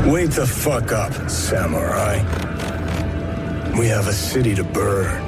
Wake the fuck up, samurai. We have a city to burn.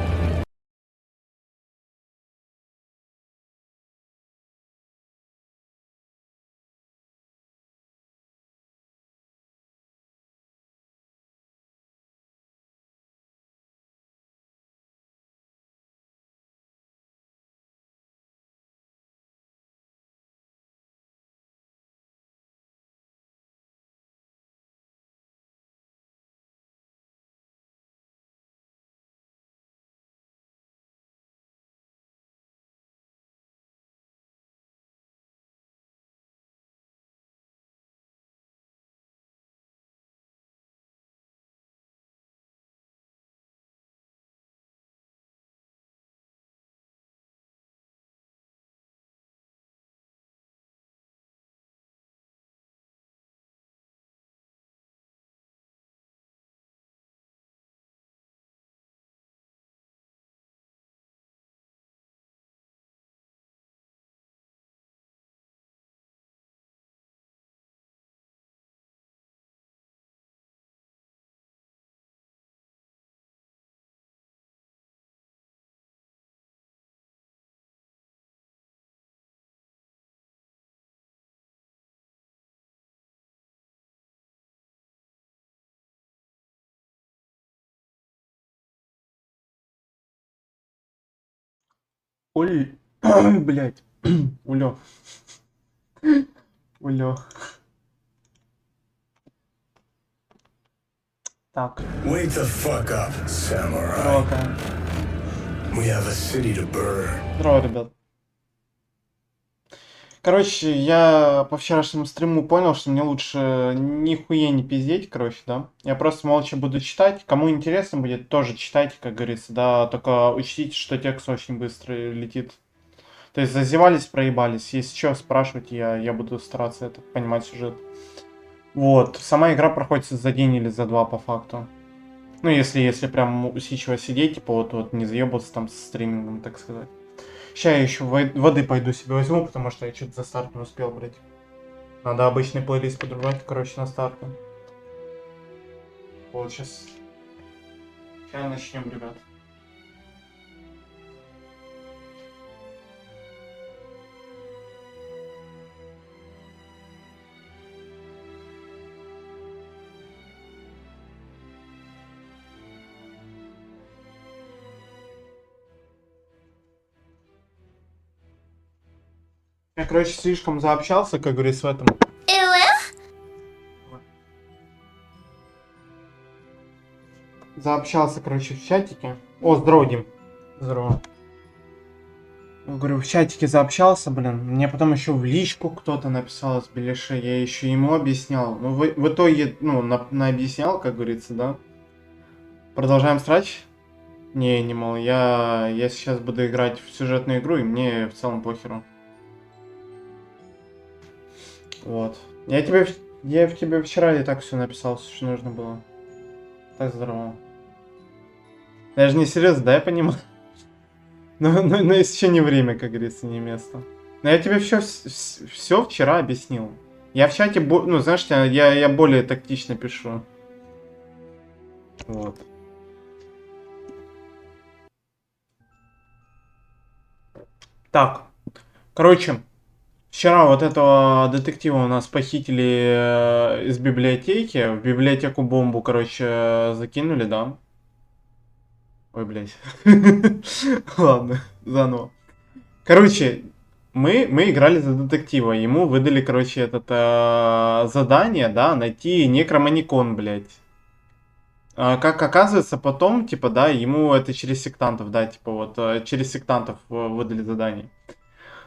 Уль... Блять. Улё. Улё. Так. Wake the fuck up, samurai. Здорово, Кай. We have a city to burn. Здорово, ребят. Короче, я по вчерашнему стриму понял, что мне лучше нихуя не пиздеть, короче, да. Я просто молча буду читать. Кому интересно будет, тоже читайте, как говорится, да. Только учтите, что текст очень быстро летит. То есть зазевались, проебались. Если что, спрашивайте, я буду стараться это понимать сюжет. Вот. Сама игра проходит за день или за два по факту. Ну, если прям усидчиво сидеть, типа вот не заебаться там с стримингом, так сказать. Сейчас я еще воды пойду себе возьму, потому что я что-то за старт не успел, блять. Надо обычный плейлист подрубать, короче, на старте. Вот, сейчас начнем, ребят. Я, короче, слишком заобщался, как говорится, в этом. Заобщался, короче, в чатике. О, здорово, Дим. Здорово. Говорю, в чатике заобщался, блин. Мне потом еще в личку кто-то написал с Беляши. Я еще ему объяснял. Ну, в итоге, ну, объяснял, как говорится, да. Продолжаем срач? Не, мол, я сейчас буду играть в сюжетную игру, и мне в целом похеру. Вот. Я в тебе вчера и так все написал, что нужно было. Так здорово. Даже не серьезно, да, я понимаю. Но еще не время, как говорится, не место. Но я тебе все вчера объяснил. Я в чате, ну, знаешь, я более тактично пишу. Вот. Так. Короче, вчера вот этого детектива у нас похитили из библиотеки. В библиотеку бомбу, короче, закинули, да? Ой, блядь. Ладно, заново. Короче, мы играли за детектива. Ему выдали, короче, задание, да, найти некроманикон, блядь. Как оказывается, потом, типа, да, ему это через сектантов, да, типа, вот, через сектантов выдали задание.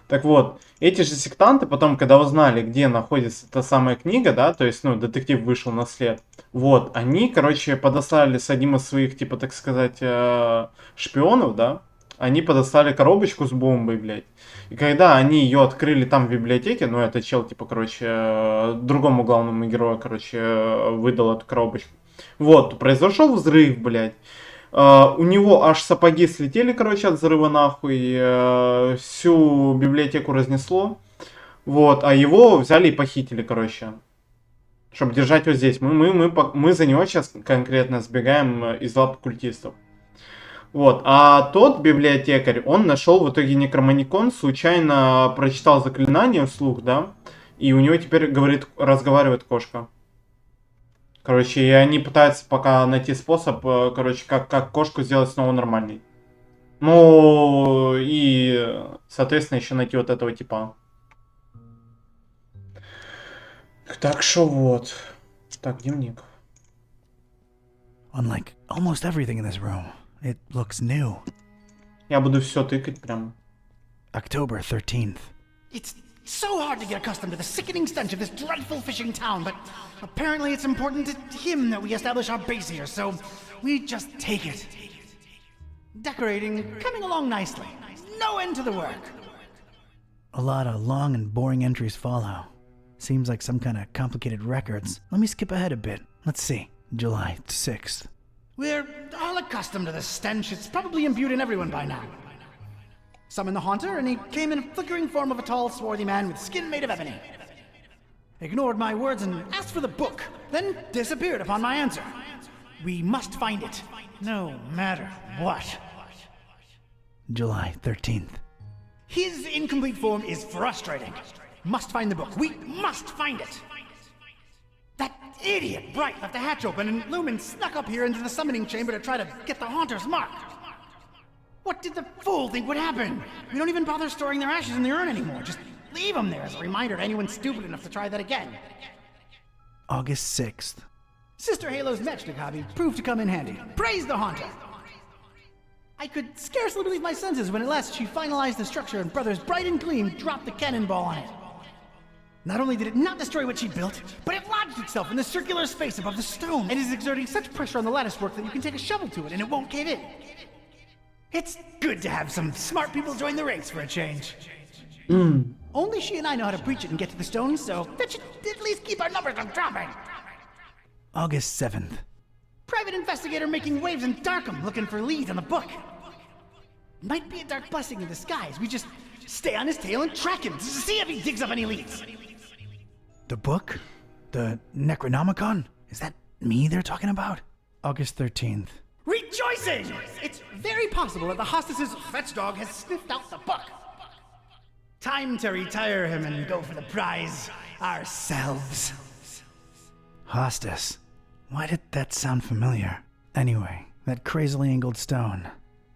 Так вот, эти же сектанты потом, когда узнали, где находится та самая книга, да, то есть, ну, детектив вышел на след, вот, они, короче, подослали с одним из своих, типа, так сказать, шпионов, да, они подослали коробочку с бомбой, блядь. И когда они ее открыли там в библиотеке, ну, это чел, типа, короче, другому главному герою, короче, выдал эту коробочку. Вот, произошел взрыв, блядь. У него аж сапоги слетели, короче, от взрыва нахуй. Всю библиотеку разнесло. Вот, а его взяли и похитили, короче. Чтобы держать вот здесь. Мы за него сейчас конкретно сбегаем из лап культистов. Вот. А тот библиотекарь, он нашел в итоге некроманикон, случайно прочитал заклинание вслух, да? И у него теперь разговаривает кошка. Короче, и они пытаются пока найти способ, короче, как кошку сделать снова нормальной. Ну, и, соответственно, еще найти вот этого типа. Так что вот. Так, дневник. Unlike almost everything in this room, it looks new. Я буду все тыкать прям. October 13th. It's so hard to get accustomed to the sickening stench of this dreadful fishing town, but apparently it's important to him that we establish our base here, so we just take it. Decorating coming along nicely. No end to the work. A lot of long and boring entries follow. Seems like some kind of complicated records. Let me skip ahead a bit. Let's see. July 6th. We're all accustomed to the stench. It's probably imbued in everyone by now. Summoned the Haunter, and he came in a flickering form of a tall, swarthy man with skin made of ebony. Ignored my words and asked for the book, then disappeared upon my answer. We must find it, no matter what. July 13th. His incomplete form is frustrating. Must find the book. We must find it. That idiot Bright left the hatch open and Lumen snuck up here into the summoning chamber to try to get the Haunter's mark. What did the fool think would happen? We don't even bother storing their ashes in the urn anymore. Just leave them there as a reminder to anyone stupid enough to try that again. August 6th. Sister Halo's matchstick hobby proved to come in handy. Praise the Haunter! I could scarcely believe my senses when at last she finalized the structure and Brothers Bright and Gleam dropped the cannonball on it. Not only did it not destroy what she built, but it lodged itself in the circular space above the stone and is exerting such pressure on the lattice work that you can take a shovel to it and it won't cave in. It's good to have some smart people join the ranks for a change. Only she and I know how to breach it and get to the stone, so that should at least keep our numbers from dropping. August 7th. Private investigator making waves in Darkham looking for leads on the book. Might be a dark blessing in disguise. We just stay on his tail and track him to see if he digs up any leads. The book? The Necronomicon? Is that me they're talking about? August 13th. Rejoicing! It's very possible that the hostess's fetch dog has sniffed out the book. Time to retire him and go for the prize ourselves. Hostess. Why did that sound familiar? Anyway, that crazily angled stone.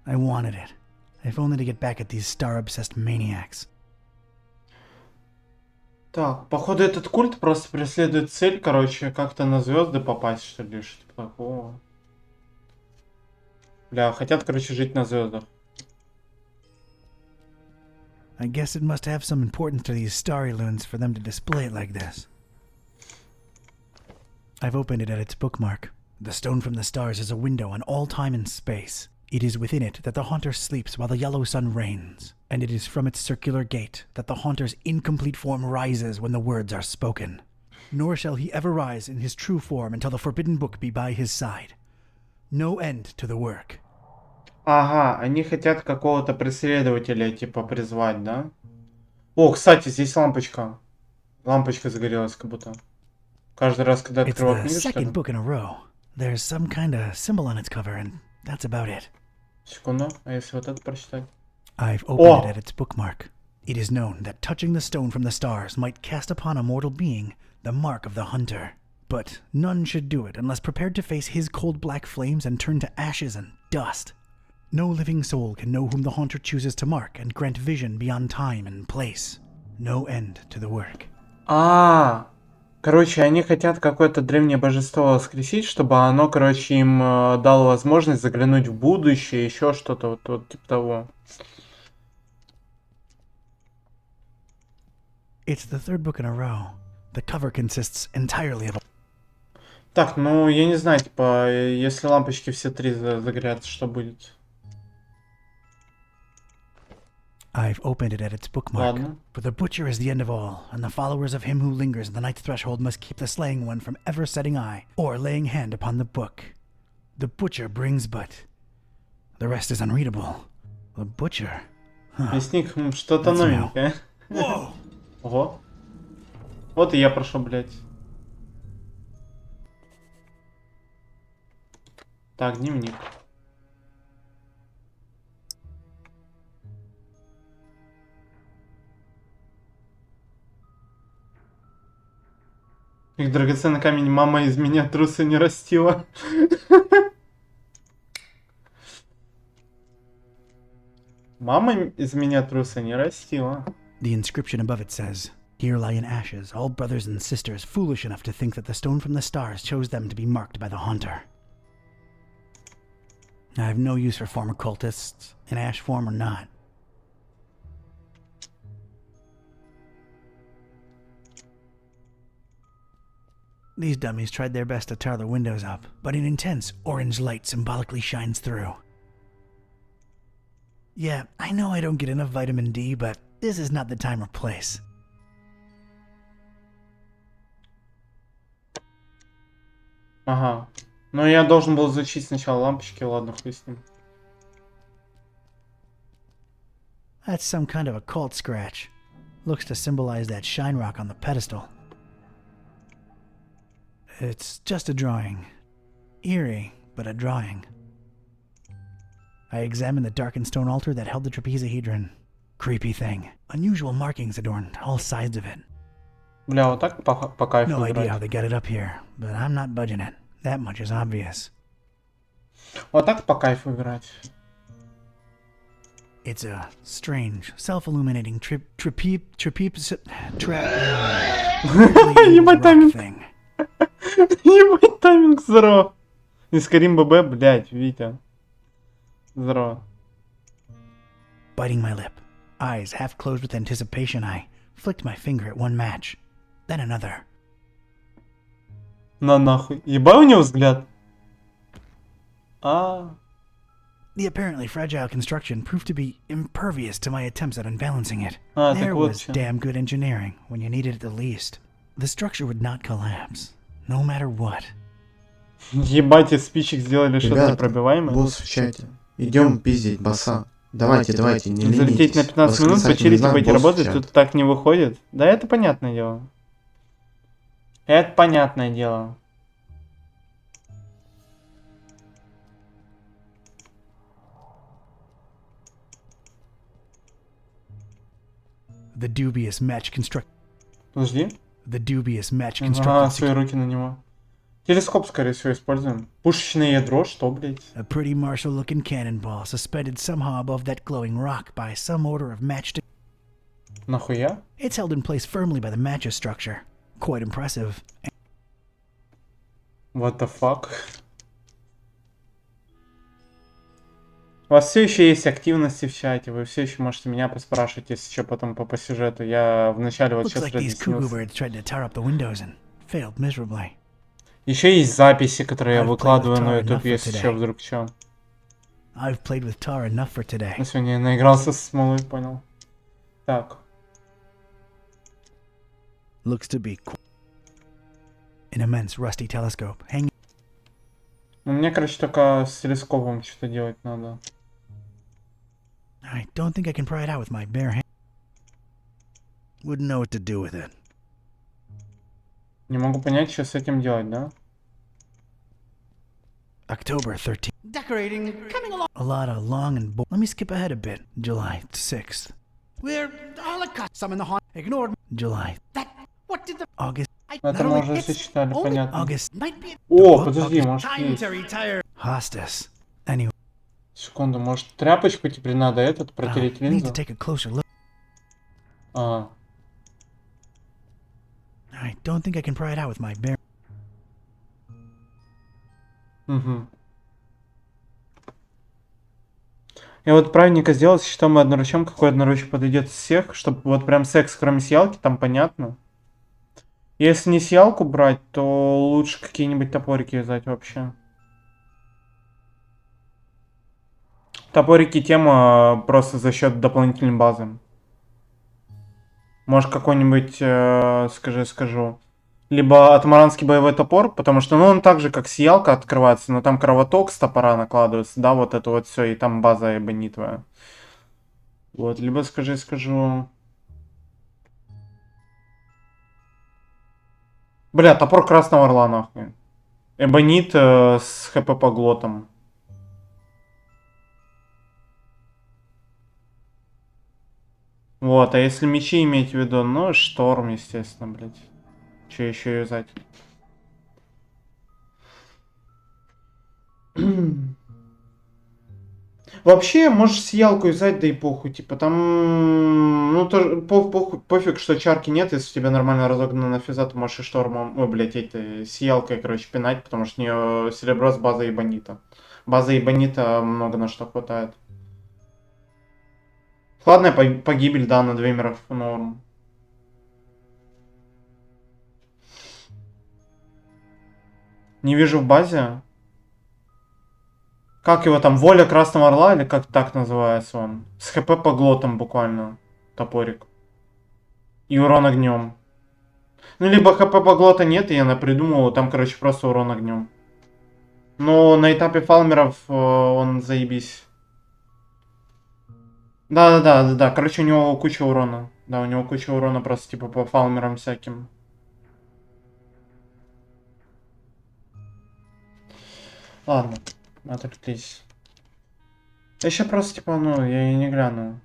I wanted it. If only to get back at these star-obsessed maniacs. Так, походу этот культ просто преследует цель, короче, как-то на звезды попасть, что ли, что-то такого. Бля, хотят, короче, жить на звездах. I guess it must have some importance to these starry loons for them to display it like this. I've opened it at its bookmark. The stone from the stars is a window on all time and space. It is within it that the Haunter sleeps while the yellow sun reigns, and it is from its circular gate that the Haunter's incomplete form rises when the words are spoken. Nor shall he ever rise in his true form until the forbidden book be by his side. No end to the work. Ага, они хотят какого-то преследователя, типа, призвать, да? О, кстати, здесь лампочка. Лампочка загорелась, как будто. Каждый раз, когда It's открываю the книгу, что ли? second book in a row. There's some kind of symbol on its cover, and that's about it. Секунду, а если вот это прочитать? I've opened Oh. it at its bookmark. It is known that touching the stone from the stars might cast upon a mortal being the mark of the Hunter. But none should do it unless prepared to face his cold black flames and turn to ashes and dust. No living soul can know whom the Haunter chooses to mark and grant vision beyond time and place. No end to the work. Короче, они хотят какое-то древнее божество воскресить, чтобы оно, короче, им дало возможность заглянуть в будущее, еще что-то вот типа того. It's the third book in a row. The cover consists entirely of... Так, ну, я не знаю, типа, если лампочки все три загорятся, что будет? I've opened it at its bookmark. Ладно. For the butcher is the end of all, and the followers of him who lingers at the night's threshold must keep the slaying one from ever setting eye, or laying hand upon the book. The butcher brings but... The rest is unreadable. The butcher... Лесник, что-то That's новенькое. Whoa! Ого. Вот и я прошел, блядь. Так, дневник. Их драгоценный камень, мама из меня трусы не растила. Мама из меня трусы не растила. The inscription above it says, "Here lie in ashes all brothers and sisters foolish enough to think that the stone from the stars chose them to be marked by the Haunter. I have no use for former cultists, in ash form or not. These dummies tried their best to tar the windows up, but an intense orange light symbolically shines through. Yeah, I know I don't get enough vitamin D, but this is not the time or place." Ага. Но я должен был изучить сначала лампочки, ладно, хуй с ним. That's some kind of a cult scratch. Looks to symbolize that shine rock on the pedestal. It's just a drawing. Eerie, but a drawing. I examined the darkened stone altar that held the trapezohedron. Creepy thing. Unusual markings adorned all sides of it. Бля, вот так по кайфу No idea how играть. they got it up here, but I'm not budging it. That much is obvious. Вот так по кайфу играть. It's a strange, self-illuminating Ебать, тайминг. thing. Ебать, тайминг, здорово. Из Карим ББ, блядь, Витя. Здорово. Biting my lip, eyes half closed with anticipation, I flicked my finger at one match, then another. На нахуй. Ебай у него взгляд. А. The apparently fragile construction proved to be impervious to my attempts at unbalancing it. А, так There вот was чё. damn good engineering when you needed it the least. The structure would not collapse, no matter what. Ебать, из спичек сделали что-то Ребята, непробиваемое. босс в чате. Идем пиздить босса. Давайте, не Залететь на ленитесь. 15 минут, Восклицательный почилить и знак пойти босс в работать, чат. тут так не выходит. Да это понятное дело. Это понятное дело. The dubious match construct. Подожди. The dubious match Ага, constructed свои руки на него. Телескоп, скорее всего, используем. Пушечное ядро, что, блядь? a pretty martial-looking cannonball suspended somehow above that glowing rock by some order of matched. Нахуя? It's held in place firmly by the match's structure. Quite impressive. What the fuck? У вас все еще есть активности в чате, вы все еще можете меня поспрашивать, если что, потом по сюжету. Я вначале вот Looks сейчас like these cuckoo разъяснился. birds tried to tear up the windows and failed miserably. Еще есть записи, которые я I've played выкладываю with на Tar YouTube, enough for если today. что, вдруг что. I've played with tar enough for today. На сегодня я наигрался с смолой, понял. Так. Looks to be an immense rusty telescope hanging. Ну, мне, короче, только с телескопом что-то делать надо. I don't think I can pry it out with my bare hand. Wouldn't know what to do with it. Не могу понять, что с этим делать, да? October 13th. Decorating, coming along. A lot of long and Let me skip ahead a bit. July 6th. We're all accustomed. Summon the haunt. Ignored. July. That. What did the? August. I, Это мы уже все читали, only понятно. August. might be О, подожди, может time есть. to retire. Hostas. Anyway, Секунду, может тряпочку теперь надо этот протереть need линзу? to take a closer look. А, I don't think I can pry it out with my bare. угу. Я вот правильненько сделал, что мы одноручем, какой одноручек подойдет из всех, чтобы вот прям секс, кроме сиялки, там понятно. Если не сиялку брать, то лучше какие-нибудь топорики взять вообще. Топорики тема просто за счет дополнительной базы. Может какой-нибудь, скажу, либо атамаранский боевой топор, потому что, ну, он так же, как сиялка открывается, но там кровоток с топора накладывается, да, вот это вот все, и там база эбонитовая. Вот, либо скажу... Бля, топор красного орла, нахуй. Эбонит с хп поглотом. Вот, а если мечи иметь в виду, ну, шторм, естественно, блядь. Че еще юзать? Вообще, можешь сиялку юзать, да и похуй, типа, там, ну, тоже, пофиг, что чарки нет, если у тебя нормально разогнана физа, то можешь и штормом, ой, блядь, сиялкой, короче, пинать, потому что у нее серебро с базой эбонита. База эбонита много на что хватает. Ладно, погибель, да, на двеймеров норм. Не вижу в базе. Как его там, воля Красного Орла, или как так называется он? С хп поглотом буквально, топорик. И урон огнем. Ну, либо хп поглота нет, и я напридумывал, там, короче, просто урон огнем. Но на этапе фалмеров он заебись. Да. Короче, у него куча урона. Да, у него куча урона просто типа по фалмерам всяким. Ладно, отвлеклись. Я еще просто типа, ну, я и не гляну.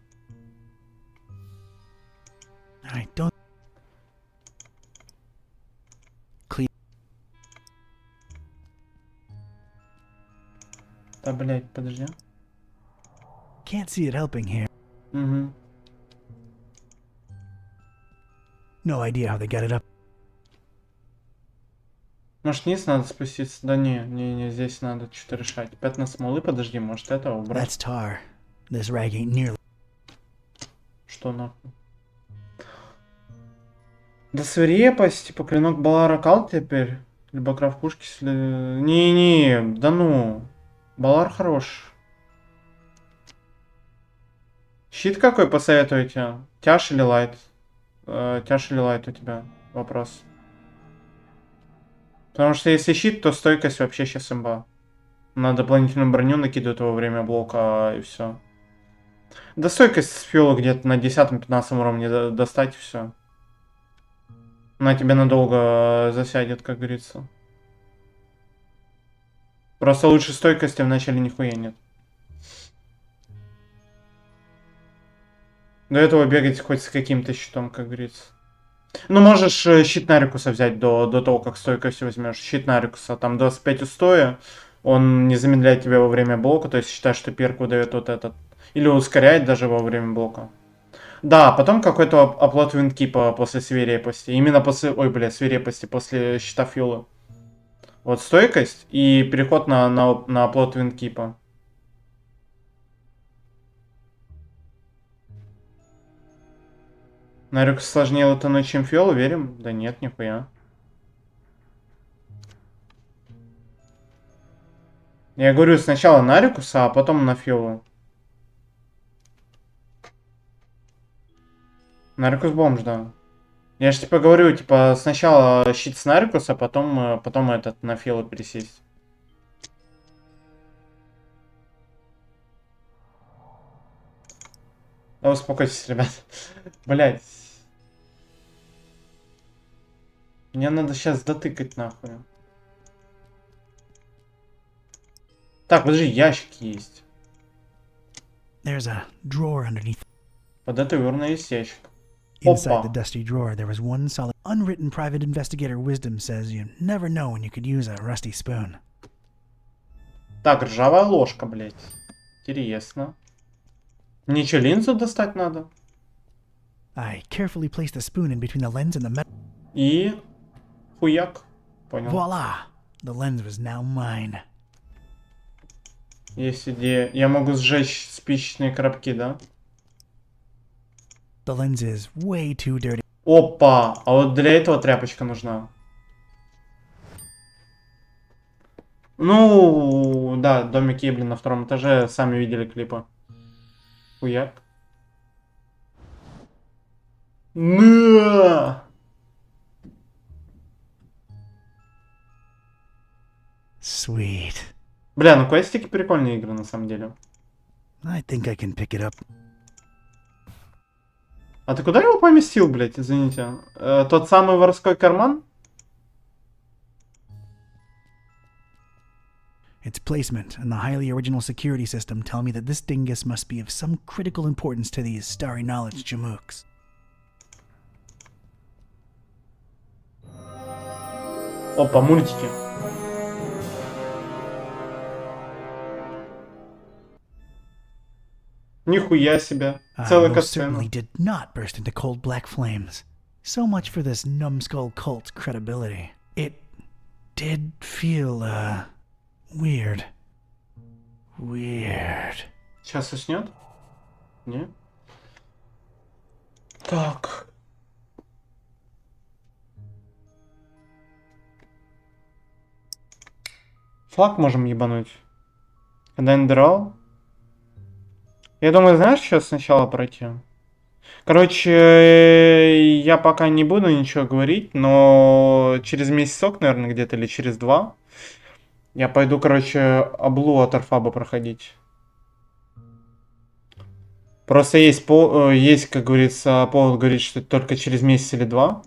I don't. Да, блять, подожди. Can't see it helping here. Угу. No idea how they got it up. Может, вниз надо спуститься? Да не, здесь надо что-то решать. Пятна смолы, подожди, может это убрать? That's tar. This rag ain't nearly. Что нахуй? Да свирепость, типа клинок Балара кал теперь. Либо кровкушки Не, да ну. Балар хорош. Щит какой посоветуете? Тяж или лайт? Тяж или лайт у тебя? Вопрос. Потому что если щит, то стойкость вообще сейчас имба. На дополнительную броню накидывают во время блока и все. Да стойкость с фиола где-то на 10-15 уровне достать и все. Она тебе надолго засядет, как говорится. Просто лучше стойкости в начале нихуя нет. До этого бегать хоть с каким-то щитом, как говорится. Ну, можешь щит Нарикуса взять до того, как стойкость возьмешь. Щит Нарикуса, там 25 устоя. Он не замедляет тебя во время блока, то есть считай, что перк выдает вот этот. Или ускоряет даже во время блока. Да, потом какой-то оплот винкипа после свирепости. Именно после, ой, бля, свирепости, после щита фьюла. Вот стойкость и переход на оплот винкипа. Нарикус сложнее лутануть, чем фиол, верим? Да нет, нихуя. Я говорю сначала на Рикуса, а потом на фиолу. Нарикус бомж, да. Я же типа говорю, типа сначала щит с Нарикуса, потом этот на фиолу пересесть. Да успокойтесь, ребят. Блять. Мне надо сейчас дотыкать нахуй. Так, подожди, ящик есть. There's a drawer underneath. Под этой урной есть ящик. Inside the Опа. dusty drawer, there was one solid, unwritten private investigator wisdom says you never know when you could use a rusty spoon. Так, ржавая ложка, блять. Интересно. Мне что, линзу достать надо? I carefully placed the spoon in between the lens and the metal. И... Хуяк. Понял. Voila! The lens was now mine. Есть идея. Я могу сжечь спичечные коробки, да? The lens is way too dirty. Опа! А вот для этого тряпочка нужна. Ну, да, домик Ебли на втором этаже. Сами видели клипы. Хуяк. На! Sweet. Бля, ну квестики прикольные игры на самом деле. I think I can pick it up. А ты куда его поместил, блядь, извините? Тот самый воровской карман? Its placement and the highly original security system tell me that this dingus must be of some critical importance to these starry knowledge jamooks. Опа, мультики. Нихуя себе. I Целая most катсцена. certainly did not burst into cold black flames. So much for this numbskull cult's credibility. It did feel, weird. Weird. Сейчас уснет? Не? Так. Флаг можем ебануть. Когда я драл. Я думаю, знаешь, сейчас сначала пройти. Короче, я пока не буду ничего говорить, но через месяцок, наверное, где-то, или через 2, я пойду, короче, облу от Арфаба проходить. Просто есть, как говорится, повод говорить, что это только через месяц или 2.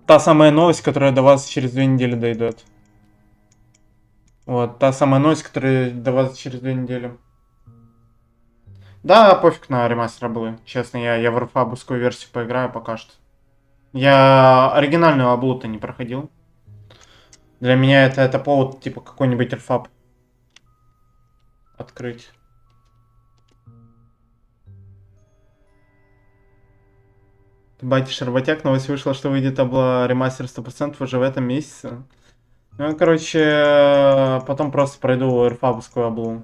Та самая новость, которая до вас через 2 недели дойдет. Вот, та самая новость, которая до вас через 2 недели. Да, пофиг на ремастер облы. Честно, я в арфабовскую версию поиграю пока что. Я оригинальную облу-то не проходил. Для меня это повод, типа, какой-нибудь арфаб открыть. Батиш работяг, новость вышла, что выйдет обла ремастер 100% уже в этом месяце. Ну, короче, потом просто пройду арфабовскую облу.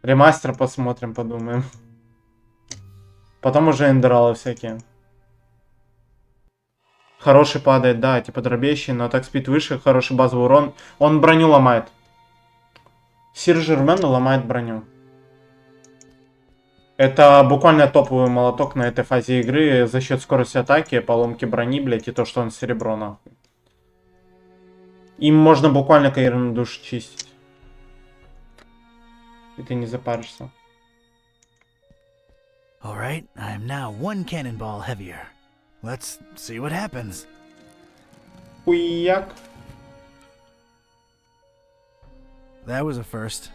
Ремастер посмотрим, подумаем. Потом уже эндералы всякие. Хороший падает, да, типа дробещий, но так спид выше, хороший базовый урон. Он броню ломает. Сир Жермен ломает броню. Это буквально топовый молоток на этой фазе игры за счет скорости атаки, поломки брони, блять, и то, что он серебро, нахуй. Им можно буквально каирную душу чистить. И ты не запаришься. Alright, I'm now one cannonball heavier. Let's see what happens. Хуяк. That was a first.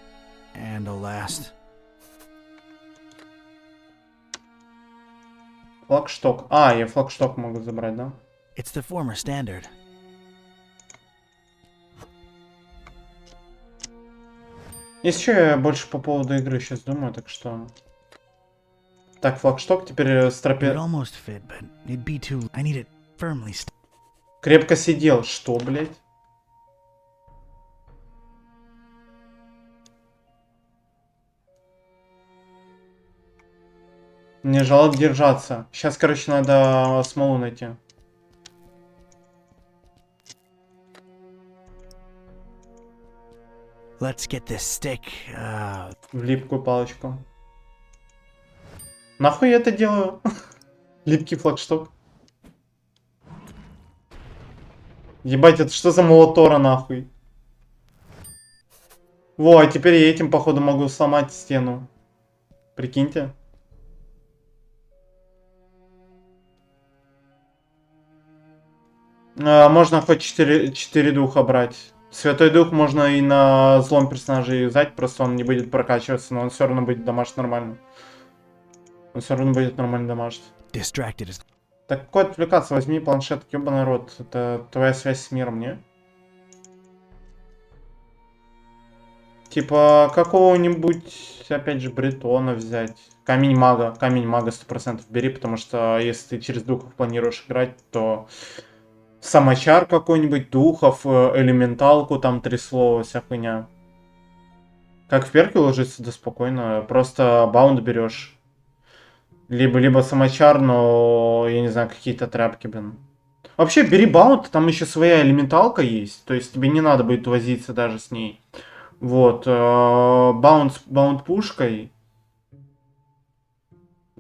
And a last. Флагшток. А, я флагшток могу забрать, да? It's the former standard. Если что, я больше по поводу игры сейчас думаю, так что... Так, флагшток теперь It стропе... almost fit, but it'd be too... I need it firmly Крепко сидел. Что, блядь? Не жалоб держаться. Сейчас, короче, надо смолу найти. Let's get this stick, В липкую палочку. Нахуй я это делаю? Липкий флагшток. Ебать, это что за молотора, нахуй? Во, а теперь я этим, походу, могу сломать стену. Прикиньте. Можно хоть 4 духа брать. Святой дух можно и на злом персонаже юзать, просто он не будет прокачиваться, но он все равно будет дамажить нормально. Он все равно будет нормально дамажить. distracted as... Так какой отвлекаться? Возьми планшет, ёбаный рот. Это твоя связь с миром, не? Типа какого-нибудь, опять же, бретона взять. Камень мага 100% бери, потому что если ты через духов планируешь играть, то... Самочар какой-нибудь, духов, элементалку, там 3 слова, вся хуйня. Как в перке ложится, да спокойно. Просто баунд берешь. Либо самочар, но, я не знаю, какие-то тряпки, блин. Вообще, бери баунд, там еще своя элементалка есть. То есть тебе не надо будет возиться даже с ней. Вот. Баунд пушкой.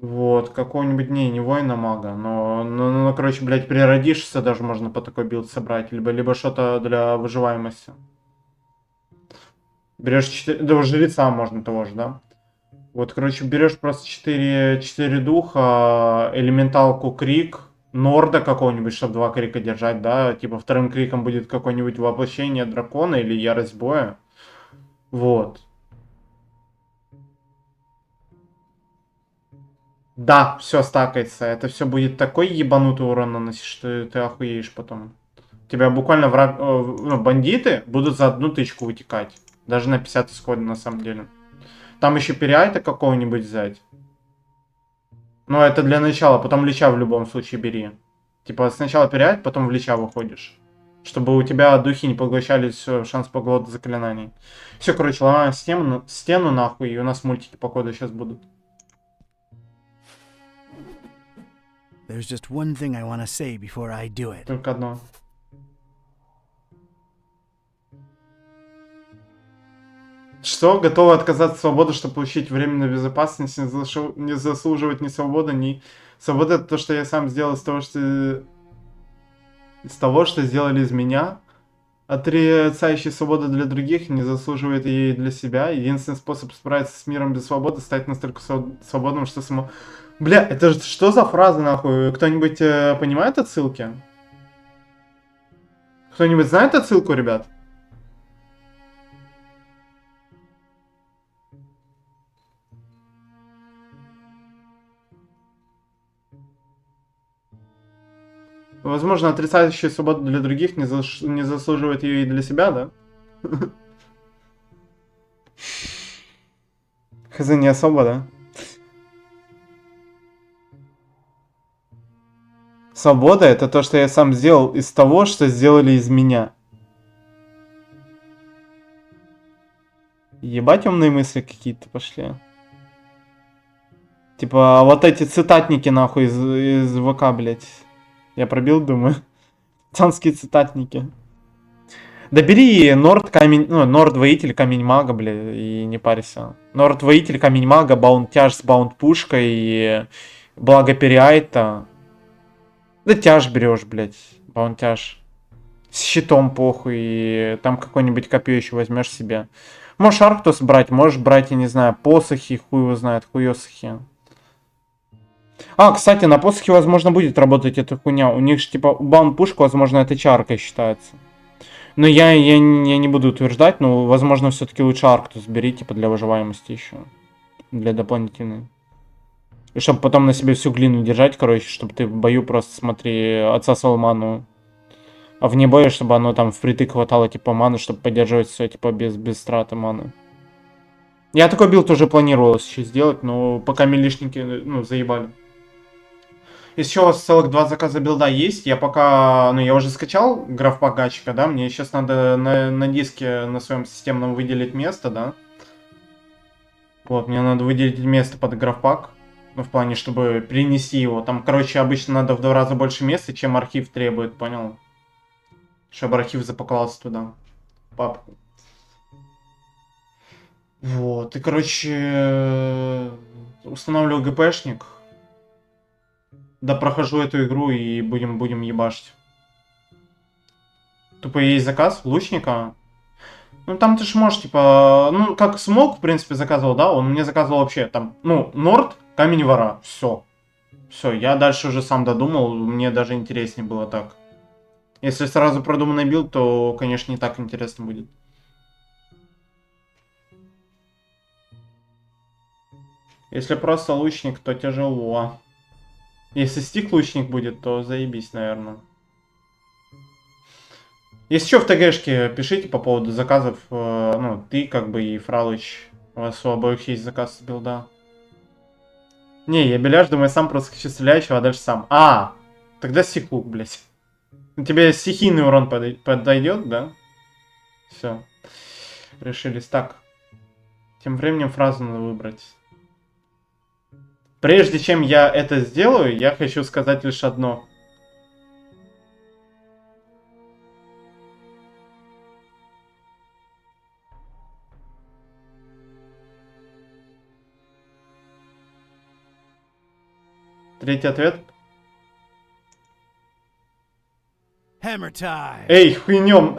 Вот, какого-нибудь, не воина мага, но, короче, блядь, переродишься, даже можно по такой билд собрать, либо что-то для выживаемости. Берешь 4, да, жреца можно того же, да? Вот, короче, берешь просто 4 духа, элементалку крик, Норда какого-нибудь, чтобы 2 крика держать, да? Типа вторым криком будет какое-нибудь воплощение дракона или ярость боя. Вот. Да, все стакается. Это все будет такой ебанутый урон наносить, что ты охуеешь потом. Тебя буквально ну, бандиты будут за одну тычку вытекать. Даже на 50 исхода на самом деле. Там еще переайта какого-нибудь взять. Но это для начала, потом лича в любом случае бери. Типа сначала переайт, потом в лича выходишь. Чтобы у тебя духи не поглощали шанс поглота заклинаний. Все, короче, ломаем стену нахуй, и у нас мультики походу сейчас будут. There's just one thing I want to say before I do it. Только одно. Что? Готовы отказаться от свободы, чтобы получить временную безопасность, не заслуживать ни свободы, ни... Свобода — это то, что я сам сделал из того, что сделали из меня. Отрицающий свободу для других не заслуживает ее и для себя. Единственный способ справиться с миром без свободы — стать настолько свободным, что само... Бля, это же что за фраза, нахуй? Кто-нибудь понимает отсылки? Кто-нибудь знает отсылку, ребят? Возможно, отрицающий свободу для других не заслуживает ее и для себя, да? Хз, не особо, да? Свобода — это то, что я сам сделал из того, что сделали из меня. Ебать, умные мысли какие-то пошли. Типа, вот эти цитатники, нахуй, из ВК, блядь. Я пробил, думаю. Цанские цитатники. Да бери Норд камень, ну, Норд воитель камень мага, бля, и не парься. Норд воитель камень мага, баунд тяж с баунд пушкой и благо переайта. Да тяж берешь, блядь, баунд тяж. С щитом похуй, и там какое-нибудь копье еще возьмешь себе. Можешь Арктус брать, можешь брать, я не знаю, посохи, хуй его знает, хуёсохи. А, кстати, на посохе, возможно, будет работать эта хуйня. У них же, типа, баунпушка, возможно, это чаркой считается. Но я не буду утверждать, но, возможно, все-таки лучше Арктус бери, типа, для выживаемости еще. Для дополнительной. И чтобы потом на себе всю глину держать, короче, чтобы ты в бою просто, смотри, отсасывал ману. А вне боя, чтобы оно там впритык хватало, типа, маны, чтобы поддерживать все, типа, без траты маны. Я такой билд уже планировал сейчас сделать, но пока милишники, ну, заебали. Если еще у вас целых 2 заказа билда есть, я пока, ну я уже скачал графпак гачика, да, мне сейчас надо на диске на своем системном выделить место, да. Вот, мне надо выделить место под графпак, ну в плане, чтобы перенести его. Там, короче, обычно надо в 2 раза больше места, чем архив требует, понял? Чтобы архив запаковался туда, в папку. Вот, и, короче, устанавливаю ГПшник. Да прохожу эту игру и будем ебашить. Тупо есть заказ лучника. Ну там ты ж можешь, типа, ну как Смок, в принципе, заказывал, да? Он мне заказывал вообще там, ну, Норд, камень вора. Все. Все, я дальше уже сам додумал, мне даже интереснее было так. Если сразу продуманный билд, то, конечно, не так интересно будет. Если просто лучник, то тяжело. Если стик лучник будет, то заебись, наверное. Если что, в ТГшке пишите по поводу заказов. Ну, ты как бы и Фралыч. У вас у обоих есть заказ с билда. Не, я беляш, думаю, сам просто хочу стреляющего, а дальше сам. А, тогда стик-лук, блядь. У тебя стихийный урон подойдет, да? Все. Решились. Так. Тем временем фразу надо выбрать. Прежде чем я это сделаю, я хочу сказать лишь одно. Третий ответ. Hammer time! Эй, хуйнем!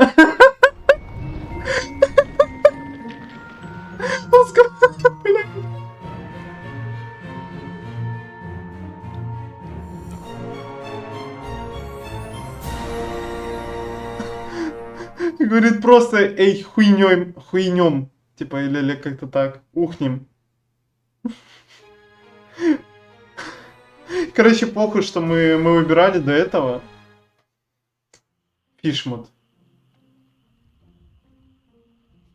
Говорит просто, эй, хуйнем. Типа, или как-то так. Ухнем. Короче, похуй, что мы выбирали до этого. Фишмут.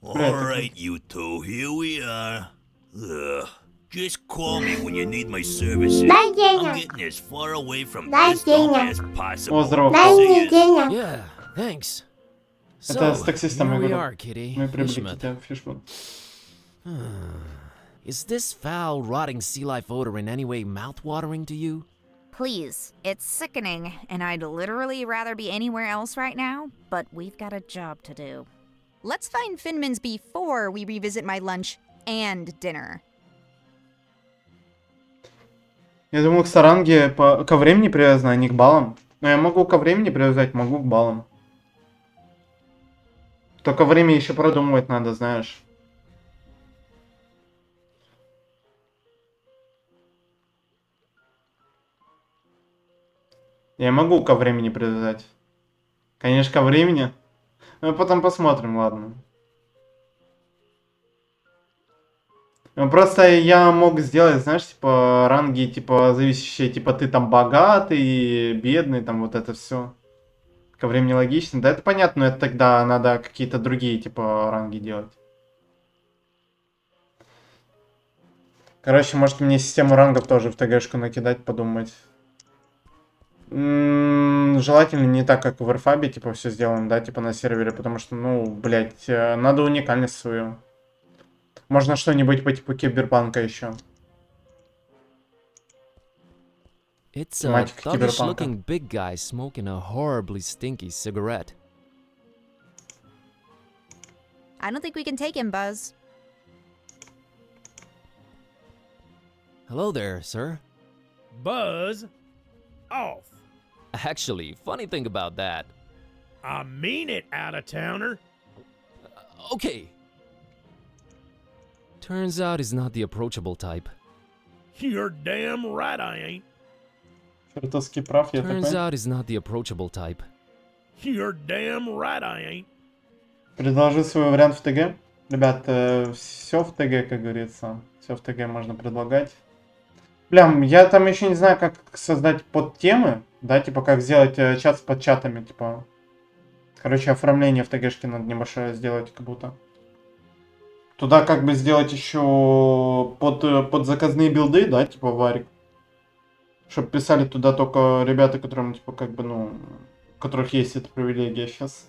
Alright, you two, here we are. Ugh. Just call me when you need my services. I'm getting as far away from this dump as possible. О, здорово. See ya. Yeah, thanks. Это So, с таксистом here я we говорю. are, Kitty. Мы прибыли к Fishmouth. тебе, Фишмут. Is this foul, rotting sea life odor in any way mouth-watering to you? Please, it's sickening, and I'd literally rather be anywhere else right now, but we've got a job to do. Let's find Finman's before we revisit my lunch and dinner. Я думаю, к саранге ко времени привязано, а не к баллам. Но я могу ко времени привязать, могу к баллам. Только время еще продумывать надо, знаешь. Я могу ко времени привязать. Конечно, ко времени. Но потом посмотрим, ладно. Ну, просто я мог сделать, знаешь, типа, ранги, типа, зависящие, типа, ты там богатый, бедный, там, вот это все. Ко времени логично. Да, это понятно, но это тогда надо какие-то другие, типа, ранги делать. Короче, может мне систему рангов тоже в ТГшку накидать, подумать. Желательно не так, как в Эрфабе, типа, все сделано, да, типа, на сервере, потому что, ну, блядь, надо уникальность свою. Можно что-нибудь по типу Киберпанка еще. It's a Тематика киберпанка. thuggish-looking big guy smoking a horribly stinky cigarette. I don't think we can take him, Buzz. Hello there, sir. Buzz off. Actually, funny thing about that. I mean it, out-of-towner. Okay. Turns out he's not the approachable type. You're damn right I ain't. Чертовски прав, я Turns такой. out he's not the approachable type. You're damn right I ain't. Предложи свой вариант в ТГ. Ребят, все в ТГ, как говорится. Все в ТГ можно предлагать. Блям, я там еще не знаю, как создать подтемы. Да, типа, как сделать чат с подчатами, типа. Короче, оформление в ТГшке надо небольшое сделать, как будто. Туда как бы сделать еще под заказные билды, да, типа варик. Чтобы писали туда только ребята, которым, типа, как бы, ну, у которых есть эта привилегия сейчас.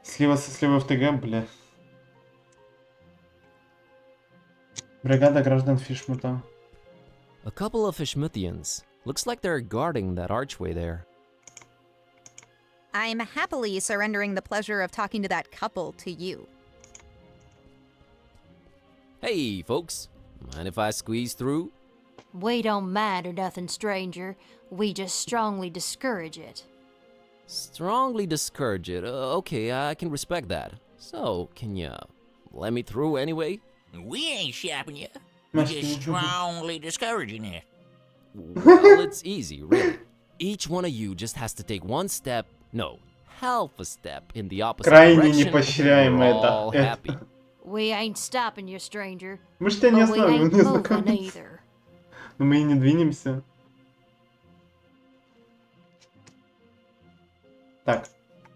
Слива со сливой в ТГ, бля. Бригада граждан Фишмута. A couple of Fishmithians. Looks like they're guarding that archway there. I'm happily surrendering the pleasure of talking to that couple to you. Hey, folks. Mind if I squeeze through? We don't mind or nothing, stranger. We just strongly discourage it. Strongly discourage it. Okay, I can respect that. So, can you let me through anyway? We ain't shopping you. We're just strongly discouraging it. Well, it's easy, really. Each one of you just has to take one step, no, half a step in the opposite Крайне direction. непоощряемо We're это. all happy. We ain't stopping you, stranger. Мы ж тебя не But we остановим, ain't не moving знакомимся. either. Но мы и не двинемся. Так.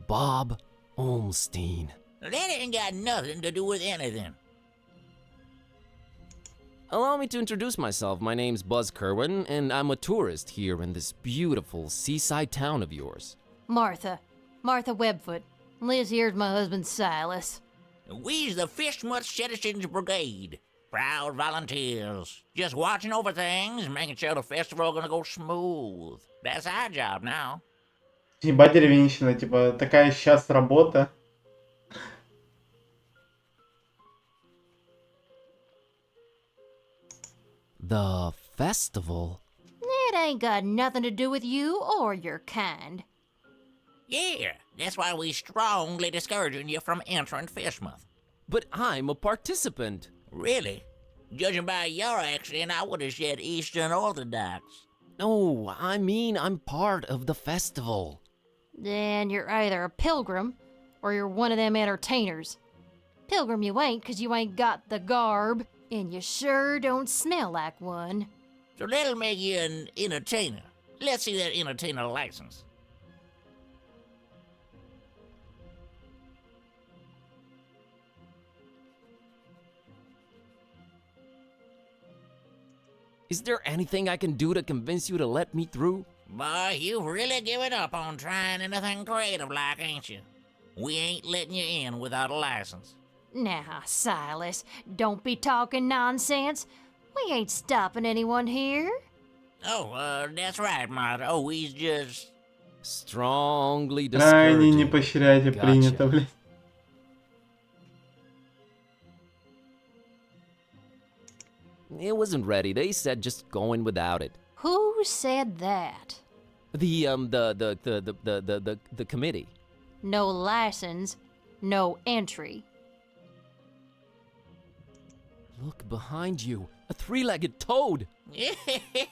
Bob Olmstein. That ain't got nothing to do with anything. Allow me to introduce myself. My name's Buzz Kerwin, and I'm a tourist here in this beautiful seaside town of yours. Martha. Martha Webfoot. Liz here's my husband Silas. We's the Fishmouth Citizens Brigade. Proud volunteers. Just watching over things, making sure the festival gonna go smooth. That's our job now. Ебать деревенщина, типа, такая сейчас работа. The festival? It ain't got nothing to do with you or your kind. Yeah, that's why we strongly discouraging you from entering Fishmouth. But I'm a participant. Really? Judging by your accent, I would have said Eastern Orthodox. No, I mean I'm part of the festival. then you're either a pilgrim or you're one of them entertainers. Pilgrim you ain't, 'cause you ain't got the garb, and you sure don't smell like one. So that'll make you an entertainer. Let's see that entertainer license. Is there anything I can do to convince you to let me through? Boy, you've really given up on trying anything creative like, ain't you? We ain't letting you in without a license. Now, Silas, don't be talking nonsense. We ain't stopping anyone here. Oh, that's right, Martha. Oh, he's just... Strongly Крайне не discouraging. поощряйте, Gotcha. принято, блядь. It wasn't ready. They said just go in without it. Who said that? The committee. No license, no entry. Look behind you. A three-legged toad.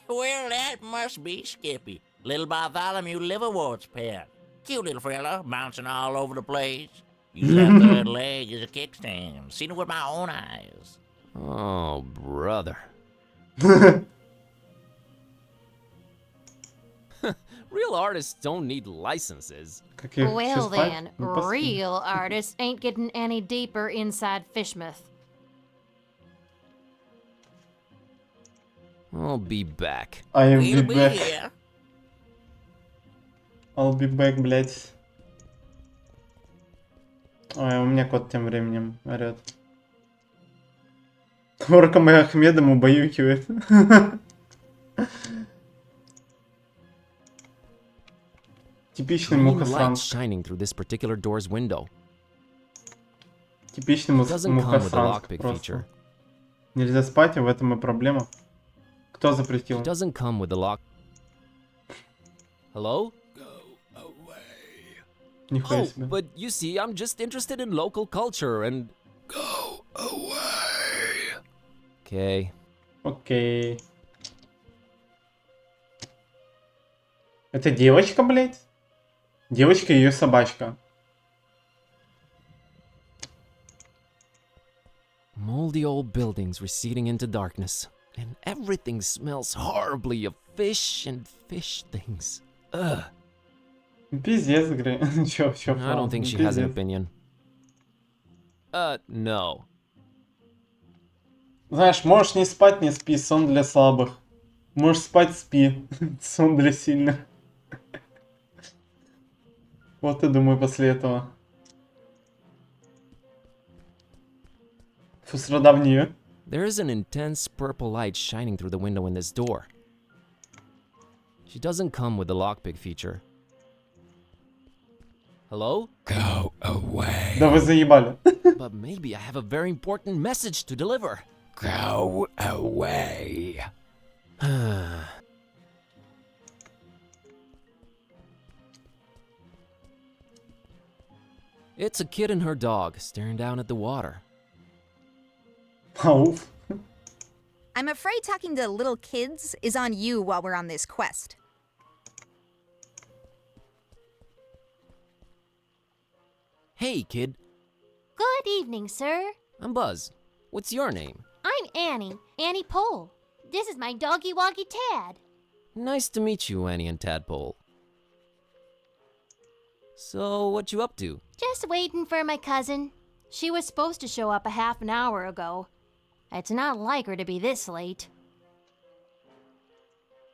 Well, that must be Skippy. Little Bartholomew Liverwort's pet. Cute little fella, bouncing all over the place. Use that third leg as a kickstand. Seen it with my own eyes. Oh, brother. Real artists don't need licenses. Каких? Well 6-5? then, Ну, посмотри. real artists ain't getting any deeper inside Fishmouth. I'll be back. I will We'll be be back. here. I'll be back, блять. Ой, у меня кот тем временем орёт. Орка моя Ахмедом убаюкивает. Типичный Green light мухосранц. shining through this particular door's window. Типичный Doesn't come with the мухосранц lockpick просто. feature. Нельзя спать, и в этом и проблема. Кто запретил? It doesn't come with the lock. Hello? Нихуя Oh, себе. but you see, I'm just interested in local culture and... Okay. Окей. Это девочка, блять? Девочка и ее собачка. Moldy old buildings receding into darkness, and everything smells horribly of fish and fish things. Ugh. Пиздец, Грей. Чё, I don't think she has an opinion. No. Знаешь, можешь не спать, не спи, сон для слабых. Можешь спать, спи, сон для сильных. Вот и думаю после этого. Фу, срадавнее. There is an intense purple light shining through the window in this door. She doesn't come with the lockpick feature. Hello? Go away. Да вы заебали. But maybe I have a very important message to deliver. Go away. It's a kid and her dog staring down at the water. Ауф. I'm afraid talking to little kids is on you while we're on this quest. Hey, kid. Good evening, sir. I'm Buzz. What's your name? I'm Annie, Annie Pole. This is my doggy woggy Tad. Nice to meet you, Annie and Tadpole. So, what you up to? Just waiting for my cousin. She was supposed to show up a half an hour ago. It's not like her to be this late.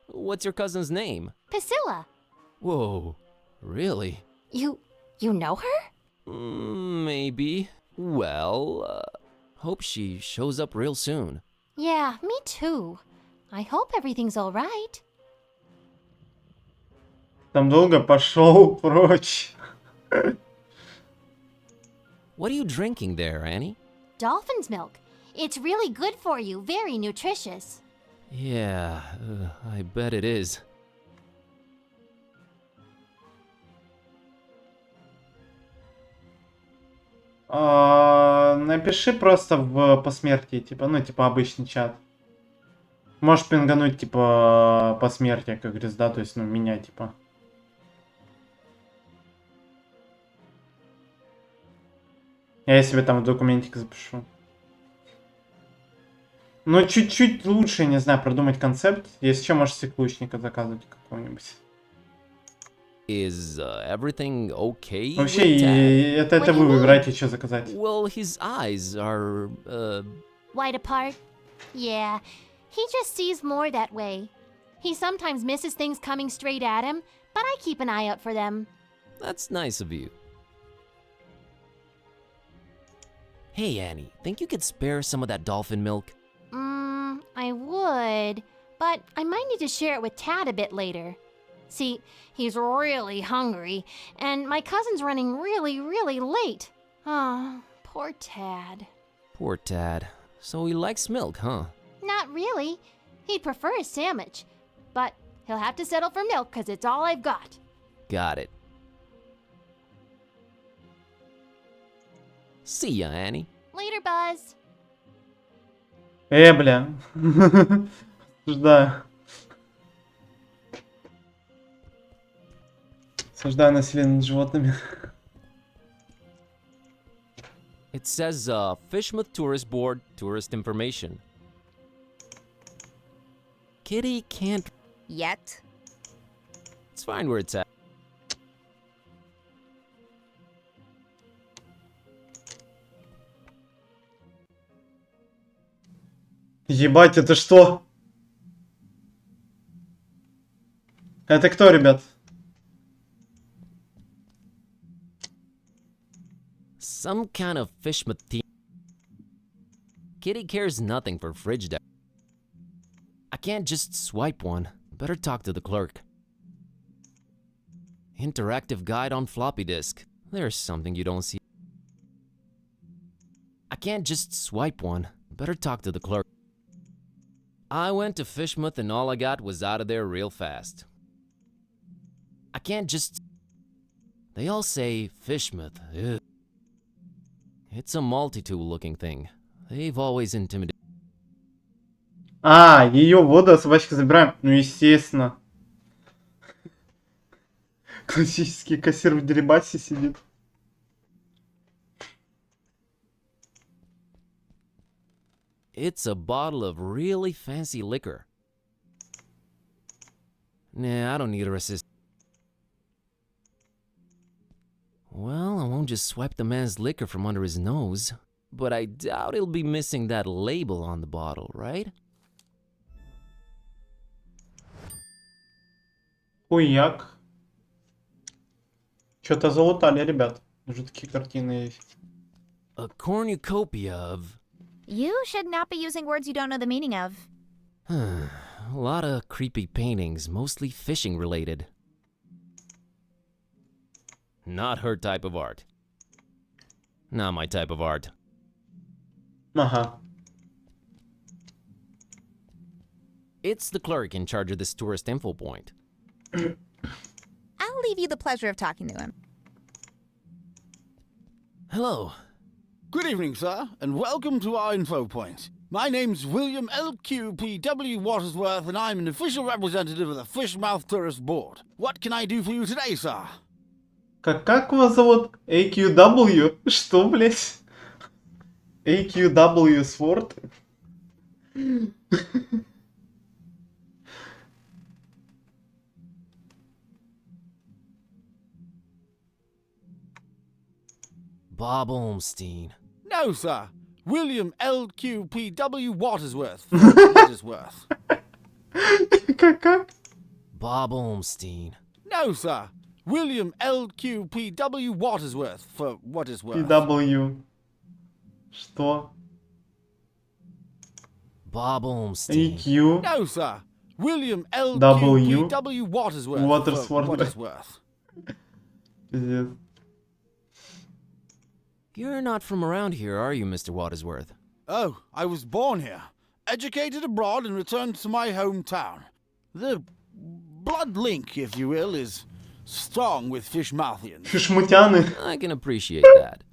What's your cousin's name? Priscilla, Whoa, really? you know her? Maybe. Well, hope she shows up real soon. Yeah, me too. I hope everything's all right. Там долго пошел прочь. What are you drinking there, Annie? Dolphin's milk. It's really good for you, very nutritious. Yeah, I bet it is. Напиши просто в посмертии, типа, ну, типа, обычный чат. Можешь пингануть, типа, посмертие, как говорится, да, то есть, ну, меня, типа. Я себе там в документик запишу. Ну, чуть-чуть лучше, не знаю, продумать концепт. Если что, можешь стеклучника заказывать какого-нибудь. Is everything okay? Вообще, with Tad? это What do вы you mean? выбираете, что заказать. Well, his eyes are, Wide apart? Yeah, he just sees more that way. He sometimes misses things coming straight at him, but I keep an eye out for them. That's nice of you. Hey, Annie, think you could spare some of that dolphin milk? I would, but I might need to share it with Tad a bit later. See, he's really hungry, and my cousin's running really late. Oh, poor Tad. Poor Tad. So he likes milk, huh? Not really. He'd prefer a sandwich, but he'll have to settle for milk because it's all I've got. Got it. See ya, Annie. Later, Buzz. Бля. Осуждаю. Осуждаю насилие над животными. It says, Fishmouth Tourist Board, tourist information. Kitty can't... Yet. It's fine where it's at. Ебать, это что? Это кто, ребят? Some kind of Fishmouth theme. Kitty cares nothing for fridge deck. I can't just swipe one. Better talk to the clerk. Interactive guide on floppy disk. There's something you don't see. I can't just swipe one. Better talk to the clerk. I went to Fishmouth and all I got was out of there real fast. I can't just... They all say Fishmouth. Ugh. It's a multi-tool looking thing. They've always intimidated. А, ее воду собачка забираем. Ну, естественно. Классический кассир в дерибасе сидит. It's a bottle of really fancy liquor. Nah, I don't need her assist. Well, I won't just swipe the man's liquor from under his nose. But I doubt he'll be missing that label on the bottle, right? Хуяк. Что-то залутали, ребят. Уже такие картины есть. A cornucopia of... You should not be using words you don't know the meaning of. A lot of creepy paintings, mostly fishing related. Not her type of art. Not my type of art. Ага. It's the clerk in charge of this tourist info point. I'll leave you the pleasure of talking to him. Hello. Good evening, sir, and welcome to our info point. My name's William LQPW Watersworth, and I'm an official representative of the Fishmouth Tourist Board. What can I do for you today, sir? Как вас зовут? AQW? Что, блять? AQW Sword? Bob Olmstein. No, sir. William LQPW Watersworth. Watersworth. Как? Bob Olmstein. No, sir. William LQPW Watersworth for what is worth. PW. Что? Bob Olmstein. EQ. No, sir. William LQPW Watersworth for what is worth. Пиздец. You're not from around here, are you, Mr. Watersworth? Oh, I was born here, educated abroad and returned to my hometown. The blood link, if you will, is strong with Fishmouthians. Fishmoutяны. I can appreciate that.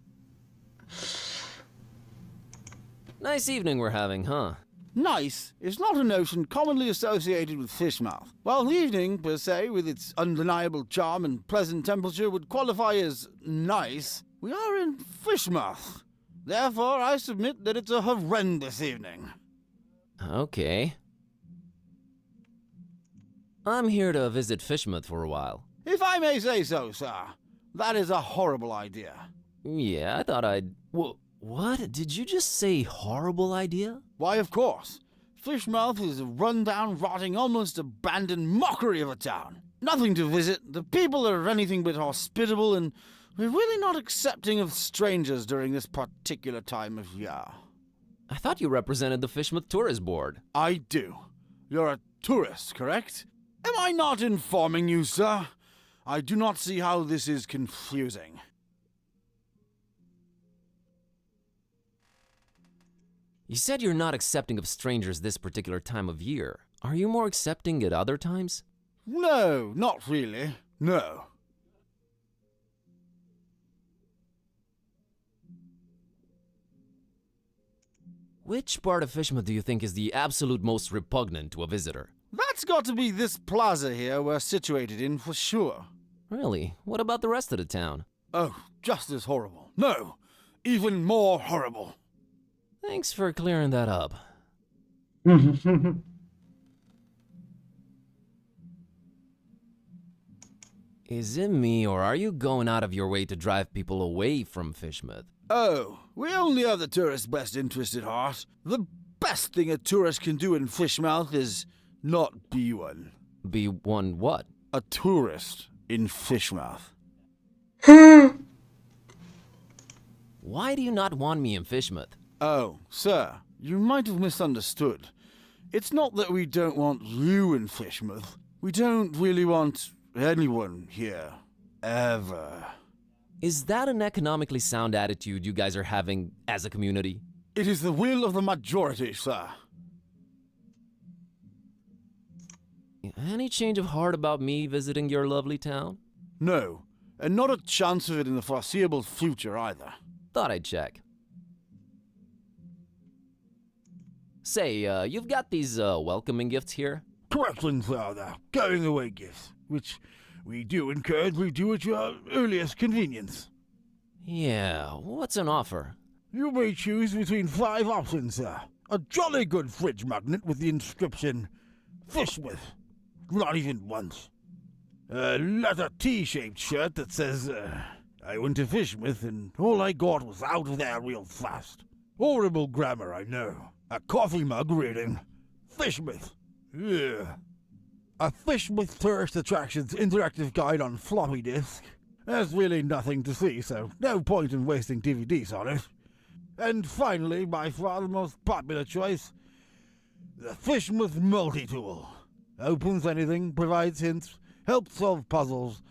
Nice evening we're having, huh? Nice is not a notion commonly associated with Fishmouth. While the evening, per se, with its undeniable charm and pleasant temperature would qualify as nice, We are in Fishmouth. Therefore, I submit that it's a horrendous evening. Okay. I'm here to visit Fishmouth for a while. If I may say so, sir, that is a horrible idea. Yeah, I thought I'd... What? Did you just say horrible idea? Why, of course. Fishmouth is a run-down, rotting, almost abandoned mockery of a town. Nothing to visit, the people are anything but hospitable, and we're really not accepting of strangers during this particular time of year. I thought you represented the Fishmouth Tourist Board. I do. You're a tourist, correct? Am I not informing you, sir? I do not see how this is confusing. You said you're not accepting of strangers this particular time of year. Are you more accepting at other times? No, not really. No. Which part of Fishmouth do you think is the absolute most repugnant to a visitor? That's got to be this plaza here we're situated in for sure. Really? What about the rest of the town? Oh, just as horrible. No, even more horrible. Thanks for clearing that up. Is it me, or are you going out of your way to drive people away from Fishmouth? Oh, we only have the tourist's best interest at heart. The best thing a tourist can do in Fishmouth is not be one. Be one what? A tourist in Fishmouth. Why do you not want me in Fishmouth? Oh, sir, you might have misunderstood. It's not that we don't want you in Fishmouth. We don't really want anyone here. Ever. Is that an economically sound attitude you guys are having as a community? It is the will of the majority, sir. Any change of heart about me visiting your lovely town? No, and not a chance of it in the foreseeable future either. Thought I'd check. Say, you've got these, welcoming gifts here? Correction, Father. Going away gifts, which we do encourage we do at your earliest convenience. Yeah, what's an offer? You may choose between 5 options, sir. A jolly good fridge magnet with the inscription, Fishmouth. Not even once. A leather T-shaped shirt that says, I went to Fishmouth and all I got was out of there real fast. Horrible grammar, I know. A coffee mug reading, Fishmouth. Yeah. A Fishmouth Tourist Attractions interactive guide on floppy disk. There's really nothing to see, so no point in wasting DVDs on it. And finally, by far the most popular choice, the Fishmouth Multi-Tool. Opens anything, provides hints, helps solve puzzles,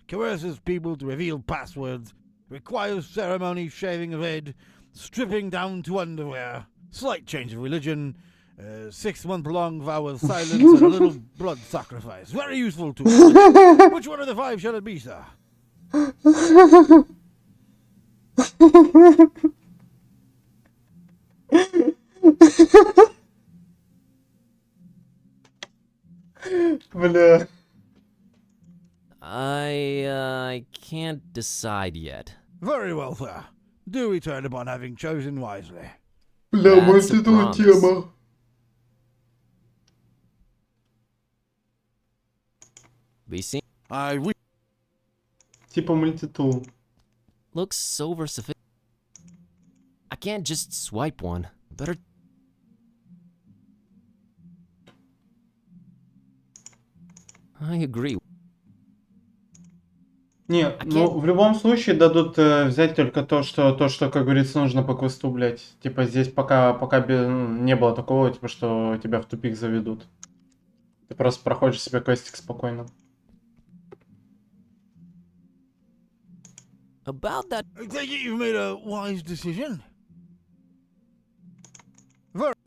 coerces people to reveal passwords, requires ceremony, shaving of head, stripping down to underwear, slight change of religion, 6-month-long vow of silence, and a little blood sacrifice. Very useful tool. Which one of the 5 shall it be, sir? Бля. I can't decide yet. Very well, sir. Do return upon having chosen wisely. Бля, That's может a это promise. тема. Be seen. Типа мультитул. Looks so versatile. I can't just swipe one. Better. I agree. Не, ну в любом случае дадут взять только то, что как говорится, нужно по квесту, блять. Типа здесь пока не было такого, типа, что тебя в тупик заведут. Ты просто проходишь себе квестик спокойно. About that. I take it you've made a wise decision.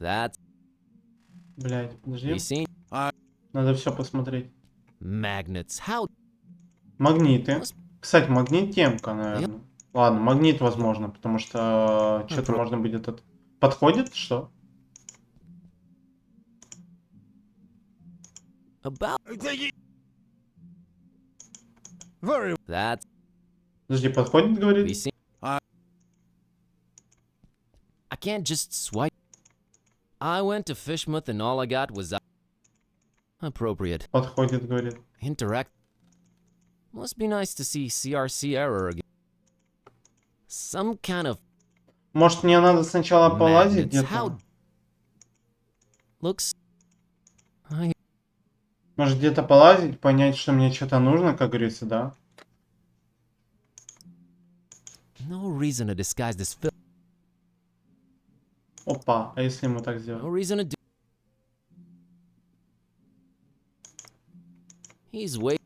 That's. Блять, подожди. Be seen. Надо все посмотреть. Magnets. How? Магниты. Кстати, магнит темка, наверное. Ладно, магнит возможно, потому что что-то можно будет от... Подходит? Что? About. I take it. Very That's. Подожди, подходит, говорит? Be seen. I can't just swipe. I went to Fishmouth and all I got was appropriate. Подходит, говорит. Interact. Must be nice to see CRC error again. Some kind of. Может, мне надо сначала полазить Magnets. где-то? How looks. Может, где-то полазить, понять, что мне что-то нужно, как говорится, да? No reason to disguise this film. Опа, а если мы так No сделаем? reason to do. He's waiting.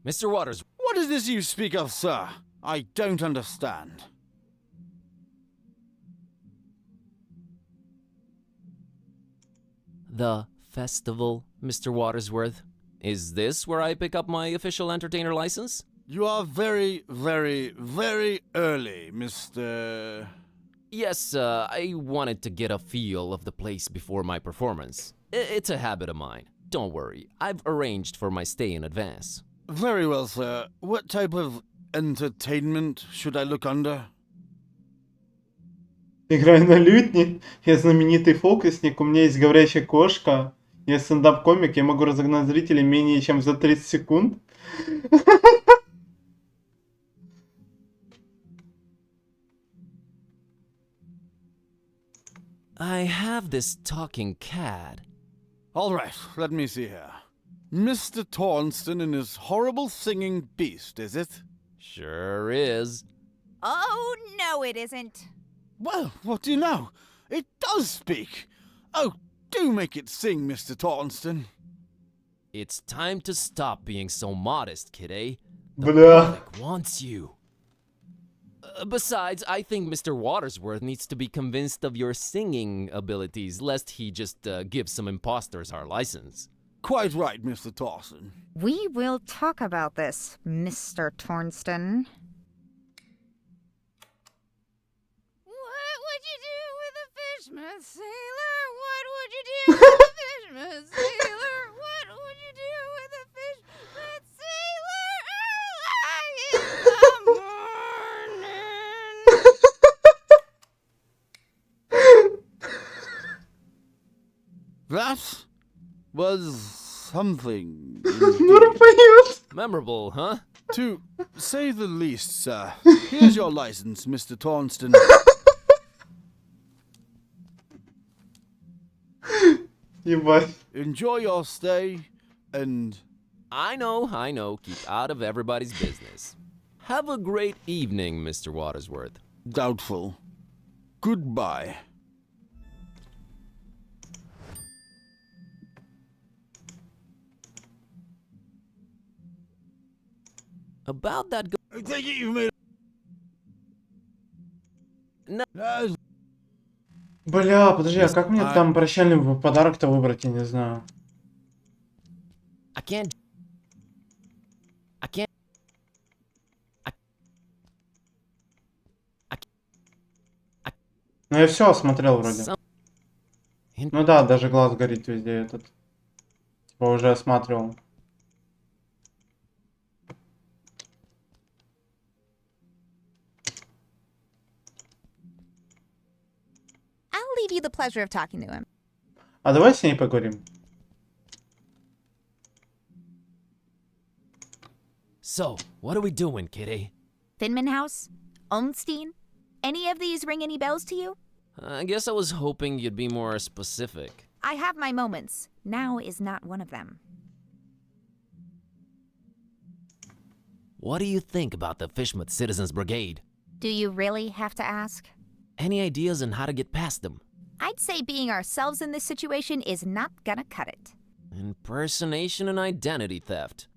Mr. Waters. What is this you speak of, sir? I don't understand. The festival, Mr. Watersworth. Is this where I pick up my official entertainer license? You are very, very, very early, Mr. Yes, I wanted to get a feel of the place before my performance. It's a habit of mine. Don't worry, I've arranged for my stay in advance. Very well, sir. What type of entertainment should I look under? Играю на лютне, я знаменитый фокусник, у меня есть говорящая кошка, я стендап-комик, я могу разогнать зрителей менее чем за 30 секунд. I have this talking cat. All right, let me see here. Mr. Tornston and his horrible singing beast, is it? Sure is. Oh, no, it isn't. Well, what do you know? It does speak. Oh, do make it sing, Mr. Tornston. It's time to stop being so modest, kidday. The Blah. public wants you. Besides, I think Mr. Watersworth needs to be convinced of your singing abilities, lest he just give some imposters our license. Quite right, Mr. Tornston. We will talk about this, Mr. Tornston. What would you do with a fishman sailor? What would you do with a fishman sailor? What would you do with a fishman sailor early in the morning? That was something. Нора поет. Memorable, huh? To say the least, sir. Here's your license, Mr. Tornston. Ебать. Enjoy your stay, and I know. Keep out of everybody's business. Have a great evening, Mr. Watersworth. doubtful. Goodbye. About that. I take it you've made. No. Бля, подожди, а как мне там прощальный подарок-то выбрать, я не знаю. I can't. Ну я все осмотрел вроде. Ну да, даже глаз горит везде этот. Типа уже осматривал. I'll leave you the pleasure of talking to him. А давай с ней поговорим. So, what are we doing, kitty? Finman House? Olmstein? Any of these ring any bells to you? I guess I was hoping you'd be more specific. I have my moments. Now is not one of them. What do you think about the Fishmouth Citizens Brigade? Do you really have to ask? Any ideas on how to get past them? I'd say being ourselves in this situation is not gonna cut it. Impersonation and identity theft.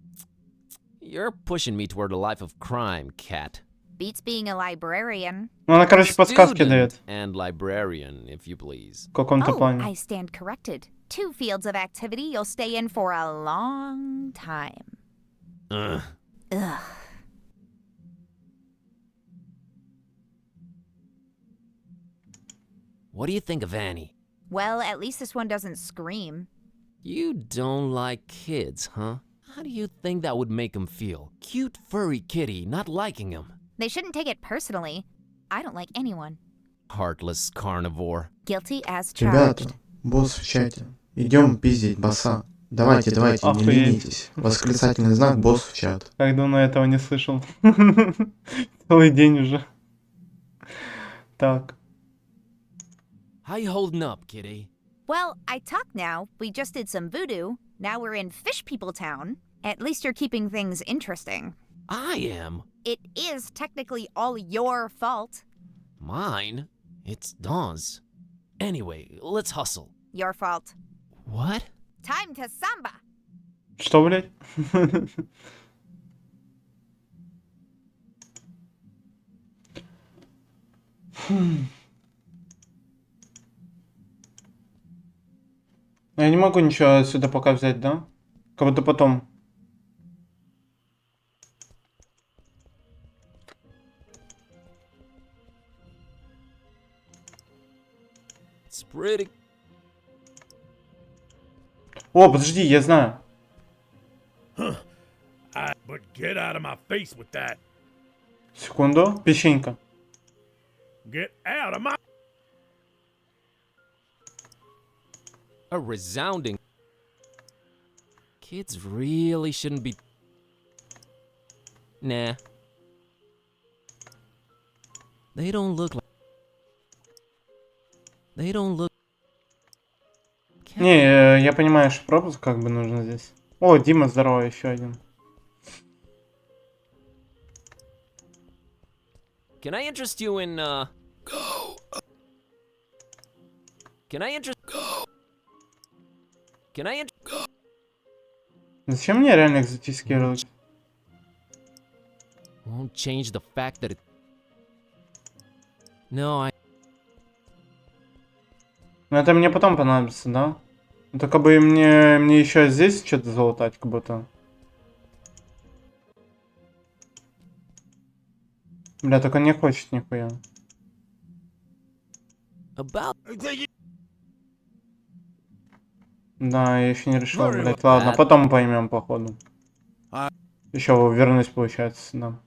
You're pushing me toward a life of crime, cat. Beats being a librarian. Ну она, короче, подсказки Student дает. and librarian, if you please. В каком-то Oh, плане. I stand corrected. 2 fields of activity you'll stay in for a long time. Ugh. Ugh. What do you think of Annie? Well, at least this one doesn't scream. You don't like kids, huh? How do you think that would make him feel? Cute furry kitty not liking him. They shouldn't take it personally. I don't like anyone. Heartless carnivore. Guilty as Ребята, charged. босс в чате. Идем пиздить босса. Давайте, давайте, не Охуеть. ленитесь. Восклицательный знак босс в чат. Как давно я этого не слышал. Целый день уже. Так. How you holding up, kitty? Well, I talk now. We just did some voodoo. Now we're in Fish People Town. At least you're keeping things interesting. I am. It is technically all your fault. Mine? It's Dawn's. Anyway, let's hustle. Your fault. What? Time to samba. Что, блядь? Я не могу ничего отсюда пока взять, да? Как будто потом. It's pretty. О, подожди, я знаю. But get out of my face with that. Секунду. Печенька. Get out of my... A resounding. Kids really shouldn't be. Nah. They don't look like. They don't look. Не, я понимаю, что пропуск как бы нужно здесь. О, Дима, здорово, еще один. Can I interest you in, Go. Can I interest... Go. Can I interest... Зачем мне реально экзотические ролики? Won't change the fact that it... No, I... Ну это мне потом понадобится, да? Ну только бы мне еще здесь что-то залутать, как будто. Бля, только не хочет нихуя. About... Да, я еще не решил, блять. Ладно, потом поймем, походу. Еще вернусь, получается, сюда.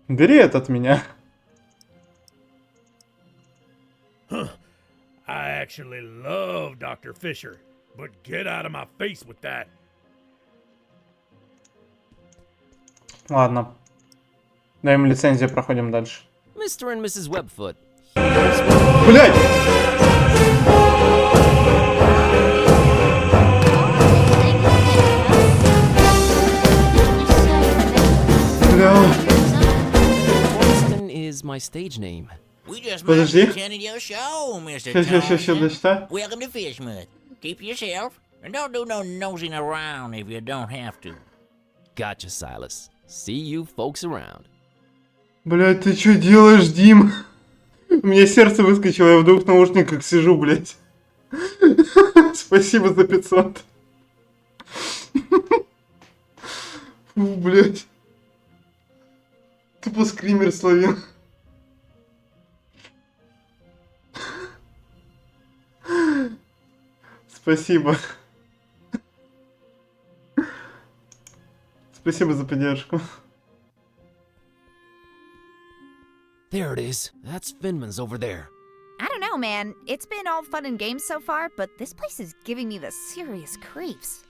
Бери это от меня. I actually love Dr. Fisher, but get out of my face with that. Ладно. Даем лицензию, проходим дальше. Mr. and Mrs. Webfoot. Блять! Boston is my stage name. We just might Подожди. be attending your show, Mr. Сейчас, Thompson. дочитай. Welcome to Fishmouth. Keep yourself, and don't do no nosing around if you don't have to. Gotcha, Silas. See you folks around. Блять, ты что делаешь, Дим? У меня сердце выскочило, я в двух наушниках сижу, блять. Спасибо за 500. Фу, блять. Тупо скример словил. Спасибо. Спасибо за поддержку. There it is. That's Finman's over there. I don't know, man. It's been all fun and games so far, but this place is giving me the serious creeps.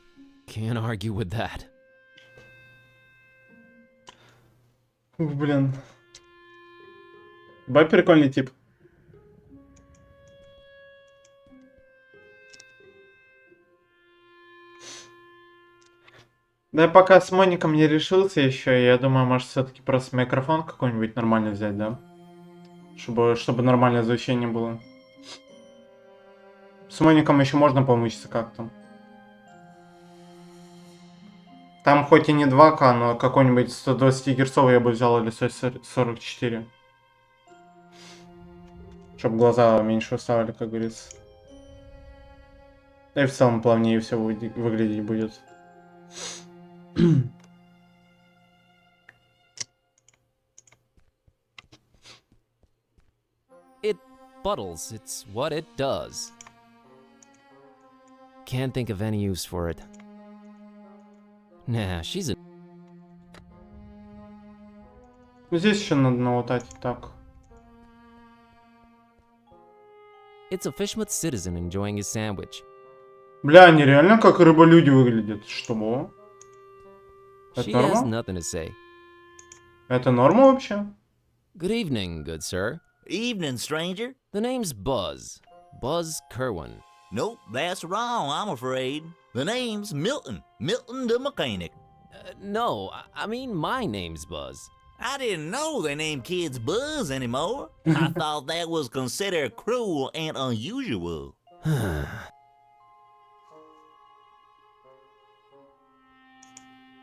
Can't argue with that. Ух, блин. Бай прикольный тип. Да я пока с Моником не решился еще, я думаю, может все-таки просто микрофон какой-нибудь нормальный взять, да? Чтобы нормальное звучание было. С Моником еще можно помучиться как-то. Там хоть и не 2К, но какой-нибудь 120 герцовый я бы взял или 144. Чтобы глаза меньше уставали, как говорится. Да и в целом плавнее все выглядеть будет. It puddles. It's what it does. Can't think of any use for it. Nah, she's a... Здесь еще надо налутать. Так. It's a Fishmouth citizen enjoying his sandwich. Бля, они реально как рыболюди выглядят. Что? Это She has норма? nothing to say. Это норма вообще? Good evening, good sir. Evening, stranger. The name's Buzz. Buzz Kerwin. Nope, that's wrong, I'm afraid. The name's Milton. Milton the mechanic. No, I mean my name's Buzz. I didn't know they named kids Buzz anymore. I thought that was considered cruel and unusual.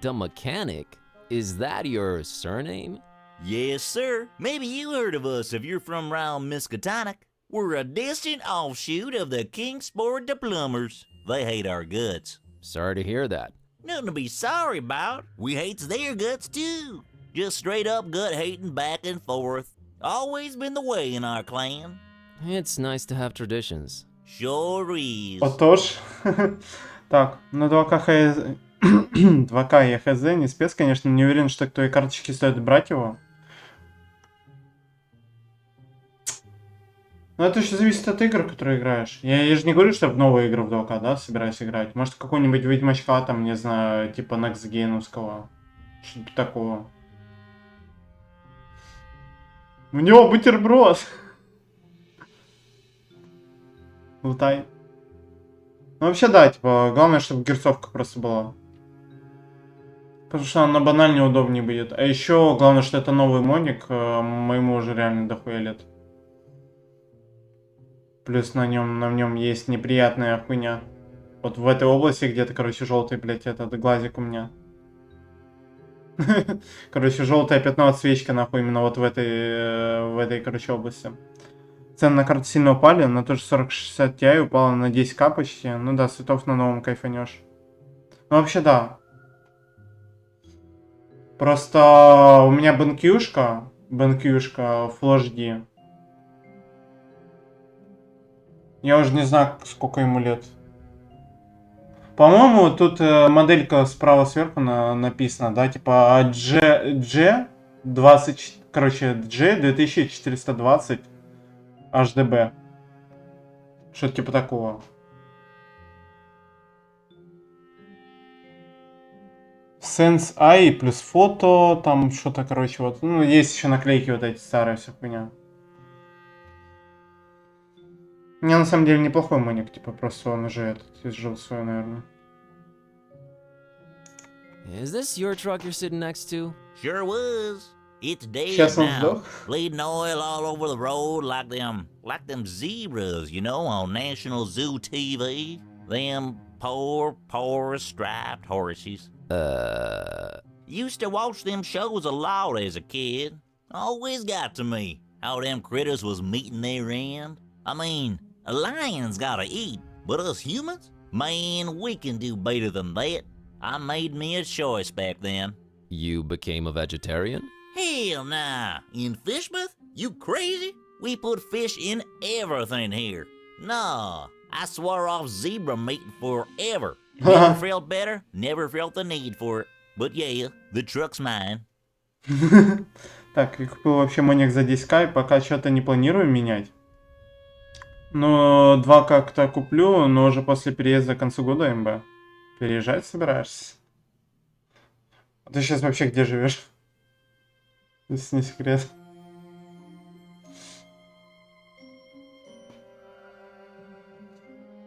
The mechanic? Is that your surname? Yes, sir. Maybe you heard of us if you're from round Miskatonic. We're a distant offshoot of the Kingsport the Plumbers. They hate our guts. Sorry to hear that. Nothing to be sorry about. We hates their guts too. Just straight up gut hating back and forth. Always been the way in our clan. It's nice to have traditions. Sure is. Отож. Так, ну 2К хз... 2К я хз, не спец, конечно, не уверен, что к той карточке стоит брать его. Но это еще зависит от игр, которые играешь. Я же не говорю, что я в новые игры в 2К, да, собираюсь играть. Может, какой-нибудь Ведьмачка, там, не знаю, типа Некстгейновского. Что-то такого. У него бутерброд. Лутай. Ну, вообще, да, типа, главное, чтобы герцовка просто была. Потому что она банально удобнее будет. А еще, главное, что это новый моник, моему уже реально дохуя лет. Плюс на нем есть неприятная хуйня. Вот в этой области где-то, короче, желтый, блядь, этот глазик у меня. Короче, желтое пятно от свечки, нахуй, именно вот в этой, короче, области. Цены на карту сильно упали, на тоже 4060 Ti упала на 10к почти. Ну да, светов на новом кайфанешь. Ну вообще да. Просто у меня BenQшка Full HD. Я уже не знаю, сколько ему лет. По-моему, тут моделька справа сверху написано, да, типа G20, короче, G2420 HDB. Что-то типа такого. Sense AI плюс фото, там что-то, короче, вот. Ну, есть еще наклейки вот эти старые, вся хуйня. У меня на самом деле неплохой моник, типа просто он уже изжил свой, наверное. Is this your truck you're sitting next to? Sure was. It's dead Сейчас он now. сдох. Bleeding oil all over the road like them zebras, you know, on National Zoo TV. Them poor striped horses. Used to watch them shows a lot as a kid. Always got to me how them critters was meeting their end. I mean, a lion's gotta eat, but us humans? Man, we can do better than that. I made me a choice back then. You became a vegetarian? Hell nah. In Fishmouth? You crazy? We put fish in everything here. Nah, I swore off zebra meat forever. Never felt better, never felt the need for it. But yeah, the truck's mine. Так, я купил вообще моник за 10к, и пока что-то не планирую менять. Но 2 как-то куплю, но уже после переезда к концу года МБ. Переезжать собираешься? А ты сейчас вообще где живешь? Если не секрет.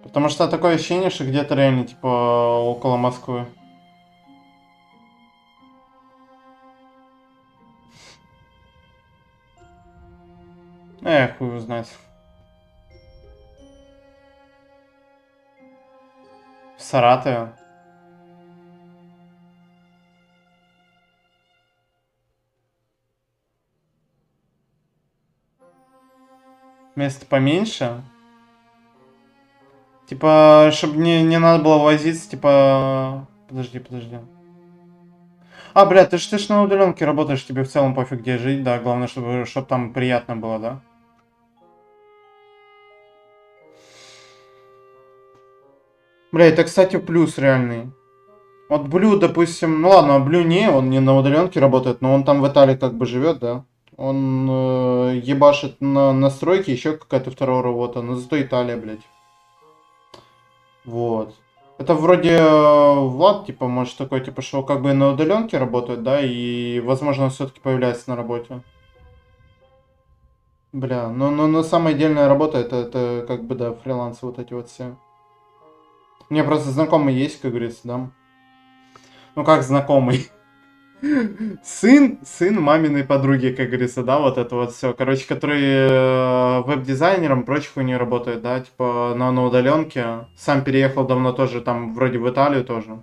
Потому что такое ощущение, что где-то реально типа около Москвы. Хуй его знает. В Саратове. Место поменьше. Типа, чтобы не надо было возиться, типа... Подожди. А, бля, ты ж на удаленке работаешь, тебе в целом пофиг где жить, да, главное, чтобы там приятно было, да? Бля, это, кстати, плюс реальный. Вот Блю, допустим, ну ладно, Блю он не на удаленке работает, но он там в Италии как бы живет, да. Он ебашит на настройки, еще какая-то вторая работа, но зато Италия, блядь. Вот. Это вроде Влад, типа, может такой, типа, что как бы на удаленке работает, да, и, возможно, все-таки появляется на работе. Бля, но самая идеальная работа это как бы, да, фрилансы вот эти вот все. У меня просто знакомый есть, как говорится, да. Ну как знакомый? Сын маминой подруги, как говорится, да, вот это вот все. Короче, который веб-дизайнером, прочих у нее работает, да, типа на удаленке. Сам переехал давно тоже, там, вроде в Италию тоже.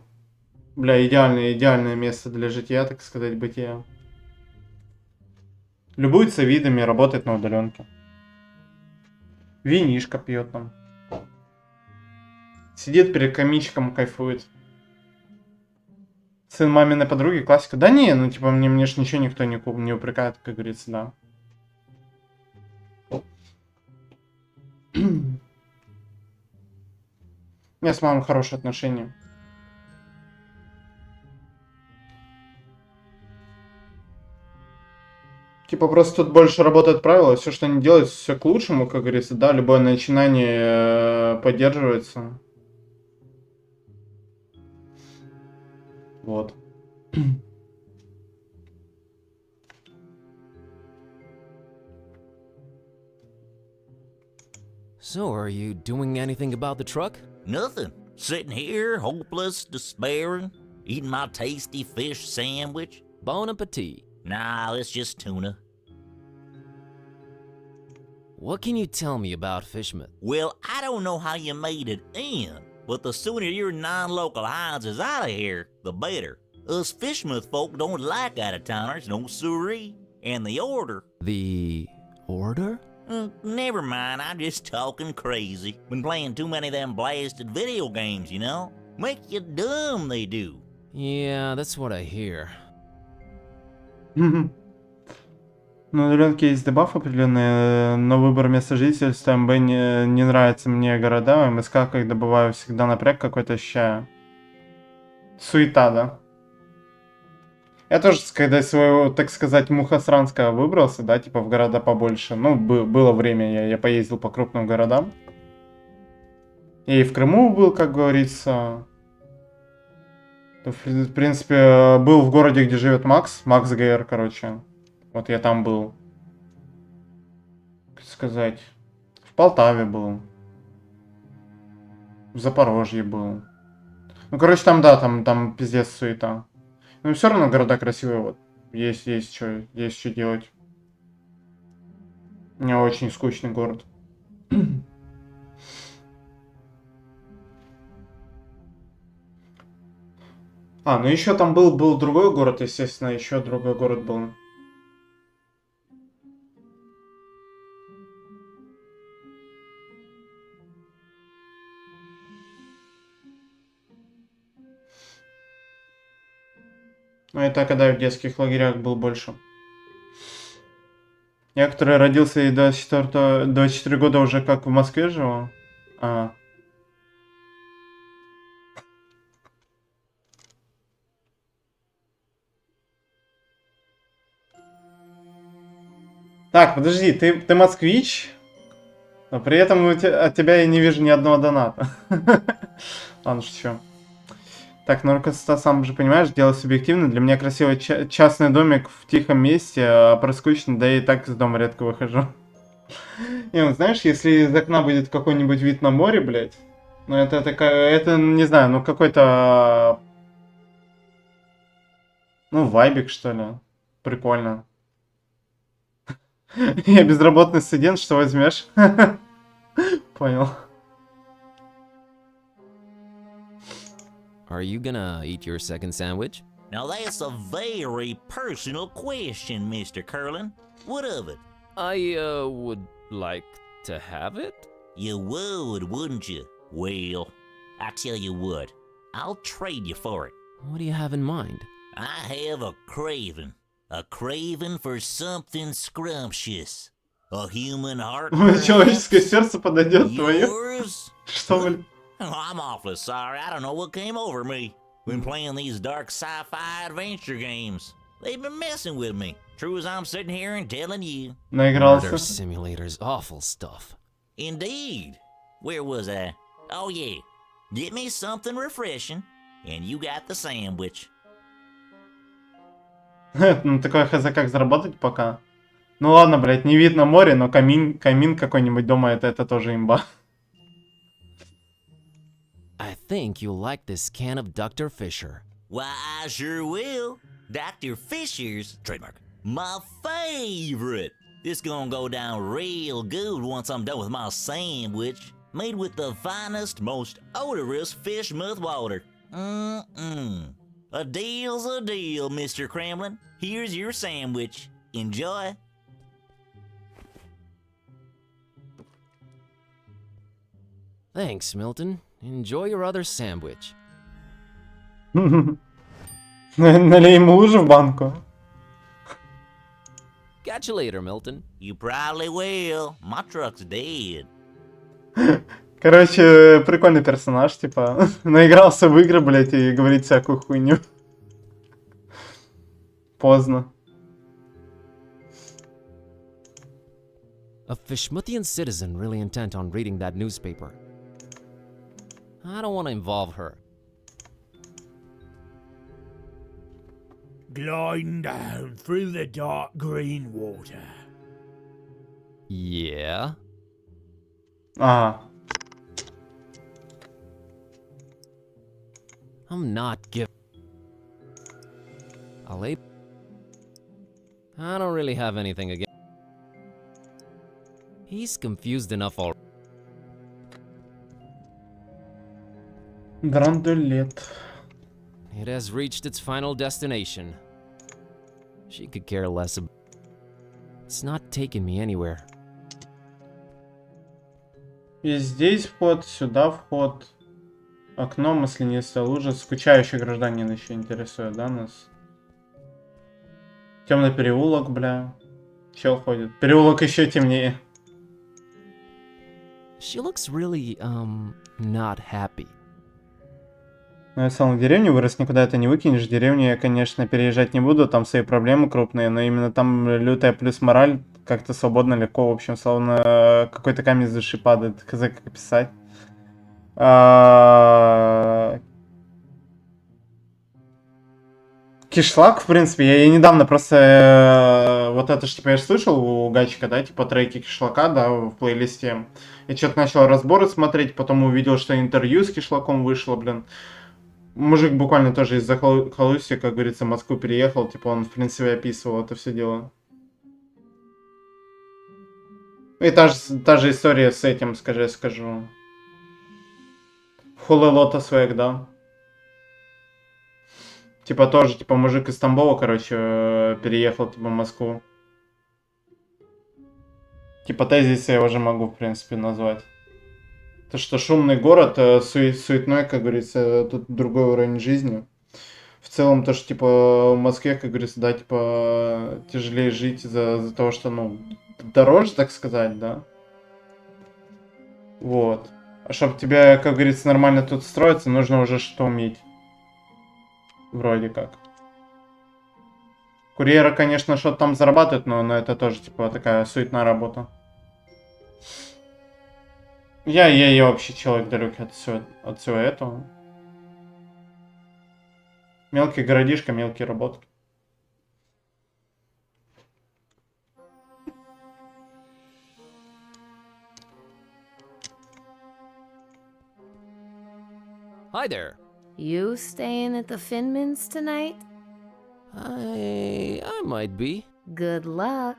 Бля, идеальное место для жития, так сказать, бытия. Любуется видами, работает на удаленке. Винишко пьет там. Сидит перед каминчиком, кайфует. Сын маминой подруги, классика. Да не, ну типа мне ж ничего никто не упрекает, как говорится, да. У меня с мамой хорошие отношения. Типа просто тут больше работает правило, все, что они делают, все к лучшему, как говорится, да, любое начинание поддерживается. Вот. So, are you doing anything about the truck? Nothing. Sitting here, hopeless, despairing, eating my tasty fish sandwich. Bon appetit. Nah, it's just tuna. What can you tell me about Fishmouth? Well, I don't know how you made it in, but the sooner your non-local hides is out of here, the better. Us Fishmouth folk don't like out-of-towners, no siree. And the order... The order? Never mind, I'm just talking crazy. Been playing too many of them blasted video games, you know? Make you dumb, they do. Yeah, that's what I hear. На удаленке есть дебаф определенный, но выбор места жительства МБ не нравится мне города, МСК, как добываю, всегда напряг какой-то ощущаю. Суета, да? Я тоже, когда своего, так сказать, Мухосранска выбрался, да, типа в города побольше, ну, было время, я поездил по крупным городам. И в Крыму был, как говорится. В принципе, был в городе, где живет Макс ГР, короче. Вот я там был. Как сказать, в Полтаве был. В Запорожье был. Ну, короче, там, да, там пиздец суета. Но все равно города красивые, вот. Есть что делать. У меня очень скучный город. Ну еще там был другой город, естественно, еще другой город был. Ну, это когда в детских лагерях был больше. Я, который родился и до 4 года уже как в Москве живу. Так, подожди, ты москвич? Но при этом от тебя я не вижу ни одного доната. Ладно, шучу. Так, ну красота, сам же понимаешь, дело субъективное. Для меня красивый частный домик в тихом месте, а проскучный, да и так из дома редко выхожу. Не, ну знаешь, если из окна будет какой-нибудь вид на море, блядь, ну это не знаю, ну какой-то... Ну, вайбик, что ли. Прикольно. Я безработный студент, что возьмешь? Понял. Are you gonna eat your second sandwich? Now that's a very personal question, Mr. Curlin. What of it? I, would like to have it? You would, wouldn't you? Well, I tell you what, I'll trade you for it. What do you have in mind? I have a craving. A craving for something scrumptious. A human heart. Человеческое сердце подойдет твое. Что, блин? Oh, I'm awfully sorry. I don't know what came over me. Been playing these dark sci-fi adventure games. They've been messing with me. True as I'm sitting here and telling you. Murder simulators, awful stuff. Indeed. Where was I? Oh yeah. Get me something refreshing, and you got the sandwich. Ну, такое хз, как заработать пока. Ну ладно, блядь, не видно море, но камин какой-нибудь дома, это тоже имба. I think you'll like this can of Dr. Fisher. Why, I sure will. Dr. Fisher's, trademark, my favorite. This gonna go down real good once I'm done with my sandwich. Made with the finest, most odorous fish mouth water. A deal's a deal, Mr. Kremlin. Here's your sandwich. Enjoy. Thanks, Milton. Enjoy your other sandwich. Налей ему лужу в банку. Catch you later, Milton. You probably will. My truck's dead. Короче, прикольный персонаж, типа, наигрался в игры, блять, и говорит всякую хуйню. Поздно. A Fishmuthian citizen really intent on reading that newspaper. I don't want to involve her. Gliding down through the dark green water. Yeah? Ага. I'm not giving. I don't really have anything against. He's confused enough already. Драндулет. It has reached its final destination. She could care less about. It's not taking me anywhere. И здесь вход, сюда вход. Окно, маслянистая лужа. Скучающий гражданин еще интересует, да, нас? Темный переулок, бля. Чел ходит. Переулок еще темнее. She looks really, not happy. Ну, я сам в деревне вырос, никуда это не выкинешь. В деревню я, конечно, переезжать не буду, там свои проблемы крупные, но именно там лютая плюс мораль, как-то свободно, легко, в общем, словно какой-то камень с души падает. Хз, как описать. Кишлак, в принципе, я недавно просто вот это ж, типа, я слышал у Гачика, да, типа треки Кишлака, да, в плейлисте. Я что-то начал разборы смотреть, потом увидел, что интервью с Кишлаком вышло, блин. Мужик буквально тоже из-за Халуси, как говорится, в Москву переехал, типа он, в принципе, описывал это все дело. И та же история с этим, скажу. Хулы Лота Свек, да. Типа тоже, типа мужик из Тамбова, короче, переехал, типа, в Москву. Типа тезис я уже могу, в принципе, назвать. То, что шумный город, суетной, как говорится, тут другой уровень жизни. В целом, то, что, типа, в Москве, как говорится, да, типа, тяжелее жить из-за того, что, ну, дороже, так сказать, да. Вот. А чтобы тебе, как говорится, нормально тут строиться, нужно уже что уметь. Вроде как. Курьера, конечно, что-то там зарабатывает, но это тоже, типа, такая суетная работа. Я вообще человек далекий от всего этого. Мелкий городишко, мелкие работки. Hi there. You staying at the Finmans tonight? I might be. Good luck.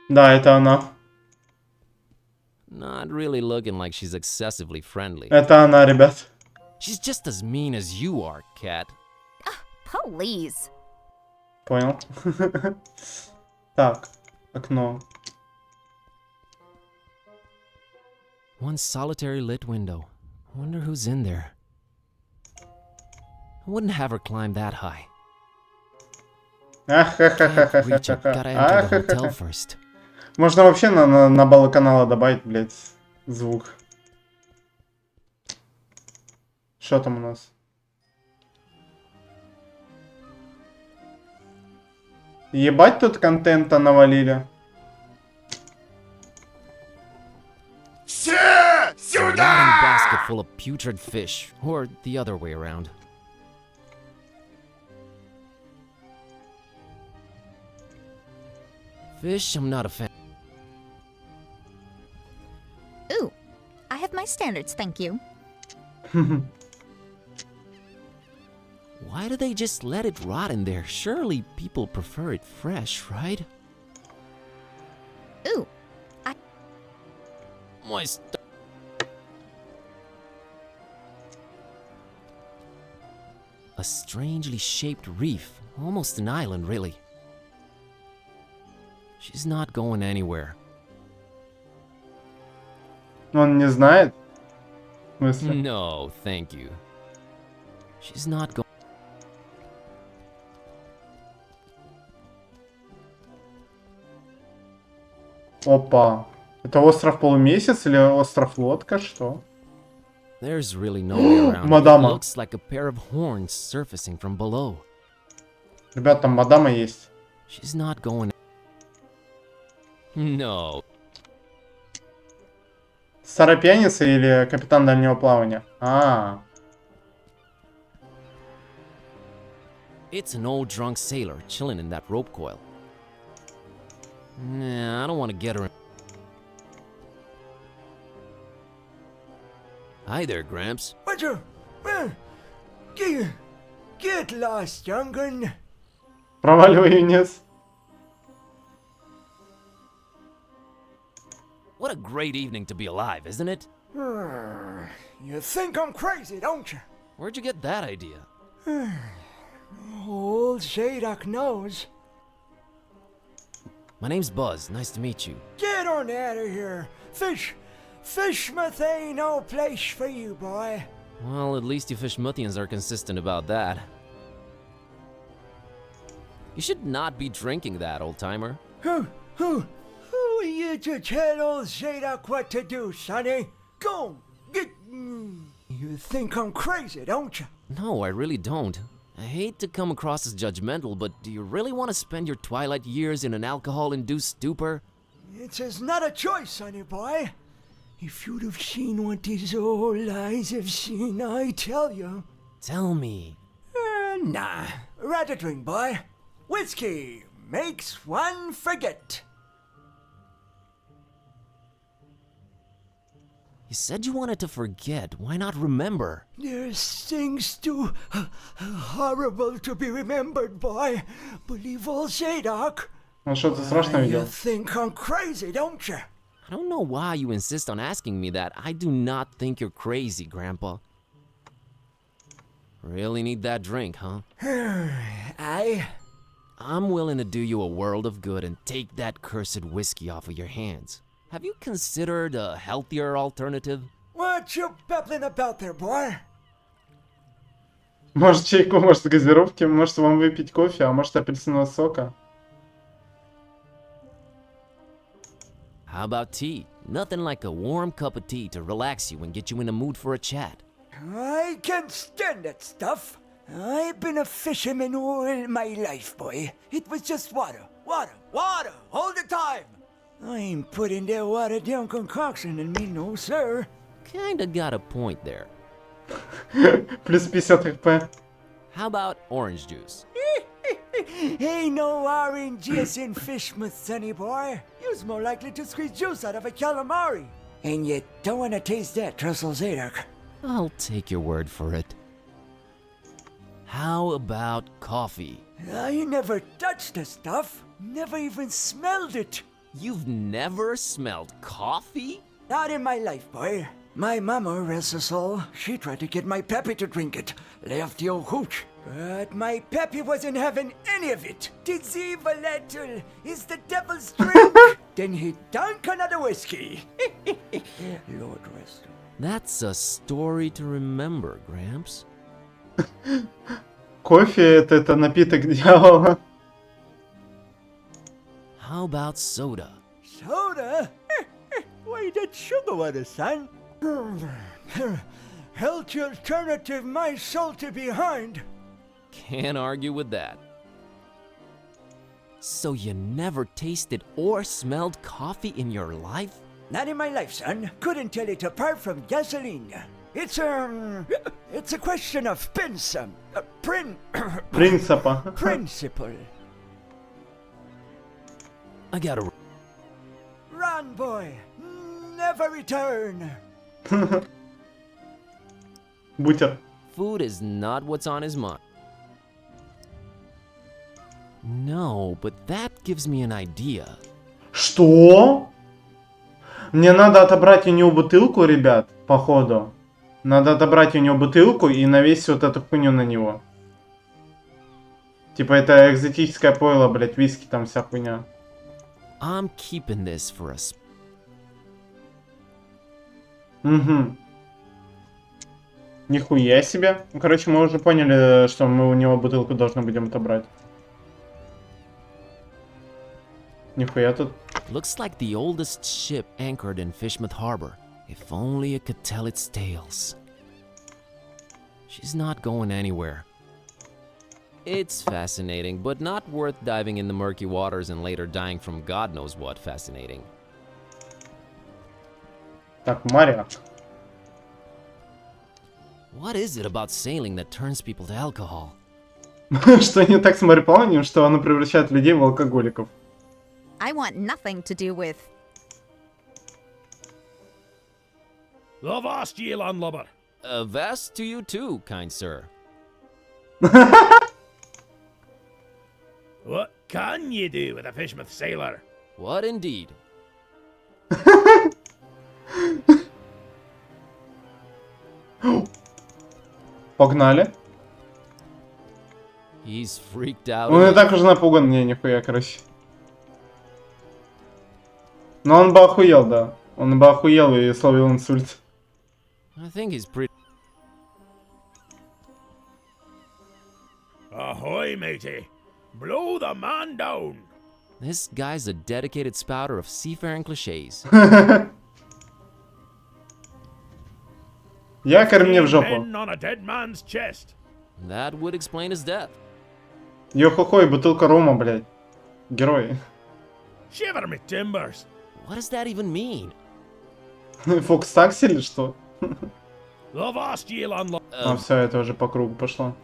Да, это она. Not really looking like she's excessively friendly. Это она, ребят. She's just as mean as you are, Cat. Please. Понял. Так, окно. One solitary lit window. Wonder who's in there. I wouldn't have her climb that high. Can't reach it. Gotta enter the hotel first. Можно вообще на баллы канала добавить, блядь, звук. Что там у нас? Ебать тут контента навалили. Все A сюда! rotting basket full of putrid fish, or the other way around. Fish, I'm not a fan. Ooh, I have my standards, thank you. Why do they just let it rot in there? Surely people prefer it fresh, right? Ooh, My st- A strangely shaped reef, almost an island, really. She's not going anywhere. Он не знает? В смысле? No, thank you. She's not going. Опа. Это остров Полумесяц или остров Лодка? Что? There's really no way around it. It Мадама. looks like a pair of horns surfacing from below. Ребят, там мадама есть. She's not going. No. Старая пьяница или капитан дальнего плавания? It's an old drunk sailor chilling in that rope coil. Nah, I don't want to get her in. Hi there, Gramps. What you? Get lost, young'un. Проваливай, Юнец. What a great evening to be alive, isn't it? You think I'm crazy, don't you? Where'd you get that idea? Old Zadok knows. My name's Buzz. Nice to meet you. Get on out of here. Fishmouth ain't no place for you, boy. Well, at least you Fishmouthians are consistent about that. You should not be drinking that, old-timer. Who are you to tell old Zadok what to do, sonny? Go, get... You think I'm crazy, don't you? No, I really don't. I hate to come across as judgmental, but do you really want to spend your twilight years in an alcohol-induced stupor? It's not a choice, sonny boy. If you'd have seen what these old eyes have seen, I tell you. Tell me. Nah, rather drink, boy. Whiskey makes one forget. You said you wanted to forget. Why not remember? There's things too horrible to be remembered, boy. Believe old Zadok. Он что-то страшное You видел. think I'm crazy, don't you? I don't know why you insist on asking me that. I do not think you're crazy, Grandpa. Really need that drink, huh? I'm willing to do you a world of good and take that cursed whiskey off of your hands. Have you considered a healthier alternative? What you babbling about there, boy? Может чайку, может газировки, может вам выпить кофе, а может апельсинового сока. How about tea? Nothing like a warm cup of tea to relax you and get you in the mood for a chat. I can't stand that stuff. I've been a fisherman all my life, boy. It was just water, water, water, all the time. I ain't putting that watered down concoction in me, no sir. Kinda got a point there. Плюс 50 хп. How about orange juice? Ain't no orange juice in Fishmouth, sonny boy. You's more likely to squeeze juice out of a calamari. And you don't want to taste that, Trussell Zadok. I'll take your word for it. How about coffee? I never touched the stuff. Never even smelled it. You've never smelled coffee? Not in my life, boy. My mama, rest her soul, she tried to get my Peppy to drink it. Left the old hooch. But my Peppy wasn't having any of it. Dizivaletl is the devil's drink. Then he drank another whiskey. Lord rest him. That's a story to remember, Gramps. Кофе это напиток дьявола. How about soda? Soda? Why, that's sugar water, son. Healthy alternative, my salty behind. Can't argue with that. So you never tasted or smelled coffee in your life? Not in my life, son. Couldn't tell it apart from gasoline. It's a question of principle. I gotta... Run, boy. Never return. Бутер. Food is not what's on his mind. No, but that gives me an idea. Что? Мне надо отобрать у него бутылку, ребят, походу. Надо отобрать у него бутылку и навесить вот эту хуйню на него. Типа это экзотическое пойло, блять, виски, там вся хуйня. I'm keeping this for us. Угу. Нихуя себе. Ну, короче, мы уже поняли, что мы у него бутылку должны будем отобрать. Нихуя тут. Looks like the oldest ship anchored in Fishmouth Harbor. If only it could tell its tales. She's not going anywhere. It's fascinating, but not worth diving in the murky waters and later dying from God knows what fascinating. Так, моряк. What is it about sailing that turns people to alcohol? Что не так с мореплаванием, что оно превращает людей в алкоголиков? I want nothing to do with... Avast ye, landlubber. Avast to you too, kind sir. What can you do with a Fishmouth sailor? What indeed? Погнали. He's freaked out. Он и так уже напуган, не, нихуя, короче. Но он бы охуел, да. Он бы охуел и словил инсульт. I think he's pretty... Ahoy, matey. Blow the man down. This guy's a dedicated spouter of seafaring cliches. Якорь мне в жопу. Men on a dead man's chest. That would explain his death. Йо-хо-хо, и бутылка рома, блядь. Герой. Shiver me timbers. What does that even mean? Фокс такси или что? Avast ye, landlubber. А, все, это уже по кругу пошло.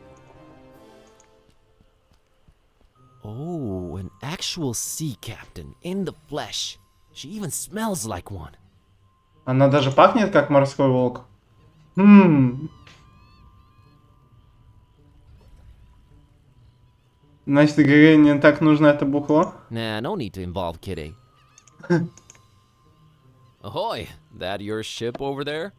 Oh, an actual sea captain in the flesh. She even smells like one. Она даже пахнет как морской волк. Значит, ГГ не так нужно это бухло? Nah, no need to involve Kitty. Ahoy! That your ship over there?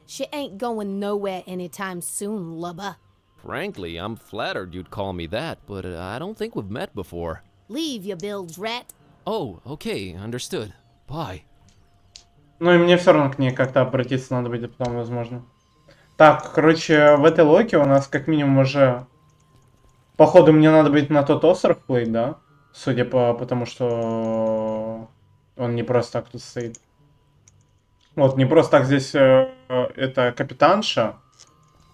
She ain't going nowhere anytime soon, lubber. Frankly, I'm flattered you'd call me that, but I don't think we've met before. Leave your bills, rat. Oh, okay, understood. Bye. Ну и мне все равно к ней как-то обратиться надо будет потом, возможно. Так, короче, в этой локе у нас как минимум уже... Походу мне надо будет на тот остров плыть, да? Судя по тому, что он не просто так тут стоит. Вот, не просто так здесь это капитанша.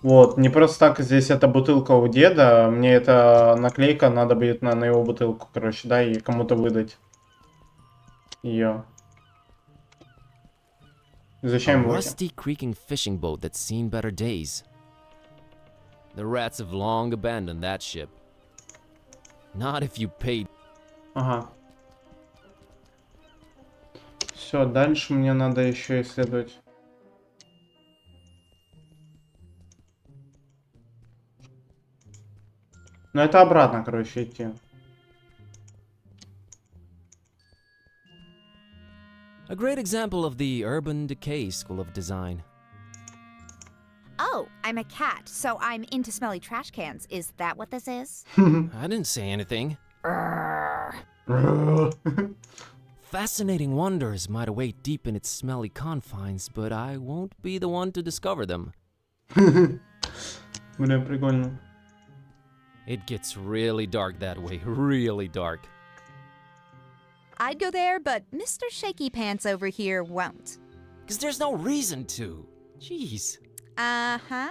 Вот, не просто так здесь эта бутылка у деда. Мне эта наклейка надо будет на его бутылку, короче, да, и кому-то выдать ее. Изучаем логи. Rusty creaking fishing boat that's seen better days. The rats have long abandoned that ship. Not if you paid. Ага. Все, дальше мне надо еще исследовать. Но это обратно, короче, идти. A great example of the urban decay school of design. Oh, I'm a cat, so I'm into smelly trash cans. Is that what this is? I didn't say anything. Fascinating wonders might await deep in its smelly confines, but I won't be the one to discover them. Бля, прикольно. It gets really dark that way, really dark. I'd go there, but Mr. Shaky Pants over here won't. Because there's no reason to. Jeez. Uh-huh.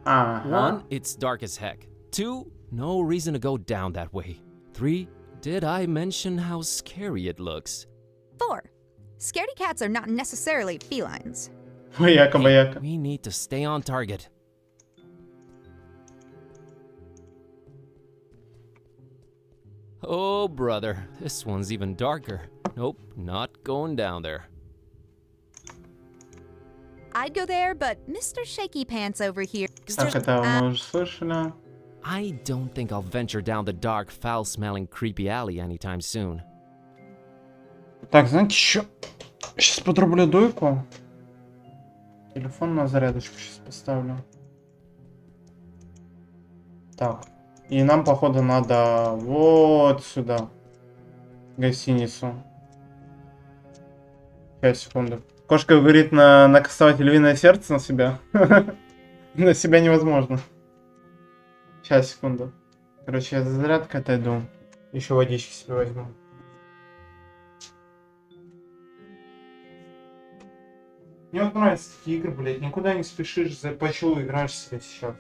One, it's dark as heck. Two, no reason to go down that way. Three, did I mention how scary it looks? 4, scaredy cats are not necessarily felines. Бояка. We need to stay on target. Oh, brother, this one's even darker. Nope, not going down there. I'd go there, but Mr. Shaky Pants over here. Так, это мы уже слышали. I don't think I'll venture down the dark, foul-smelling, creepy alley anytime soon. Так, знаете, что? Сейчас подрублю дойку. Телефон на зарядочку сейчас поставлю. Так. И нам, походу, надо вот сюда. Гостиницу. Сейчас, секунду. Кошка говорит накастовать львиное сердце на себя. На себя невозможно. Сейчас, секунду. Короче, я за зарядкой отойду. Еще водички себе возьму. Мне вот нравятся такие игры, блядь. Никуда не спешишь, запачу, играешь себе сейчас.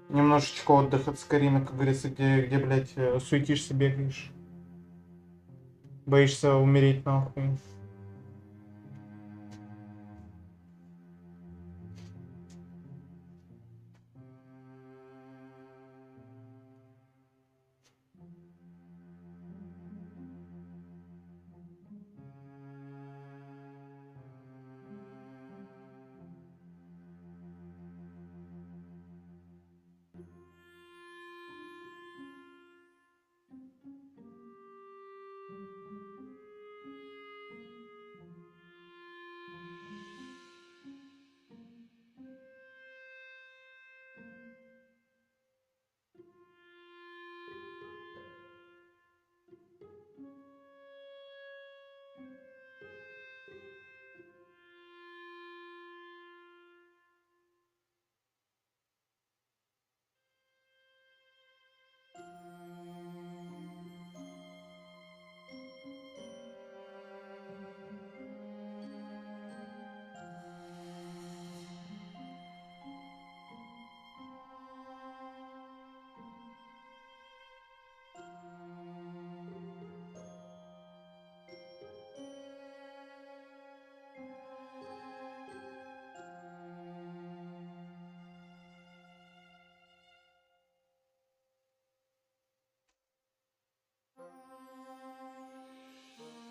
Немножечко отдых от Скорина, как говорится, где, блядь, суетишься, бегаешь. Боишься умереть нахуй.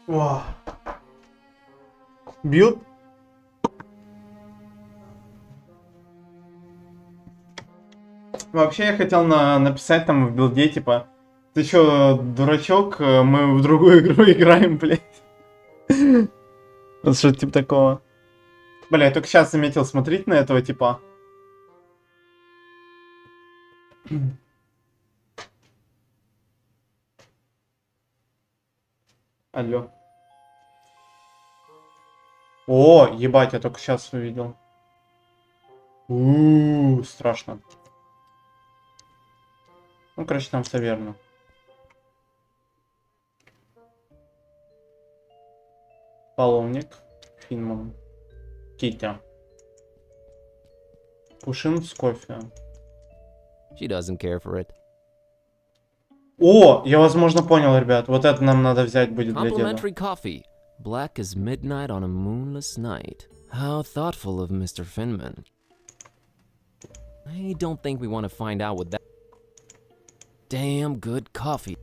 О. Билд. Вообще я хотел написать там в билде, типа, ты чё, дурачок, мы в другую игру играем, блядь. Вот что-то типа такого. Бля, я только сейчас заметил смотреть на этого типа. Алло. О, ебать, я только сейчас увидел. Страшно. Ну, короче, там все верно. Половник. Финман. Китя. Пушин с кофе. She doesn't care for it. О, я, возможно, понял, ребят. Вот это нам надо взять будет для деда. Complimentary coffee. Black as midnight on a moonless night. How thoughtful of Mr. Finman. I don't think we want to find out what that... Damn good coffee.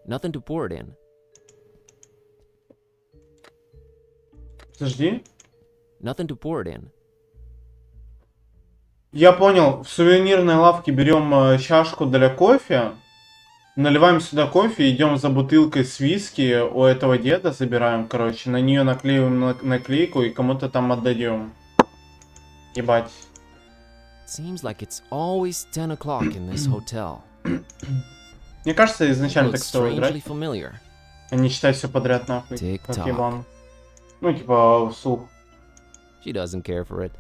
Nothing to pour it in. Подожди. Nothing to pour it in. Я понял. В сувенирной лавке берем чашку для кофе. Наливаем сюда кофе, идем за бутылкой с виски у этого деда, забираем, короче, на нее наклеиваем наклейку и кому-то там отдадем. Ебать. Seems like it's always 10 o'clock in this hotel. Мне кажется, изначально так стоило играть. А не читать все подряд нахуй, как Иван. Ну, типа, вслух. She doesn't care for it.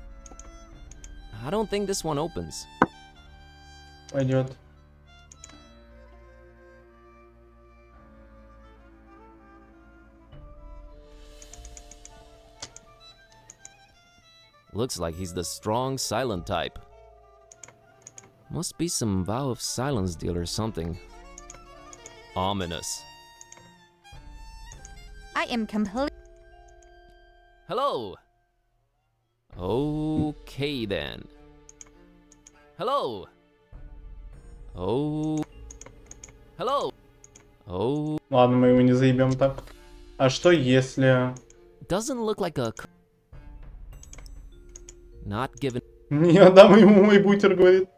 I don't think this one opens. Пойдет. Looks like he's the strong, silent type. Must be some vow of silence deal or something. Ominous. I am complete. Hello! Okay then. Hello! Oh... Hello! Oh... Ладно, мы его не заебем так. А что если... Doesn't look like a... Not given... Не отдам ему мой бутер, говорит.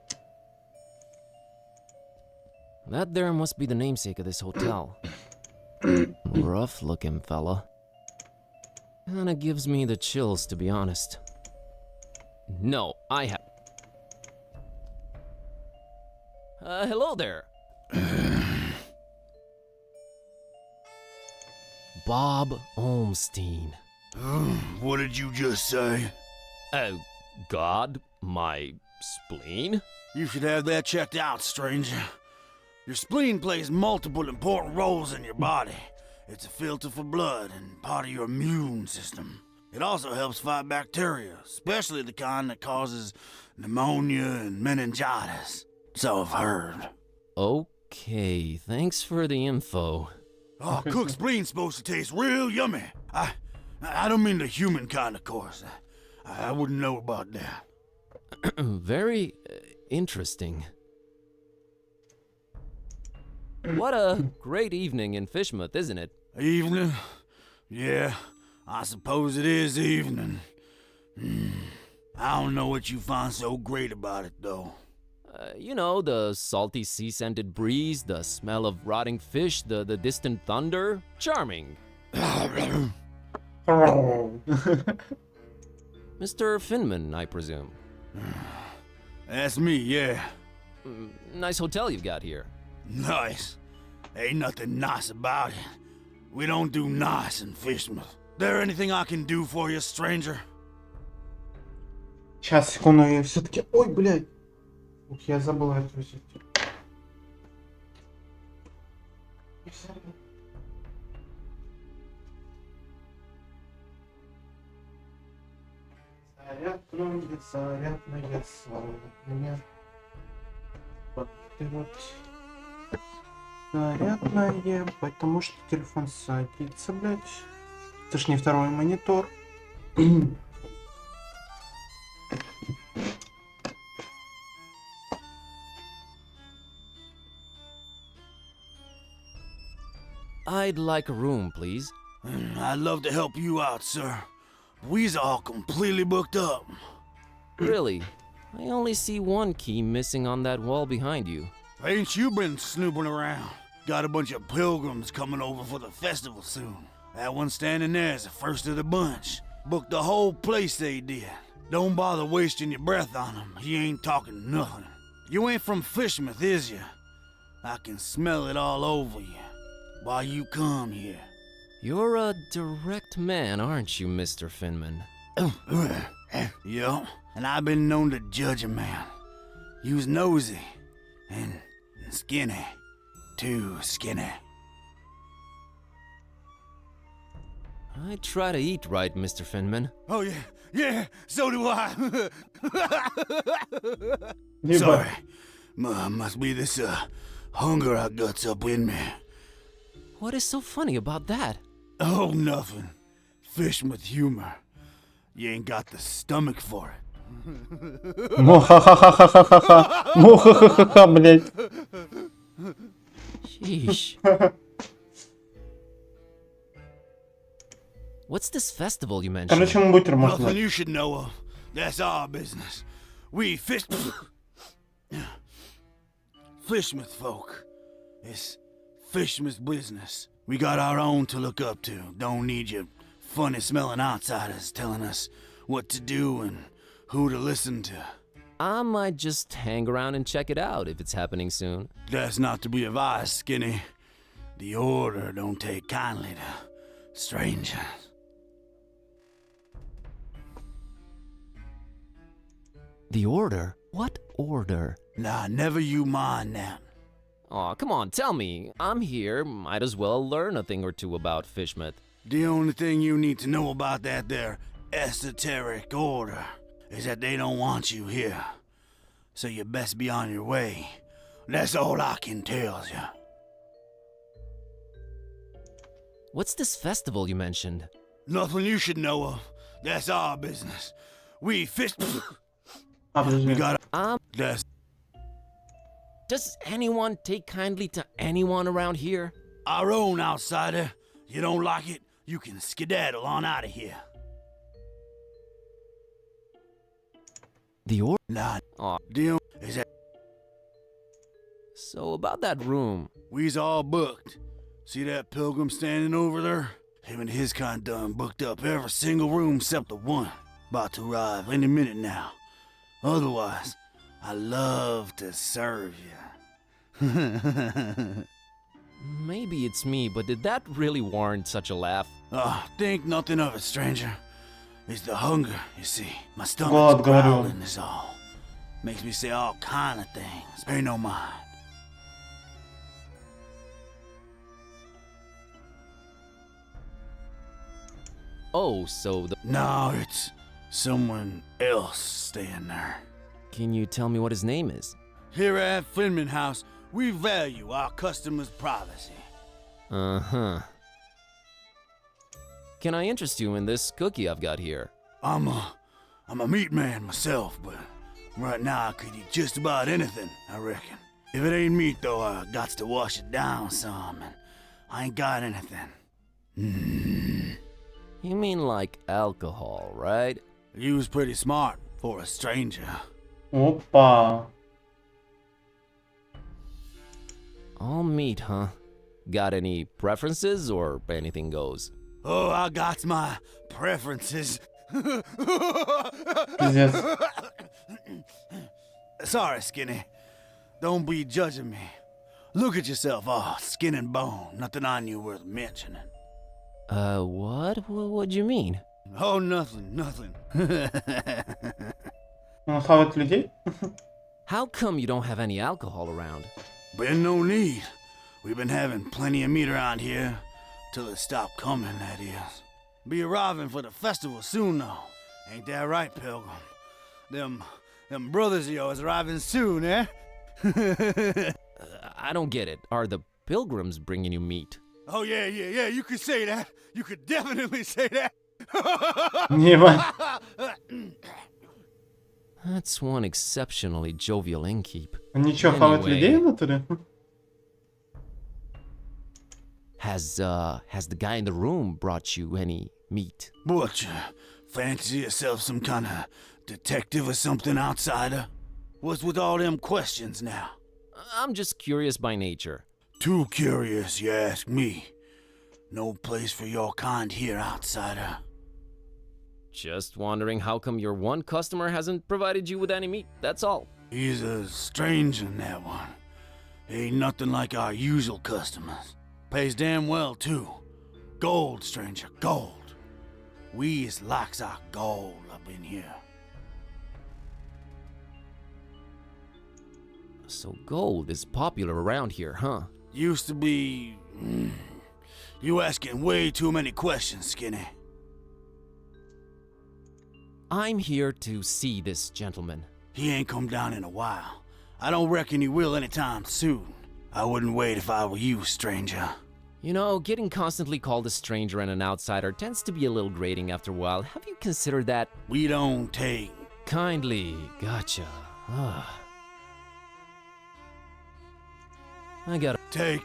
That there must be the namesake of this hotel. Rough looking fella. Kinda gives me the chills, to be honest. No, I have... hello there. Bob Olmstein. What did you just say? God, my spleen? You should have that checked out, stranger. Your spleen plays multiple important roles in your body. It's a filter for blood and part of your immune system. It also helps fight bacteria, especially the kind that causes pneumonia and meningitis. So I've heard. Okay, thanks for the info. Oh, cooked spleen's supposed to taste real yummy. I don't mean the human kind, of course. I wouldn't know about that. Very interesting. What a great evening in Fishmouth, isn't it? Evening? Yeah, I suppose it is evening. I don't know what you find so great about it, though. You know, the salty sea-scented breeze, the smell of rotting fish, the distant thunder. Charming. Mr. Finman, I presume. That's me, yeah. Nice hotel you've got here. Nice. Ain't nothing nice about it. We don't do nice in Fishmouth. There anything I can do for you, stranger? Сейчас, секунду, я все-таки... Ой, блядь. Я забыл эту все-таки. Зарядное солнце. Вот ты вот. Зарядное, потому что телефон садится, блядь. Это ж не второй монитор. I'd like a room, please. I'd love to help you out, sir. We's all completely booked up. Really? I only see one key missing on that wall behind you. Ain't you been snooping around? Got a bunch of pilgrims coming over for the festival soon. That one standing there is the first of the bunch. Booked the whole place, they did. Don't bother wasting your breath on him. He ain't talking nothing. You ain't from Fishmouth, is you? I can smell it all over you. Why you come here? You're a direct man, aren't you, Mr. Finman? Yeah, and I've been known to judge a man. You's nosy and skinny. Too skinny. I try to eat right, Mr. Finman. Oh, yeah, so do I. Sorry. Must be this hunger I guts up in me. What is so funny about that? Oh, nothing. Fishing with humor. You ain't got the stomach for it. Мохахахахахаха. Мохахахаха, блядь. Sheesh. What's this festival you mentioned? Короче, ему бутер можно. Nothing you should know of. That's our business. We Fishmouth folk. It's Fishmouth business. We got our own to look up to. Don't need you funny smelling outsiders telling us what to do and who to listen to. I might just hang around and check it out if it's happening soon. That's not to be advised, Skinny. The Order don't take kindly to strangers. The Order? What Order? Nah, never you mind that. Aw, come on, tell me. I'm here, might as well learn a thing or two about Fishmouth. The only thing you need to know about that there esoteric order is that they don't want you here. So you best be on your way. That's all I can tell you. What's this festival you mentioned? Nothing you should know of. That's our business. We fish. Подожди. We got. That's. Does anyone take kindly to anyone around here? Our own outsider. You don't like it, you can skedaddle on out of here. The or? Nah. Aw. Deal is that. So about that room. We's all booked. See that pilgrim standing over there? Him and his kind done booked up every single room except the one. About to arrive any minute now. Otherwise, I love to serve you. Maybe it's me, but did that really warrant such a laugh? Think nothing of it, stranger. It's the hunger, you see. My stomach's growling is all. Makes me say all kind of things. Pay no mind. Oh, so the... No, it's someone else staying there. Can you tell me what his name is? Here at Finman House, we value our customers' privacy. Uh-huh. Can I interest you in this cookie I've got here? I'm a meat man myself, but right now I could eat just about anything, I reckon. If it ain't meat, though, I got to wash it down some, and I ain't got anything. You mean like alcohol, right? You was pretty smart for a stranger. Опа. All meat, huh? Got any preferences or anything goes? Oh, I got my preferences. Пиздец. Sorry, Skinny. Don't be judging me. Look at yourself, all skin and bone. Nothing on you worth mentioning. What? What'd you mean? Oh, nothing. Он хавает людей? How come you don't have any alcohol around? Been no need. We've been having plenty of meat around here. Till it stopped coming, that is. Be arriving for the festival soon, though. Ain't that right, Pilgrim? Them brothers of yours arriving soon, eh? I don't get it. Are the pilgrims bringing you meat? Oh, yeah, you could say that. You could definitely say that. That's one exceptionally jovial innkeep. Они чё, хавают людей в натуре? Has the guy in the room brought you any meat? What, you fancy yourself some kind of detective or something, outsider? What's with all them questions now? I'm just curious by nature. Too curious, you ask me. No place for your kind here, outsider. Just wondering how come your one customer hasn't provided you with any meat, that's all. He's a stranger in that one. Ain't nothing like our usual customers. Pays damn well, too. Gold, stranger, gold. We is likes our gold up in here. So gold is popular around here, huh? Used to be... You asking way too many questions, Skinny. I'm here to see this gentleman. He ain't come down in a while. I don't reckon he will anytime soon. I wouldn't wait if I were you, stranger. You know, getting constantly called a stranger and an outsider tends to be a little grating after a while. Have you considered that? We don't take... Kindly, gotcha. I gotta... Take...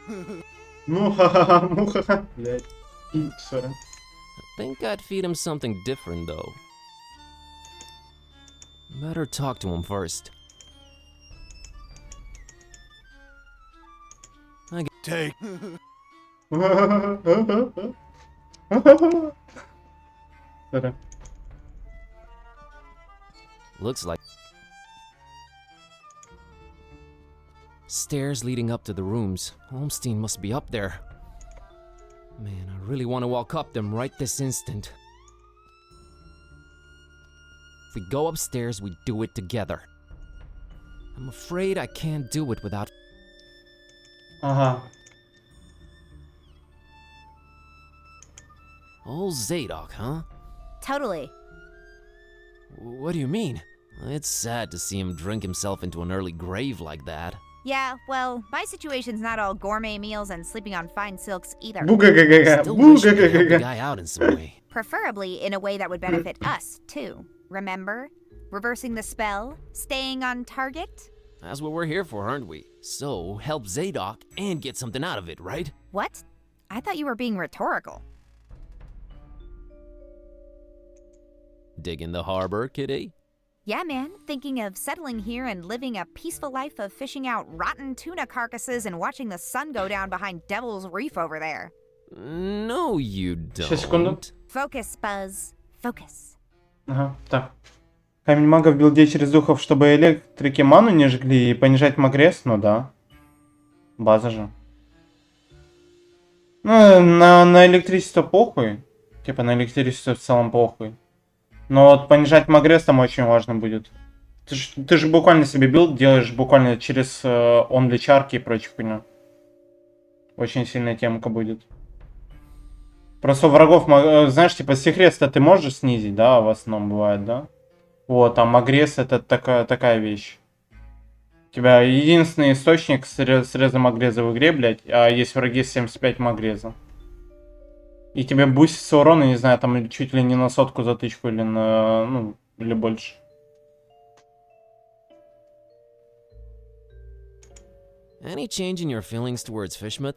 Муха-ха-ха, блядь. Sorry. I think I'd feed him something different, though. Better talk to him first. Take... Sorry. Looks like... Stairs leading up to the rooms. Holmstein must be up there. Man, I really want to walk up them right this instant. If we go upstairs, we do it together. I'm afraid I can't do it without... Ага. Old Zadok, huh? Totally. What do you mean? It's sad to see him drink himself into an early grave like that. Yeah, well, my situation's not all gourmet meals and sleeping on fine silks either. Буга-га-га-га. Still wish you could help the Буга-га-га-га. guy out in some way. Preferably in a way that would benefit us, too. Remember? Reversing the spell? Staying on target? That's what we're here for, aren't we? So, help Zadok and get something out of it, right? What? I thought you were being rhetorical. Dig in the harbor, kitty? Yeah, man. Thinking of settling here and living a peaceful life of fishing out rotten tuna carcasses and watching the sun go down behind Devil's Reef over there. No, you Сейчас, секунду. don't. Focus, Buzz. Focus. Ага, так. Камень мага в билде через духов, чтобы электрики ману не жгли и понижать магресс, ну да. База же. Ну, на электричество похуй. Типа на электричество в целом похуй. Но вот понижать магресс там очень важно будет. Ты же буквально себе билд делаешь буквально через онли чарки и прочую хуйню. Очень сильная темка будет. Просто у врагов, знаешь, типа сихрест-то ты можешь снизить, да, в основном бывает, да? Вот, а магресс это такая вещь. У тебя единственный источник среза магреза в игре, блядь, а есть враги с 75 магреза. И тебе бустится урон, не знаю, там чуть ли не на 100 затычку или на, ну, или больше. Any change in your feelings towards Fishmouth?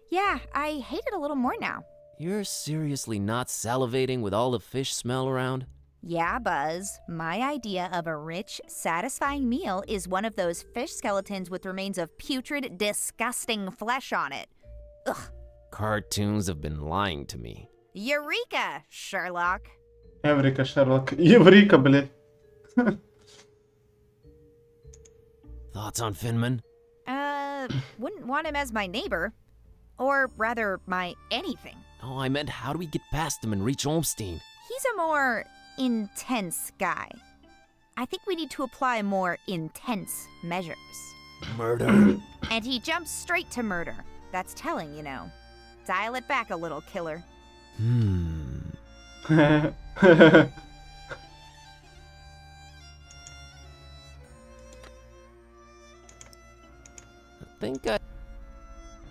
Yeah, I hate it a little more now. You're seriously not salivating with all the fish smell around? Yeah, Buzz. My idea of a rich, satisfying meal is one of those fish skeletons with remains of putrid, disgusting flesh on it. Ugh. Cartoons have been lying to me. Eureka, Sherlock. Еврика, Шерлок. Еврика, блядь. Thoughts on Finman? Wouldn't want him as my neighbor. Or rather, my anything. No, I meant how do we get past him and reach Olmstein? He's a more intense guy. I think we need to apply more intense measures. Murder? And he jumps straight to murder. That's telling, you know. Dial it back a little, killer.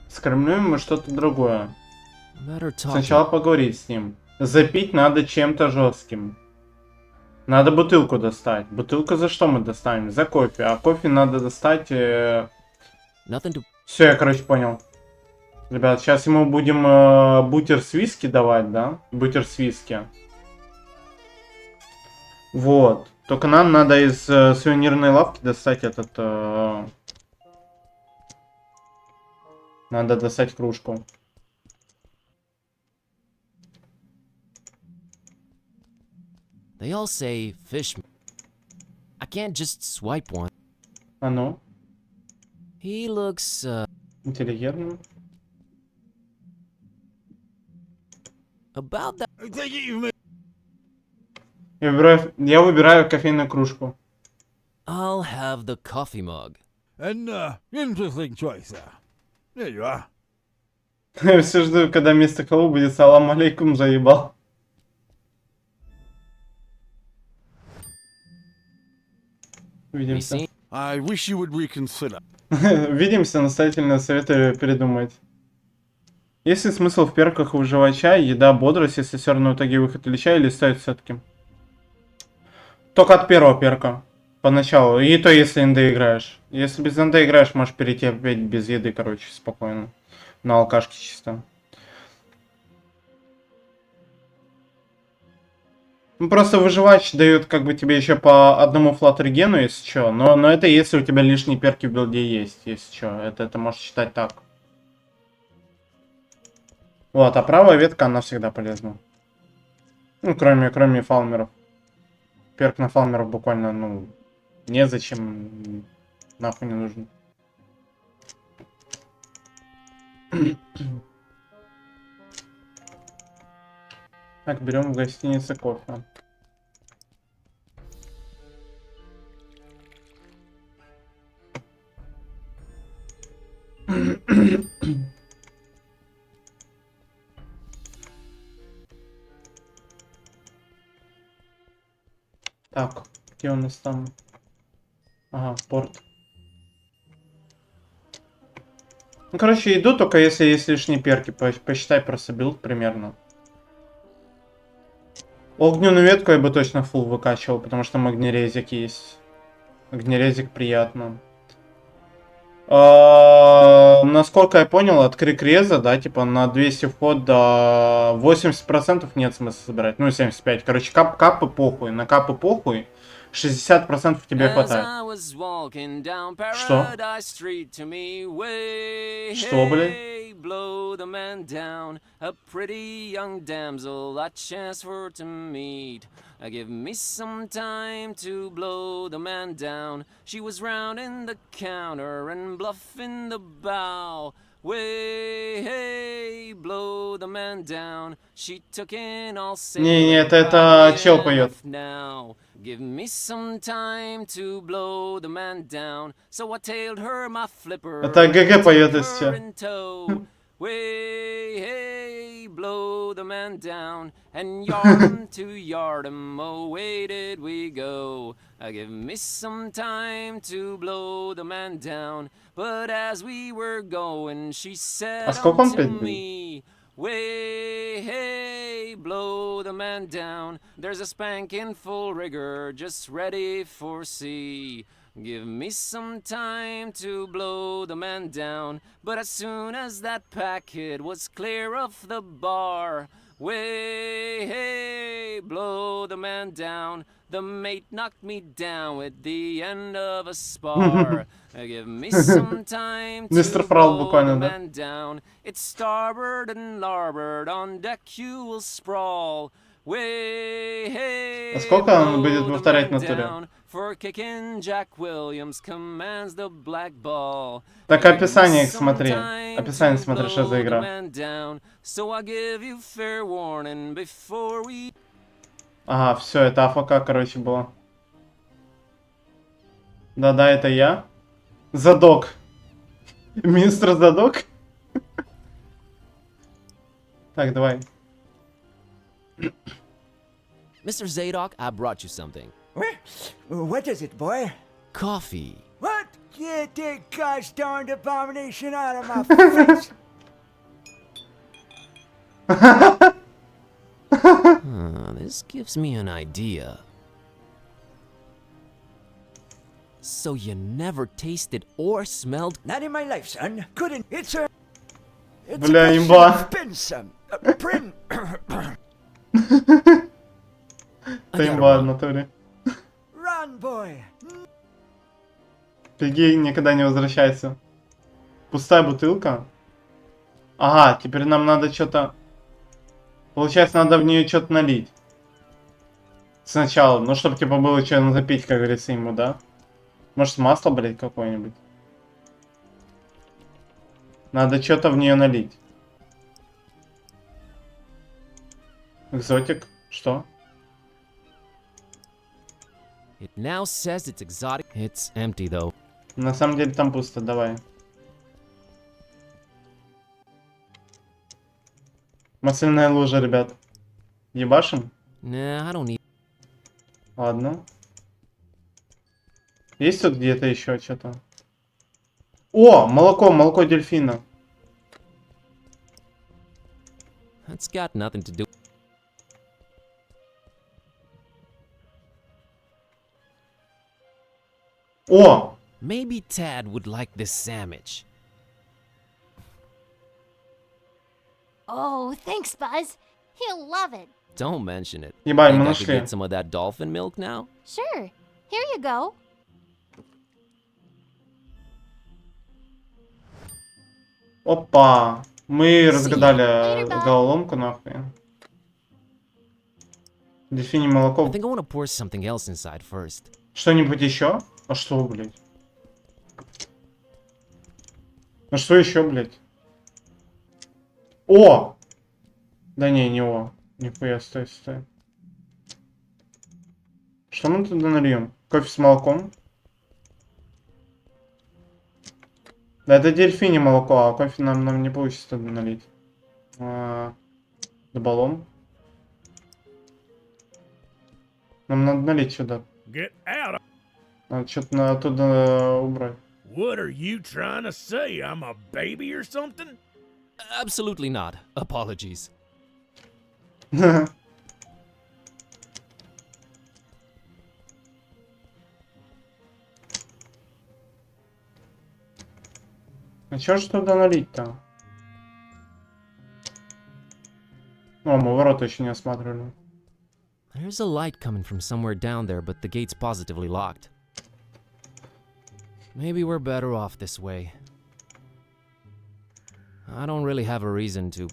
Скормлюем мы что-то другое. Сначала поговорить с ним. Запить надо чем-то жестким. Надо бутылку достать. Бутылку за что мы достанем? За кофе. А кофе надо достать... Все, я, короче, понял. Ребят, сейчас ему будем бутер с виски давать, да? Бутер с виски. Вот. Только нам надо из сувенирной лавки достать этот... Надо достать кружку. They all say fish. I can't just swipe one. А ну? He looks, Интеллигентный. about that. Я выбираю кофейную кружку. I'll have the coffee mug. An interesting choice, sir. There you are. Все жду, когда вместо колу будет салам алейкум, заебал. Увидимся. I wish you would reconsider. Видимся, настоятельно советую передумать. Есть ли смысл в перках выживать чай, еда, бодрость, если все равно в итоге выход или чай, или стоит все-таки? Только от первого перка. Поначалу. И то, если НД играешь. Если без НД играешь, можешь перейти опять без еды, короче, спокойно. На алкашке чисто. Ну, просто выживач дают как бы тебе еще по одному флаттергену, если что. Но это если у тебя лишние перки в билде есть, если что. Это можешь считать так. Вот, а правая ветка, она всегда полезна. Ну, кроме фалмеров. Перк на фалмеров буквально, ну, незачем. Нахуй не нужен. Так, берем в гостинице кофе. Так, где у нас там? Ага, порт. Ну, короче, иду только если есть лишние перки. Посчитай просто билд примерно. Огненную ветку я бы точно фул выкачивал, потому что там огнерезик есть. Огнерезик приятно. Насколько я понял, от крикреза, да, типа на 200 вход до 80% нет смысла собирать. Ну, 75. Короче, капы похуй. На капы похуй. 60% тебе хватает. Что? Что, блядь? Blow the man down, a pretty young damsel I chance for to meet. Give me some time to blow the man down. She was rounding the counter and bluffing the bow. Way, hey, blow the man down. She took in all sail. Не, это чел поет. Give me some time to blow the man down. So I tailed her my flipper. Это ГГ поет из всех. Way, hey, blow the man down, and yard to yard away did we go. Give me some time to blow the man down, but as we were going, she said unto me, way, hey, blow the man down. There's a spanking full rigger just ready for sea. Give me some time to blow the man down. But as soon as that packet was clear of the bar, way, hey, blow the man down. The mate knocked me down with the end of a spar. Give me some time to blow the man down. It's starboard and larboard, on deck you will sprawl. Way, hey, а сколько он будет повторять на туре? Так описание смотри. Описание смотри, что за игра. Ага, все, это АФК, короче, было. Да-да, это я. Задок. Мистер Задок. Так, давай. Mr. Zadok, I brought you something. What is it, boy? Coffee. What? Get the gosh darned abomination out of my face! This gives me an idea. So you never tasted or smelled? Not in my life, son. Couldn't. It's a Бля, имба. Это имба в натуре. Run, boy. Пегей никогда не возвращается. Пустая бутылка. Ага, теперь нам надо что-то... Получается, надо в нее что-то налить. Сначала, ну, чтобы типа было что запить, как говорится, ему, да? Может, масло, блядь, какое-нибудь? Надо что-то в нее налить. Экзотик? Что? It now says it's exotic. It's empty though. На самом деле там пусто, давай. Масляная лужа, ребят. Ебашим? Nah, I don't need. Ладно. Есть тут где-то еще что-то? О, молоко, молоко дельфина. That's got nothing to do. О! Maybe Tad would like this sandwich. Oh, thanks, Buzz. He'll love it. Don't mention it. Ебать, мы Think I could нашли. get some of that dolphin milk now? Sure. Here you go. Опа! Мы разгадали головоломку, нахуй. Дельфини молоко. I think I want to pour something else inside first. Что-нибудь еще? А что, блядь? А что еще, блядь? О! Да не, не о. Нихуя, стой, стой. Что мы туда нальем? Кофе с молоком? Да это дельфини молоко, а кофе нам не получится туда налить. Добалом. Нам надо налить сюда. Get out of... Надо что-то оттуда убрать. What are you trying to say? I'm a baby or something? Absolutely not. Apologies. А чё ж туда налить-то? О, мы ворота еще не осматривали. There's a light coming from somewhere down there, but the gate's positively locked. Maybe we're better off this way. I don't really have a reason to...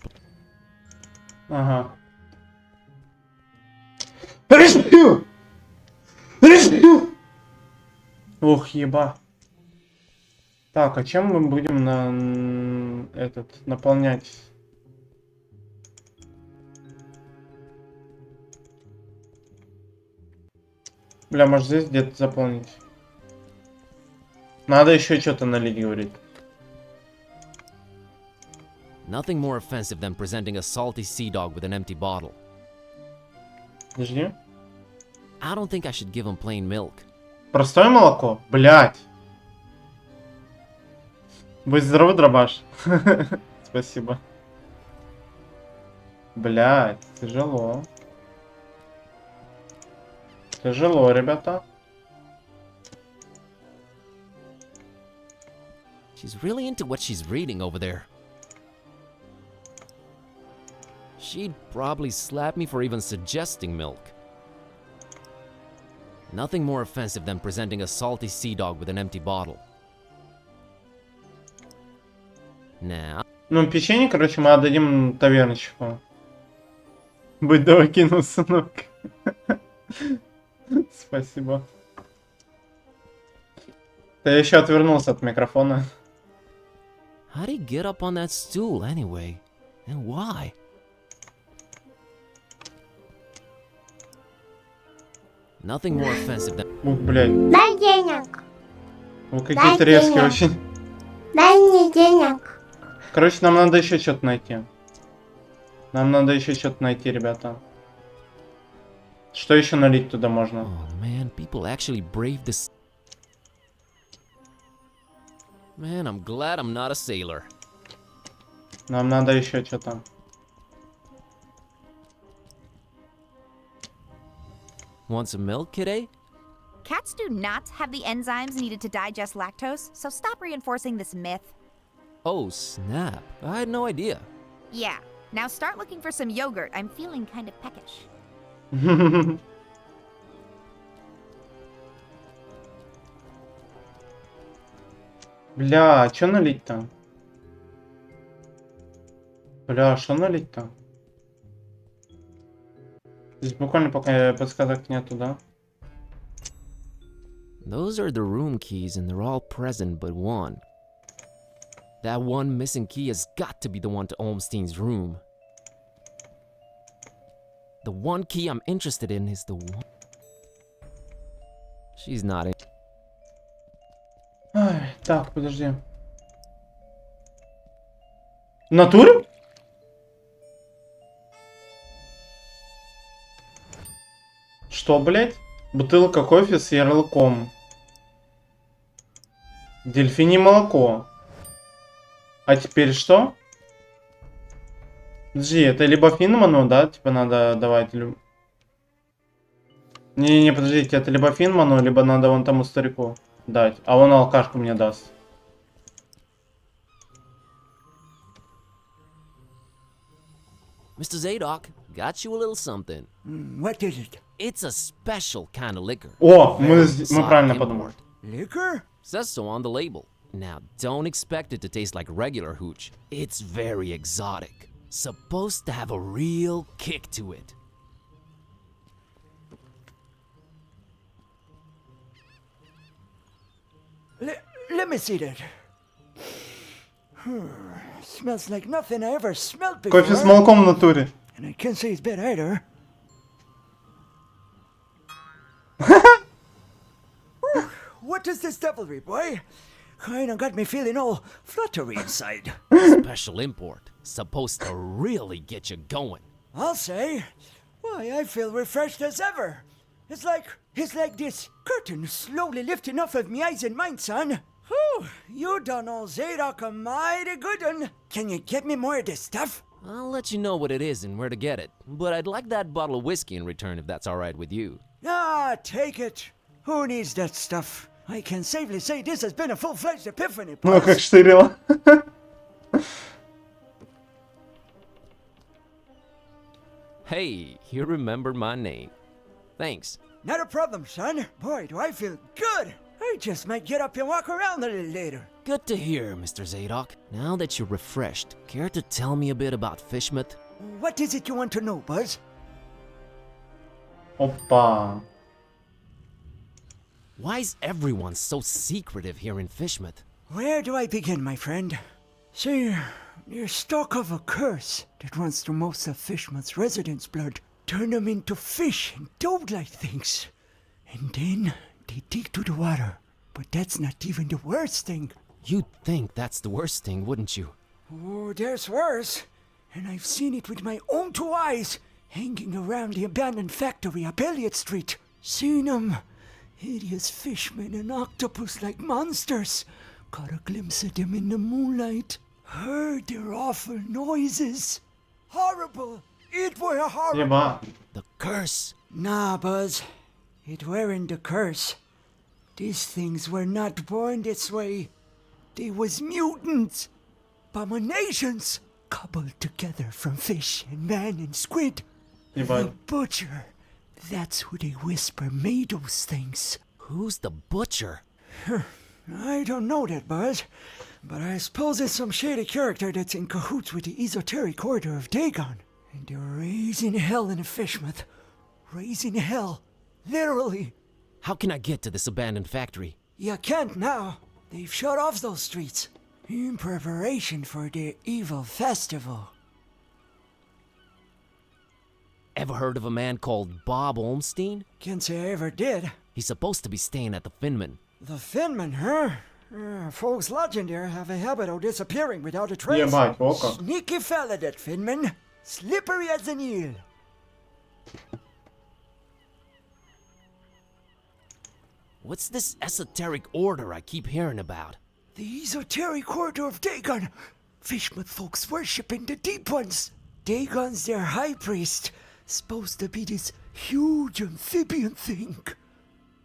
Ага. Ух, еба. Так, а чем мы будем наполнять? Бля, может здесь где-то заполнить? Надо еще что-то налить, говорит. Nothing more offensive than presenting a salty sea dog with an empty bottle. Подожди. I don't think I should give him plain milk. Простое молоко? Блять. Будь здоров, дробаш. Спасибо. Блять, тяжело. Тяжело, ребята. She's really into what she's reading over there. She'd probably slap me for even suggesting milk. Nothing more offensive than presenting a salty sea dog with an empty bottle. Now... Ну, печенье, короче, мы отдадим тавернщику. Будь давай кинул, сынок. Спасибо. Да я еще отвернулся от микрофона. How'd he get up on that stool anyway? And why? Nothing more offensive than... Ух, блядь. Дай денег. Вы какие-то резкие очень. Дай мне денег. Короче, нам надо еще что-то найти. Нам надо еще что-то найти, ребята. Что еще налить туда можно? Oh man, people actually brave this... Man, I'm glad I'm not a sailor. Нам надо еще что-то. Want some milk, kidday? Cats do not have the enzymes needed to digest lactose, so stop reinforcing this myth. Oh, snap. I had no idea. Yeah, now start looking for some yogurt. I'm feeling kind of peckish. Бля, что налить-то? Бля, что налить-то? Здесь буквально пока подсказок нету, да? Those are the room keys and they're all present but one. That one missing key has got to be the one to Olmstein's room. The one key I'm interested in is the one... She's not in... Ай, так, подожди. В натуре? Что, блять? Бутылка кофе с ярлыком. Дельфиний молоко. А теперь что? Подожди, это либо Финману, да? Типа надо давать... Не-не-не, подождите, это либо Финману, либо надо вон тому старику дать. А он алкашку мне даст. Mr. Zadok, got you a little something. What is it? It's a special kind of liquor. О, мы правильно подумали. Liquor? Says so on the label. Now, don't expect it to taste like regular hooch. It's very exotic. Supposed to have a real kick to it. Let me see that. Smells like nothing I ever smelled before. Кофе с молоком в натуре. And I can't say it's bad either. What is this devilry, boy? Kinda got me feeling all fluttery inside. Special import. Supposed to really get you going. I'll say. Why, I feel refreshed as ever. It's like this curtain slowly lifting off of me eyes and mine, son. Whew, you done old Zadok a mighty good one. Can you get me more of this stuff? I'll let you know what it is and where to get it, but I'd like that bottle of whiskey in return if that's alright with you. Ah, take it. Who needs that stuff? I can safely say this has been a full-fledged epiphany. Ну, как штырило. Hey, you remembered my name. Thanks. Not a problem, son. Boy, do I feel good. I just might get up and walk around a little later. Good to hear, Mr. Zadok. Now that you're refreshed, care to tell me a bit about Fishmouth? What is it you want to know, Buzz? Опа. Why is everyone so secretive here in Fishmouth? Where do I begin, my friend? See, you're stuck of a curse that runs through most of Fishmouth's residents' blood. Turn them into fish and dog-like things. And then they dig to the water. But that's not even the worst thing. You'd think that's the worst thing, wouldn't you? Oh, there's worse. And I've seen it with my own 2 eyes, hanging around the abandoned factory up Elliott Street. Seen them. Hideous fishmen and octopus-like monsters. Caught a glimpse of them in the moonlight. Heard their awful noises. Horrible. It were horrible. Еба. The curse. Nah, Buzz. It weren't the curse. These things were not born this way. They was mutants. Abominations. Cobbled together from fish and man and squid. Ебать. The butcher. That's who they whisper made those things. Who's the butcher? I don't know that, Buzz. But I suppose it's some shady character that's in cahoots with the esoteric order of Dagon. And they're raising hell in Fishmouth. Raising hell. Literally. How can I get to this abandoned factory? You can't now. They've shut off those streets. In preparation for their evil festival. Ever heard of a man called Bob Olmstein? Can't say I ever did. He's supposed to be staying at the Finman. The Finman, huh? Folks lodging there have a habit of disappearing without a trace. Ебать, о как. Sneaky fella, that Finman. Slippery as an eel. What's this esoteric order I keep hearing about? The esoteric order of Dagon. Fishmouth folks worshiping the deep ones. Dagon's their high priest. Supposed to be this huge amphibian thing.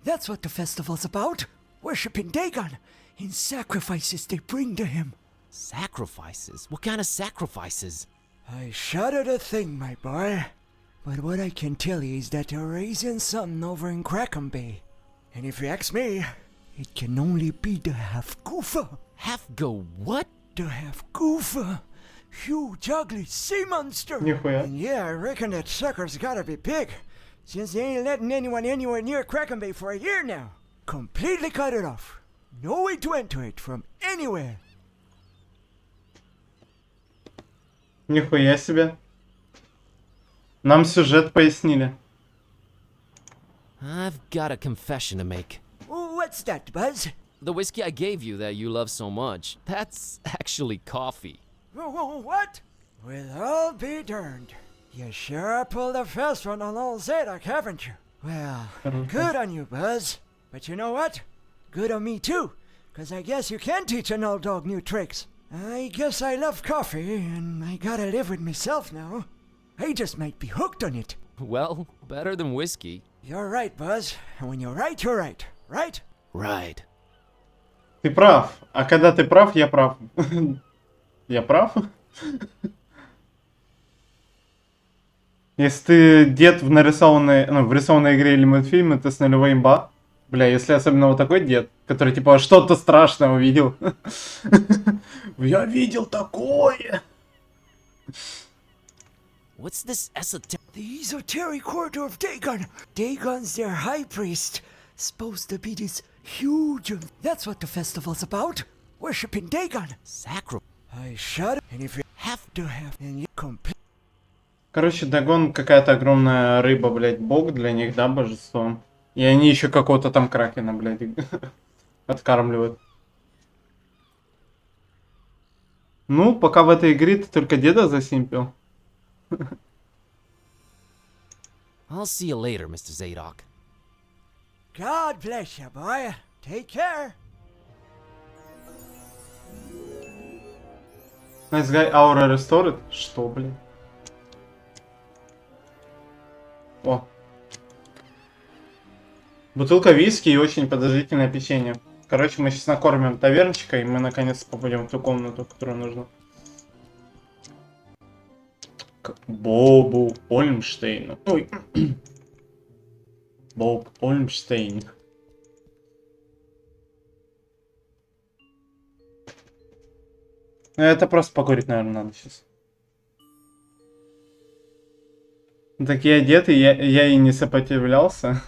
That's what the festival's about. Worshipping Dagon in sacrifices they bring to him. Sacrifices? What kind of sacrifices? I shudder to think, my boy. But what I can tell you is that they're raising something over in Crackham Bay. And if you ask me, it can only be the half-goofa. Half-go what? The half-goofa. Huge, ugly sea monster. Нихуя. And yeah, I reckon that sucker's gotta be big. Since they ain't letting anyone anywhere near Crackham Bay for a year now. Completely cut it off. No way to enter it from anywhere. Нихуя себе. Нам сюжет пояснили. I've got a confession to make. What's that, Buzz? The whiskey I gave you that you love so much, that's actually coffee. What? Well, I'll be darned. You sure pulled a fast one on old Zadok, haven't you? Well, good on you, Buzz. But you know what? Good on me, too. 'Cause I guess you can teach an old dog new tricks. I guess I love coffee, and I gotta live with myself now. I just might be hooked on it. Well, better than whiskey. You're right, Buzz. And when you're right, you're right. Right? Right. Ты прав. А когда ты прав, я прав. Я прав? Если ты дед в нарисованной, ну, в рисованной игре или мультфильме, ты с нулевой имба. Бля, если особенно вот такой дед, который типа что-то страшное увидел. Я видел такое. What's this esoteric? The esoteric order of Dagon. Dagon's their high priest. Supposed to be this huge. That's what the festival's about. Worshipping Dagon. Sacri. I shudder. And if you have to have, and you complete. Короче, Дагон какая-то огромная рыба, блядь, бог для них, да, божество. И они еще какого-то там кракена, блядь, откармливают. Ну, пока в этой игре ты только деда засимпил. I'll see you later, Mr. Zadok. God bless you, boy. Take care. Nice guy, aura restored? Что, блин? О. Бутылка виски и очень подозрительное печенье. Короче, мы сейчас накормим тавернчика, и мы наконец попадем в ту комнату, которую нужно. К Бобу Ольмштейну. Ой. Боб Ольмштейн. Это просто покурить, наверное, надо сейчас. Такие одеты, я и не сопротивлялся.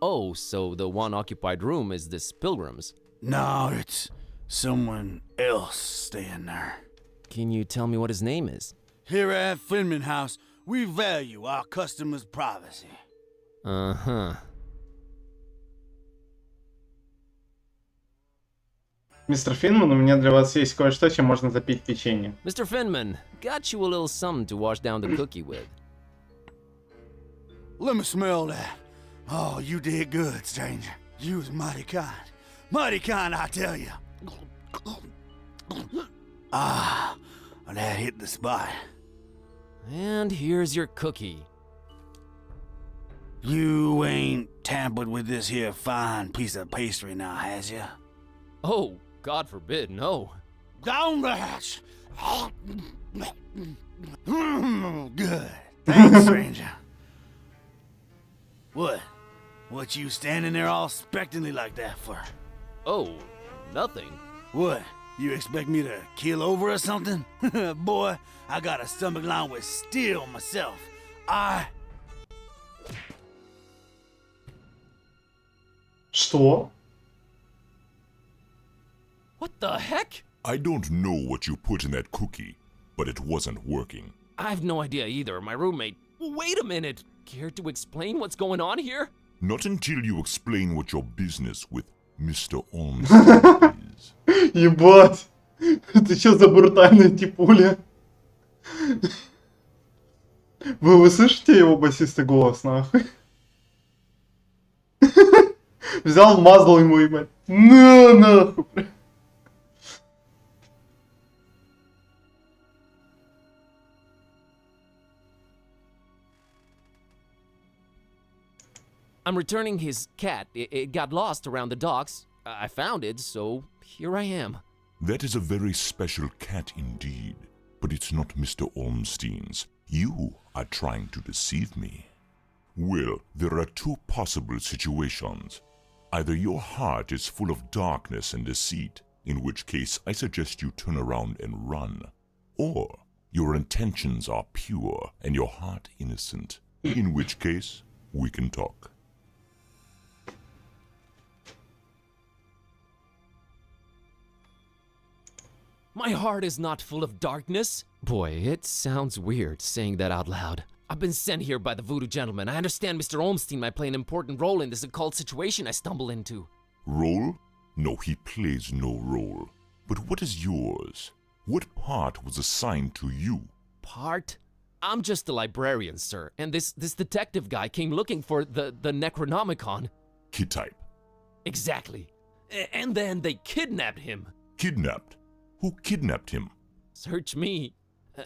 Oh, so the one occupied room is this pilgrim's? No, it's someone else staying there. Can you tell me what his name is? Here at Finman House, we value our customers' privacy. Uh-huh. Мистер Финман, у меня для вас есть кое-что, чем можно запить печенье. Mr. Finman, got you a little something to wash down the cookie with. Let me smell that. Oh, you did good, stranger. You was mighty kind. Mighty kind, I tell you. Ah, that hit the spot. And here's your cookie. You ain't tampered with this here fine piece of pastry now, has ya? Oh, God forbid, no. Down the hatch. Good. Thanks, stranger. What? What you standing there all expectantly like that for? Oh, nothing. What? You expect me to keel over or something? Boy, I got a stomach lined with steel myself. Что? What the heck? I don't know what you put in that cookie, but it wasn't working. I've no idea either. My roommate... Wait a minute! Care to explain what's going on here? Not until you explain what your business with Mr. Olmsted is. Ебать! Это что за брутальная типуля? Вы слышите его басистый голос, нахуй? Взял, мазал ему, ебать. На, нахуй. I'm returning his cat. It got lost around the docks. I found it, so here I am. That is a very special cat indeed, but it's not Mr. Olmstein's. You are trying to deceive me. Well, there are two possible situations. Either your heart is full of darkness and deceit, in which case I suggest you turn around and run. Or your intentions are pure and your heart innocent, in which case we can talk. My heart is not full of darkness. Boy, it sounds weird saying that out loud. I've been sent here by the voodoo gentleman. I understand Mr. Olmstein might play an important role in this occult situation I stumble into. Role? No, he plays no role. But what is yours? What part was assigned to you? Part? I'm just a librarian, sir, and this detective guy came looking for the Necronomicon. Kid type. Exactly. And then they kidnapped him. Kidnapped? Who kidnapped him? Search me.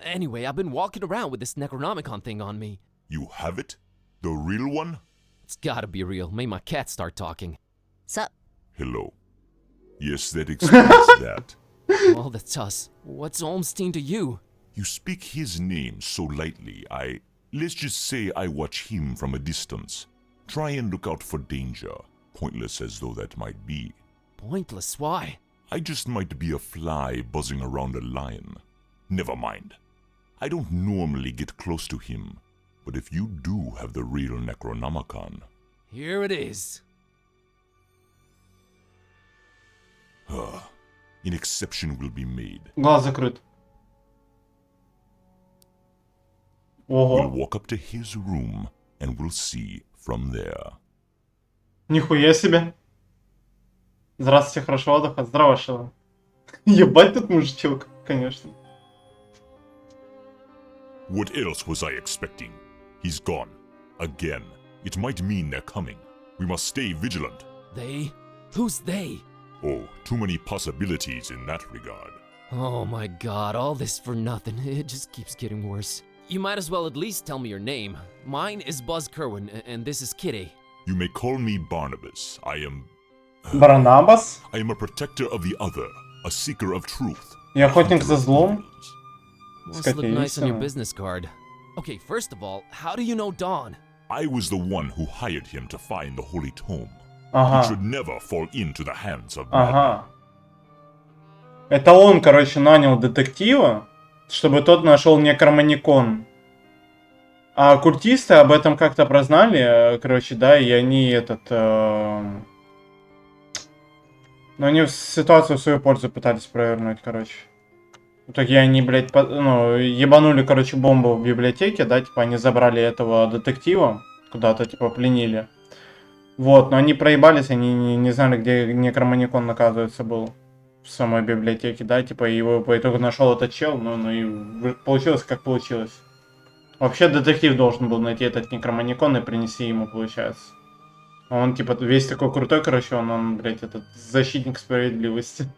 Anyway, I've been walking around with this Necronomicon thing on me. You have it? The real one? It's gotta be real. Made my cat start talking. Sup? Hello. Yes, that explains that. Well, that's us. What's Olmstein to you? You speak his name so lightly, let's just say I watch him from a distance. Try and look out for danger, pointless as though that might be. Pointless? Why? I just might be a fly buzzing around a lion. Never mind. I don't normally get close to him, but if you do have the real Necronomicon... Here it is. An exception will be made. Глаз закрыт. Ого. We'll walk up to his room, and we'll see from there. Нихуя себе. Здравствуйте, хорошего отдыха. Здорово, Шила. Ебать тут мужичок, конечно. What else was I expecting? He's gone. Again. It might mean they're coming. We must stay vigilant. They? Who's they? Oh, too many possibilities in that regard. Oh my god, all this for nothing. It just keeps getting worse. You might as well at least tell me your name. Mine is Buzz Kerwin, and this is Kitty. You may call me Barnabas. I am a protector of the other, a seeker of truth. Я охотник за злом. Must look nice on your business card. Okay, first of all, how do you know Dawn? I was the one who hired him to find the Holy Tome. Ага. He should never fall into the hands of Ага. Это он, короче, нанял детектива, чтобы тот нашел некроманикон. А оккультисты об этом как-то прознали, короче, да, и они ну, они ситуацию в свою пользу пытались провернуть, короче. В итоге они, блядь, ебанули, короче, бомбу в библиотеке, да, типа они забрали этого детектива, куда-то, типа, пленили. Вот, но они проебались, они не знали, где некроманикон, оказывается, был. В самой библиотеке, да, типа, его по итогу нашел этот чел, ну и получилось, как получилось. Вообще, детектив должен был найти этот некроманикон и принести ему, получается. Он, типа, весь такой крутой, короче, он, блядь, этот защитник справедливости.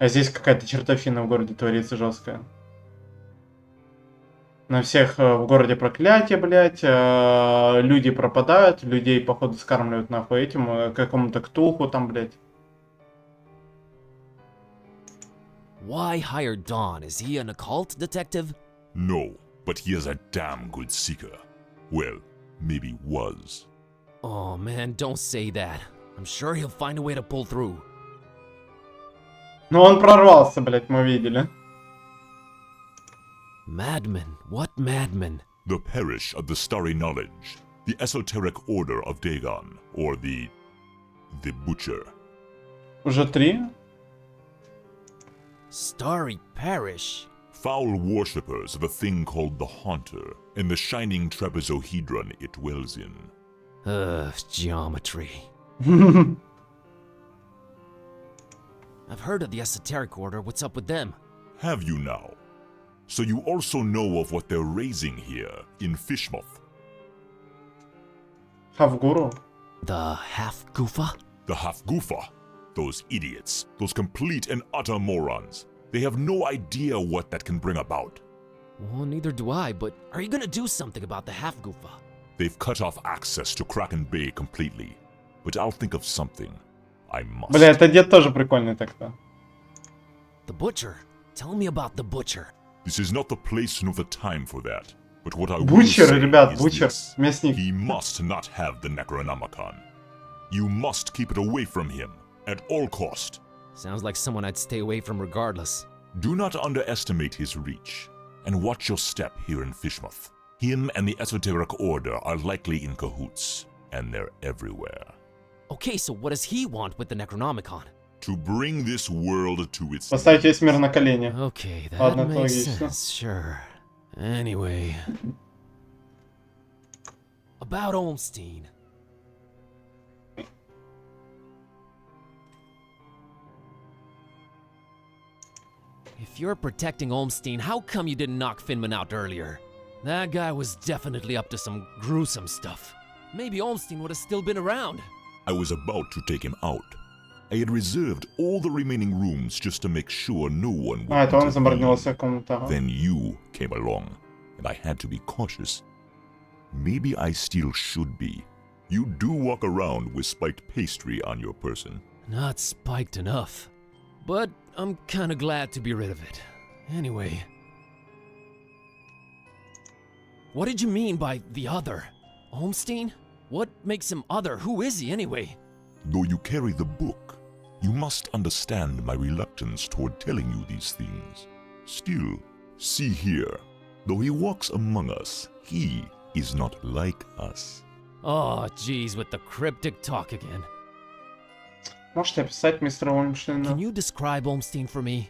А здесь какая-то чертовщина в городе творится жесткая. На всех в городе проклятие, блядь, люди пропадают, людей, походу, скармливают нахуй этим, какому-то Ктулху там, блядь. Why hire Dawn? Is he an occult detective? No, but he is a damn good seeker. Well, maybe was. Oh man, don't say that. I'm sure he'll find a way to pull through. Ну он прорвался, блядь, мы видели. Madman? What madman? The Parish of the Starry Knowledge, the Esoteric Order of Dagon, or the Butcher. Уже 3? Starry Parish? Foul worshippers of a thing called the Haunter, and the shining trapezohedron it dwells in. Geometry. I've heard of the Esoteric Order. What's up with them? Have you now? So you also know of what they're raising here in Fishmouth? Half-Guru? The Half-Goofa? The Half-Goofa? Those idiots, those complete and utter morons. They have no idea what that can bring about. Well, neither do I, but are you gonna do something about the Half-Goofa? They've cut off access to Kraken Bay completely. But I'll think of something. I must. Бля, этот дед тоже прикольный так-то. The Butcher? Tell me about the Butcher. This is not the place nor the time for that. But what I will Butcher, say ребят, is Butcher, this. мясник. He must not have the Necronomicon. You must keep it away from him. At all cost. Sounds like someone I'd stay away from regardless. Do not underestimate his reach, and watch your step here in Fishmouth. Him and the Esoteric Order are likely in cahoots, and they're everywhere. Okay, so what does he want with the Necronomicon? To bring this world to its Поставить весь мир на колени. Okay, that Ладно, makes логично. sense, sure. Anyway. About Olmstein. If you're protecting Olmstein, how come you didn't knock Finman out earlier? That guy was definitely up to some gruesome stuff. Maybe Olmstein would have still been around. I was about to take him out. I had reserved all the remaining rooms just to make sure no one would это он intervene. забронился в комнату. Then you came along, and I had to be cautious. Maybe I still should be. You do walk around with spiked pastry on your person. Not spiked enough. But I'm kinda glad to be rid of it. Anyway. What did you mean by the other? Olmstein? What makes him other? Who is he anyway? Though you carry the book, you must understand my reluctance toward telling you these things. Still, see here, though he walks among us, he is not like us. Oh, geez, with the cryptic talk again. Можете описать мистера Олмштейна? Can you describe Olmstein for me?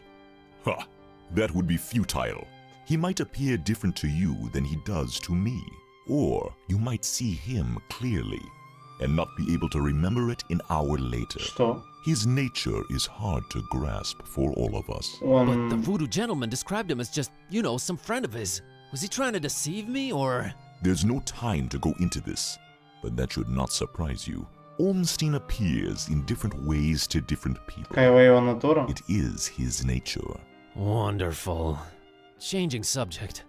Ha! That would be futile. He might appear different to you than he does to me. Or you might see him clearly and not be able to remember it an hour later. Что? His nature is hard to grasp for all of us. But the voodoo gentleman described him as just, you know, some friend of his. Was he trying to deceive me, or...? There's no time to go into this, but that should not surprise you. Ormstein appears in different ways to different people. It is his nature. Wonderful. Changing subject.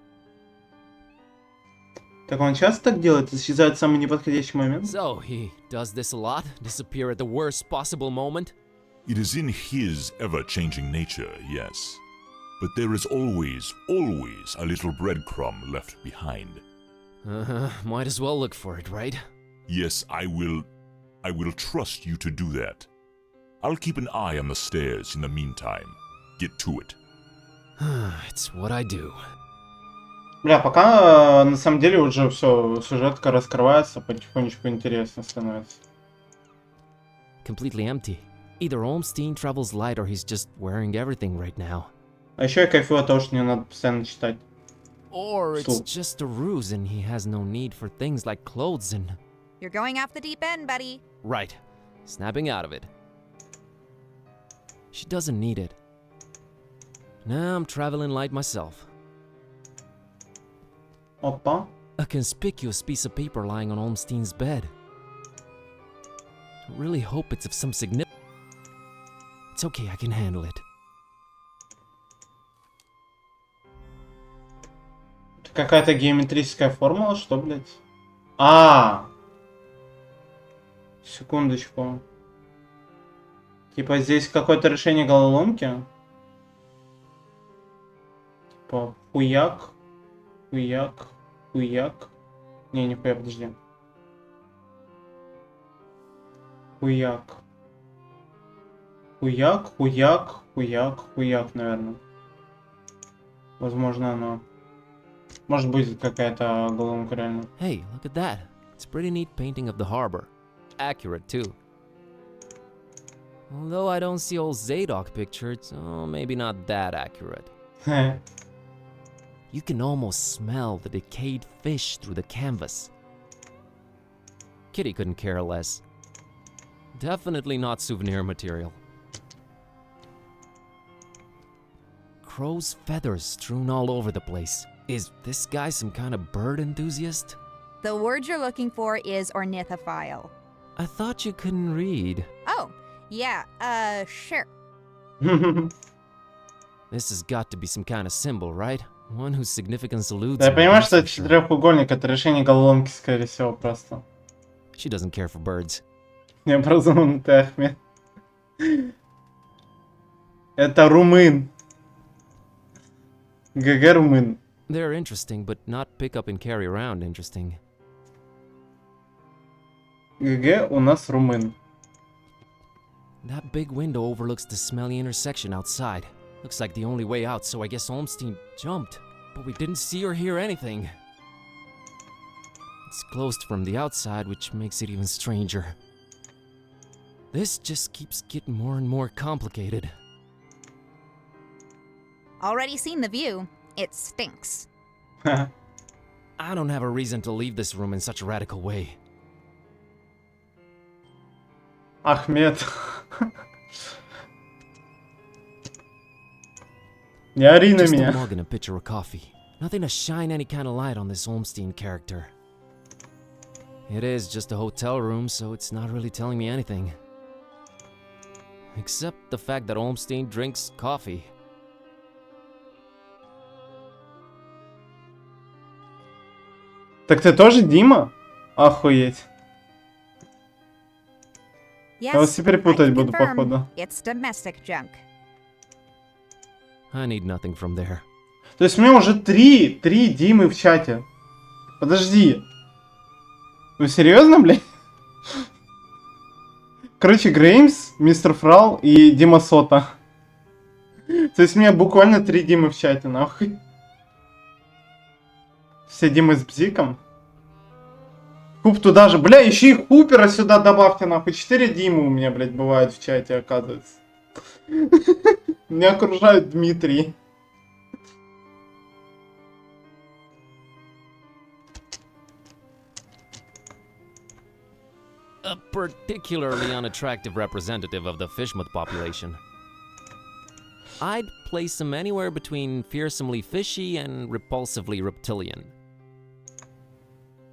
Так он часто так делает? Исчезает в самый неподходящий момент? So, he does this a lot? Disappear at the worst possible moment? It is in his ever-changing nature, yes. But there is always a little breadcrumb left behind. Might as well look for it, right? Yes, I will trust you to do that. I'll keep an eye on the stairs in the meantime. Get to it. It's what I do. Бля, пока на самом деле уже все, сюжетка раскрывается, потихонечку интересно становится. Completely empty. Either Ormstein travels light or he's just wearing everything right now. А еще я кайфую от того, что не надо постоянно читать. Or it's just a ruse and he has no need for things like clothes and... You're going off the deep end, buddy. Right. Snapping out of it. She doesn't need it. Now I'm traveling light myself. Опа. A conspicuous piece of paper lying on Ormstein's bed. I really hope it's of some significance. It's okay, I can handle it. Какая-то геометрическая формула, что, блядь? Секундочку. Типа здесь какое-то решение головоломки? Типа хуяк. Не, нихуя, подожди. Хуяк, наверное. Возможно, оно. Может быть, какая-то головоломка реально. Hey, look at that. It's a pretty neat painting of the harbor. Accurate, too. Although I don't see old Zadok picture, it's maybe not that accurate. You can almost smell the decayed fish through the canvas. Kitty couldn't care less. Definitely not souvenir material. Crow's feathers strewn all over the place. Is this guy some kind of bird enthusiast? The word you're looking for is ornithophile. I thought you couldn't read. Oh, yeah, sure. This has got to be some kind of symbol, right? One whose significance eludes Да, я me, понимаю, that's что for это sure. четырехугольник, это решение головоломки, скорее всего, просто. She doesn't care for birds. Необразованный ты, Ахмед. Это румын. ГГ румын. They're interesting, but not pick up and carry around interesting. ГГ у нас румын. That big window overlooks the smelly intersection outside. Looks like the only way out, so I guess Ormstein jumped. But we didn't see or hear anything. It's closed from the outside, which makes it even stranger. This just keeps getting more and more complicated. Already seen the view. It stinks. I don't have a reason to leave this room in such a radical way. Ахмед. Не ори на Just a меня. mug and a pitcher of coffee. Nothing to shine any kind of light on this Ormstein character. It is just a hotel room, so it's not really telling me anything. Except the fact that Ormstein drinks coffee. Так ты тоже Дима? Охуеть. Я вас теперь путать буду, походу. It's domestic junk. I need nothing from there. То есть у меня уже три Димы в чате. Подожди. Вы серьезно, блядь? Короче, Греймс, Мистер Фрал и Дима Сота. То есть у меня буквально 3 Димы в чате, нахуй. Все Димы с бзиком. Хуп туда же. Бля, еще и Хупера сюда добавьте, нахуй. 4 Димы у меня, блядь, бывают в чате, оказывается. Меня окружают Дмитрий. A particularly unattractive representative of the Fishmouth population. I'd place him anywhere between fearsomely fishy and repulsively reptilian.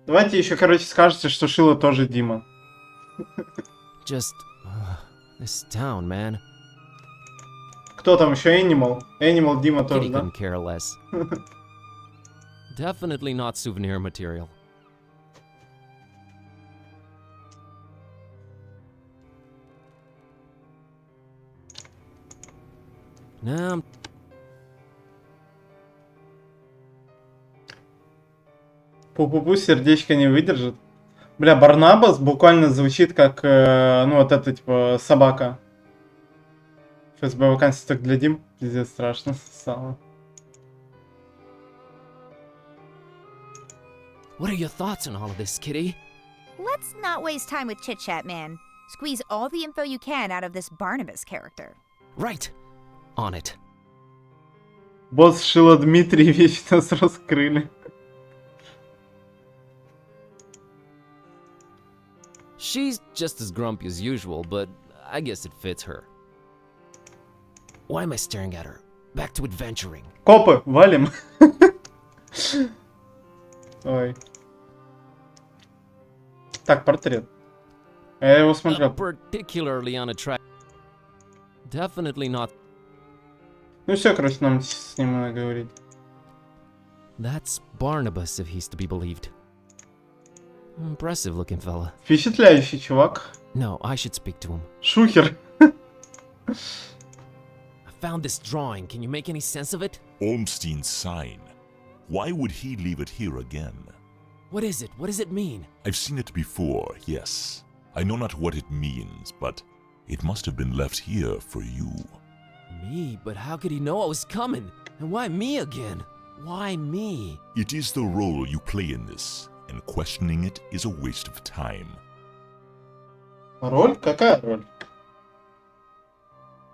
Давайте еще, короче, скажете, что Шила тоже Дима. Just this town, man. Кто там еще? Animal? Animal Дима тоже, Kitty да? couldn't care less. Definitely not souvenir material. Now, Пу-пу-пу, сердечко не выдержит. Бля, Барнабас буквально звучит как, ну вот это, типа, собака. ФСБ вакансия так глядим. Пиздец, страшно стало. what are your thoughts on all of this, Kitty? Let's not waste time with chit chat, man. Squeeze all the info you can out of this Barnabas character. Right. On it. Босс Шила Дмитриевич нас раскрыли. She's just as grumpy as usual, but I guess it fits her. Why am I staring at her? Back to adventuring. Копы, валим. Ой. Так, портрет. Я его смотрел. Particularly unattractive. Definitely not. Ну все, короче, нам с ним надо говорить. That's Barnabas, if he's to be believed. Impressive looking fella. Впечатляющий чувак. No, I should speak to him. Шухер. I found this drawing. Can you make any sense of it? Ormstein's sign. Why would he leave it here again? What is it? What does it mean? I've seen it before, yes. I know not what it means, but it must have been left here for you. Me? But how could he know I was coming? And why me again? Why me? It is the role you play in this, and questioning it is a waste of time. Роль? Какая роль?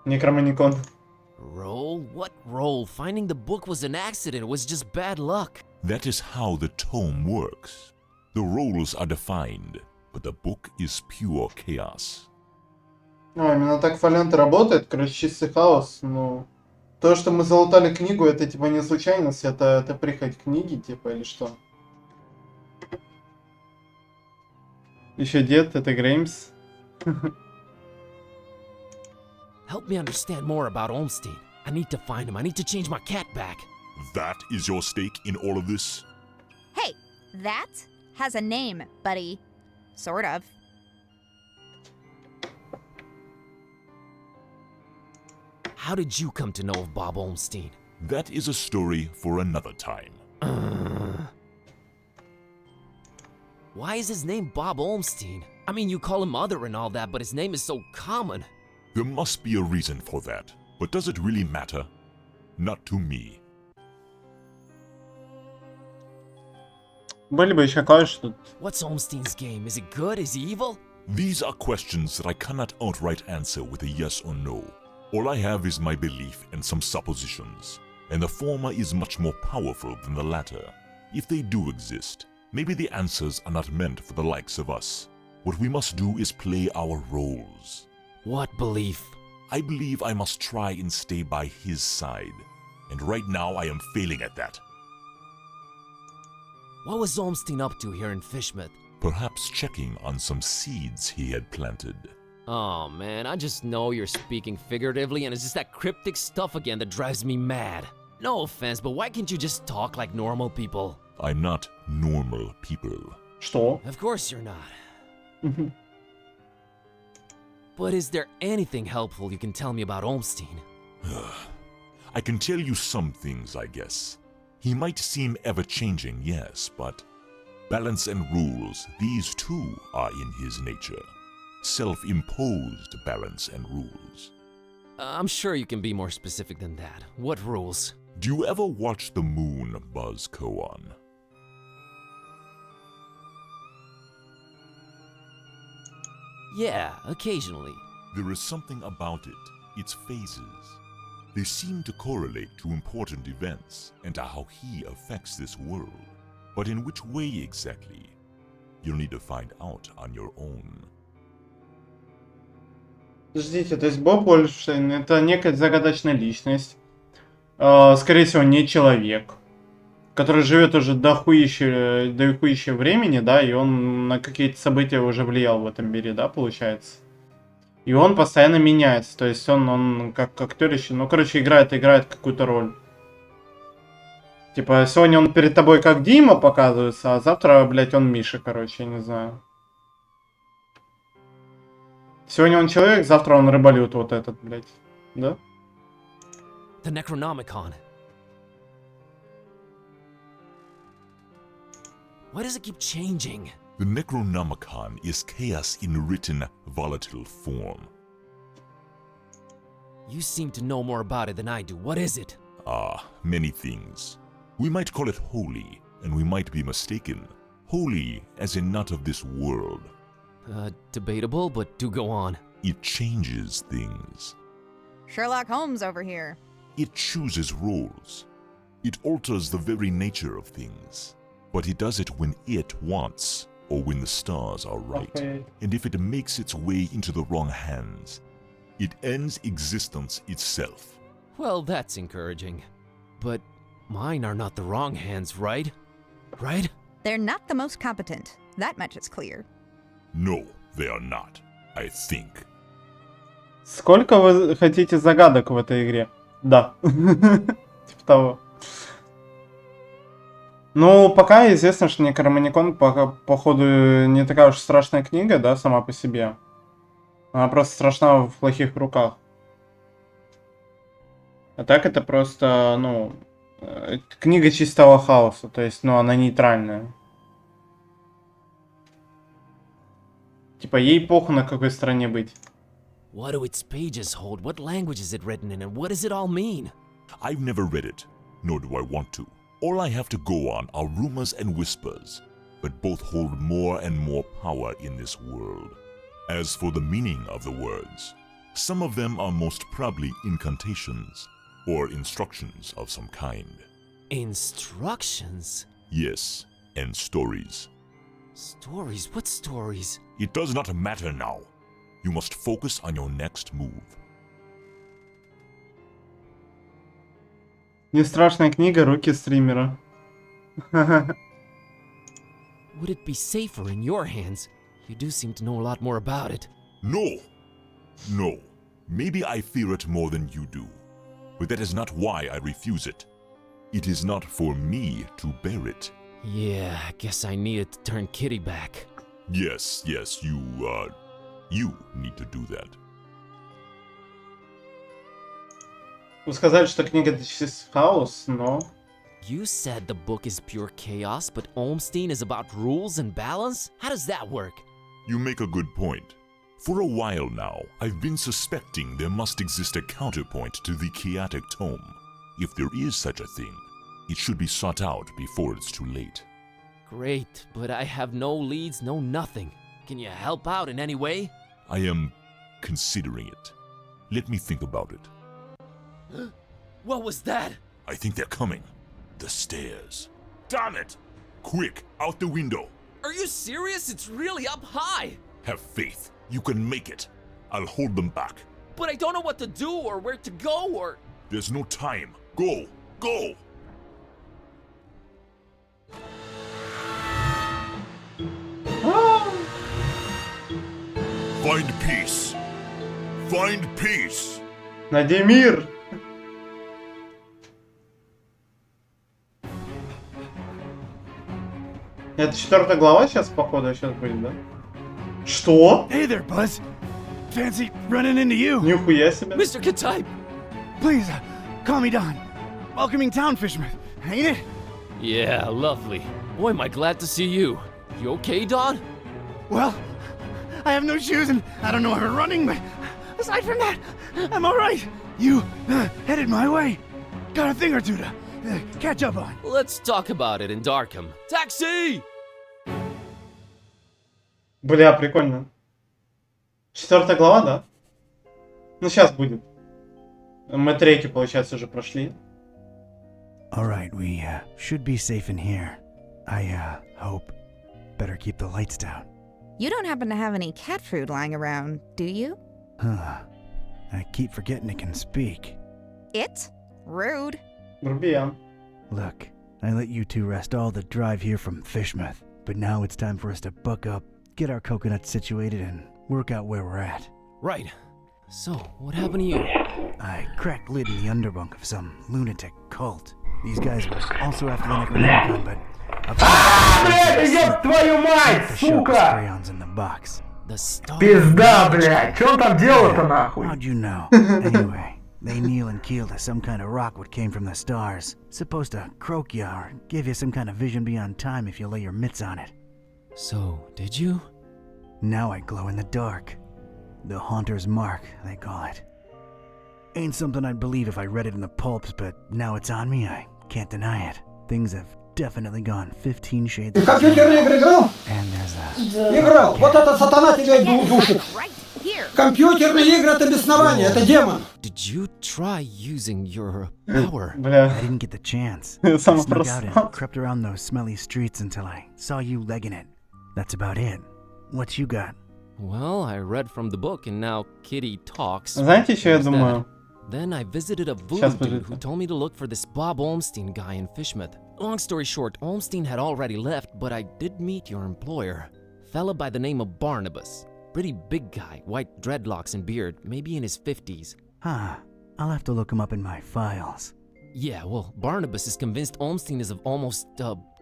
Некроманикон. Role? What role? Finding the book was an accident. It was just bad luck. That is how the tome works. The roles are defined, but the book is pure chaos. Ну, именно так фолиант работает, короче, чистый хаос, ну... То, что мы залутали книгу, это типа не случайность, это прихоть книги, типа, или что? Еще дед, это Греймс. Help me understand more about Olmstein. I need to find him. I need to change my cat back. That is your stake in all of this? Hey, that has a name, buddy. Sort of. How did you come to know of Bob Olmstein? That is a story for another time. Why is his name Bob Olmstein? I mean, you call him Mother and all that, but his name is so common. There must be a reason for that. But does it really matter? Not to me. Были бы еще клавиши тут. What's Olmstein's game? Is it good? Is he evil? These are questions that I cannot outright answer with a yes or no. All I have is my belief and some suppositions, and the former is much more powerful than the latter. If they do exist, maybe the answers are not meant for the likes of us. What we must do is play our roles. What belief? I believe I must try and stay by his side, and right now I am failing at that. What was Olmstein up to here in Fishmouth? Perhaps checking on some seeds he had planted. Oh man, I just know you're speaking figuratively and it's just that cryptic stuff again that drives me mad. No offense, but why can't you just talk like normal people? I'm not normal people. Что? Of course you're not. But is there anything helpful you can tell me about Olmstein? I can tell you some things, I guess. He might seem ever-changing, yes, but balance and rules, these too are in his nature. Self-imposed balance and rules. I'm sure you can be more specific than that. What rules? Do you ever watch the moon, Buzz Koan? Yeah, occasionally. There is something about it, its phases. They seem to correlate to important events and to how he affects this world. But in which way exactly? You'll need to find out on your own. Подождите, то есть Боб Ольштейн это некая загадочная личность. Скорее всего, не человек. который живет уже дохуище времени, да, и он на какие-то события уже влиял в этом мире, да, получается. И он постоянно меняется, то есть он как актер еще, ну, короче, играет какую-то роль. Типа, сегодня он перед тобой как Дима показывается, а завтра, блядь, он Миша, короче, я не знаю. Сегодня он человек, завтра он рыболют вот этот, блядь, да? The Necronomicon. Why does it keep changing? The Necronomicon is chaos in written, volatile form. You seem to know more about it than I do. What is it? Many things. We might call it holy, and we might be mistaken. Holy as in not of this world. Debatable, but do go on. It changes things. Sherlock Holmes over here. It chooses roles. It alters the very nature of things. But it does it when it wants, or when the stars are right. Okay. And if it makes its way into the wrong hands, it ends existence itself. Well, that's encouraging. But mine are not the wrong hands, right? Right? They're not the most competent. That much is clear. No, they are not, I think. Сколько вы хотите загадок в этой игре? Да. Типа того. Ну, пока известно, что Некромоникон, походу, не такая уж страшная книга, да, сама по себе. Она просто страшна в плохих руках. А так это просто, ну, книга чистого хаоса, то есть, ну, она нейтральная. Типа, ей похуй на какой стороне быть. What do its pages hold? What language is it written in, and what does it all mean? I've never read it, nor do I want to. All I have to go on are rumors and whispers, but both hold more and more power in this world. As for the meaning of the words, some of them are most probably incantations, or instructions of some kind. Instructions? Yes, and stories. Stories? What stories? It does not matter now. You must focus on your next move. Не страшная книга, руки стримера. Would it be safer in your hands? You do seem to know a lot more about it. No! No. Maybe I fear it more than you do. But that is not why I refuse it. It is not for me to bear it. Yeah, I guess I needed to turn Kitty back. Yes, you need to do that. Вы сказали, что книга это чистый хаос, но... You said the book is pure chaos, but Olmstein is about rules and balance? How does that work? You make a good point. For a while now, I've been suspecting there must exist a counterpoint to the chaotic tome. If there is such a thing, it should be sought out before it's too late. Great, but I have no leads, no nothing. Can you help out in any way? I am considering it. Let me think about it. What was that? I think they're coming. The stairs. Damn it! Quick, out the window. Are you serious? It's really up high. Have faith. You can make it. I'll hold them back. But I don't know what to do or where to go or... There's no time. Go! Go! Find peace. Find peace. Найди мир. Это 4 глава сейчас, походу, сейчас будет, да? Что? Hey there, Buzz. Fancy running into you. Нихуя себе. Mr. Kataib! Please, call me Don. Welcoming town fisherman, ain't it? Yeah, lovely. Boy, am I glad to see you. You okay, Don? Well, I have no shoes and I don't know how to running, but aside from that, I'm alright. You headed my way. Got a thing or two to catch up on. Let's talk about it in Darkham. Taxi! Бля, прикольно. 4 глава, да? Ну, сейчас будет. Мы треки, получается, уже прошли. Alright, we should be safe in here. I hope. Better keep the lights down. You don't happen to have any cat food lying around, do you? I keep forgetting it can speak. It? Rude. Грубиян. Look, I let you two rest all the drive here from Fishmouth, but now it's time for us to buck up, get our coconuts situated, and work out where we're at. Right. So, what happened to you? I cracked lid in the underbunk of some lunatic cult. These guys were also after the Necronomicon, but... Блядь, ёб твою мать, сука! crayons in the box. Пизда, блядь, чё он там делал-то нахуй? How'd you know? Anyway, they kneel and keel to some kind of rock what came from the stars. Supposed to croak ya or give you some kind of vision beyond time if you lay your mitts on it. So, did you? Now I glow in the dark. The Haunter's Mark, they call it. Ain't something I'd believe if I read it in the pulps, but now it's on me, I can't deny it. Things have definitely gone 15 shades. Ты в компьютерные игры играл? And there's a... Играл. Вот этот сатана тебя и душит. Компьютерные игры — это беснование, это демон. Did you try using your power? I didn't get the chance. I snuck out and crept around those smelly streets until I saw you legging it. That's about it. What you got? Well, I read from the book and now Kitty talks. Знаете, что я думаю? Then I visited a voodoo dude who told me to look for this Bob Olmstein guy in Fishmouth. Long story short, Olmstein had already left, but I did meet your employer. Fella by the name of Barnabas. Pretty big guy, white dreadlocks and beard, maybe in his 50s. Huh. I'll have to look him up in my files. Yeah, well, Barnabas is convinced Olmstein is of almost,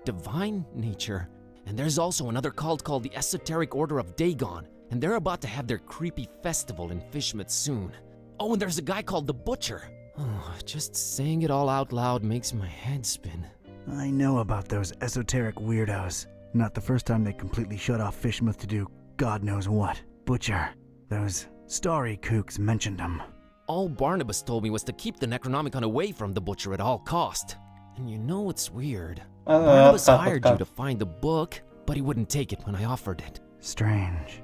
divine nature. And there's also another cult called the Esoteric Order of Dagon, and they're about to have their creepy festival in Fishmouth soon. Oh, and there's a guy called the Butcher. Oh, just saying it all out loud makes my head spin. I know about those esoteric weirdos. Not the first time they completely shut off Fishmouth to do God knows what. Butcher. Those starry kooks mentioned him. All Barnabas told me was to keep the Necronomicon away from the Butcher at all cost. And you know what's weird? Barnabas hired you to find the book, but he wouldn't take it when I offered it. Strange.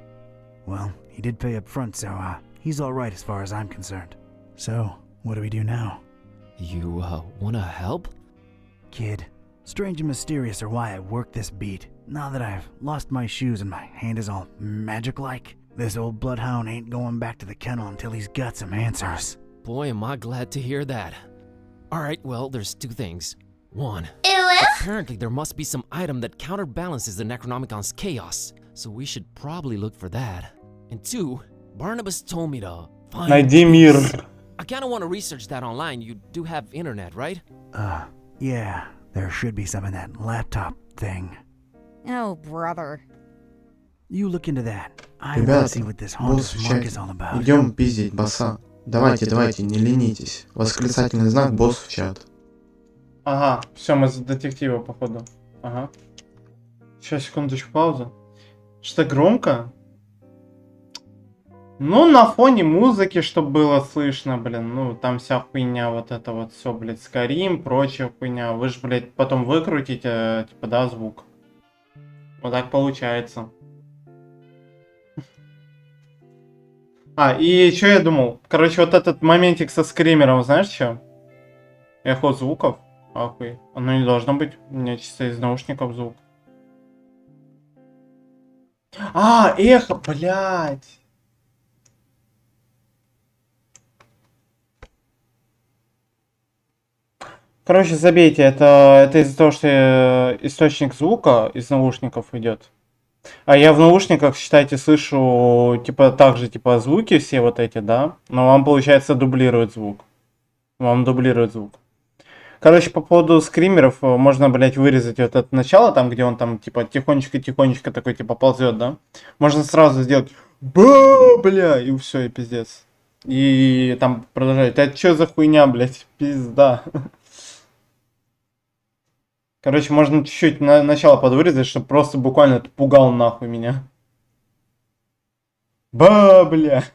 Well, he did pay up front, so, he's alright as far as I'm concerned. So, what do we do now? You, wanna help? Kid, strange and mysterious are why I work this beat. Now that I've lost my shoes and my hand is all magic-like, this old bloodhound ain't going back to the kennel until he's got some answers. Boy, am I glad to hear that. Alright, well, there's two things. One, apparently there must be some item that counterbalances the Necronomicon's chaos, so we should probably look for that. And two, Barnabas told me to find Найди мир. I kinda wanna research that online. You do have internet, right? Yeah, there should be some in that laptop thing. Oh, brother. You look into that. I want to see Ребята, what this босс haunted в mark чате. is all about. Идем пиздить босса. Давайте, не ленитесь. Восклицательный знак босс в чат. Ага, все, мы за детектива, походу. Ага. Сейчас, секундочку, пауза. Что громко? Ну, на фоне музыки, чтобы было слышно, блин. Ну, там вся хуйня, вот это вот все, блядь, Скарим, прочая хуйня. Вы же, блядь, потом выкрутите, типа, да, звук. Вот так получается. И что я думал? Короче, вот этот моментик со скримером, знаешь что? Эхо звуков. Ахуй. Оно не должно быть. У меня чисто из наушников звук. Эхо, блядь. Короче, забейте, это из-за того, что источник звука из наушников идет. А я в наушниках, считайте, слышу, типа, также, типа, звуки все вот эти, да? Но вам, получается, дублирует звук. Вам дублирует звук. Короче, по поводу скримеров, можно, блядь, вырезать вот это начало, там, где он там, типа, тихонечко-тихонечко такой, типа, ползет, да? Можно сразу сделать бля, и все, и пиздец. И там продолжать. Это что за хуйня, блядь? Пизда. Короче, можно чуть-чуть начало подвырезать, чтобы просто буквально пугал нахуй меня. Бля.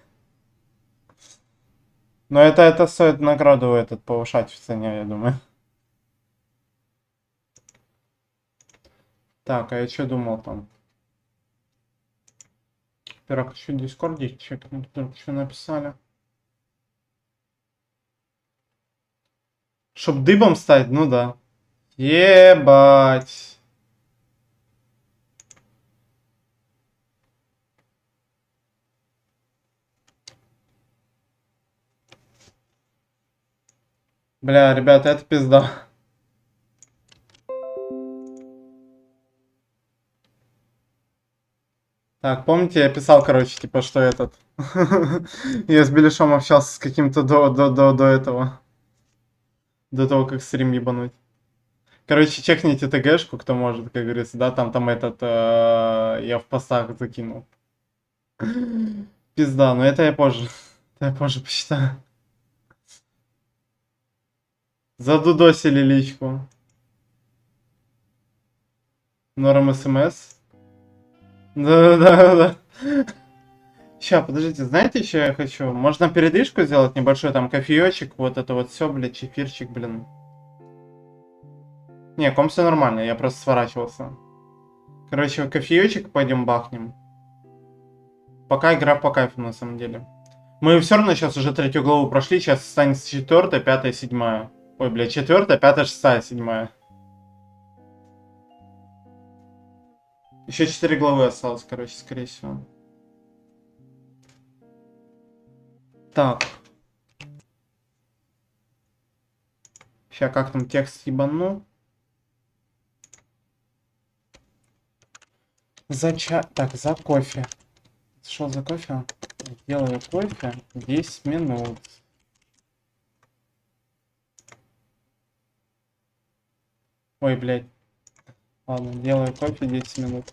Но это стоит награду повышать в цене, я думаю. Так, а я что думал там? Во-первых, еще в Дискорде что написали. Чтоб дыбом стать, ну да. Ебать. Бля, ребята, это пизда. Так, помните, я писал, короче, типа, что этот... Я с Беляшом общался с каким-то до этого. До того, как стрим ебануть. Короче, чекните ТГшку, кто может, как говорится, да, там этот... я в постах закинул. Пизда, но это я позже. Это я позже посчитаю. Задудосили личку. Норм СМС. Да. Ща, подождите, знаете, что я хочу? Можно передышку сделать небольшой, там, кофеечек, вот это вот все, блядь, чефирчик, блин. Не, ком все нормально, я просто сворачивался. Короче, кофеечек пойдем бахнем. Пока игра по кайфу, на самом деле. Мы все равно сейчас уже 3-ю главу прошли, сейчас останется 4-я, 5-я, 7-я. Ой, блядь, 4-я, 5-я, 6-я, 7-я. Еще 4 главы осталось, короче, скорее всего. Так. Сейчас как там текст ебану. Так, за кофе. Что за кофе? Делаю кофе 10 минут. Ой, блядь. Ладно, делаю кофе 10 минут.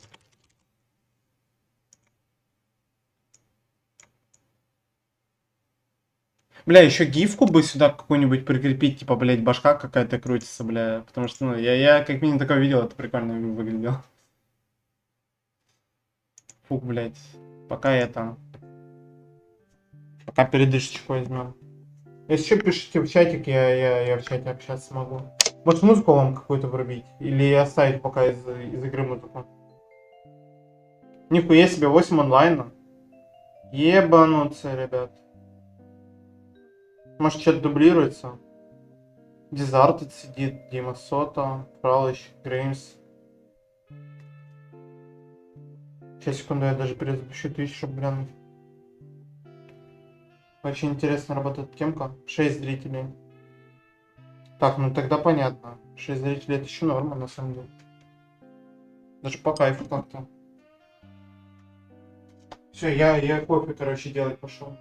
Бля, еще гифку бы сюда какую-нибудь прикрепить, типа, блядь, башка какая-то крутится, бля. Потому что, ну, я как минимум такое видел, это прикольно выглядело. Фук, блядь. Пока это... Пока передышечку возьмем. Если что, пишите в чатик, я в чате общаться могу. Может, музыку вам какую-то врубить? Или оставить пока из игры музыку? Нихуя себе, 8 онлайна. Ебануться, ребят. Может, что-то дублируется? Дизартед сидит, Дима Сота, Фралыч, Греймс. Сейчас, секунду, я даже перезапущу 1000, чтобы глянуть. Очень интересно работает темка. 6 зрителей. Так, ну тогда понятно. 6 зрителей это еще норма, на самом деле. Даже по кайфу как-то. Все, я кофе, короче, делать пошел.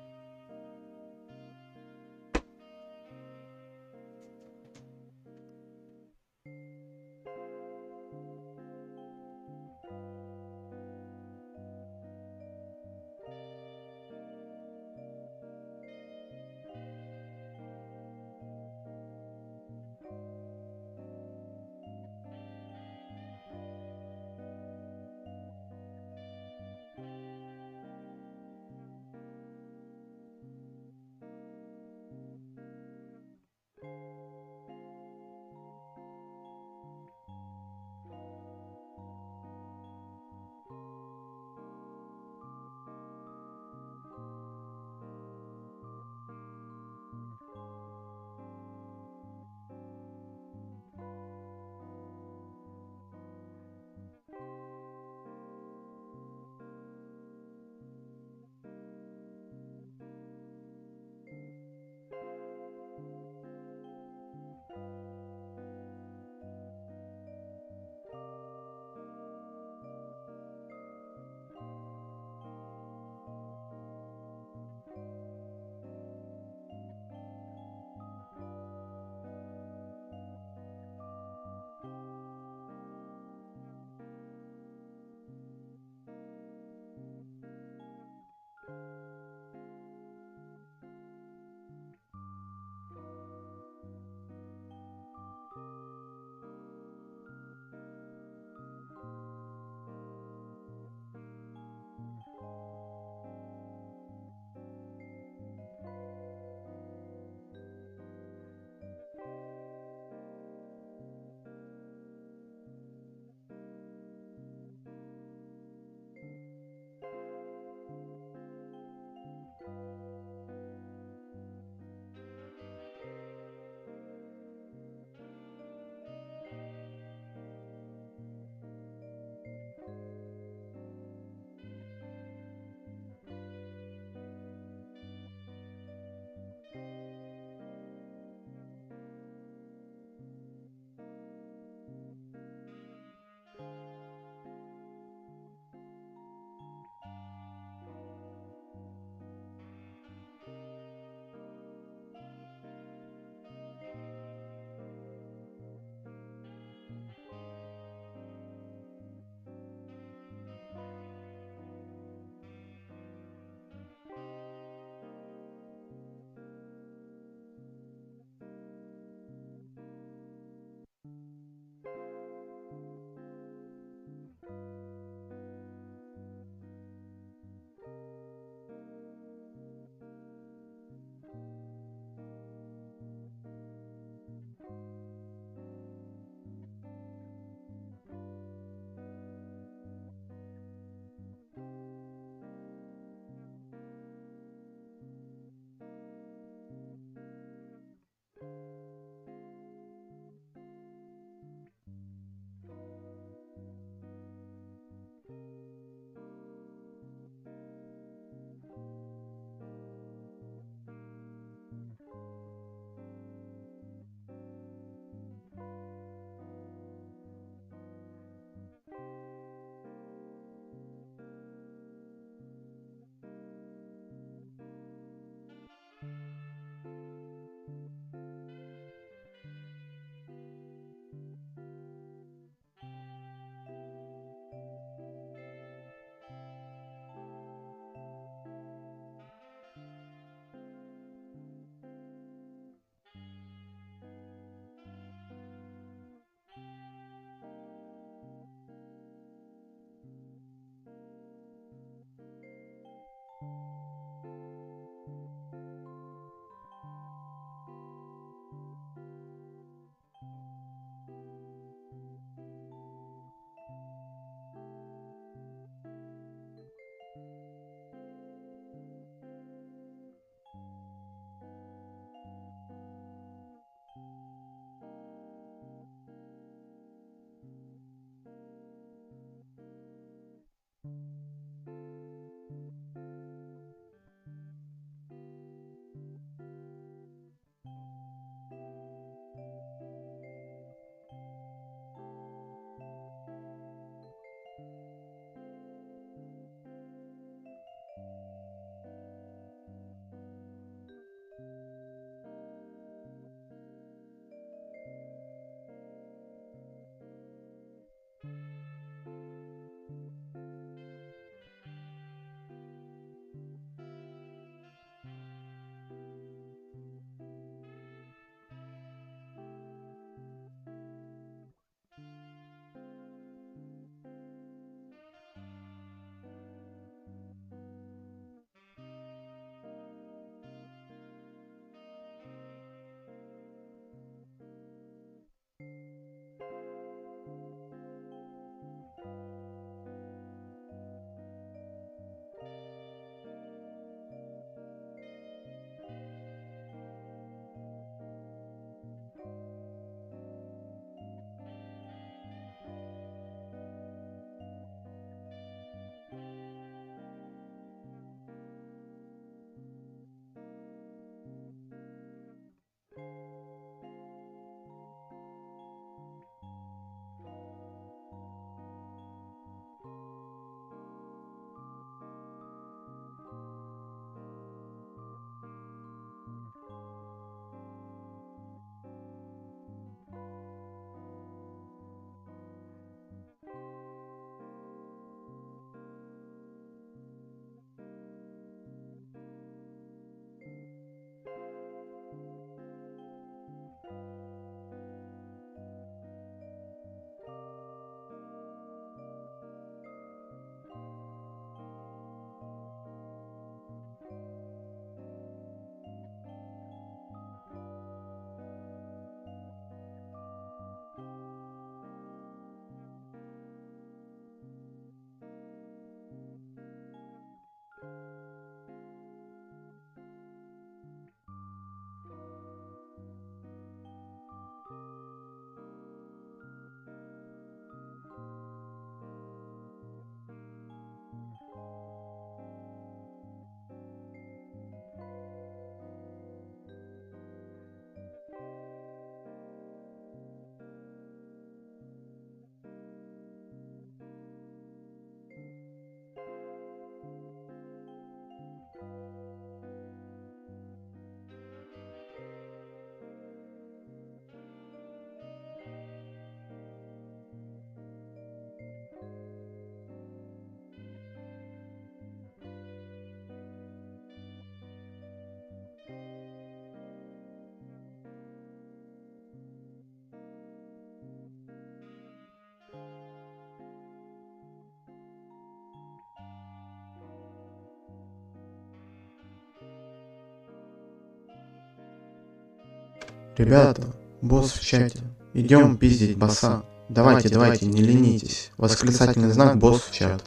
Ребята, босс в чате. Идем пиздить босса. Давайте, не ленитесь. Восклицательный знак босс в чат.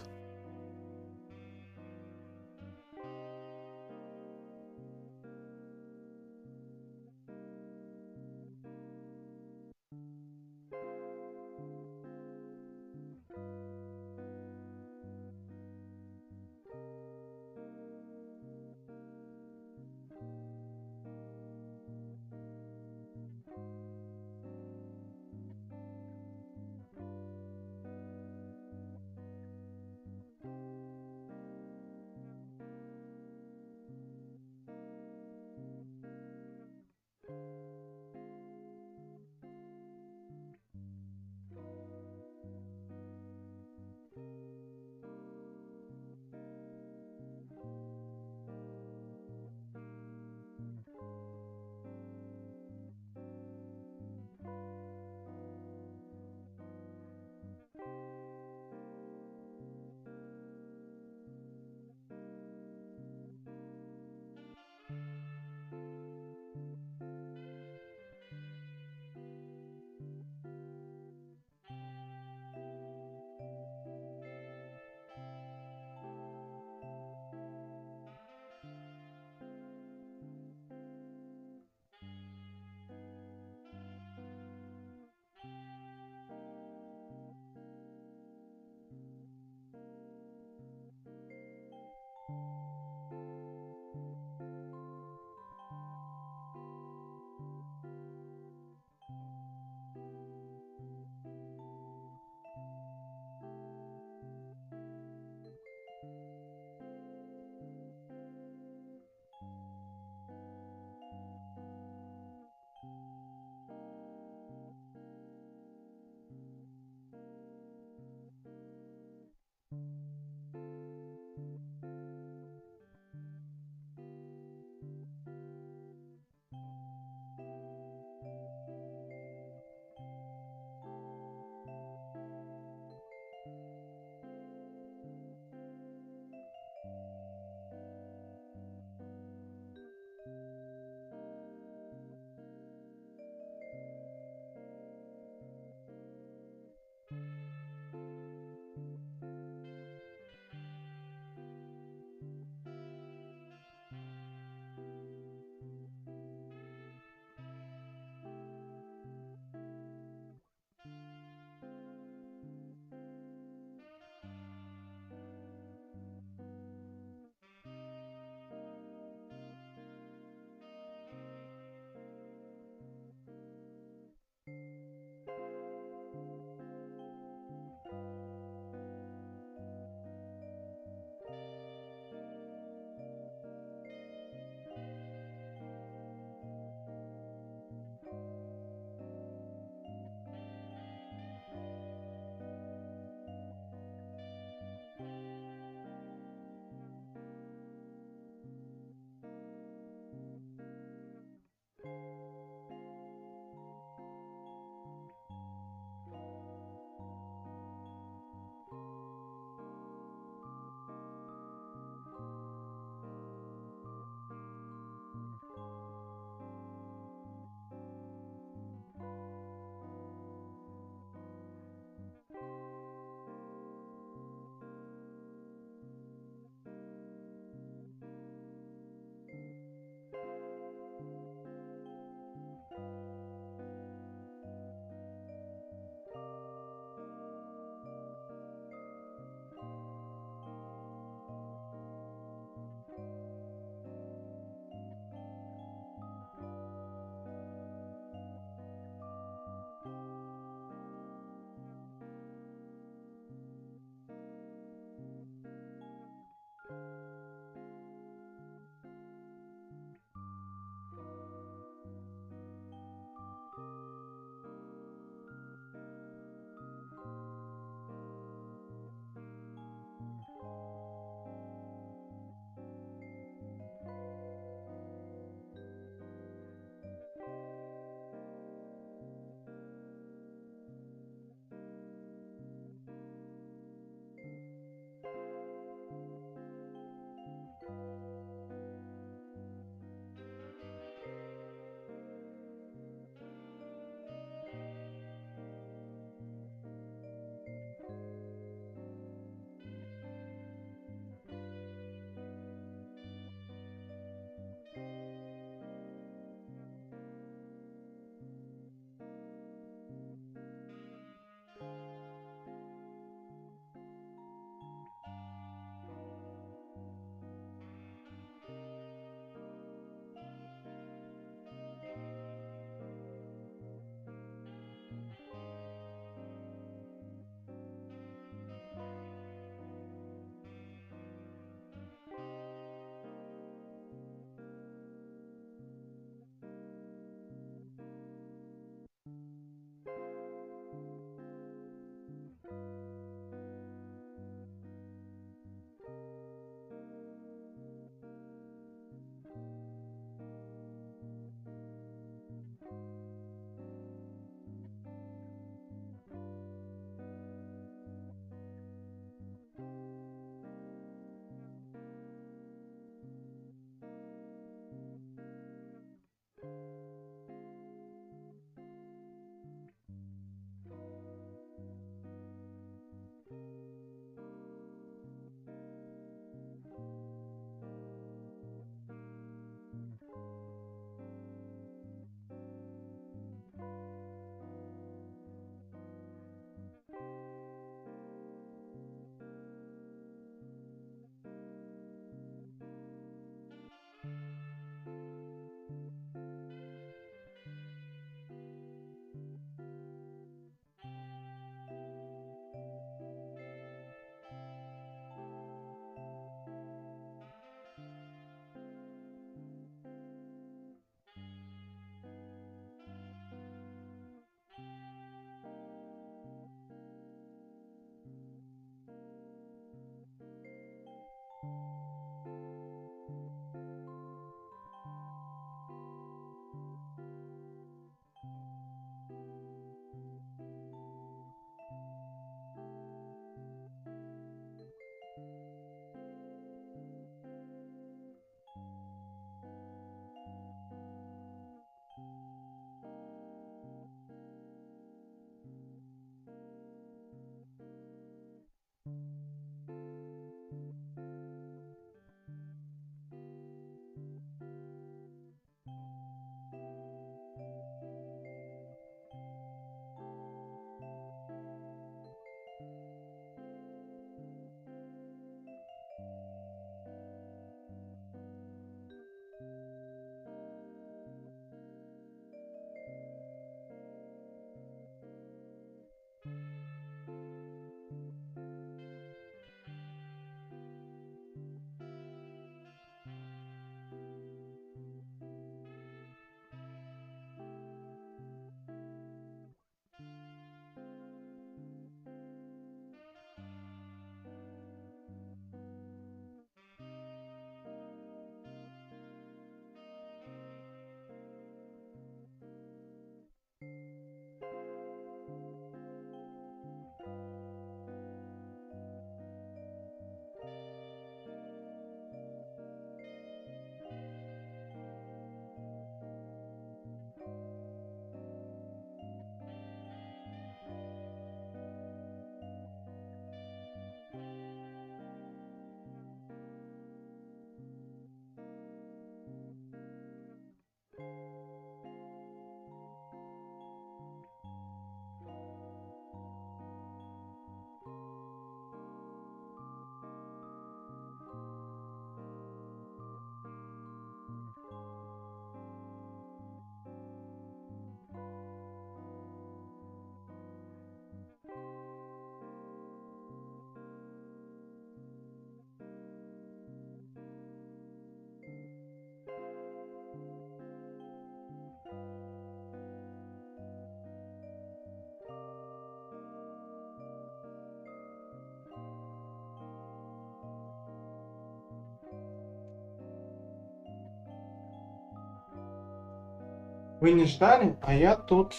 Вы не ждали, а я тут.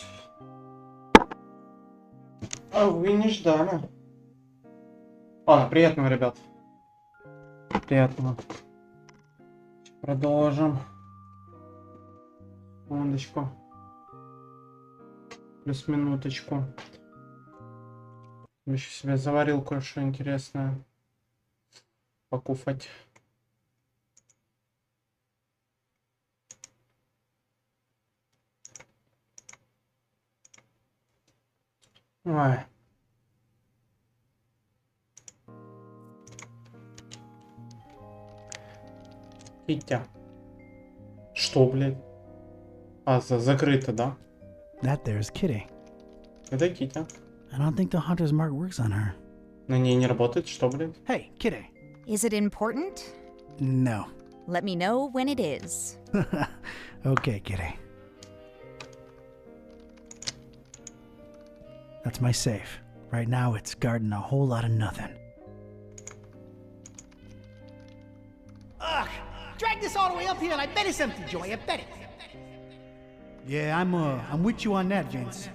А вы не ждали. Ладно, приятного, ребят. Приятного. Продолжим. Секундочку. Плюс минуточку. Еще себе заварил кое-что интересное. Покуфать. Ой. Китя. Что, блядь? А, закрыто, да? That there's Kitty. Это Китя. I don't think the hunter's mark works on her. На ней не работает, что, блядь? Hey, Kitty. Is it important? No. Let me know when it is. Okay, Kitty. That's my safe. Right now it's guarding a whole lot of nothing. Ugh! Drag this all the way up here and I bet it's empty, Joey. I bet it. Yeah, I'm with you on that, Vince.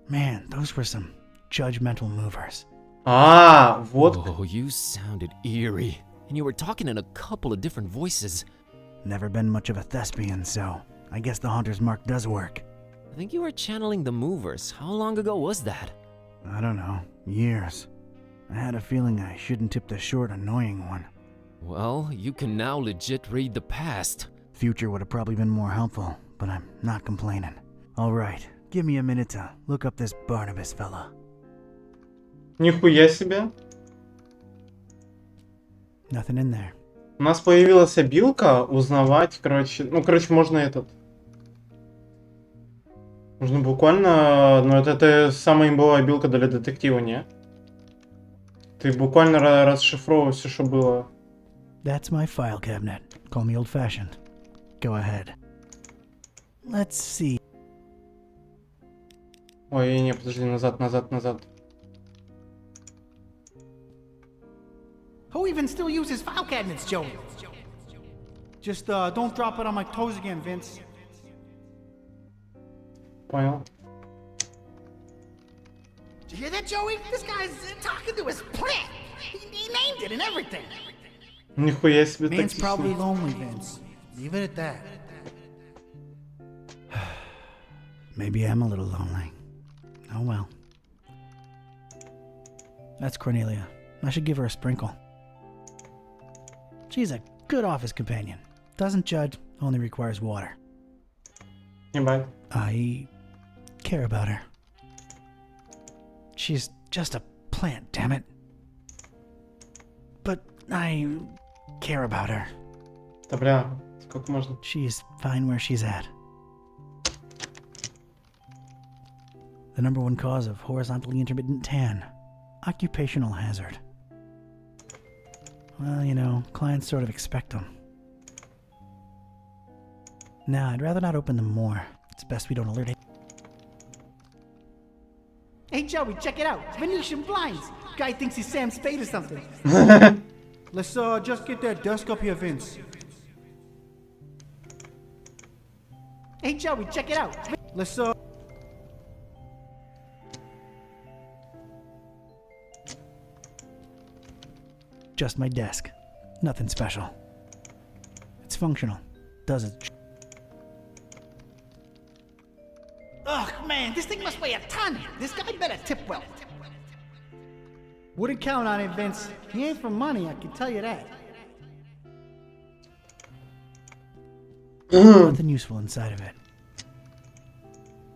Man, those were some judgmental movers. Ah, вот. Oh, you sounded eerie. And you were talking in a couple of different voices. Never been much of a thespian, so I guess the hunter's mark does work. I think you were channeling the movers. How long ago was that? I don't know. Years. I had a feeling I shouldn't tip the short, annoying one. Well, you can now legit read the past. Future would have probably been more helpful, but I'm not complaining. Alright, give me a minute to look up this Barnabas fella. Нихуя себе. Nothing in there. У нас появилась обилка узнавать, короче, можно этот. Нужно буквально, это самая имбовая обилка для детектива, не? Ты буквально расшифровывал все, что было. That's my file cabinet. Call me old-fashioned. Go ahead. Let's see. Ой, не, подожди, назад. Who even still uses file cabinets, Joey? Just don't drop it on my toes again, Vince. Понял. Did you hear that, Joey? This guy's talking to his plant. He named it and everything. Нихуя себе. Man's probably lonely, Vince. Leave it at that. Maybe I'm a little lonely. Oh well. That's Cornelia. I should give her a sprinkle. She's a good office companion. Doesn't judge, only requires water. Ебать. I care about her. She's just a plant, damn it. But I care about her. Да бля, сколько можно? She's fine where she's at. The number one cause of horizontally intermittent tan. Occupational hazard. Well, you know, clients sort of expect them. Nah, I'd rather not open them more. It's best we don't alert it. Hey, Joey, check it out. Venetian blinds. Guy thinks he's Sam Spade or something. Let's just get that desk up here, Vince. Hey, Joey, check it out. Let's Just my desk. Nothing special. It's functional. Does it. Ugh, man, this thing must weigh a ton. This guy better tip well. Wouldn't count on it, Vince. He ain't for money, I can tell you that. Nothing useful inside of it.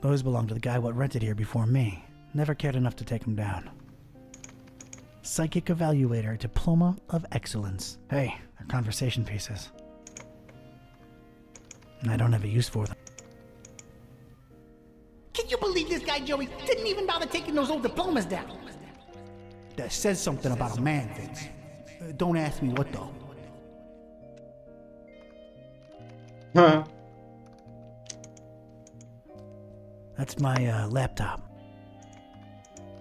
Those belong to the guy what rented here before me. Never cared enough to take him down. Psychic Evaluator Diploma of Excellence. Hey, they're conversation pieces. And I don't have a use for them. Can you believe this guy, Joey, didn't even bother taking those old diplomas down? That says something about a man, Vince. Don't ask me what, though. Huh. That's my laptop.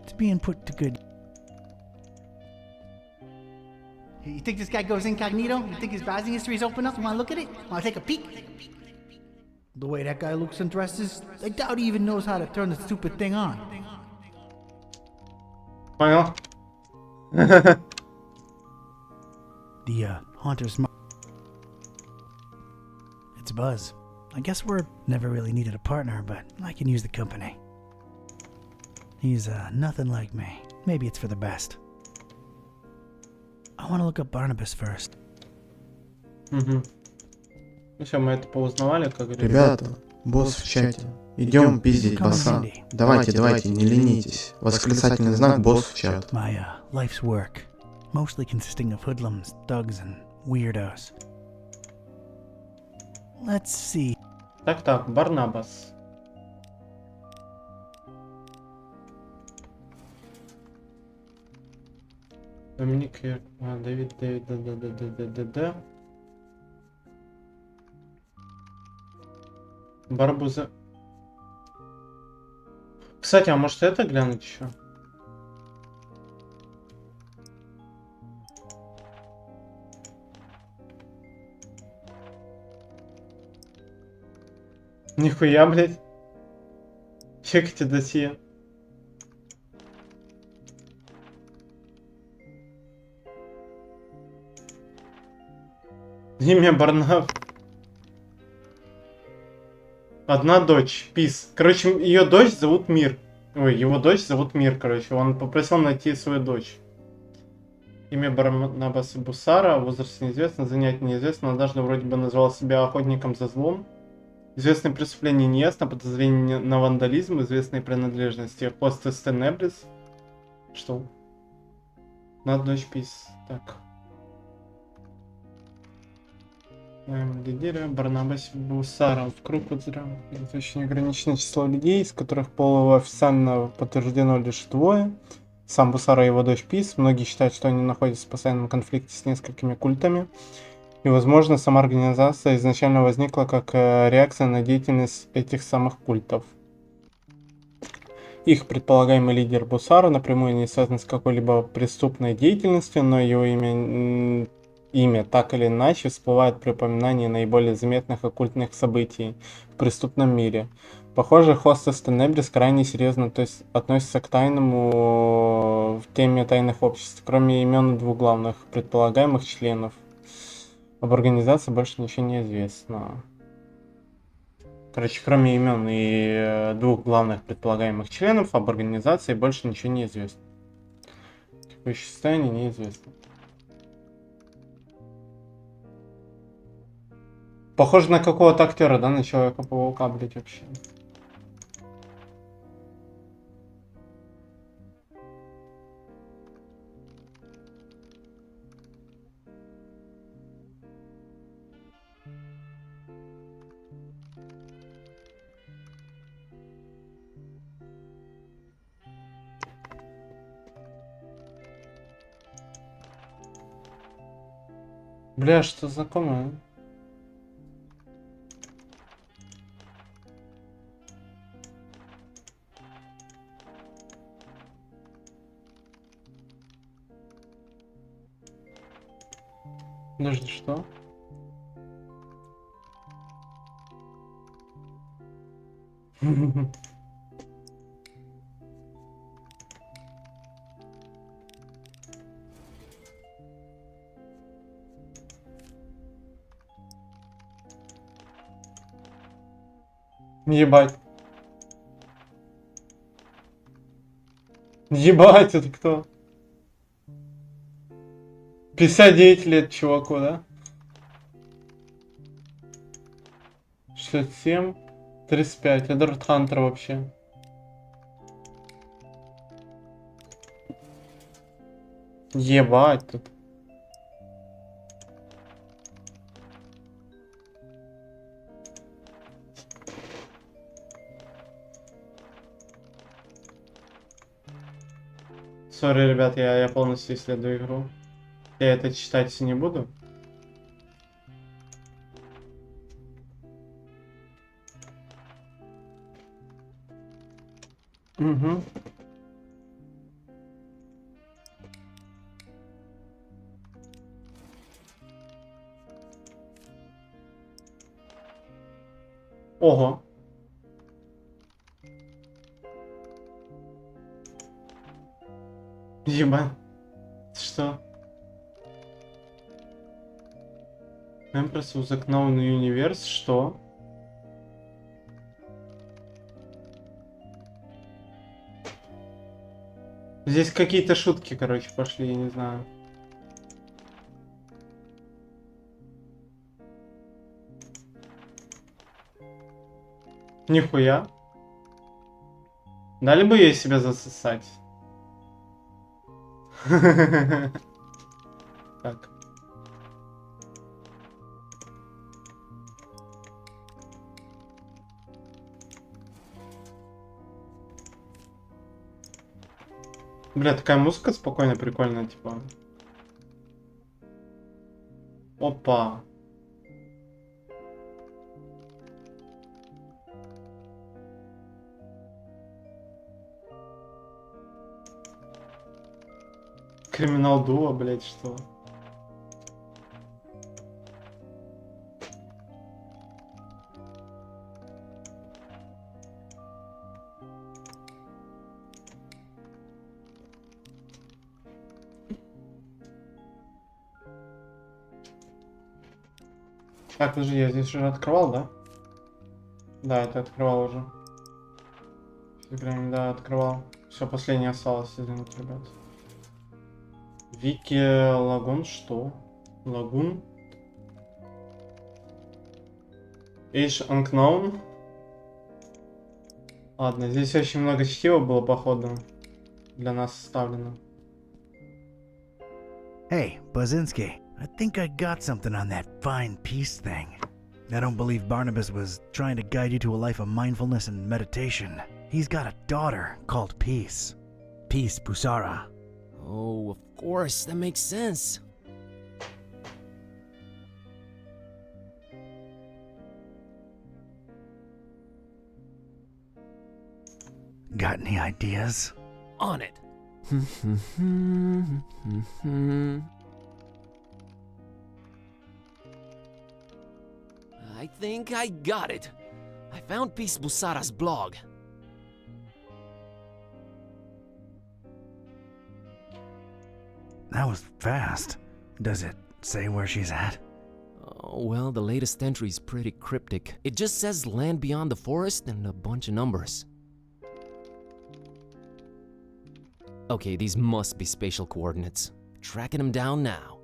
It's being put to good. You think this guy goes incognito? You think his browsing history is open up? You want to look at it? Want to take a peek? The way that guy looks and dresses, I doubt he even knows how to turn the stupid thing on. Понял. The Haunter's It's Buzz. I guess we're never really needed a partner, but I can use the company. He's nothing like me. Maybe it's for the best. I want to look up Barnabas first. Угу. Ну все, мы это поузнавали, как говорится. Ребята, босс в чате. Идем пиздить босса. Давайте, давайте, не ленитесь. Восклицательный знак босс в чат. My life's work, mostly consisting of hoodlums, thugs, and weirdos. Let's see. Так, Барнабас. Доминик, Давид, да. Барбуза. Кстати, а может это глянуть еще? Нихуя, блядь. Чекайте досье. Имя Барнаб. Одна дочь. Пис. Короче, ее дочь зовут Мир. Ой, его дочь зовут Мир, короче. Он попросил найти свою дочь. Имя Барнабаса Бусара. Возраст неизвестно. Занятие неизвестно. Он даже вроде бы назвал себя охотником за злом. Известные преступления неясно. Подозрение на вандализм. Известные принадлежности. Хостес Тенебрис. Что? Надо дочь Пис. Так. Лидера Барнабас Бусара. В круг Woldram это очень ограниченное число людей, из которых полого официально подтверждено лишь двое. Сам Бусара и его дочь Пис. Многие считают, что они находятся в постоянном конфликте с несколькими культами. И, возможно, сама организация изначально возникла как реакция на деятельность этих самых культов. Их предполагаемый лидер Бусара напрямую не связан с какой-либо преступной деятельностью, но его имя так или иначе всплывает при упоминании наиболее заметных оккультных событий в преступном мире. Похоже, Хостес Тенебрис крайне серьезно относится к тайному в теме тайных обществ. Кроме имен двух главных предполагаемых членов, об организации больше ничего не известно. Короче, кроме имен и двух главных предполагаемых членов, об организации больше ничего не известно. Текущее состояние неизвестно. Похоже на какого-то актера, да, на Человека-паука, блять, вообще. Бля, что знакомое? Подожди, что? Ебать. Ебать, это кто? 59 лет чуваку, да? 67, 35. Эдвард Хантер вообще. Ебать тут. Сори, ребят, я полностью исследую игру. Я это читать не буду. Угу. Ого. Ебать. Что? Empress was known universe, что? Здесь какие-то шутки, короче, пошли, я не знаю. Нихуя. Дали бы ей себя засосать? Так. Бля, такая музыка спокойная, прикольная, типа. Опа. Криминал дуо, блять, что? Так, подожди, я здесь уже открывал, да? Да, это открывал уже. Да, открывал. Все, последнее осталось, извините, ребят. Вики Лагун, что? Лагун? Age Unknown? Ладно, здесь очень много чтива было, походу. Для нас составлено. Hey, Bazinski, I think I got something on that fine peace thing. I don't believe Barnabas was trying to guide you to a life of mindfulness and meditation. He's got a daughter called Peace. Peace Busara. Oh, of course, that makes sense. Got any ideas? On it. I think I got it. I found Peace Busara's blog. That was fast. Does it say where she's at? Oh, well, the latest entry's pretty cryptic. It just says land beyond the forest and a bunch of numbers. Okay, these must be spatial coordinates. Tracking them down now.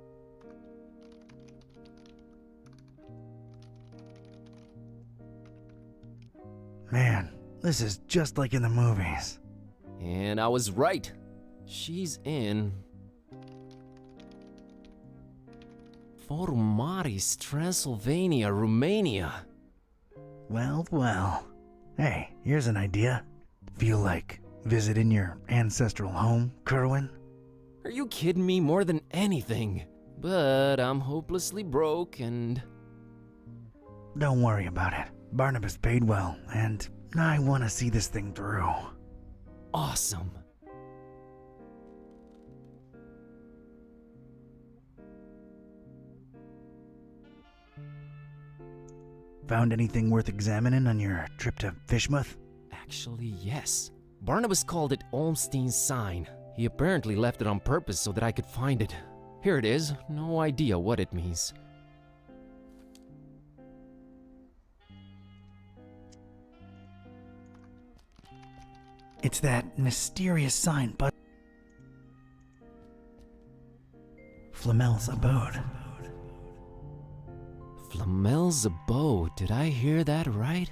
Man, this is just like in the movies. And I was right. She's in Forumaris, Transylvania, Romania. Well, well. Hey, here's an idea. Feel like visiting your ancestral home, Kerwin? Are you kidding me? More than anything. But I'm hopelessly broke and... Don't worry about it. Barnabas paid well, and I want to see this thing through. Awesome. Found anything worth examining on your trip to Fishmouth? Actually, yes. Barnabas called it Olmstein's sign. He apparently left it on purpose so that I could find it. Here it is. No idea what it means. It's that mysterious sign, but Flamel's abode. Flamel's abode. Did I hear that right?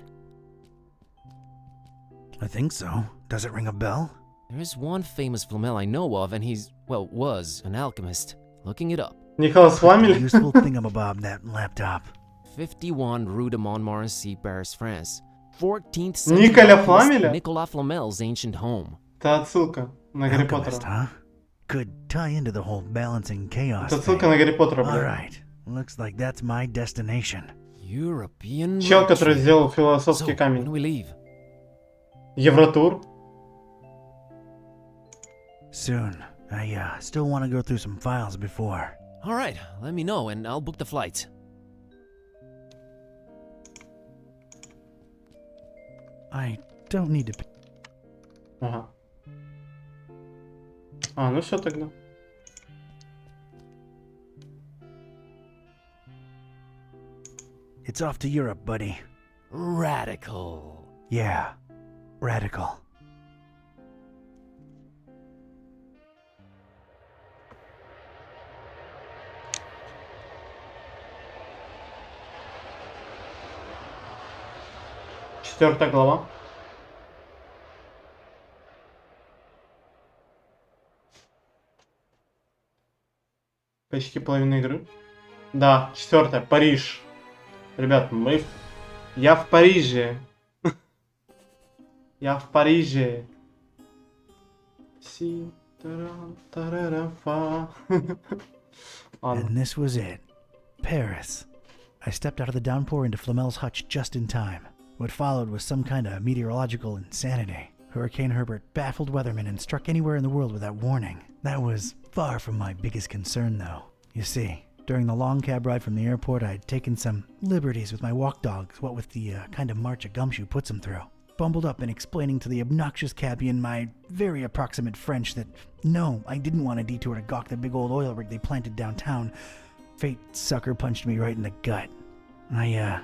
I think so. Does it ring a bell? There is one famous Flamel I know of, and he's, well, was an alchemist. Looking it up. Nicholas Flamel? Useful thingamabob, that laptop. 51 Rue de Montmorency, Paris, France. 14th century Николя Фламеля? Nicolas Flamel's ancient home. Это отсылка на Гарри Поттера. Huh? Could tie into the whole balancing chaos Это отсылка на Гарри Поттера, бля. Alright, looks like that's my destination. European Чел, который сделал философский So, камень. when do we leave? Евротур. Soon. I still want to go through some files before. Alright, let me know and I'll book the flights. I don't need to... Ага. А, ну все тогда. It's off to Europe, buddy. Radical. Yeah, radical. Четвертая глава. Почти половина игры. Да, четвертая. Париж. Ребят, я в Париже. Я в Париже. And this was it. Paris. I stepped out of the downpour into Flamel's hutch just in time. What followed was some kind of meteorological insanity. Hurricane Herbert baffled weathermen and struck anywhere in the world without warning. That was far from my biggest concern, though. You see, during the long cab ride from the airport, I'd taken some liberties with my walk dogs, what with the kind of march a gumshoe puts them through. Bumbled up and explaining to the obnoxious cabbie in my very approximate French that, no, I didn't want a detour to gawk the big old oil rig they planted downtown. Fate sucker punched me right in the gut. I,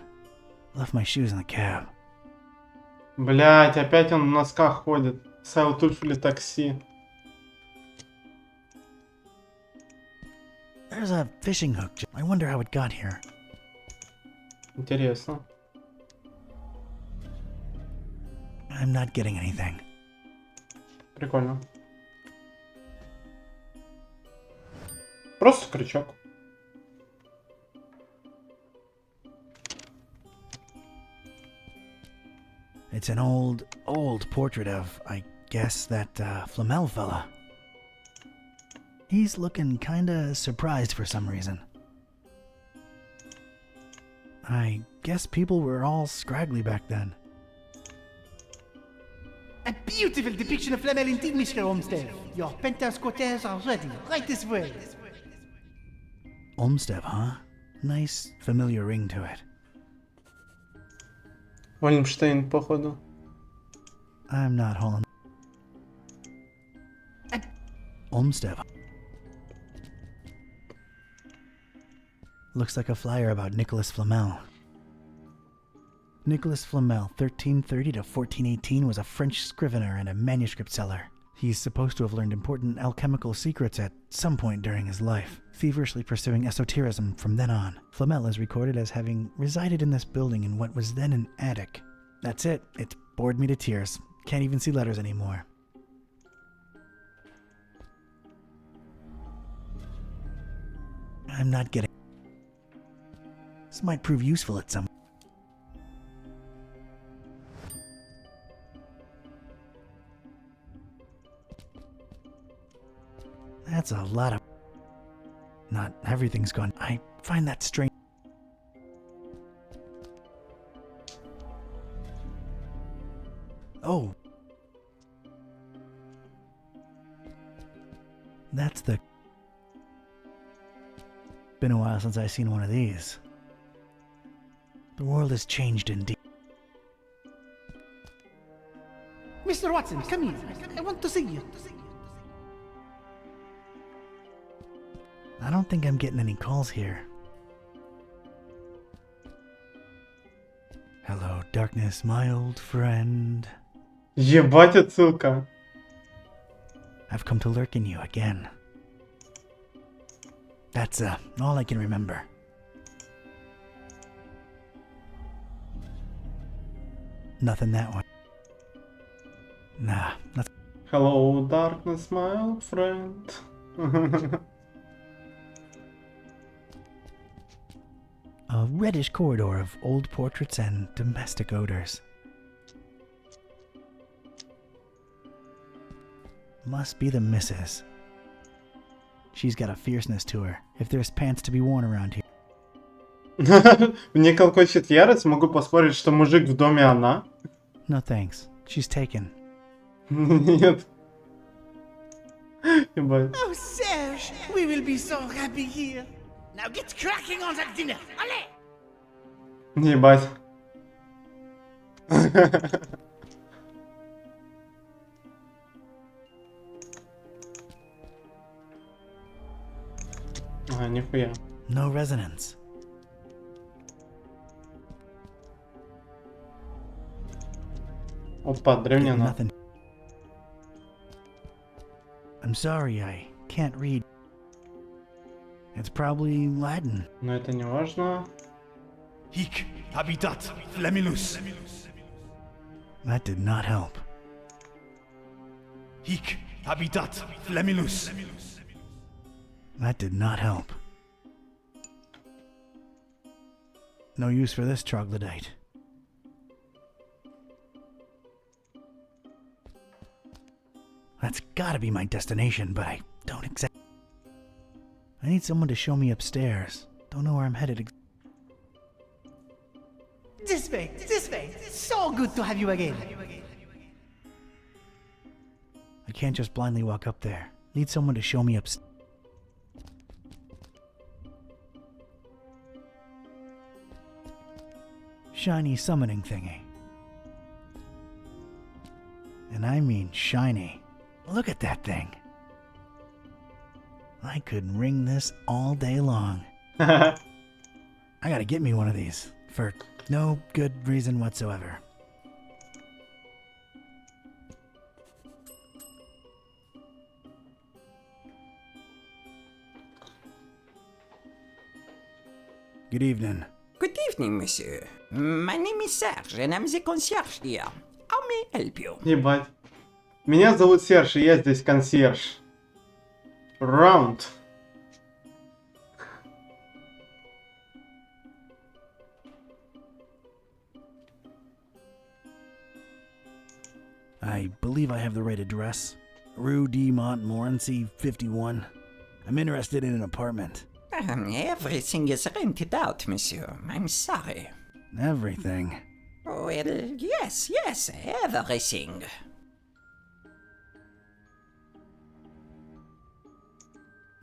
left my shoes in the cab. Блять, опять он в носках ходит. Ставил туфли такси. There's a fishing hook. I wonder how it got here. Интересно. I'm not getting anything. Прикольно. Просто крючок. It's an old portrait of, I guess, that Flamel fella. He's looking kinda surprised for some reason. I guess people were all scraggly back then. A beautiful depiction of Flamel indeed, Mr. Olmsted. Your penthouse quarters are ready, right this way. Olmsted, huh? Nice, familiar ring to it. Ольмштейн, походу. I'm not Holland. Olmsted. Looks like a flyer about Nicholas Flamel. Nicholas Flamel, 1330 to 1418, was a French scrivener and a manuscript seller. He's supposed to have learned important alchemical secrets at some point during his life, feverishly pursuing esotericism from then on. Flamel is recorded as having resided in this building in what was then an attic. That's it. It's bored me to tears. Can't even see letters anymore. I'm not getting... This might prove useful at some... That's a lot of... Not everything's gone. I find that strange. Oh. That's the... Been a while since I've seen one of these. The world has changed indeed. Mr. Watson, come here. I want to see you. I don't think I'm getting any calls here. Hello, darkness, my old friend. Ебать отсылка. I've come to lurk in you again. That's all I can remember. Nothing that one. Nah, nothing. Hello, darkness, my old friend. A reddish corridor of old portraits and domestic odors. Must be the missus. She's got a fierceness to her, if there's pants to be worn around here. Мне колокочет ярость, могу поспорить, что мужик в доме она. No thanks, she's taken. Нет. Ебать. Oh, Serge, we will be so happy here. Now get cracking on that dinner. Allez! Ебать. Ага, нихуя. No resonance. Опа, древняя. Nothing. I'm sorry, I can't read. It's probably Latin. Но это не важно. Hic habitat flamilus. That did not help. Hic habitat flamilus. That did not help. No use for this troglodyte. That's gotta be my destination, but I don't exactly. I need someone to show me upstairs. Don't know where I'm headed. This way, this way. It's so good to have you again. I can't just blindly walk up there. Need someone to show me upstairs. Shiny summoning thingy. And I mean shiny. Look at that thing. I could ring this all day long. I gotta get me one of these, for no good reason whatsoever. Good evening. Good evening, monsieur. My name is Serge, and I'm the concierge here. How may I help you? Ебать. Меня зовут Серж, и я здесь консьерж. Раунд. I believe I have the right address. Rue de Montmorency, 51. I'm interested in an apartment. Everything is rented out, monsieur. I'm sorry. Everything. Well, yes, everything.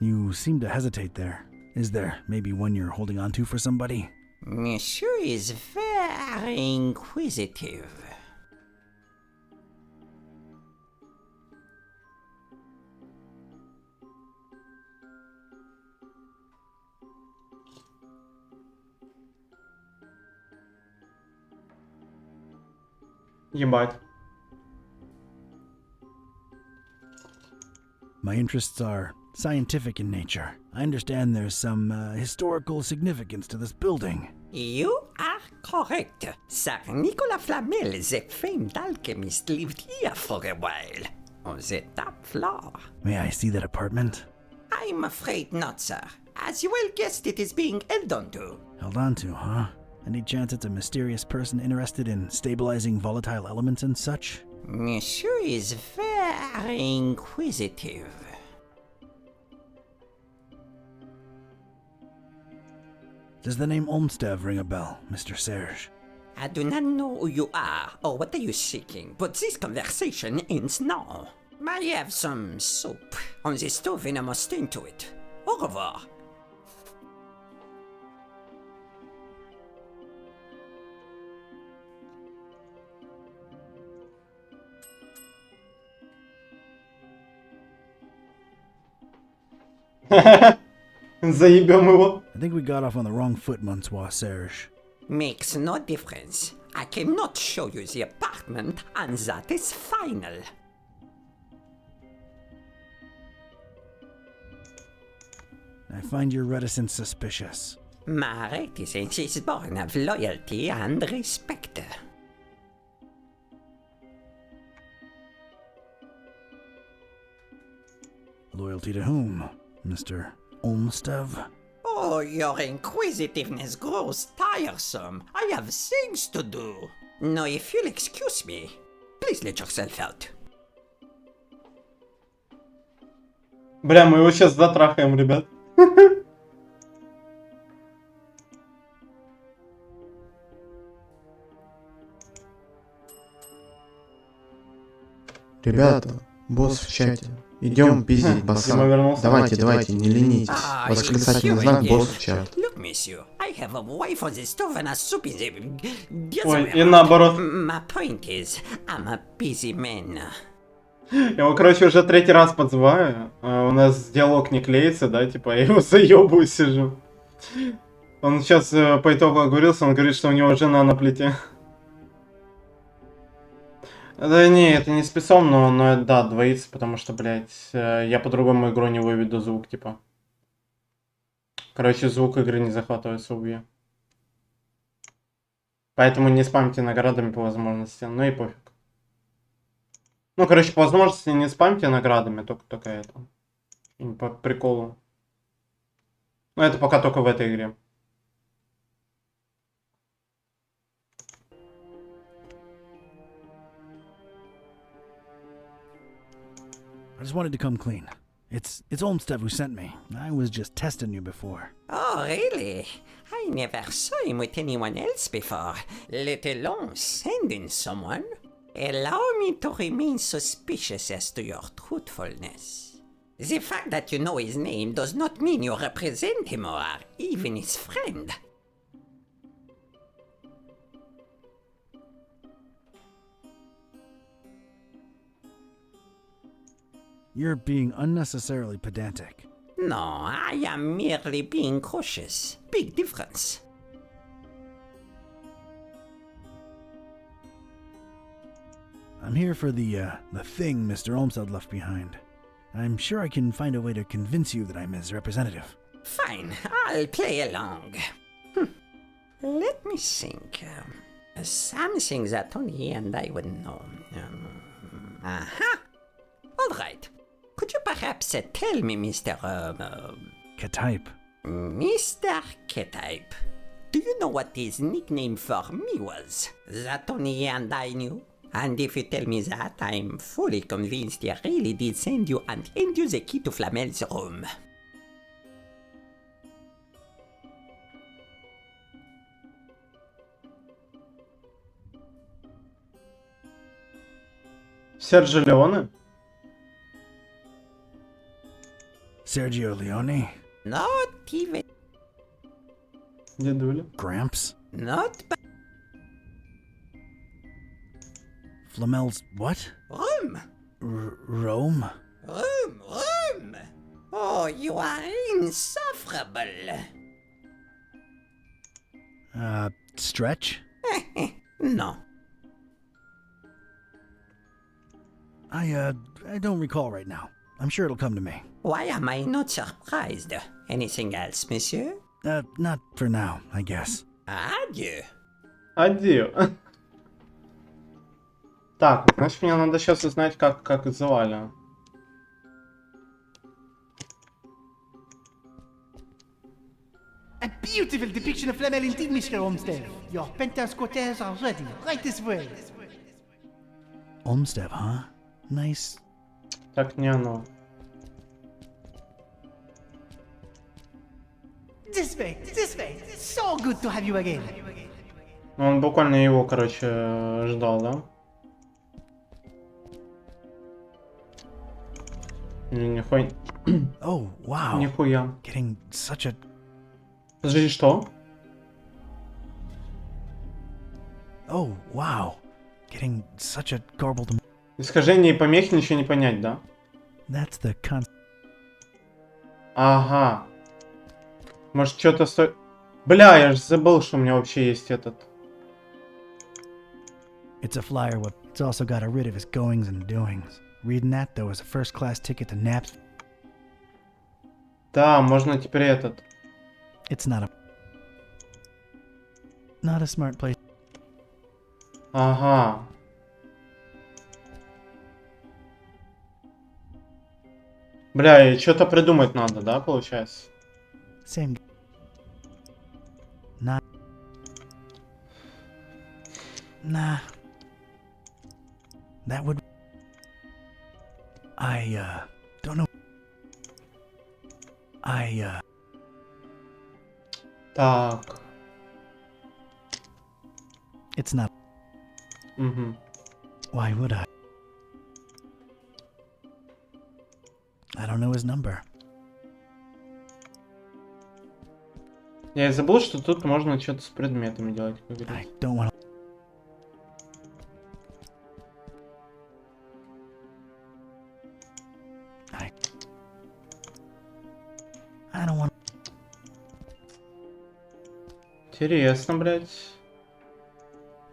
You seem to hesitate there. Is there maybe one you're holding on to for somebody? Monsieur is very inquisitive. Ебать. My interests are scientific in nature. I understand there's some historical significance to this building. You are correct. Sir Nicolas Flamel, the famed alchemist, lived here for a while. On the top floor. May I see that apartment? I'm afraid not, sir. As you well guessed, it is being held onto. Held on to, huh? Any chance it's a mysterious person interested in stabilizing volatile elements and such? Monsieur is very inquisitive. Does the name Olmstead ring a bell, Mr. Serge? I do not know who you are or what are you seeking, but this conversation ends now. I have some soup on the stove and I must tend to it. Au revoir. Заебем его. I think we got off on the wrong foot, Monsieur Serge. Makes no difference. I cannot show you the apartment, and that is final. I find your reticence suspicious. My reticence is born of loyalty and respect. Loyalty to whom, Mr. Olmstead? Oh, your inquisitiveness grows tiresome. I have things to do. Now, if you'll excuse me, please let yourself out. Бля, мы его сейчас затрахаем, ребят. Ребята, босс в чате. Идем пиздить босса. Давайте, не ленитесь. Восклицательный знак босс в чат. Look, monsieur, I have a wife on the stove and a soup in the... Ой, и наоборот. My point is, I'm a busy man. Я его, короче, уже третий раз подзываю. У нас диалог не клеится, да, типа, я его заебываю, сижу. Он сейчас по итогу оговорился, он говорит, что у него жена на плите. Да не, это не спецом, но да, двоится, потому что, блядь, я по-другому игру не выведу звук, типа. Короче, звук игры не захватывается убья. Поэтому не спамьте наградами по возможности, ну и пофиг. Ну, короче, по возможности не спамьте наградами, только это. По приколу. Ну, это пока только в этой игре. I just wanted to come clean. It's Olmsted who sent me. I was just testing you before. Oh, really? I never saw him with anyone else before, let alone sending someone. Allow me to remain suspicious as to your truthfulness. The fact that you know his name does not mean you represent him or are even his friend. You're being unnecessarily pedantic. No, I am merely being cautious. Big difference. I'm here for the thing Mr. Olmsted left behind. I'm sure I can find a way to convince you that I'm his representative. Fine, I'll play along. Let me think. Something that only he and I would know. Aha! All right. Could you perhaps tell me, Mr. K-type. Mr. K-type, do you know what his nickname for me was? That only he and I knew? And if you tell me that, I'm fully convinced he really did send you and hand you the key to Flamel's room. Sergio Leone? Sergio Leone? Not even. Дедуля. Gramps? Not bad. Flamel's what? Room. Rome? Room. Oh, you are insufferable. Stretch? No. I don't recall right now. I'm sure it'll come to me. Why am I not surprised? Anything else, monsieur? Not for now, I guess. Adieu. Адью. Так, значит, мне надо сейчас узнать, как звали. A beautiful depiction of Flamel indeed, Mr. Olmsted. Your penthouse quarters are ready, right this way. Olmsted, huh? Nice. Так, не оно. This way. So good to have you again. Он буквально его, короче, ждал, да? Нихуя. Oh, wow. Нихуя. Getting such a... Подожди, что? Oh, wow. Getting such a garbled... Искажение и помехи ничего не понять, да? That's the con... Ага. Может, что-то стоит... Бля, я же забыл, что у меня вообще есть этот. It's a flyer, but it's also got a rid of his goings and doings. Reading that, though, is a first-class ticket to Naps. Да, можно теперь этот. It's not a smart place. Ага. Бля, и что-то придумать надо, да, получается? Same. Nah. That would... I don't know. Так. It's not. Угу. Why would I? I don't know his number. Я и забыл, что тут можно что-то с предметами делать. Как I don't want to... Интересно, блядь.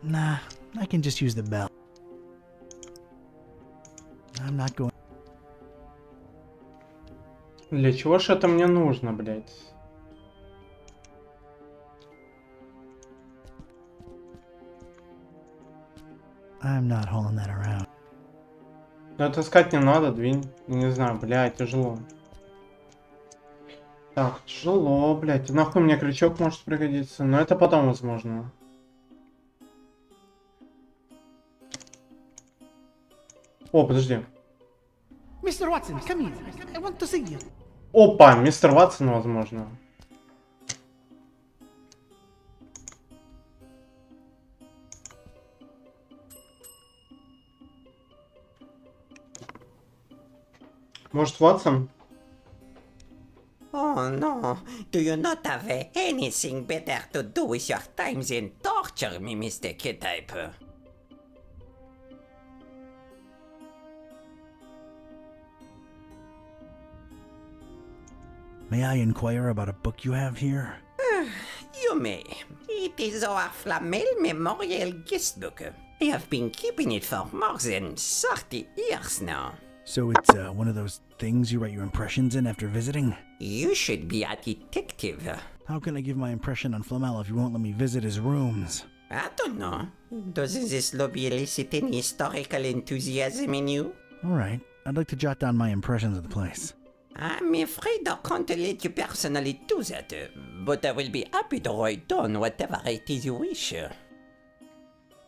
Nah, I can just use the bell. I'm not going. Для чего ж это мне нужно, блядь? I'm not hauling that around. Да таскать не надо, двинь. Не знаю, блядь, тяжело. Так, тяжело, блядь. Нахуй мне крючок может пригодиться. Но это потом возможно. О, подожди. Mr. Watson, come here. I want to see you. Опа, мистер Ватсон, возможно. Может, Ватсон? Oh no, do you not have anything better to do with your time than torture me, Mr. K-Type? May I inquire about a book you have here? You may. It is our Flamel Memorial Guest Book. I have been keeping it for more than 30 years now. So it's one of those things you write your impressions in after visiting? You should be a detective. How can I give my impression on Flamel if you won't let me visit his rooms? I don't know. Doesn't this lobby elicit any historical enthusiasm in you? Alright, I'd like to jot down my impressions of the place. I'm afraid I can't let you personally do that, but I will be happy to write down whatever it is you wish.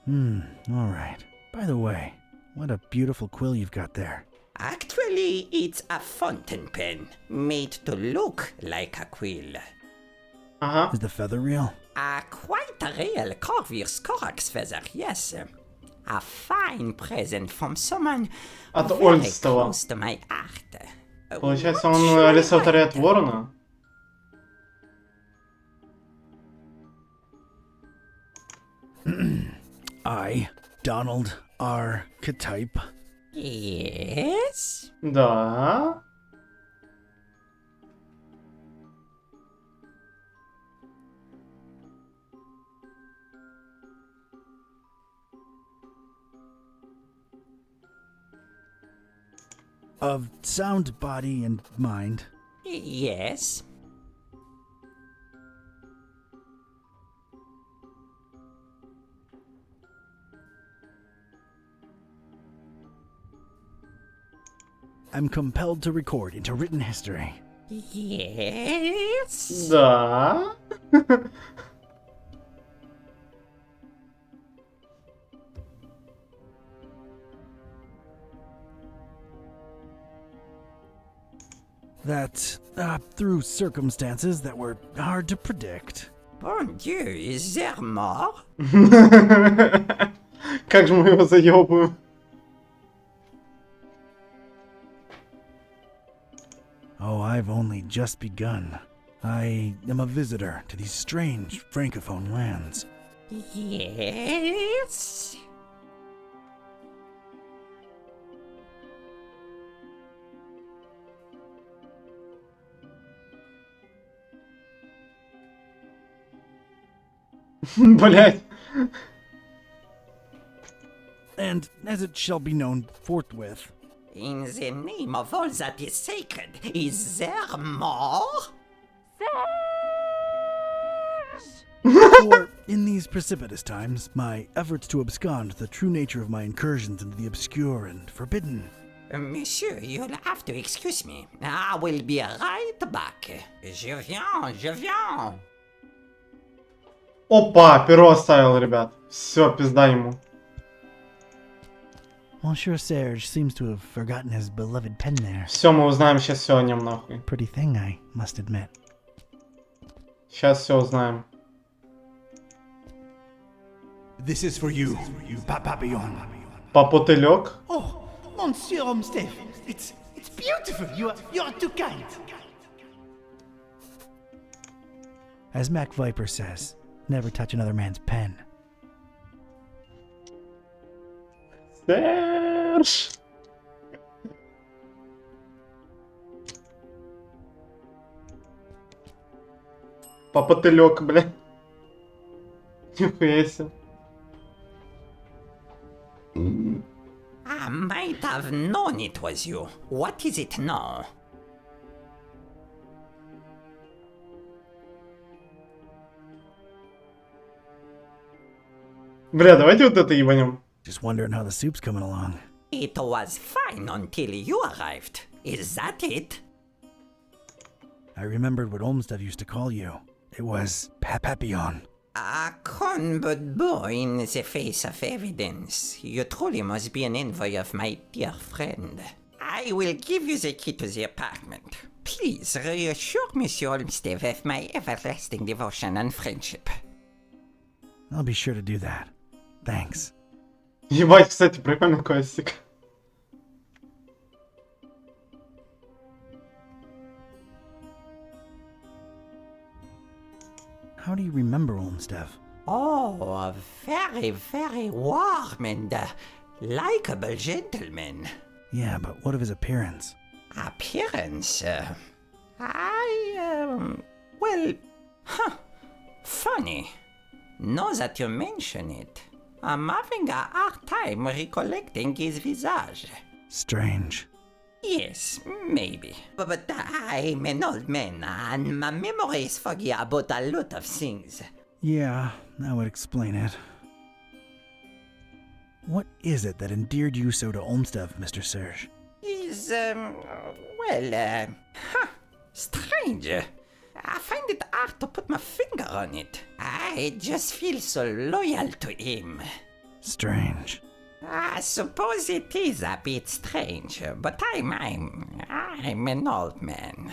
Alright. By the way, what a beautiful quill you've got there. Actually, it's a fountain pen, made to look like a quill. Is the feather real? A quite real Corvus Corax feather, yes. A fine present from someone very close to my heart. Получается, он олицетворяет ворона? I, Donald R. K-Type. Yes? Да. Of sound body and mind. Yes. I'm compelled to record into written history. Yes. Да. That, through circumstances that were hard to predict. Bon Dieu, is there more? Как же мы его заебываем? Oh, I've only just begun. I am a visitor to these strange francophone lands. Yes. Блять. And as it shall be known forthwith. In the name of all that is sacred, is there more? For in these precipitous times, my efforts to abscond the true nature of my incursions into the obscure and forbidden. Monsieur, you'll have to excuse me. I will be right back. Je viens. Опа, перо оставил, ребят. Все, пизда ему. Monsieur Serge seems to have forgotten his beloved pen there. Все, мы узнаем сейчас все о нем, нахуй. Pretty thing, I must admit. Сейчас все узнаем. This is for you, Papillon. Попотылек? Oh, Monsieur Omstef, it's beautiful. You are too kind. As Mac Viper says, never touch another man's pen. Серж! Попотылек, бля. Нихуя себе. I might have known it was you. What is it now? Бля, давайте вот это ебанем. Just wondering how the soup's coming along. It was fine until you arrived. Is that it? I remembered what Olmsted used to call you. It was Papillon. A convert boy in the face of evidence. You truly must be an envoy of my dear friend. I will give you the key to the apartment. Please reassure Monsieur Olmsted of my everlasting devotion and friendship. I'll be sure to do that. Thanks. Ебать, кстати, прикольный квестик. How do you remember Olmsted? Oh, a very, very warm and likable gentleman. Yeah, but what of his appearance? Appearance? Funny. Now that you mention it, I'm having a hard time recollecting his visage. Strange. Yes, maybe. But I'm an old man, and my memory is foggy about a lot of things. Yeah, that would explain it. What is it that endeared you so to Olmsted, Mr. Serge? He's, strange. I find it hard to put my finger on it. I just feel so loyal to him. Strange. I suppose it is a bit strange, but I'm an old man.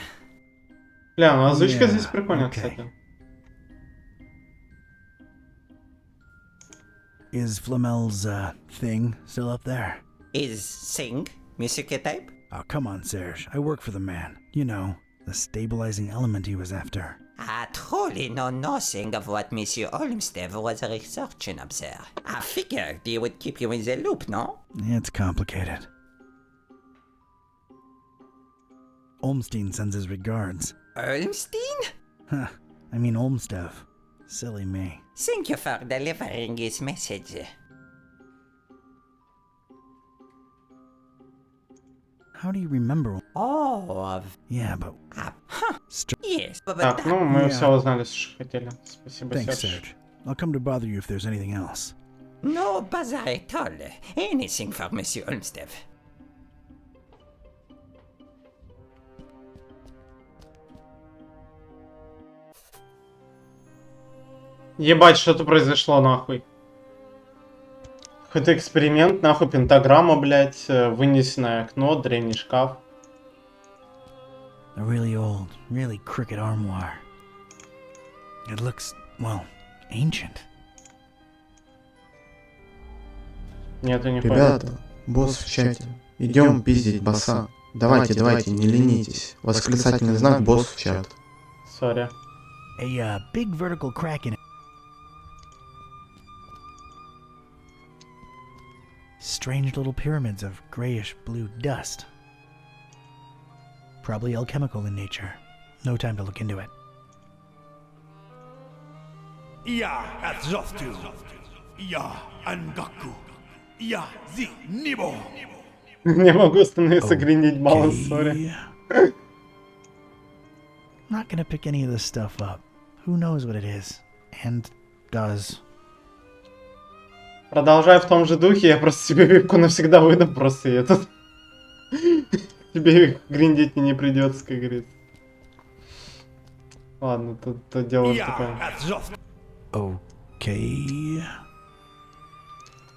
Бля, ну озвучка здесь прикольная, кстати. Is Flamel's, thing still up there? Is Sing music type? Oh, come on, Serge. I work for the man. You know, the stabilizing element he was after. I truly know nothing of what Monsieur Olmsted was researching up there. I figured he would keep you in the loop, no? It's complicated. Olmstein sends his regards. Olmstein? Huh. I mean Olmsted. Silly me. Thank you for delivering his message. How do you remember? Oh, yeah, but... Yes, but Так, ну мы все узнали, что хотели. Спасибо, Thanks, Серж. Serge. I'll come to bother you if there's anything else. No bother at all. Anything for Monsieur Olmsted. Ебать, что-то произошло, нахуй. Какой-то эксперимент, нахуй, пентаграмма, блядь, вынесенное окно, древний шкаф. A really old, really crooked armoire. It looks, well, ancient. Нету, не Ребята, босс в чате. Идем пиздить босса. Давайте, не ленитесь. Восклицательный знак босс в чат. Sorry. A big vertical crack in it. Strange little pyramids of grayish blue dust. Probably alchemical in nature. No time to look into it. Ja, Erzoftu. Ja, Angaku. Ja, Zi, Nibo. Не могу остановиться гриндить баланс, сори. Not gonna pick any of this stuff up. Who knows what it is? And does. Продолжай в том же духе, я просто тебе випку навсегда выдам, просто и этот. Тебе гриндить не придется, как говорится. Ладно, тут дело такое. Окей.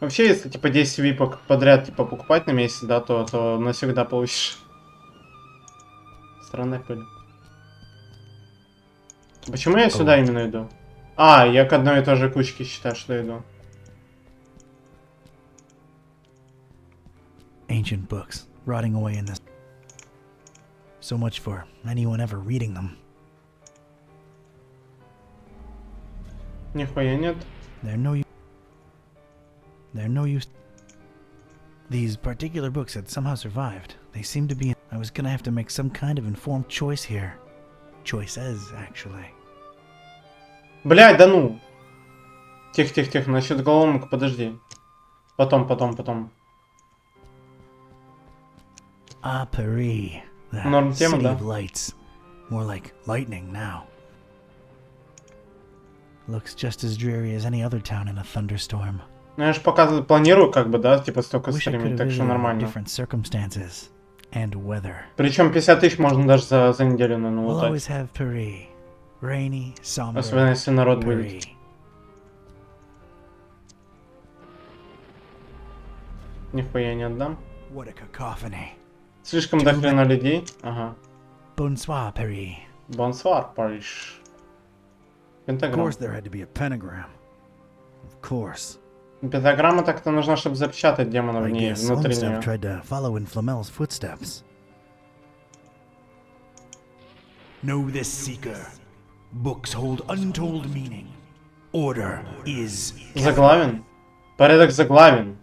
Вообще, если типа 10 випок подряд типа покупать на месяц, да, то навсегда получишь. Странная пыль. Почему я сюда именно иду? А, я к одной и той же кучке считаю, что иду. Ancient books, rotting away in this. So much for anyone ever reading them. Нихуя нет. They're no use. These particular books had somehow survived. They seem to be... I was gonna have to make some kind of informed choice here. Choices, actually. Блядь, да ну. Тихо. Насчет головоломок подожди. Потом. Ah, Paris. The Норм тема, city да? of lights. More like lightning now. Looks just as dreary as any other town in a thunderstorm. Ну я же показываю, планирую как бы, да, типа столько Wish I could стримить, have так что visited under нормально. different circumstances and weather. Причем 50 тысяч можно даже за неделю, наверное, We'll always лутать. have Paris. Rainy, somber Особенно если народ Paris. будет. Нихуя не отдам. What a cacophony. Слишком до хрена людей. Ага. Bonsoir, Paris. Бонсуар, Париж. Of Пентаграмма. course there had to be a pentagram. Of course. Пентаграмма так-то нужна, чтобы запечатать демона в I ней, guess внутри Olmsted нее. tried to follow in Flamel's footsteps. Know this, seeker. Books hold untold meaning. Order is... Заглавен? Порядок заглавен.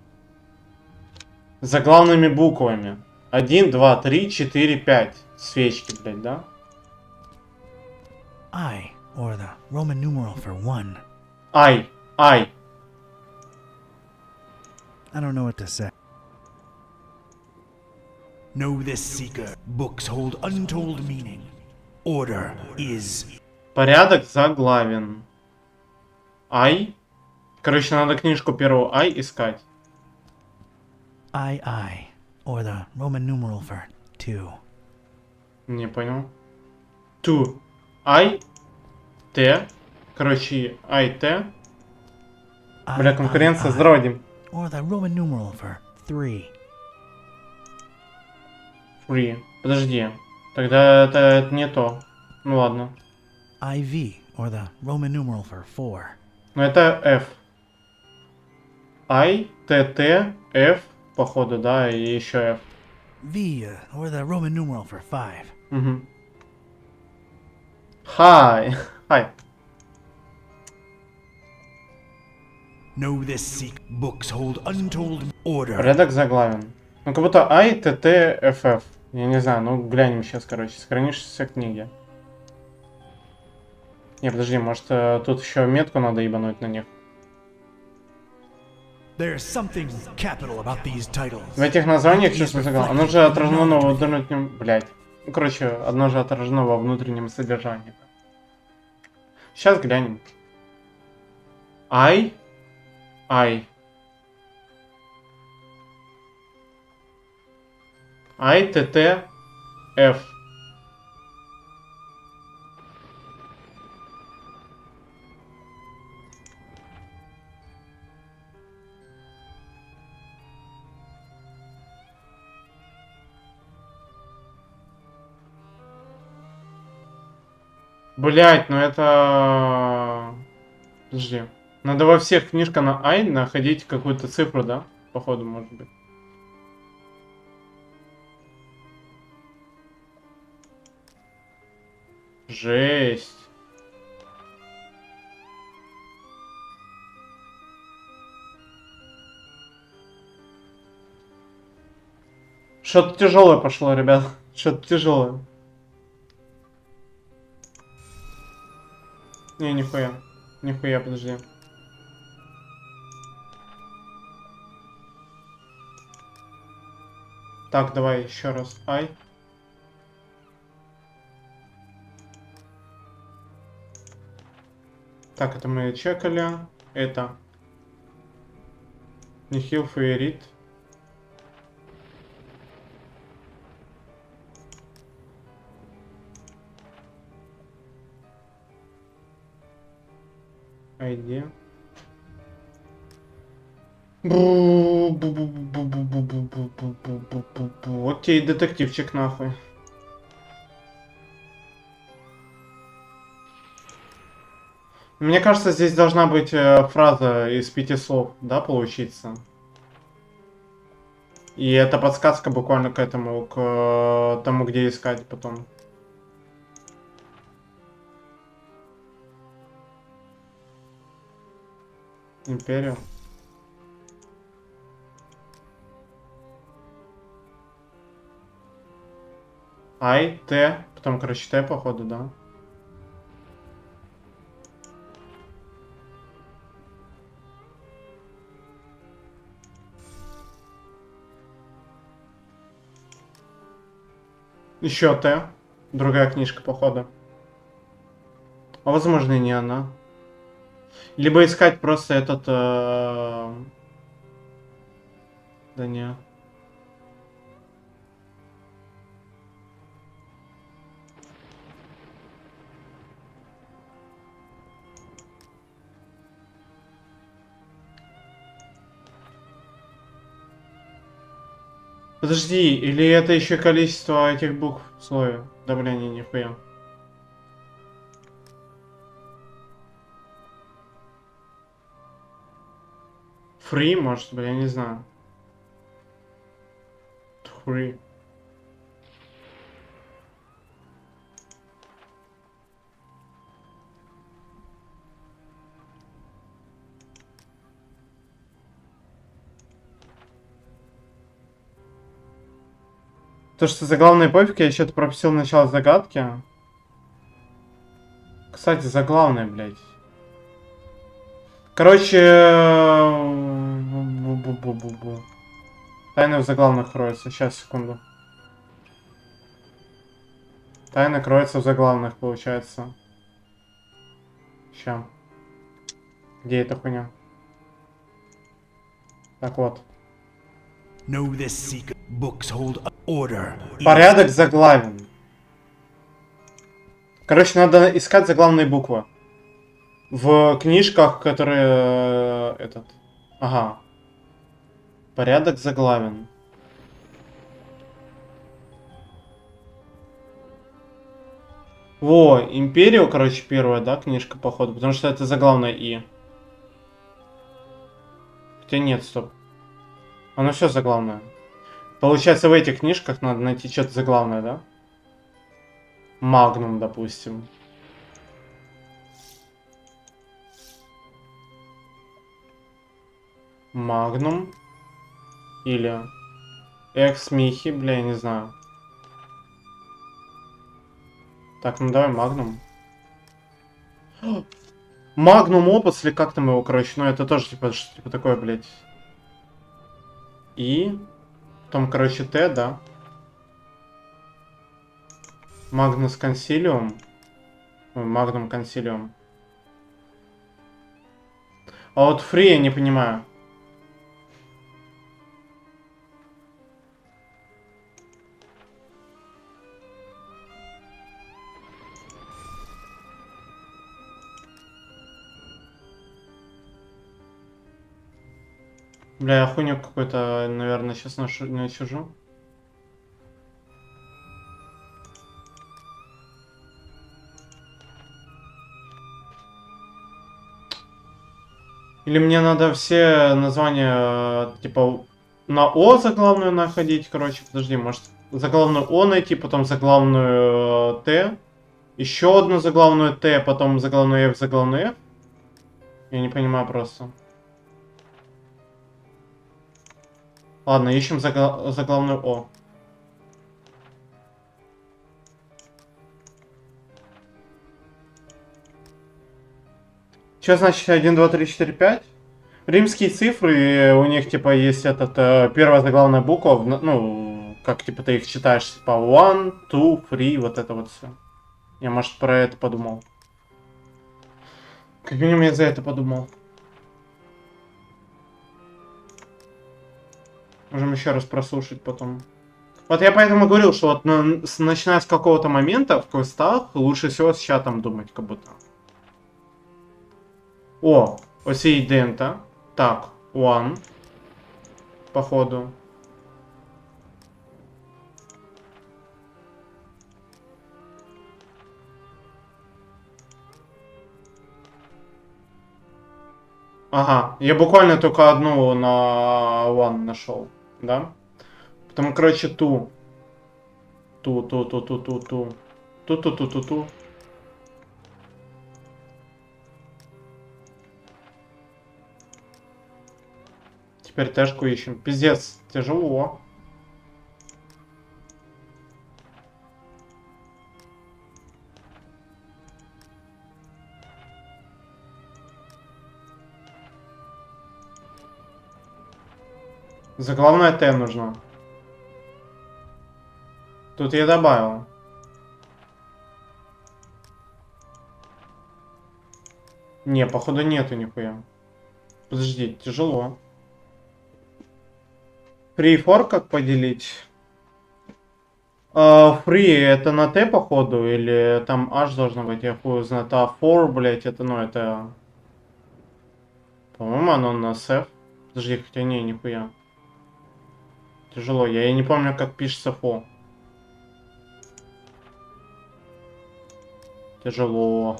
Заглавными буквами. 1, 2, 3, 4, 5. Свечки, блядь, да? I, or the Roman numeral for one. I. I don't know what to say. Know this, seeker. Books hold untold meaning. Order is... Порядок заглавен. I. Короче, надо книжку первую I искать. I, or the Roman numeral for two. Не понял. To. I. T. Короче, I, T. Бля, конкуренция, здорово, Дим. Or the Roman numeral for three. Free. Подожди. Тогда это не то. Ну ладно. IV, or the Roman numeral for four. Ну это F. I, T, T, F, походу, да, и еще F. V, or the Roman numeral for five. Угу. Hi. Hi. Know this, seek. Books hold untold order. Порядок заглавен. Ну как будто I, T, T, F, F. Я не знаю, ну глянем сейчас, короче. Сохранишься книги. Не, подожди, может тут еще метку надо ебануть на них. There's something capital about these titles. В этих названиях, честно сказал, оно же отражено во внутреннем... Блядь. Ну, короче, одно же отражено во внутреннем содержании. Сейчас глянем. I. I, T, T, F. Блять, ну это... Подожди. Надо во всех книжках на I находить какую-то цифру, да? Походу, может быть. Жесть. Что-то тяжелое пошло, ребят. Что-то тяжелое. Не, нихуя. Нихуя, подожди. Так, давай еще раз. I. Так, это мы чекали. Это. Нихил фаерит. ID. Вот тебе и детективчик нахуй. Мне кажется, здесь должна быть фраза из 5 слов, да, получиться. И это подсказка буквально к этому, к тому, где искать потом. Империю. I, T, потом, короче, T, походу, да. Еще Т. Другая книжка, походу. А возможно и не она. Либо искать просто этот... Да не. Подожди, или это еще количество этих букв в слове? Да блин, не, нихуя. Free, может быть, я не знаю. Free. То, что заглавные пофиг, я что-то пропустил начало загадки. Кстати, заглавные, блядь. Короче... Тайна в заглавных кроется. Сейчас, секунду. Тайна кроется в заглавных, получается. Ща. Где эта хуйня? Так вот. Know this secret. Books hold order. Порядок заглавен. Короче, надо искать заглавные буквы. В книжках, которые... Этот... Ага. Порядок заглавен. Во, Империю, короче, первая, да, книжка, походу. Потому что это заглавное И. Хотя нет, стоп. Оно все заглавное. Получается, в этих книжках надо найти что-то заглавное, да? Магнум, допустим. Магнум. Или Экс-Михи, бля, я не знаю. Так, ну давай Магнум. Магнум опус, или как там его, короче, ну это тоже типа, типа такое, блядь. И... Потом, короче, Т, да? Магнус Консилиум. Магнум Консилиум. А вот Фри я не понимаю. Бля, я хуйню какой-то, наверное, сейчас начужу. Или мне надо все названия, типа, на О заглавную находить, короче, подожди, может, заглавную О найти, потом заглавную Т, еще одну заглавную Т, потом заглавную F, заглавную F? Я не понимаю просто. Ладно, ищем заглавную О. Что значит 1, 2, 3, 4, 5? Римские цифры, у них типа есть этот, первая заглавная буква, ну, как типа ты их читаешь, типа 1, 2, 3, вот это вот все. Я, может, про это подумал. Как минимум я за это подумал. Можем еще раз прослушать потом. Вот я поэтому говорил, что вот начиная с какого-то момента в квестах лучше всего с чатом думать, как будто. О, осей дента. Так, one. Походу. Ага, я буквально только одну на one нашел, да? Потом, короче, ту. Ту. Ту. Теперь тэшку ищем. Пиздец, тяжело. Заглавная Т нужна. Тут я добавил. Не, походу нету нихуя. Подожди, тяжело. Free и for как поделить? Free это на Т походу, или там H должно быть, я хуй знает. А for, блять, это, ну, это... По-моему, оно на F. Подожди, хотя не, нихуя. Тяжело, я и не помню, как пишется for. Тяжело.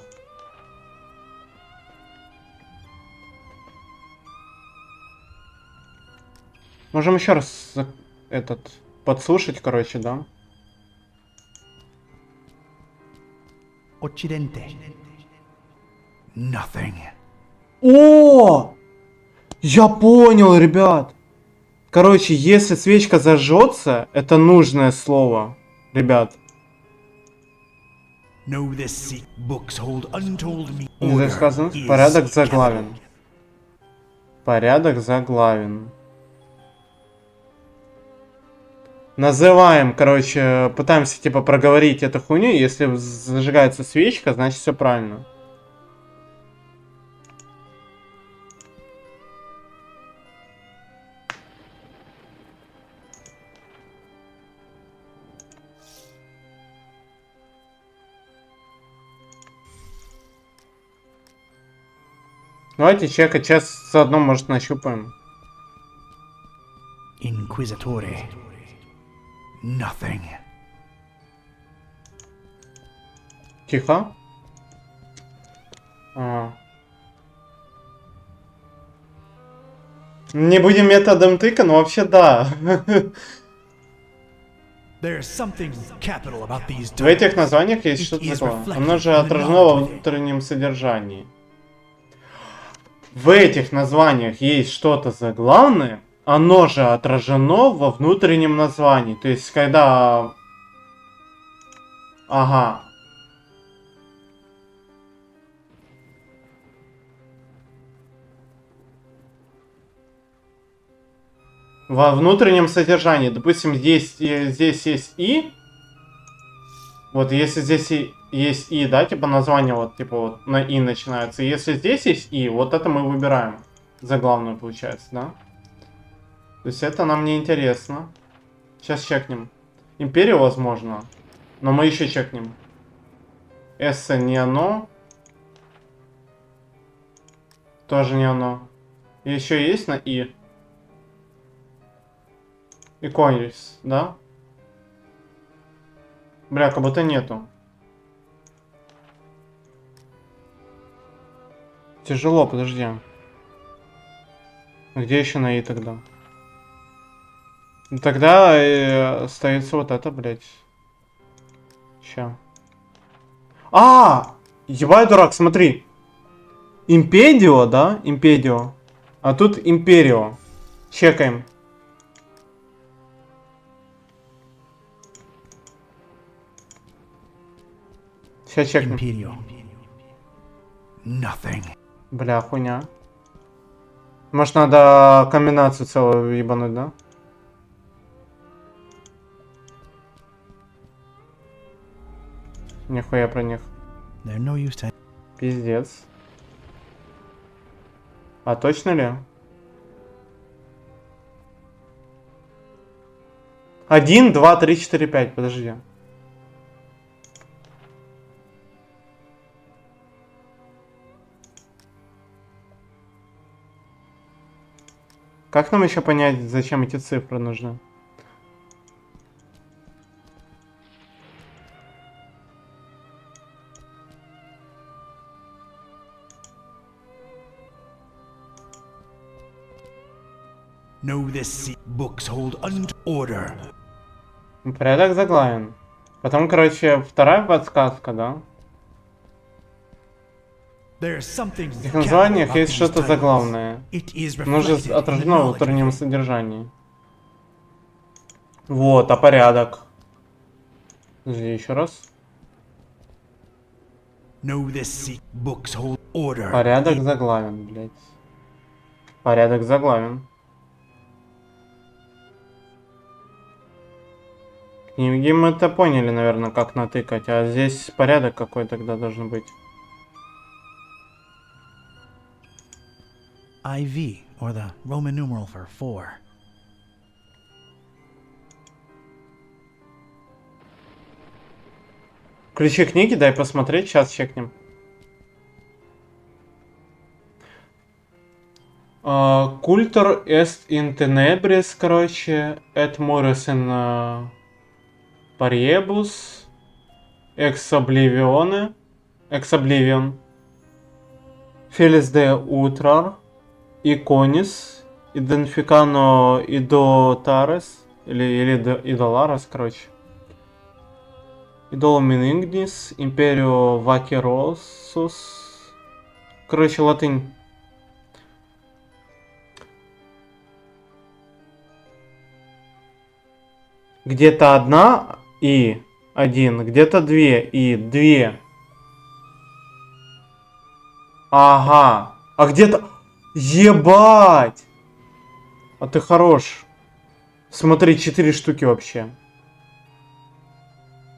Можем еще раз этот подслушать, короче, да? Occidente. Nothing. О! Я понял, ребят. Короче, если свечка зажжется, это нужное слово, ребят. Здесь сказано, порядок заглавен. Порядок заглавен. Называем, короче, пытаемся типа проговорить эту хуйню. Если зажигается свечка, значит все правильно. Давайте чекать, сейчас заодно, может, нащупаем. Inquisitore. Nothing. Тихо. Не будем методом тыка, но вообще да. В этих названиях есть что-то такое. Оно же отражено во внутреннем содержании. В этих названиях есть что-то заглавное, оно же отражено во внутреннем названии. То есть, когда... Ага. Во внутреннем содержании. Допустим, здесь есть «и». Вот если здесь есть «и», да, типа название вот, типа вот на «и» начинается. Если здесь есть «и», вот это мы выбираем. Заглавную, получается, да? То есть это нам не интересно. Сейчас чекнем. Империю, возможно. Но мы еще чекнем. «С» не оно. Тоже не оно. Еще есть на «и». Иконис, да? Бля, как будто нету. Тяжело, подожди. А где еще на «и» тогда? Тогда остается вот это, блядь. Ща. Ебай, дурак, смотри. Импедио, да? Импедио. А тут империо. Чекаем. Сейчас чекнем. Imperio. Nothing. Бля, хуйня. Может, надо комбинацию целую ебануть, да? Нихуя про них. Пиздец. А точно ли? 1, 2, 3, 4, 5. Подожди. Как нам еще понять, зачем эти цифры нужны? Know this books hold order. Порядок заглавен. Потом, короче, вторая подсказка, да? В этих названиях есть что-то заглавное. Оно же отражено в внутреннем содержании. Вот, а порядок? Подожди, еще раз. Порядок заглавен, блядь. Порядок заглавен. Книги мы-то поняли, наверное, как натыкать, а здесь порядок какой тогда должен быть. IV, or the Roman numeral for 4. Ключи книги, дай посмотреть, сейчас чекнем. Cultor est in tenebris, короче, et mores in pariebus, ex oblivione, ex oblivion, felis de utrar, iconis, identificano idotares, или idolares, короче. Idolum in ignis, imperio vacerosus, короче, латынь. Где-то одна и один, где-то две и две. Ага. А где-то... Ебать! А ты хорош. Смотри, 4 штуки вообще.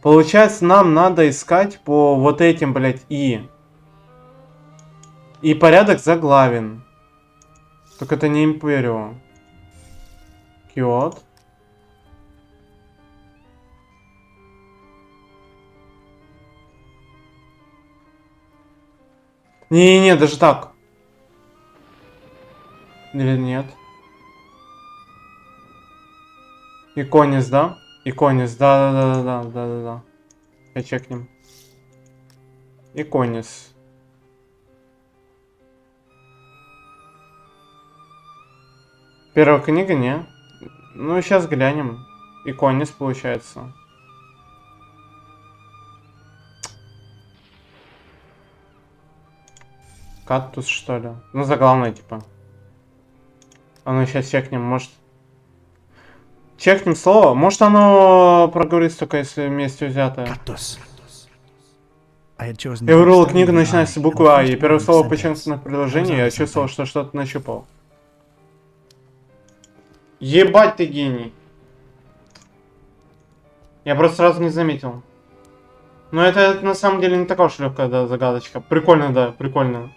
Получается, нам надо искать по вот этим, блядь, и. И порядок заглавен. Только это не империо. Киот. Не-не-не, даже так. Или нет? Иконис, да? Иконис, да. Я чекнем. Иконис. Первая книга, не? Ну, сейчас глянем. Иконис получается. Кактус, что ли? Ну, заглавное, типа. А ну, сейчас чекнем, может... Чекнем слово. Может, оно проговорится только если вместе взятое. Кактус. Я выбрал книгу, начинается с буквы А, и первое слово почему-то на предложении, я чувствовал, что что-то нащупал. Ебать ты гений. Я просто сразу не заметил. Но это на самом деле не такая уж легкая, да, загадочка. Прикольно, да, прикольно.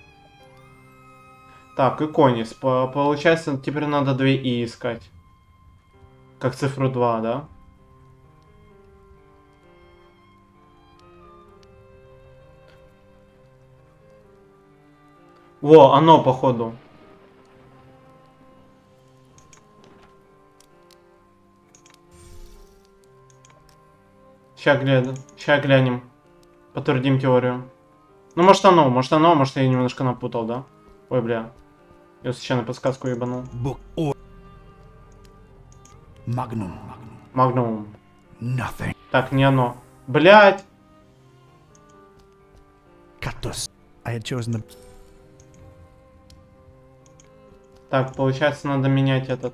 Так, иконис. Получается, теперь надо 2 и искать. Как цифру 2, да? Во, оно, походу. Сейчас глянем. Подтвердим теорию. Ну, может, может, я немножко напутал, да? Ой, бля. Я случайно подсказку ебанул. Магнум. Так, не оно. Блять! Cactus. I had chosen the... Так, получается, надо менять этот.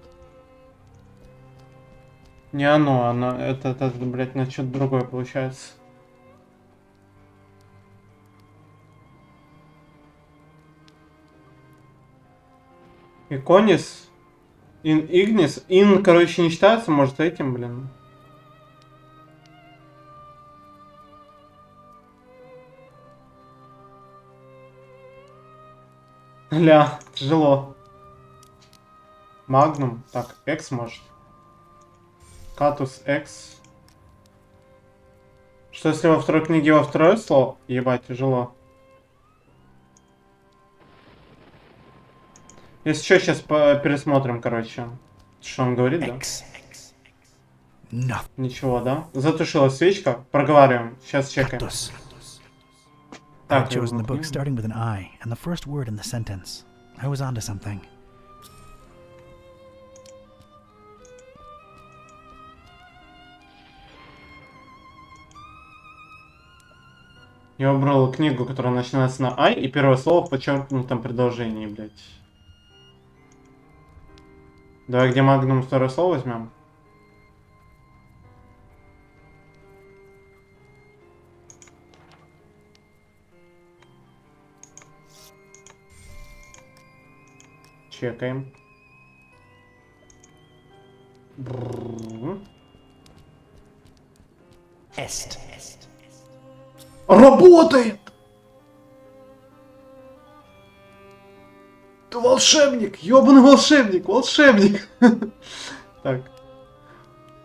Не оно, это, блядь, на что-то другое получается. Иконис. Ин Игнис. Ин, короче, не считается, может, этим, блин. Ля, тяжело. Магнум. Так, X может. Катус X. Что если во второй книге во второе слово? Ебать, тяжело. Если что, сейчас пересмотрим, короче. Что он говорит, да? Ничего, да? Затушилась свечка. Проговариваем. Сейчас чекаем. I had chosen the book starting with an I and the first word in the sentence. I was onto something. Я выбрал книгу, которая начинается на I, и первое слово в подчеркнутом предложении, блядь. Давай, где Магнум, второе слово возьмем. Чекаем. Работает! Ты волшебник! Ёбаный волшебник! Волшебник! Так.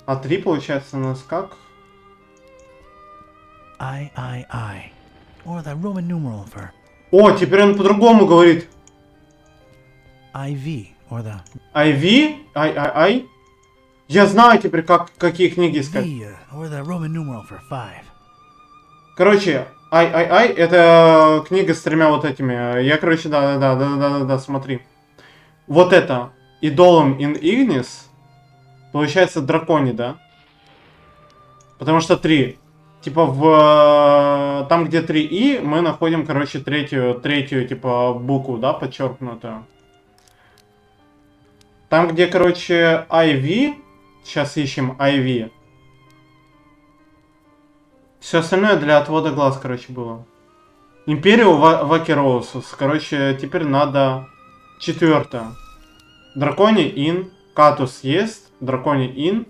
А 3 получается у нас как? I. Or the Roman numeral for... О, теперь он по-другому говорит. IV, or the... IV? I? Я знаю теперь, какие книги искать. V, or the Roman numeral for 5. Короче, I, это книга с 3 вот этими. Я, короче, да, смотри. Вот это. Идолом in Ignis. Получается драконий, да? Потому что 3. Типа там, где 3 мы находим, короче, третью, типа, букву, да, подчеркнутую. Там, где, короче, IV. Сейчас ищем IV. Все остальное для отвода глаз, короче, было. Империо Вакероусус. Короче, теперь надо 4. Драконий ин. Катус есть. Драконий ин.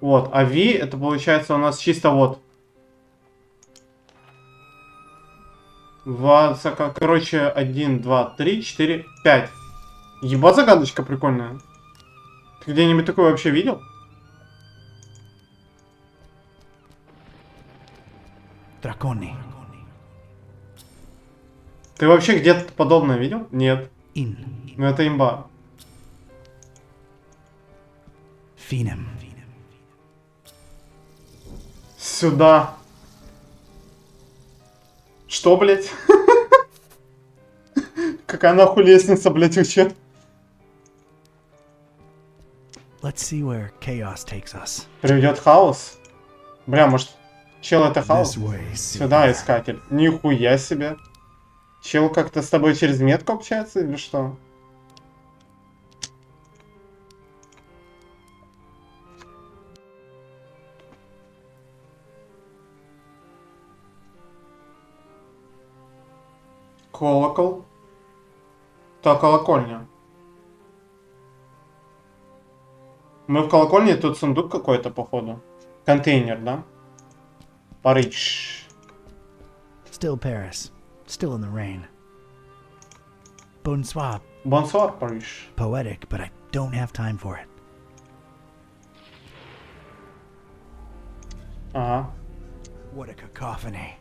Вот. А V это получается у нас чисто вот. Короче, 1, 2, 3, 4, 5. Ебать, загадочка прикольная. Ты где-нибудь такое вообще видел? Драконий. Ты вообще где-то подобное видел? Нет. Ин. Ну это имба. Финем. Сюда. Что, блять? Какая нахуй лестница, блять, вообще? Let's see where chaos takes us. Приведет хаос? Бля, может, чел это хаос? Сюда, искатель. Нихуя себе. Чел как-то с тобой через метку общается или что? Колокол. Так, колокольня. Мы в колокольне, тут сундук какой-то, походу. Контейнер, да? Париж. Still Paris. Still in the rain. Bonsoir. Bonsoir, Париж. Poetic, but I don't have time for it. Ага. What a cacophony.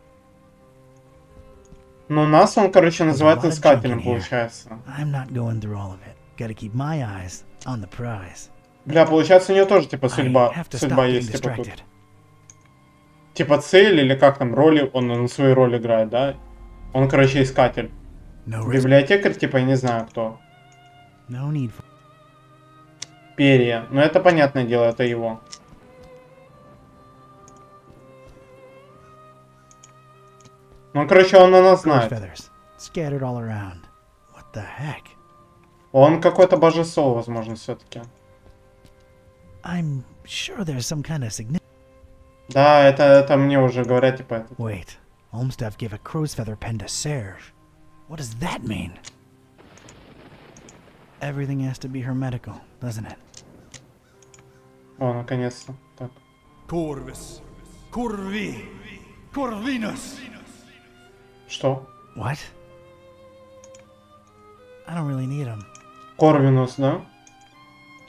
Ну, нас он, короче, называет искателем, получается. I'm not going through all of it. Gotta keep my eyes on the prize. Бля, получается, у него тоже, типа, судьба есть, типа, тут. Типа, цель или как там, роли, он на свою роль играет, да? Он, короче, искатель. Библиотекарь, типа, я не знаю, кто. Перья. Ну, это понятное дело, это его. Ну, короче, он на нас знает. Он какое-то божество, возможно, все-таки. I'm sure there's some kind of significance. Да, это мне уже говорят, типа это. Wait, Olmsted gave a crow's feather pen to Serge. What does that mean? Everything has to be hermetical, doesn't it? О, наконец-то. Так. Corvus. Corvi. Corvinus. Что? What? I don't really need him. Корвинус, да?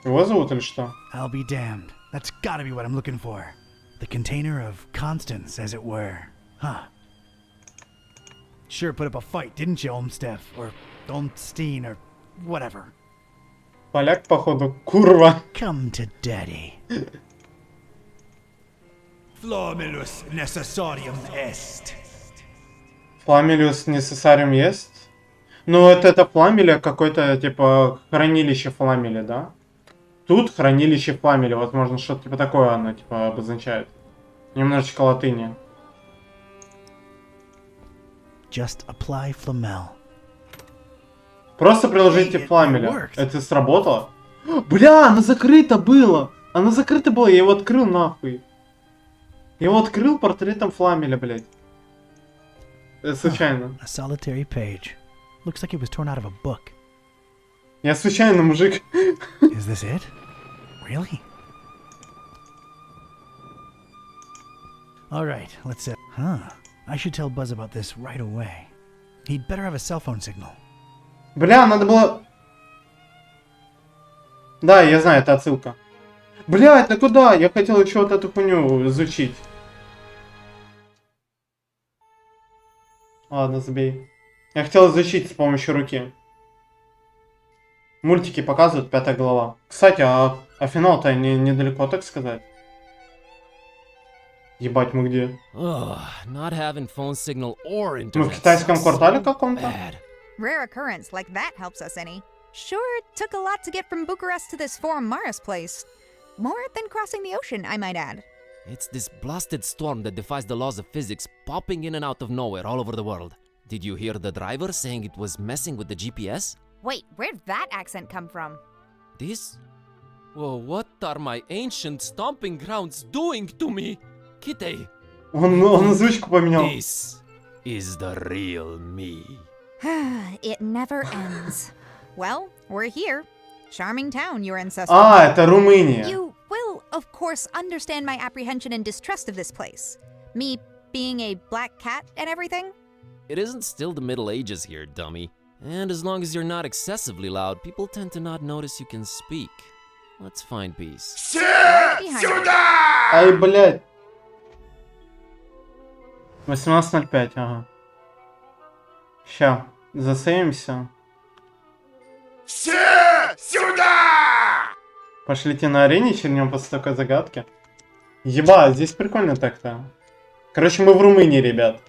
Его зовут или что? I'll be damned. That's gotta be what I'm looking for. The container of Constance, as it were. Huh. Sure put up a fight, didn't you, Olmsted? Or Olmstein, or whatever. Поляк, походу, курва. Come to daddy. Flamilus necessarium est. Фламилиус necessarium есть? Ну, это фламеля какое-то, типа, хранилище фламеля, да? Тут хранилище фламеля, возможно, что-то типа такое оно, типа, обозначает. Немножечко латыни. Just apply flamel. Просто приложите фламеля. Это сработало? Бля, оно закрыто было! Оно закрыто было, я его открыл нахуй. Я его открыл портретом фламеля, блядь. Случайно. A solitary page. Looks like it was torn out of a book. Я случайно, мужик. Is this it? Really? Alright, let's I should tell Buzz about this right away. He'd better have a cell phone signal. Бля, надо было... Да, я знаю, это отсылка. Блядь, ну куда? Я хотел еще вот эту хуйню изучить. Ладно, забей. Я хотел изучить с помощью руки. Мультики показывают, 5 глава. Кстати, а финал-то недалеко, так сказать. Ебать, мы где? Not having phone signal or internet. Мы в китайском квартале каком-то? Rare occurrence like that helps us any. Sure, it took a lot to get from Bucharest to this foreign Maris place. More than crossing the ocean, I might add. It's this blasted storm that defies the laws of physics, popping in and out of nowhere all over the world. Did you hear the driver saying it was messing with the GPS? Wait, where'd that accent come from? This? Well, what are my ancient stomping grounds doing to me? Kitty! Он озвучку поменял. This is the real me. It never ends. Well, we're here. Charming town, your ancestors. А, это Румыния. You will, of course, understand my apprehension and distrust of this place. Me being a black cat and everything. It isn't still the Middle Ages here, dummy. And as long as you're not excessively loud, people tend to not notice you can speak. Let's find peace. Сюда! Ай, блядь. 18:05, ага. Ща, засейвимся. Все сюда! Пошлите на арене, чернем после такой загадки. Еба, здесь прикольно так-то. Короче, мы в Румынии, ребят.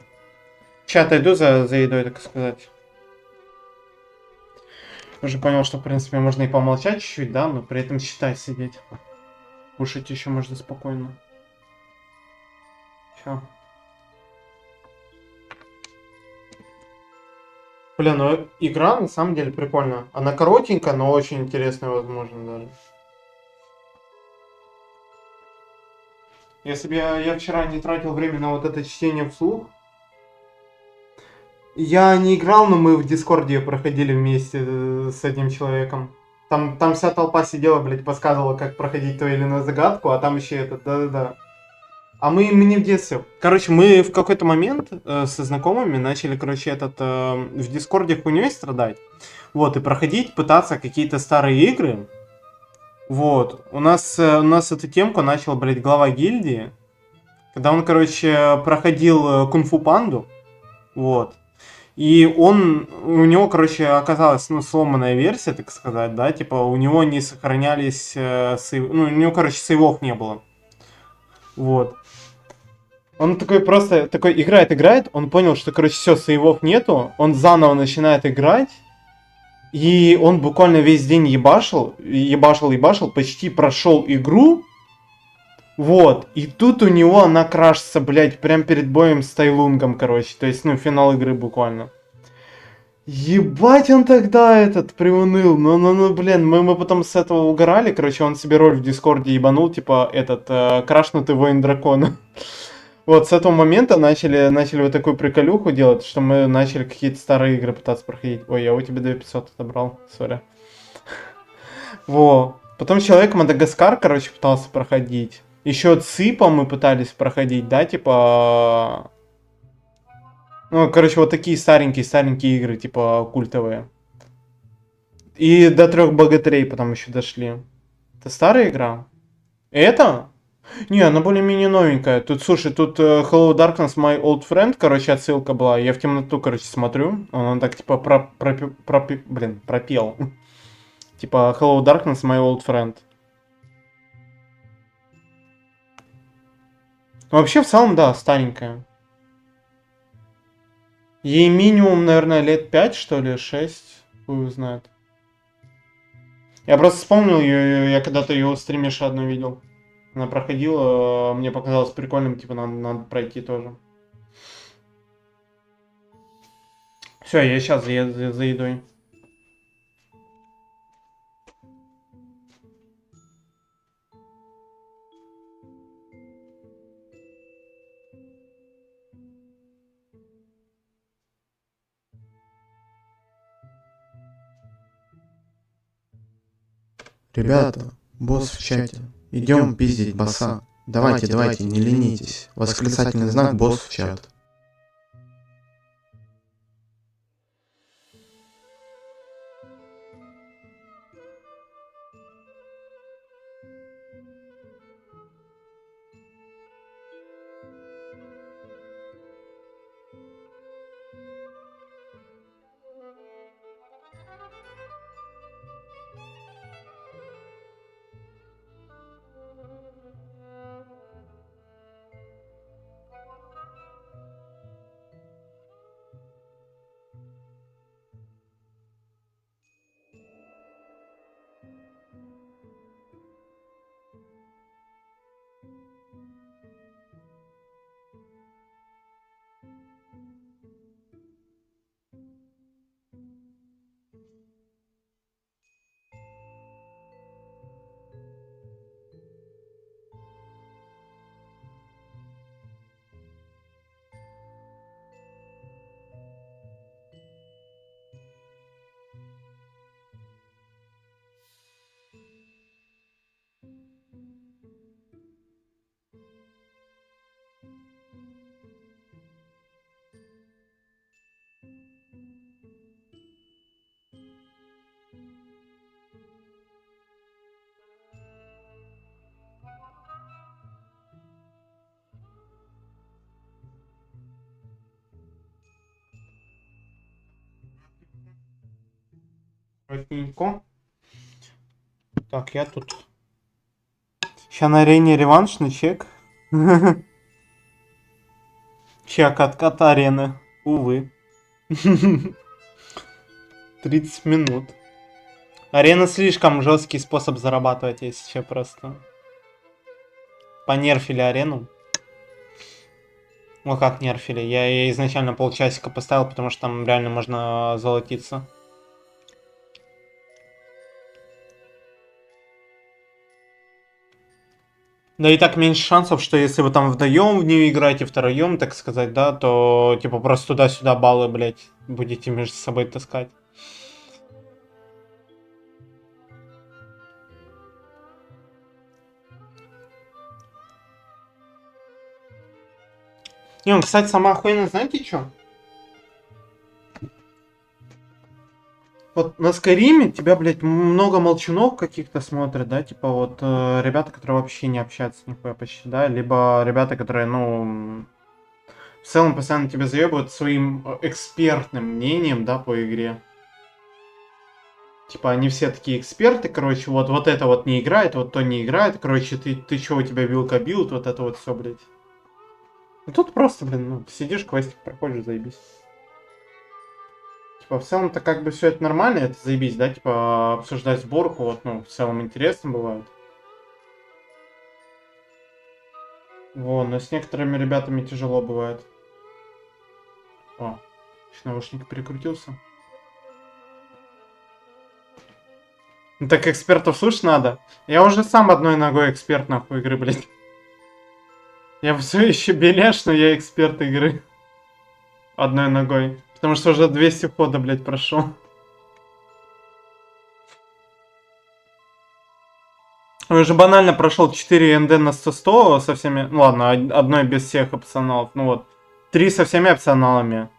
Сейчас отойду за едой, так сказать. Уже понял, что, в принципе, можно и помолчать чуть-чуть, да, но при этом считать сидеть. Кушать еще можно спокойно. Чё? Бля, ну игра на самом деле прикольная. Она коротенькая, но очень интересная, возможно, даже. Если бы я вчера не тратил время на вот это чтение вслух. Я не играл, но мы в Дискорде проходили вместе с одним человеком. Там вся толпа сидела, блядь, подсказывала, как проходить ту или иную загадку, а там еще этот, да-да-да. А мы не в детстве. Короче, мы в какой-то момент со знакомыми начали, короче, в Дискорде хуйней страдать. Вот, и проходить, пытаться какие-то старые игры. Вот. У нас эту темку начал, блядь, глава гильдии. Когда он, короче, проходил кунг-фу панду. Вот. И у него, короче, оказалась, сломанная версия, так сказать, да, типа, у него не сохранялись, у него, короче, сейвов не было. Вот. Он такой играет, он понял, что, короче, все, сейвов нету, он заново начинает играть, и он буквально весь день ебашил, почти прошел игру, вот, и тут у него она крашится, блядь, прям перед боем с Тайлунгом, короче, то есть, финал игры буквально. Ебать, он тогда приуныл, блин, мы потом с этого угорали, короче, он себе роль в Дискорде ебанул, типа, крашнутый воин дракона. Вот, с этого момента начали вот такую приколюху делать, что мы начали какие-то старые игры пытаться проходить. Ой, я у тебя 2500 отобрал, сори. Во. Потом человек Мадагаскар, короче, пытался проходить. Еще Ципа мы пытались проходить, да, типа... короче, вот такие старенькие игры, типа, культовые. И до 3 богатырей потом еще дошли. Это старая игра? Это? Не, она более-менее новенькая. Слушай, тут Hello Darkness, my old friend, короче, отсылка была. Я в темноту, короче, смотрю. Он так, типа, пропел. Типа, Hello Darkness, my old friend. Вообще, в целом, да, старенькая. Ей минимум, наверное, лет 5, что ли, 6. Хуй знает. Я просто вспомнил ее, я когда-то ее в стримеше одну видел. Она проходила, мне показалось прикольным, типа, надо пройти тоже. Все, я сейчас за едой. Ребята, босс в чате. Идем пиздить босса. Давайте, давайте, не ленитесь. Восклицательный знак босс в чат. Аккуратненько. Так, я тут. Сейчас на арене реваншный чек. Чек откат арены. Увы. 30 минут. Арена слишком жесткий способ зарабатывать, если че просто. Понерфили арену. Ну как нерфили? Я изначально полчасика поставил, потому что там реально можно золотиться. Да и так меньше шансов, что если вы там вдвоем в нее играете, втроем, так сказать, да, то типа просто туда-сюда баллы, блять, будете между собой таскать. Не, ну, кстати, сама охуенно, знаете что? Вот на Скайриме тебя, блядь, много молчунов каких-то смотрят, да, типа вот ребята, которые вообще не общаются нихуя почти, да, либо ребята, которые, ну, в целом постоянно тебя заебывают своим экспертным мнением, да, по игре. Типа они все такие эксперты, короче, вот это вот не играет, вот то не играет, короче, ты чё, у тебя вилка билд, вот это вот все, блядь. И тут просто, блин, ну, сидишь, квестик проходишь, заебись. Типа, в целом-то как бы все это нормально, это заебись, да, типа, обсуждать сборку, вот, ну, в целом интересно бывает. Вот, но с некоторыми ребятами тяжело бывает. О, наушник перекрутился. Ну так экспертов слушать надо. Я уже сам одной ногой эксперт нахуй игры, блядь. Я все еще беляш, но я эксперт игры. Одной ногой. Потому что уже 200 хода, блядь, прошел. Я уже банально прошел 4 НД на 100 со всеми... Ну ладно, одной без всех опционалов. Ну вот. 3 со всеми опционалами.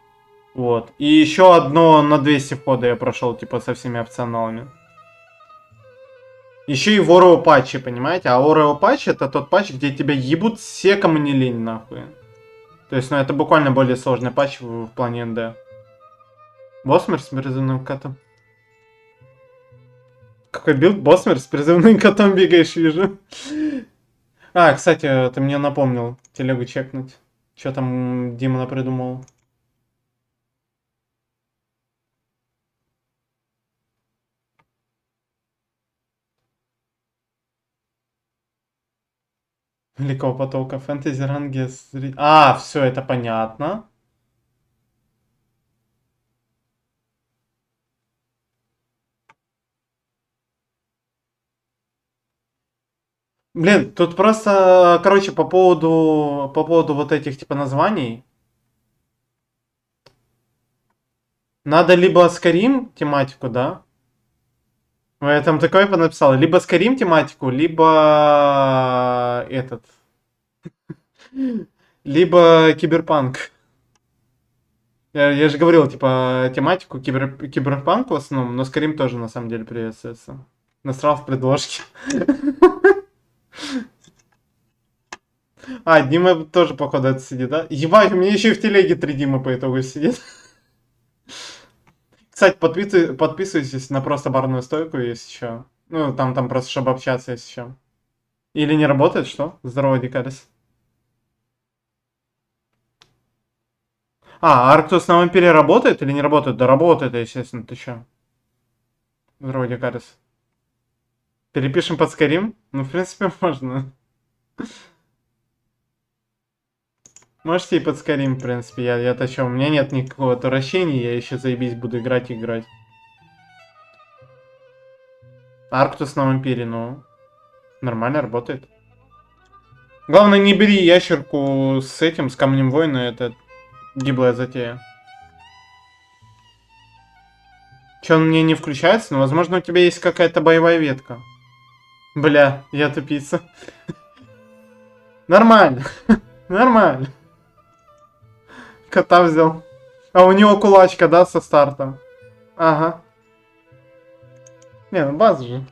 Вот. И еще одно на 200 хода я прошел, типа, со всеми опционалами. Еще и в Орео патче, понимаете? А Орео патч это тот патч, где тебя ебут все, кому не лень, нахуй. То есть, ну, это буквально более сложный патч в плане НД. Боссмер с призывным котом. Какой билд? Боссмер с призывным котом бегаешь, вижу. А, кстати, ты мне напомнил телегу чекнуть. Что там Дима придумал? Великого потока. Фэнтези ранги. А, все это понятно. Блин, тут просто, короче, по поводу вот этих типа названий. Надо либо Скарим тематику, да? Я там такое понаписал. Либо Скарим тематику, либо этот. Либо киберпанк. Я же говорил, типа, тематику киберпанк в основном, но Скайрим тоже на самом деле приветствуется. Насрал в предложке. А, Дима тоже, походу, это сидит, да? Ебать, у меня еще и в телеге 3 Димы по итогу сидит. Кстати, подписывайтесь на просто барную стойку, если что. Ну, там просто, чтобы общаться, если что. Или не работает, что? Здорово, Дикарис. А, Арктус на вампире работает или не работает? Да работает, естественно, ты чё? Здорово, Дикарис. Перепишем под Скайрим? Ну, в принципе, можно. Можете и под Скайрим, в принципе, я-то чё, у меня нет никакого отвращения, я еще заебись буду играть и играть. Арктус на вампире, ну, нормально работает. Главное, не бери ящерку с этим, с камнем воина, это гиблая затея. Че, он мне не включается? Ну, возможно, у тебя есть какая-то боевая ветка. Бля, я тупица. Нормально. Нормально. Кота взял. А у него кулачка, да, со старта? Ага. Не, ну база же.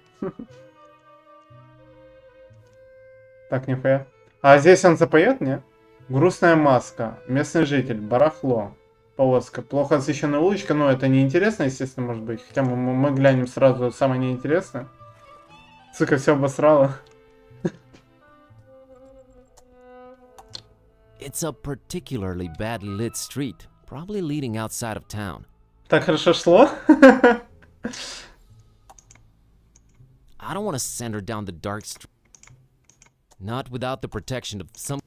Так, нихуя. А здесь он запоет, не? Грустная маска. Местный житель. Барахло. Полоска. Плохо освещенная улочка. Но это неинтересно, естественно, может быть. Хотя мы глянем сразу самое неинтересное. Сука, все обосрало. It's a particularly badly lit street, probably leading outside of town. Так хорошо шло? I don't want to send her down the dark street. Not without the protection of some...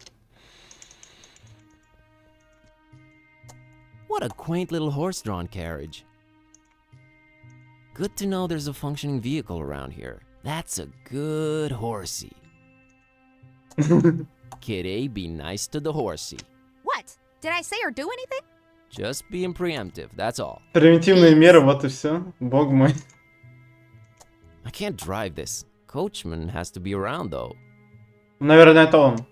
What a quaint little horse-drawn carriage. Good to know there's a functioning vehicle around here. That's a good horsey. Kid A, be nice to the horsey. What? Did I say or do anything? Just being preemptive, that's all. Превентивные меры, вот и все. Бог мой. I can't drive this. Coachman has to be around, though. Наверное, это он.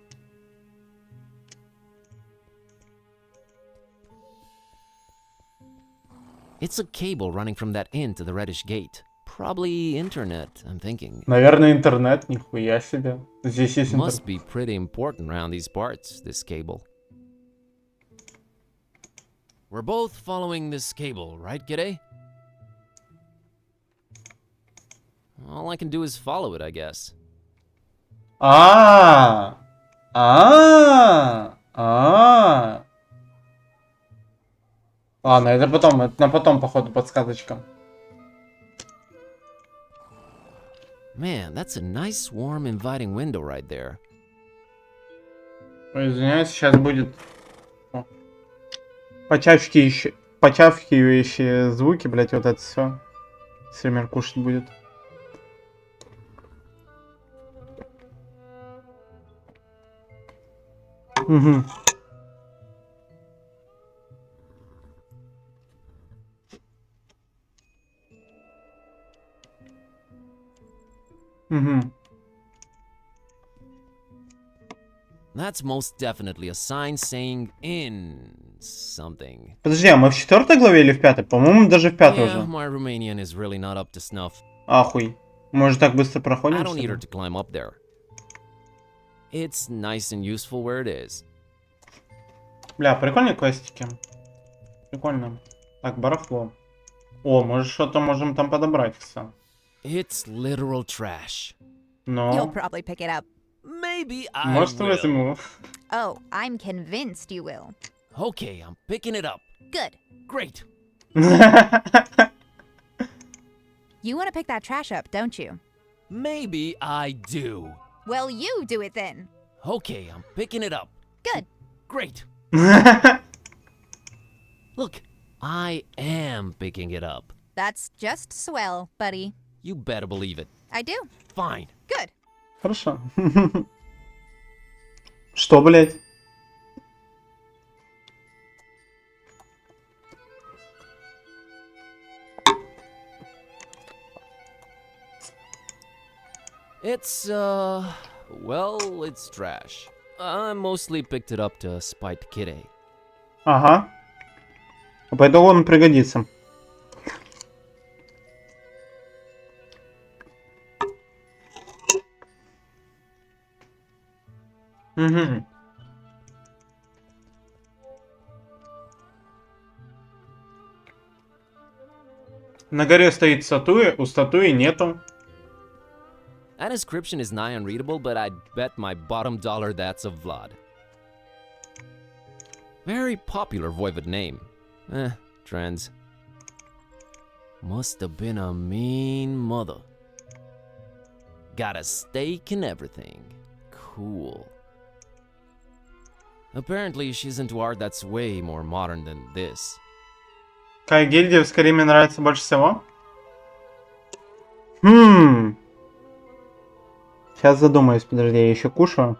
It's a cable running from that inn to the reddish gate. Probably internet, I'm thinking. Наверное, интернет, нихуя себе. Здесь есть интернет. Must be pretty important around these parts, this cable. We're both following this cable, right, G'day? All I can do is follow it, I guess. Ладно, это на потом, походу, подсказочка. Man, that's a nice, warm, inviting window right there. Ой, извиняюсь, сейчас будет почавкивающие звуки, блять, вот это все. Стример кушать будет. Угу. Угу. That's most definitely a sign saying in something. Подожди, а мы в 4 главе или в 5? По-моему, даже в 5 уже. My Romanian is really not up to snuff. Ахуй. Мы же так быстро проходим. I don't need her to climb up there. It's nice and useful where it is. Бля, прикольные квестики. Прикольно. Так, барахло. О, может что-то можем там подобрать, кстати. It's literal trash. Но... You'll probably pick it up. Maybe I Может, will. возьму. Oh, I'm convinced you will. Okay, I'm picking it up. Good. Great. You want to pick that trash up, don't you? Maybe I do. Well, you do it then. Okay, I'm picking it up. Good. Great. Look, I am picking it up. That's just swell, buddy. You better believe it. I do. Fine. Good. Хорошо. Что, блядь? It's, well, it's trash. I mostly picked it up to spite Kitty. Ага. По итогу он пригодится. Угу. На горе стоит статуя, у статуи нету. That inscription is nigh unreadable, but I'd bet my bottom dollar that's of Vlad. Very popular voivod name. Trends. Must have been a mean mother. Got a steak and everything. Cool. Apparently she's into art that's way more modern than this. Какая гильдия в Скайриме нравится больше всего? Сейчас задумаюсь, подожди, я еще кушаю.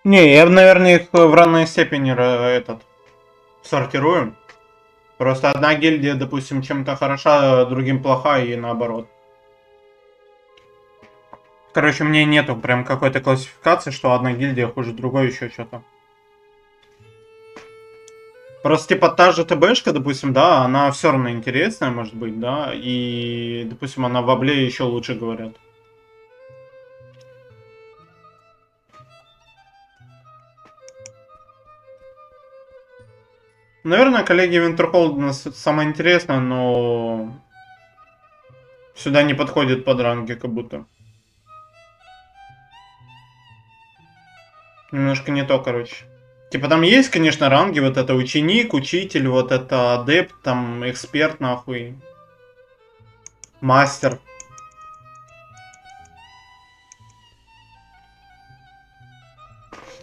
Не, я, наверное, их в равной степени сортирую. Просто одна гильдия, допустим, чем-то хороша, а другим плоха и наоборот. Короче, мне нету прям какой-то классификации, что одна гильдия хуже другой, еще что-то. Просто типа та же ТБшка, допустим, да, она все равно интересная, может быть, да, и, допустим, она в Абле еще лучше говорят. Наверное, коллеги Винтерхолд самое интересное, но сюда не подходит под ранги, как будто. Немножко не то, короче. Типа там есть, конечно, ранги, вот это ученик, учитель, вот это адепт, там эксперт, нахуй. Мастер.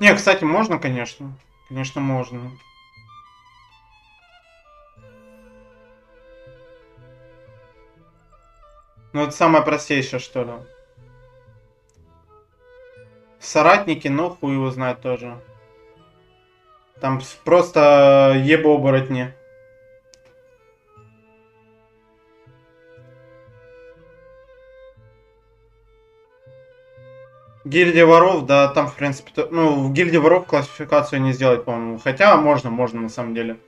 Не, кстати, можно, конечно. Конечно, можно. Ну, это самое простейшее, что ли. Соратники, ну, хуй его знает тоже. Там просто ебо-оборотни. Гильдия воров, да, там, в принципе, ну, в гильдии воров классификацию не сделать, по-моему. Хотя можно на самом деле.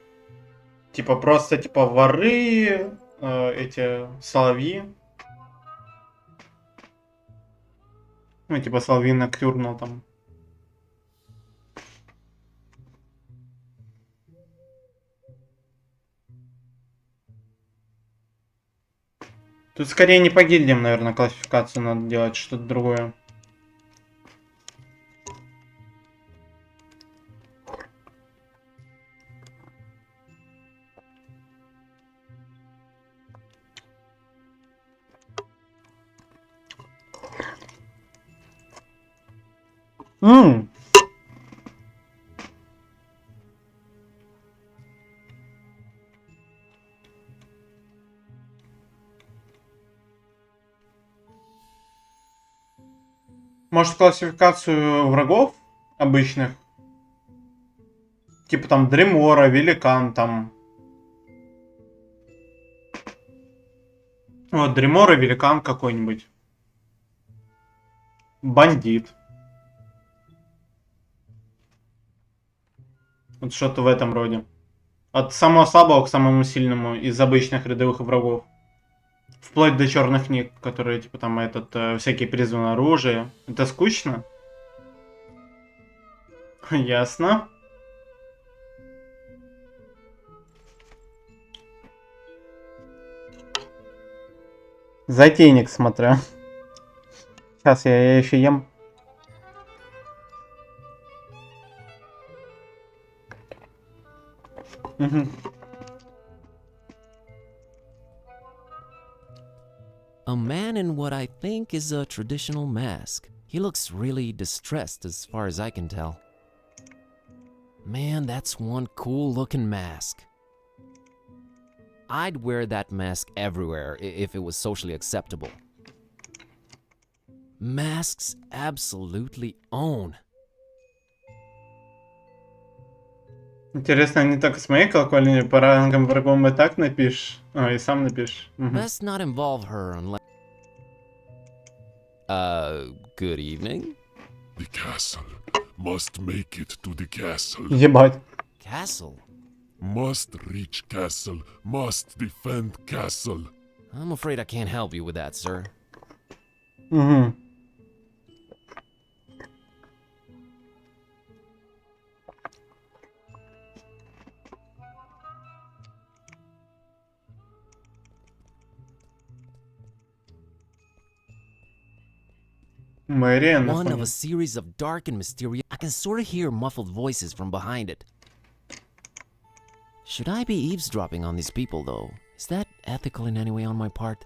Типа, просто, типа, воры, эти, соловьи. Ну, типа, соловьи ноктюрнал там. Тут скорее не по гильдиям, наверное, классификацию надо делать, что-то другое. Может, классификацию врагов обычных? Типа там Дремора, Великан там. Вот, Дремора, Великан какой-нибудь. Бандит. Вот что-то в этом роде. От самого слабого к самому сильному из обычных рядовых врагов. Вплоть до черных книг, которые, типа, там, всякие призваны оружие. Это скучно? Ясно. Затейник смотрю. Сейчас я еще ем. Угу. A man in what I think is a traditional mask. He looks really distressed as far as I can tell. Man, that's one cool looking mask. I'd wear that mask everywhere if it was socially acceptable. Masks absolutely own. Интересно, не только с моей колокольни, по рангам врагом и так напишешь. И сам напишешь. Best not involve her unless... good evening? The castle. Must make it to the castle. Ебать. Castle? Must reach castle. Must defend castle. I'm afraid I can't help you with that, sir. Угу. One of a series of dark and mysterious... I can sort of hear muffled voices from behind it. Should I be eavesdropping on these people, though? Is that ethical in any way on my part?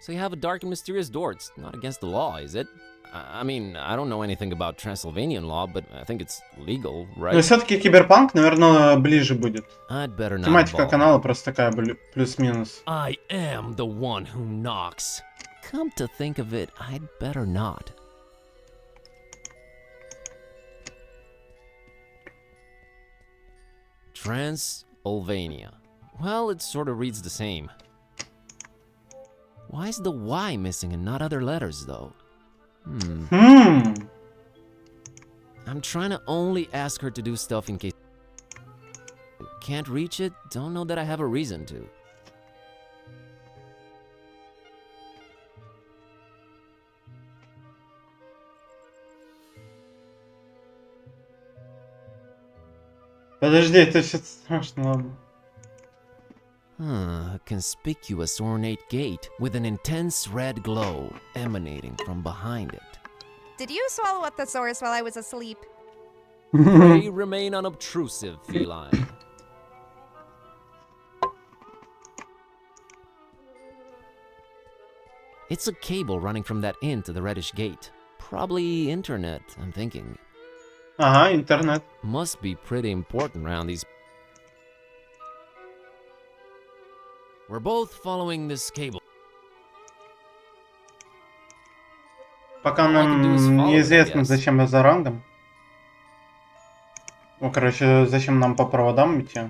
So you have a dark and mysterious door. It's not against the law, is it? I mean, I don't know anything about Transylvanian law, but I think it's legal, right? Но все-таки киберпанк, наверное, ближе будет. Тематика канала просто такая плюс-минус. I am the one who knocks. Come to think of it, I'd better not. Transylvania. Well, it sort of reads the same. Why is the Y missing and not other letters, though? I'm trying to only ask her to do stuff in case... Can't reach it? Don't know that I have a reason to. Подожди, это что-то страшно, ладно. A conspicuous ornate gate with an intense red glow emanating from behind it. Did you swallow a thesaurus while I was asleep? Pray remain unobtrusive, feline. It's a cable running from that inn to the reddish gate. Probably internet, I'm thinking. Internet. Must be pretty important around these. We're both following this cable. Пока нам неизвестно, зачем я за рангом. Ну, короче, зачем нам по проводам идти?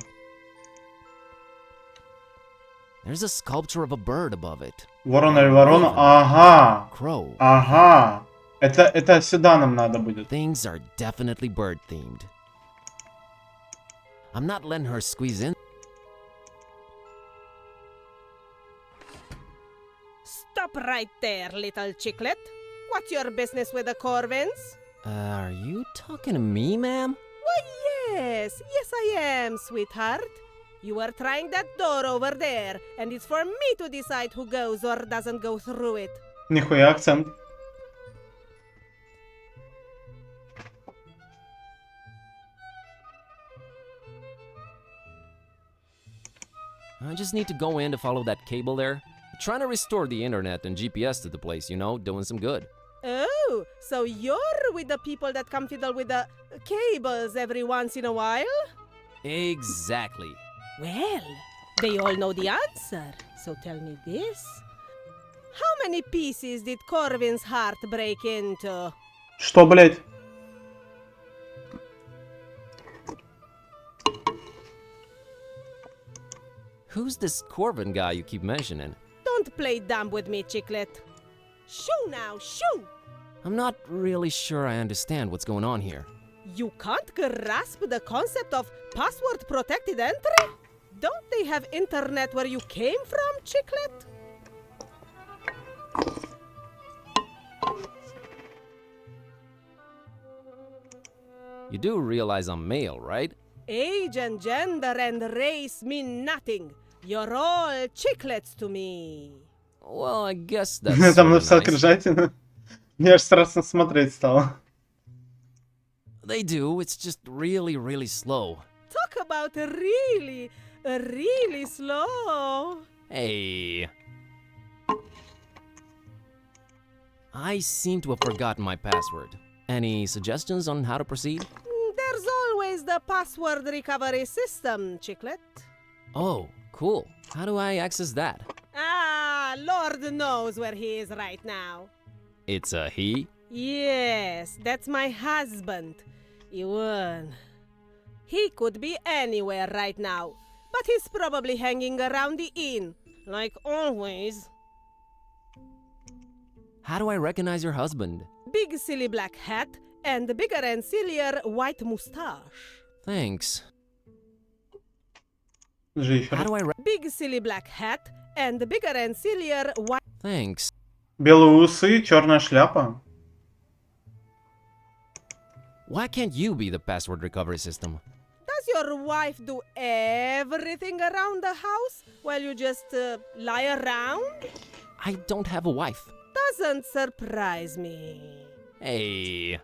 There's a sculpture of a bird above it. Ворона или ворона? Ага. Crow. Ага. Это сюда нам надо будет. Things are definitely bird themed. I'm not letting her squeeze in. Stop right there, little chicklet. What's your business with the Corvins? Are you talking to me, ma'am? Why, yes. Yes, I am, sweetheart. You are trying that door over there, and it's for me to decide who goes or doesn't go through it. Нихуя акцент. I just need to go in to follow that cable there. Trying to restore the internet and GPS to the place, you know, doing some good. Oh, so you're with the people that come fiddle with the cables every once in a while? Exactly. Well, they all know the answer, so tell me this. How many pieces did Corvin's heart break into? Что, блядь? Who's this Corvin guy you keep mentioning? Don't play dumb with me, chicklet. Shoo now, shoo! I'm not really sure I understand what's going on here. You can't grasp the concept of password-protected entry? Don't they have internet where you came from, chicklet? You do realize I'm male, right? Age and gender and race mean nothing. You're all chicklets to me. Well, I guess that's Там написал крыжатина. Мне аж страшно смотреть стало. They do, it's just really, really slow. Talk about really, really slow. Hey. I seem to have forgotten my password. Any suggestions on how to proceed? There's always the password recovery system, Chiclet. Oh, cool. How do I access that? Ah, Lord knows where he is right now. It's a he? Yes, that's my husband, Ewan. He could be anywhere right now, but he's probably hanging around the inn, like always. How do I recognize your husband? Big silly black hat and bigger and sillier white mustache. Thanks. How do I Big silly black hat and bigger and sillier white... Thanks. Белые усы, черная шляпа. Why can't you be the password recovery system? Does your wife do everything around the house while you just lie around? I don't have a wife. Doesn't surprise me. Hey.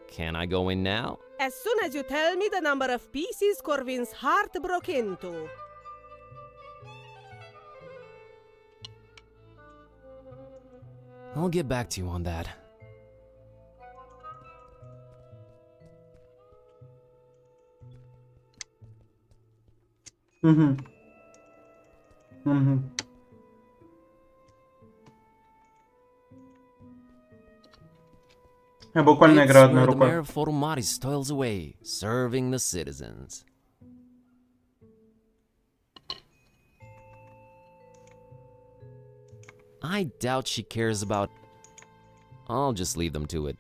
Can I go in now? As soon as you tell me the number of pieces Corvin's heart broke into. I'll get back to you on that. Я буквально играю одной The mayor рукой. of Forumaris toils away, serving the citizens. I doubt she cares about... I'll just leave them to it.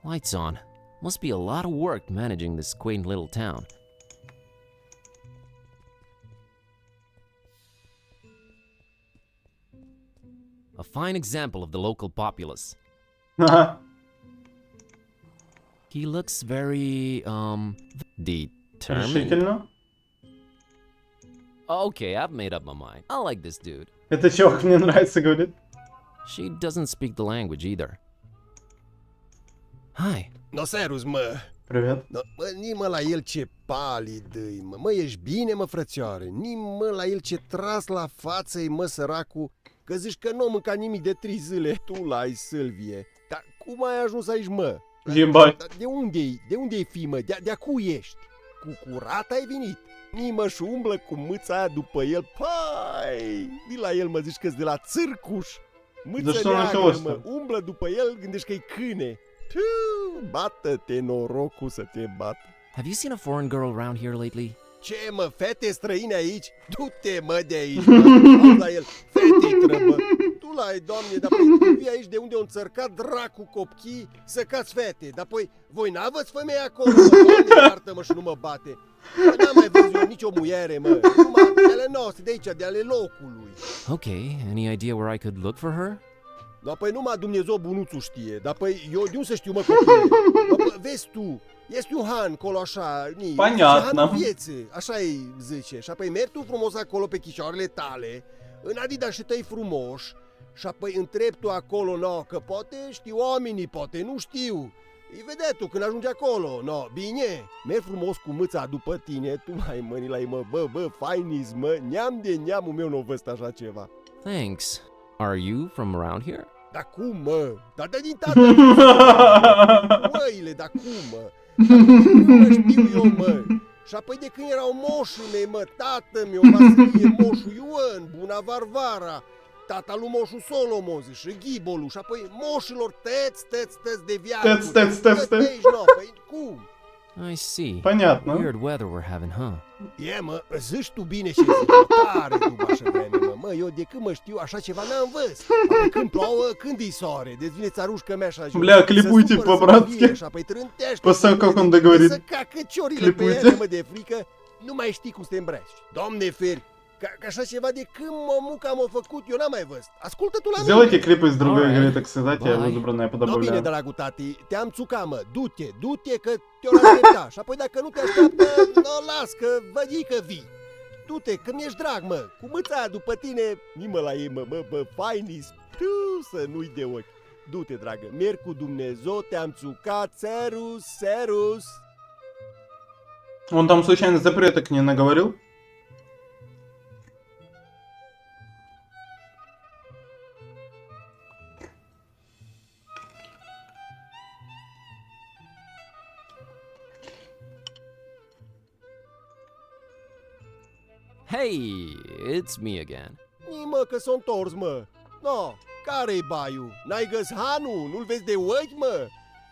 Lights on. Must be a lot of work managing this quaint little town. A fine example of the local populace. He looks very, determined. Решительно? Okay, I've made up my mind. I like this dude. Это чувак мне нравится, говорит. She doesn't speak the language either. Hi. No, serus, mă. Привет. No, mă, nimă la el ce palid îi, mă. Mă, ești bine, mă, frățioare? Nimă la el ce tras la față-i, mă, săracu, că zici că nu mânca nimic de 3 zile. Tu l-ai, Sylvie. Dar cum ai ajuns aici, mă? De unde-i? De unde-i fi, mă? De-a cui ești? Cu curat ai venit? Nimă și umblă cu mâța aia după el. Pai! Di la el, mă, zici că-s de la țârcuș. Mâță neagră, mă, umblă după el, gândești că-i câine. Bată-te, norocul să te bată. Have you seen a foreign girl around here lately? Ce, mă, fete străine aici? Du-te, mă, de aici, mă. La el, fete trăbă. Tu l-ai, doamne, dar păi tu vii aici de unde o înțărcat dracu copchii să cați fete. Dar păi, voi n-aveți femei acolo, mă, doamne, iartă-mă și nu mă bate. N-am mai văzut eu nicio muiere, mă. Numai de ale noastre, de aici, de ale locului. Okay, any idea where I could look for her? Da, păi numai Dumnezeu bunuțul știe. Dar păi eu de unde să știu, mă, copile? Bă, vezi tu, este un han acolo așa, hanul vieții, așa-i zice. Și apoi mergi tu frumos acolo pe chicioarele tale, în adidașii tăi frumoși, și apoi întrebi tu acolo, no, că poate știu oamenii, poate nu știu. Îi vedea tu când ajungi acolo, no, bine, mergi frumos cu mâța după tine, tu mai mâni la ei, mă, bă, fainis, mă, neam de neamul meu nu văzut așa ceva. Thanks. Are you from around here? Da cum, mă? Dar de din tată, măile, da cum, mă? Nu mă știu eu, mă. Și apoi de când erau moșii mei, mă, tată-mi, Vasilie, moșul Ioan, Buna Varvara, tata lui moșul Solomon, și Ghibolu, și apoi moșilor tăți de viață. Tăți. Păi cum? I see. Понятно. Weird weather we're having, huh? E, mă, zici tu bine și zici, tare după așa vreme, mă. Mă, eu de când mă știu așa ceva n-am văzut. Apoi când plouă, când îi soare, deci vine țarușcă mea așa jos. Бля, клипуйте по-братски. Și apoi trântește. После как он договорит. Să cacă ciorile pe ele, mă, de frică, nu mai știi cum să te îmbraci. Doamne feri, că așa ceva de când мука m-a făcut, eu n-am mai văzut. Ascultă tu la mine. Сделайте клипы из другой игры, так сказать, я выбранное No, bine, подобавляю. dragul tati, te-am țucat, mă, du-te, că te-o aștepta. Și apoi dacă nu te așteaptă, no, las, că văd că vii. Du-te, că mi-ești drag, mă, cu mâța aia după tine, nimă la ei, mă, bă, fainis, tu să nu-i de ochi. Du-te, dragă, merg cu Dumnezeu, te-am țucat, serus. Он там случайно запреток не наговорил? Hey, it's me again. Nii mă, că s-o întors, mă. No, care-i baiul? N-ai găs hanul? Nu-l vezi de ochi, mă?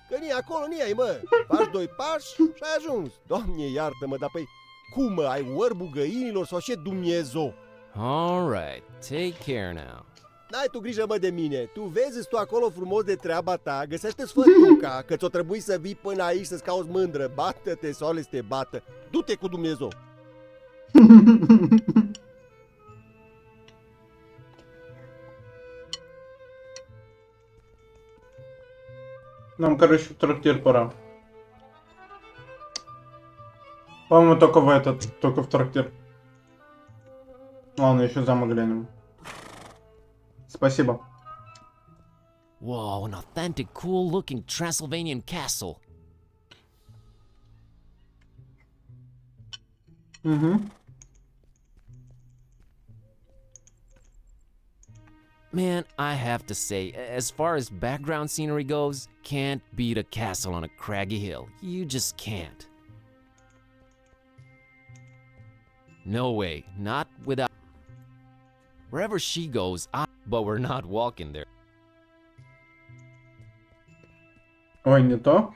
Că ni acolo, ni ai, mă. Faci 2 pași și ai ajuns. Doamne, iartă-mă, dar păi, cum, mă, ai orbul găinilor sau ce Dumnezeu? All right, take care now. N-ai tu grijă, mă, de mine. Tu vezi tu acolo frumos de treaba ta, găsește-ți fătuca, că ți-o trebuie să vii până aici să-ți cauți mândră. Bată-te, soale să te bată. Du-te cu Dumnezeu. Нам, короче, в трактир пора. По-моему, только в этот, только в трактир. Ладно, еще замок глянем. Спасибо. Whoa, an authentic, cool-looking Transylvanian castle. Man, I have to say, as far as background scenery goes, can't beat a castle on a craggy hill. You just can't. No way, not without... Wherever she goes, but we're not walking there. Ой, не то.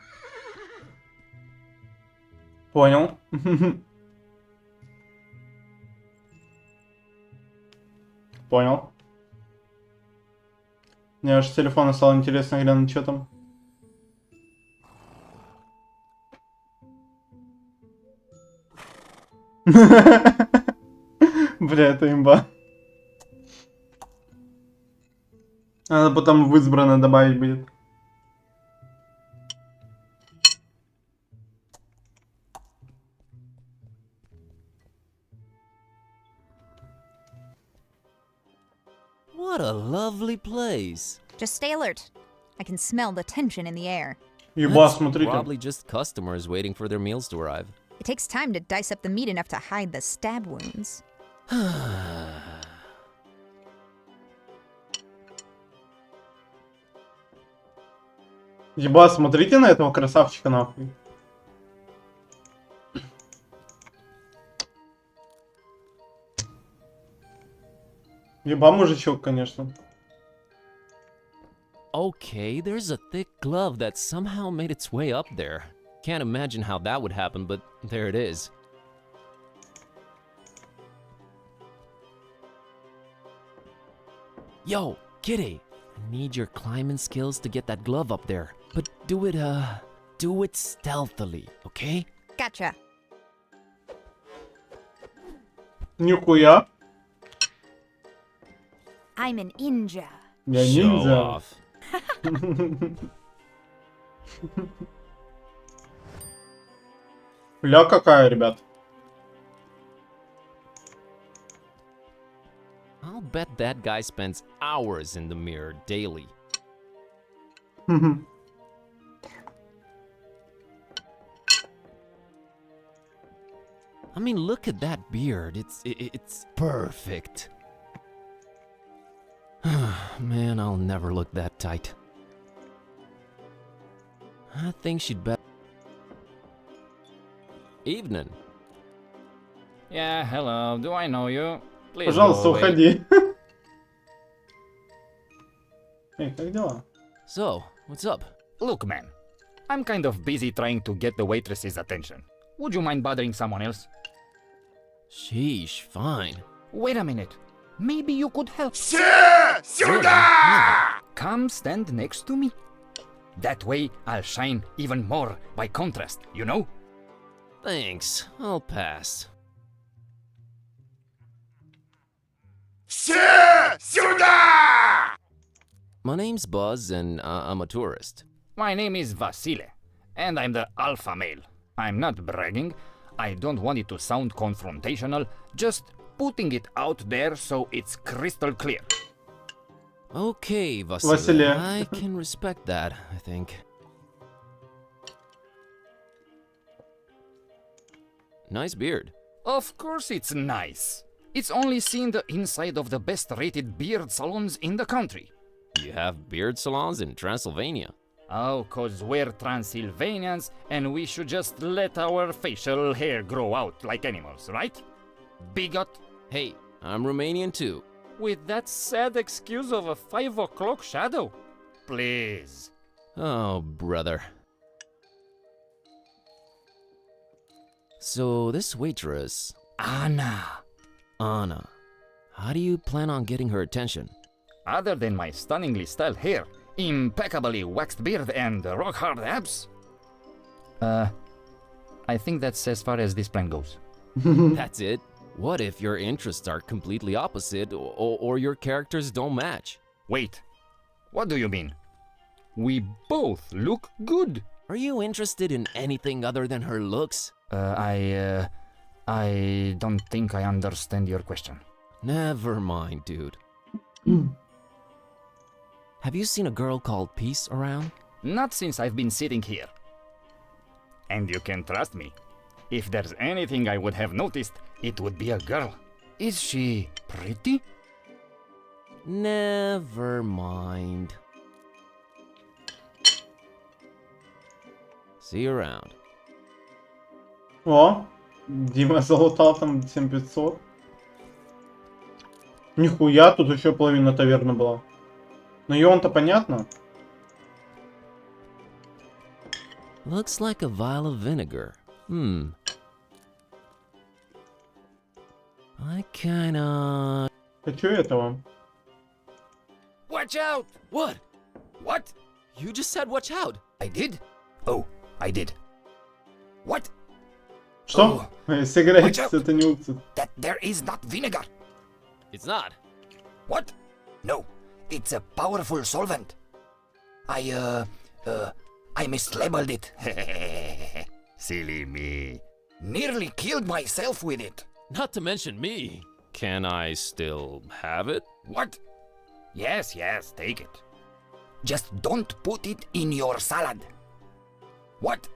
Понял. Понял. Мне аж с телефона стало интересно глянуть, что там. Бля, это имба. Надо потом в избранное добавить будет. What a lovely place. Just stay alert. I can smell the tension in the air. Ебать, смотрите. Probably just customers waiting for their meals to arrive. It takes time to dice up the meat enough to hide the stab wounds. Ебать, смотрите на этого красавчика, нахуй. Еба мужичок, конечно. Okay, there's a thick glove that somehow made its way up there. Can't imagine how that would happen, but there it is. Yo, kitty! I need your climbing skills to get that glove up there. But do it stealthily, okay? Gotcha. Нихуя. I'm an ninja. Я ниндзя. Ля какая, ребят. I'll bet that guy spends hours in the mirror daily. I mean, look at that beard. It's perfect. Man, I'll never look that tight. I think she'd bet. Evening. Yeah, hello. Do I know you? Please Пожалуйста, go away. уходи. Эй, как дела? So, what's up? Look, man. I'm kind of busy trying to get the waitress's attention. Would you mind bothering someone else? Sheesh, fine. Wait a minute. Maybe you could help. Come stand next to me. That way, I'll shine even more by contrast, you know? Thanks, I'll pass. My name's Buzz, and I'm a tourist. My name is Vasile, and I'm the alpha male. I'm not bragging. I don't want it to sound confrontational, just putting it out there so it's crystal clear. Okay, Vasile. I can respect that, I think. Nice beard. Of course it's nice. It's only seen the inside of the best-rated beard salons in the country. You have beard salons in Transylvania? Oh, 'cause we're Transylvanians and we should just let our facial hair grow out like animals, right? Bigot. Hey, I'm Romanian too. With that sad excuse of a 5 o'clock shadow? Please. Oh, brother. So this waitress... Anna. Anna. How do you plan on getting her attention? Other than my stunningly styled hair, impeccably waxed beard, and rock-hard abs? I think that's as far as this plan goes. That's it? What if your interests are completely opposite or your characters don't match? Wait, what do you mean? We both look good. Are you interested in anything other than her looks? I don't think I understand your question. Never mind, dude. Have you seen a girl called Peace around? Not since I've been sitting here. And you can trust me. If there's anything I would have noticed, it would be a girl. Is she pretty? Never mind. See you around. О, Дима залутал там 7500. Нихуя, тут еще половина таверны была. Но и он-то понятно. Looks like a vial of vinegar. I kinda... Хочу этого. Watch out! What? What? You just said watch out! I did? Oh, I did. What? Что? Сигарет, это не уксус. That there is not vinegar. It's not. What? No, it's a powerful solvent. I mislabeled it. Silly me. Nearly killed myself with it. Not to mention me. Can I still have it? What? Yes, take it. Just don't put it in your salad. What?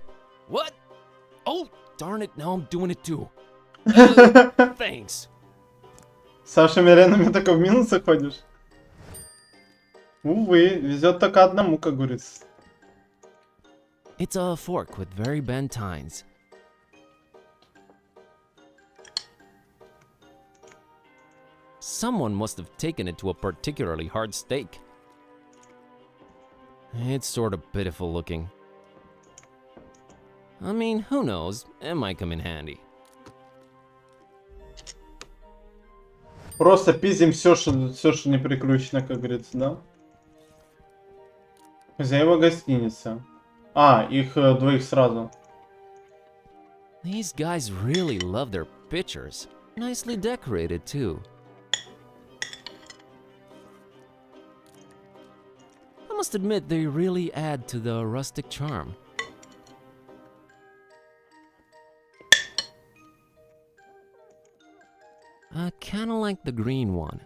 What? Oh, darn it, now I'm doing it too. Thanks. Саша, меренами только в минусы ходишь? Увы, везет только одному, как говорится. It's a fork with very bent tines. Someone must have taken it to a particularly hard steak. It's sort of pitiful looking. I mean, who knows? It might come in handy. Просто пиздим все, что не прикручено, как говорится, да? Хозяева гостиницы. А, их двоих сразу. These guys really love their pictures. Nicely decorated, too. I must admit, they really add to the rustic charm. I kinda like the green one.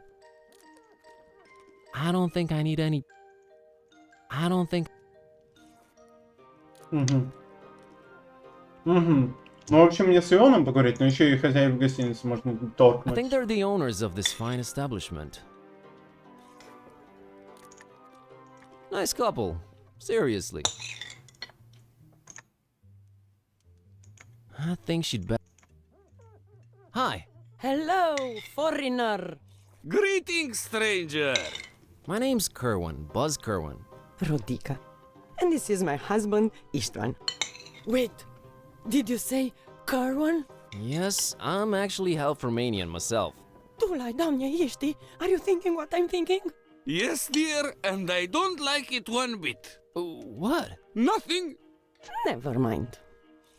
I don't think I need any... I don't think... Ну, в общем, не с Ионом поговорить, но еще и хозяев гостиницы можно торкнуть. I think they're the owners of this fine establishment. Nice couple. Seriously. I think she'd bet. Hi. Hello, foreigner. Greetings, stranger. My name's Kerwin, Buzz Kerwin. Rodica. And this is my husband, Istvan. Wait, did you say Kerwin? Yes, I'm actually half Romanian myself. Tulai, doamne, ești? Are you thinking what I'm thinking? Yes, dear, and I don't like it one bit. What? Nothing. Never mind.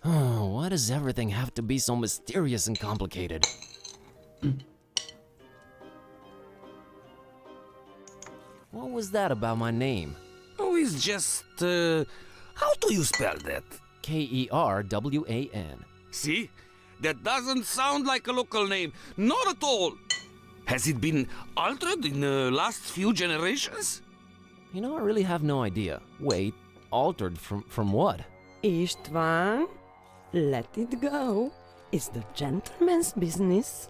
Oh, why does everything have to be so mysterious and complicated? What was that about my name? Oh, it's just, how do you spell that? Kerwan. See? That doesn't sound like a local name. Not at all. Has it been altered in the last few generations? You know, I really have no idea. Wait, altered from what? Istvan, let it go. It's the gentleman's business.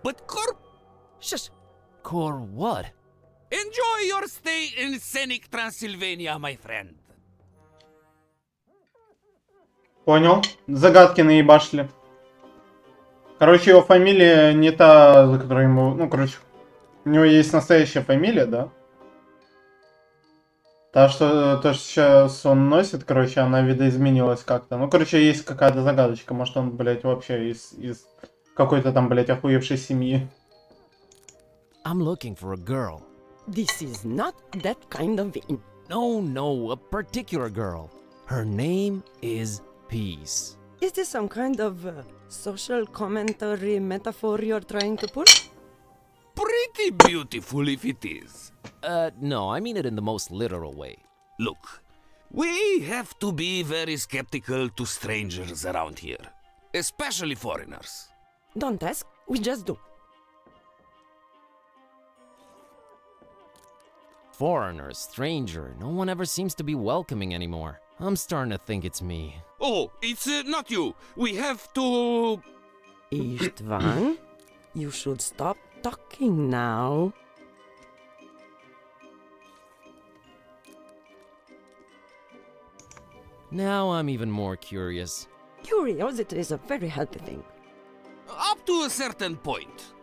But Shush. What? Enjoy your stay in scenic Transylvania, my friend. Понял. Загадки наебашили. Короче, его фамилия не та, за которой ему... Ну, короче, у него есть настоящая фамилия, да? То, что сейчас он носит, короче, она видоизменилась как-то. Ну, короче, есть какая-то загадочка. Может, он, блядь, вообще из какой-то там, блядь, охуевшей семьи. I'm looking for a girl. This is not that kind of inn. No, a particular girl. Her name is Peace. Is this some kind of social commentary metaphor you're trying to pull? Pretty beautiful if it is. No, I mean it in the most literal way. Look, we have to be very skeptical to strangers around here. Especially foreigners. Don't ask, we just do. Foreigner, stranger, no one ever seems to be welcoming anymore. I'm starting to think it's me. Oh, it's not you. We have to... Istvan, you should stop talking now. Now I'm even more curious. Curiosity is a very healthy thing. Up to a certain point.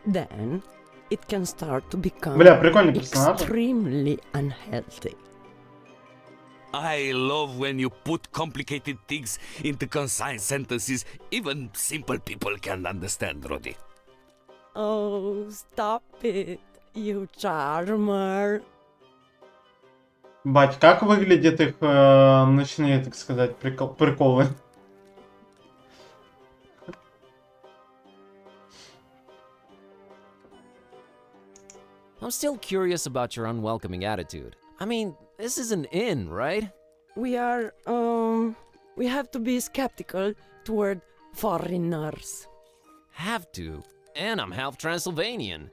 Then, it can start to become Бля, прикольный персонаж. extremely unhealthy. I love when you put complicated things into concise sentences even simple people can understand, Roddy. Oh, stop it, you charmer. Бать, как выглядят их ночные, так сказать, приколы? I'm still curious about your unwelcoming attitude. I mean, this is an inn, right? We have to be skeptical toward foreigners. Have to. And I'm half Transylvanian.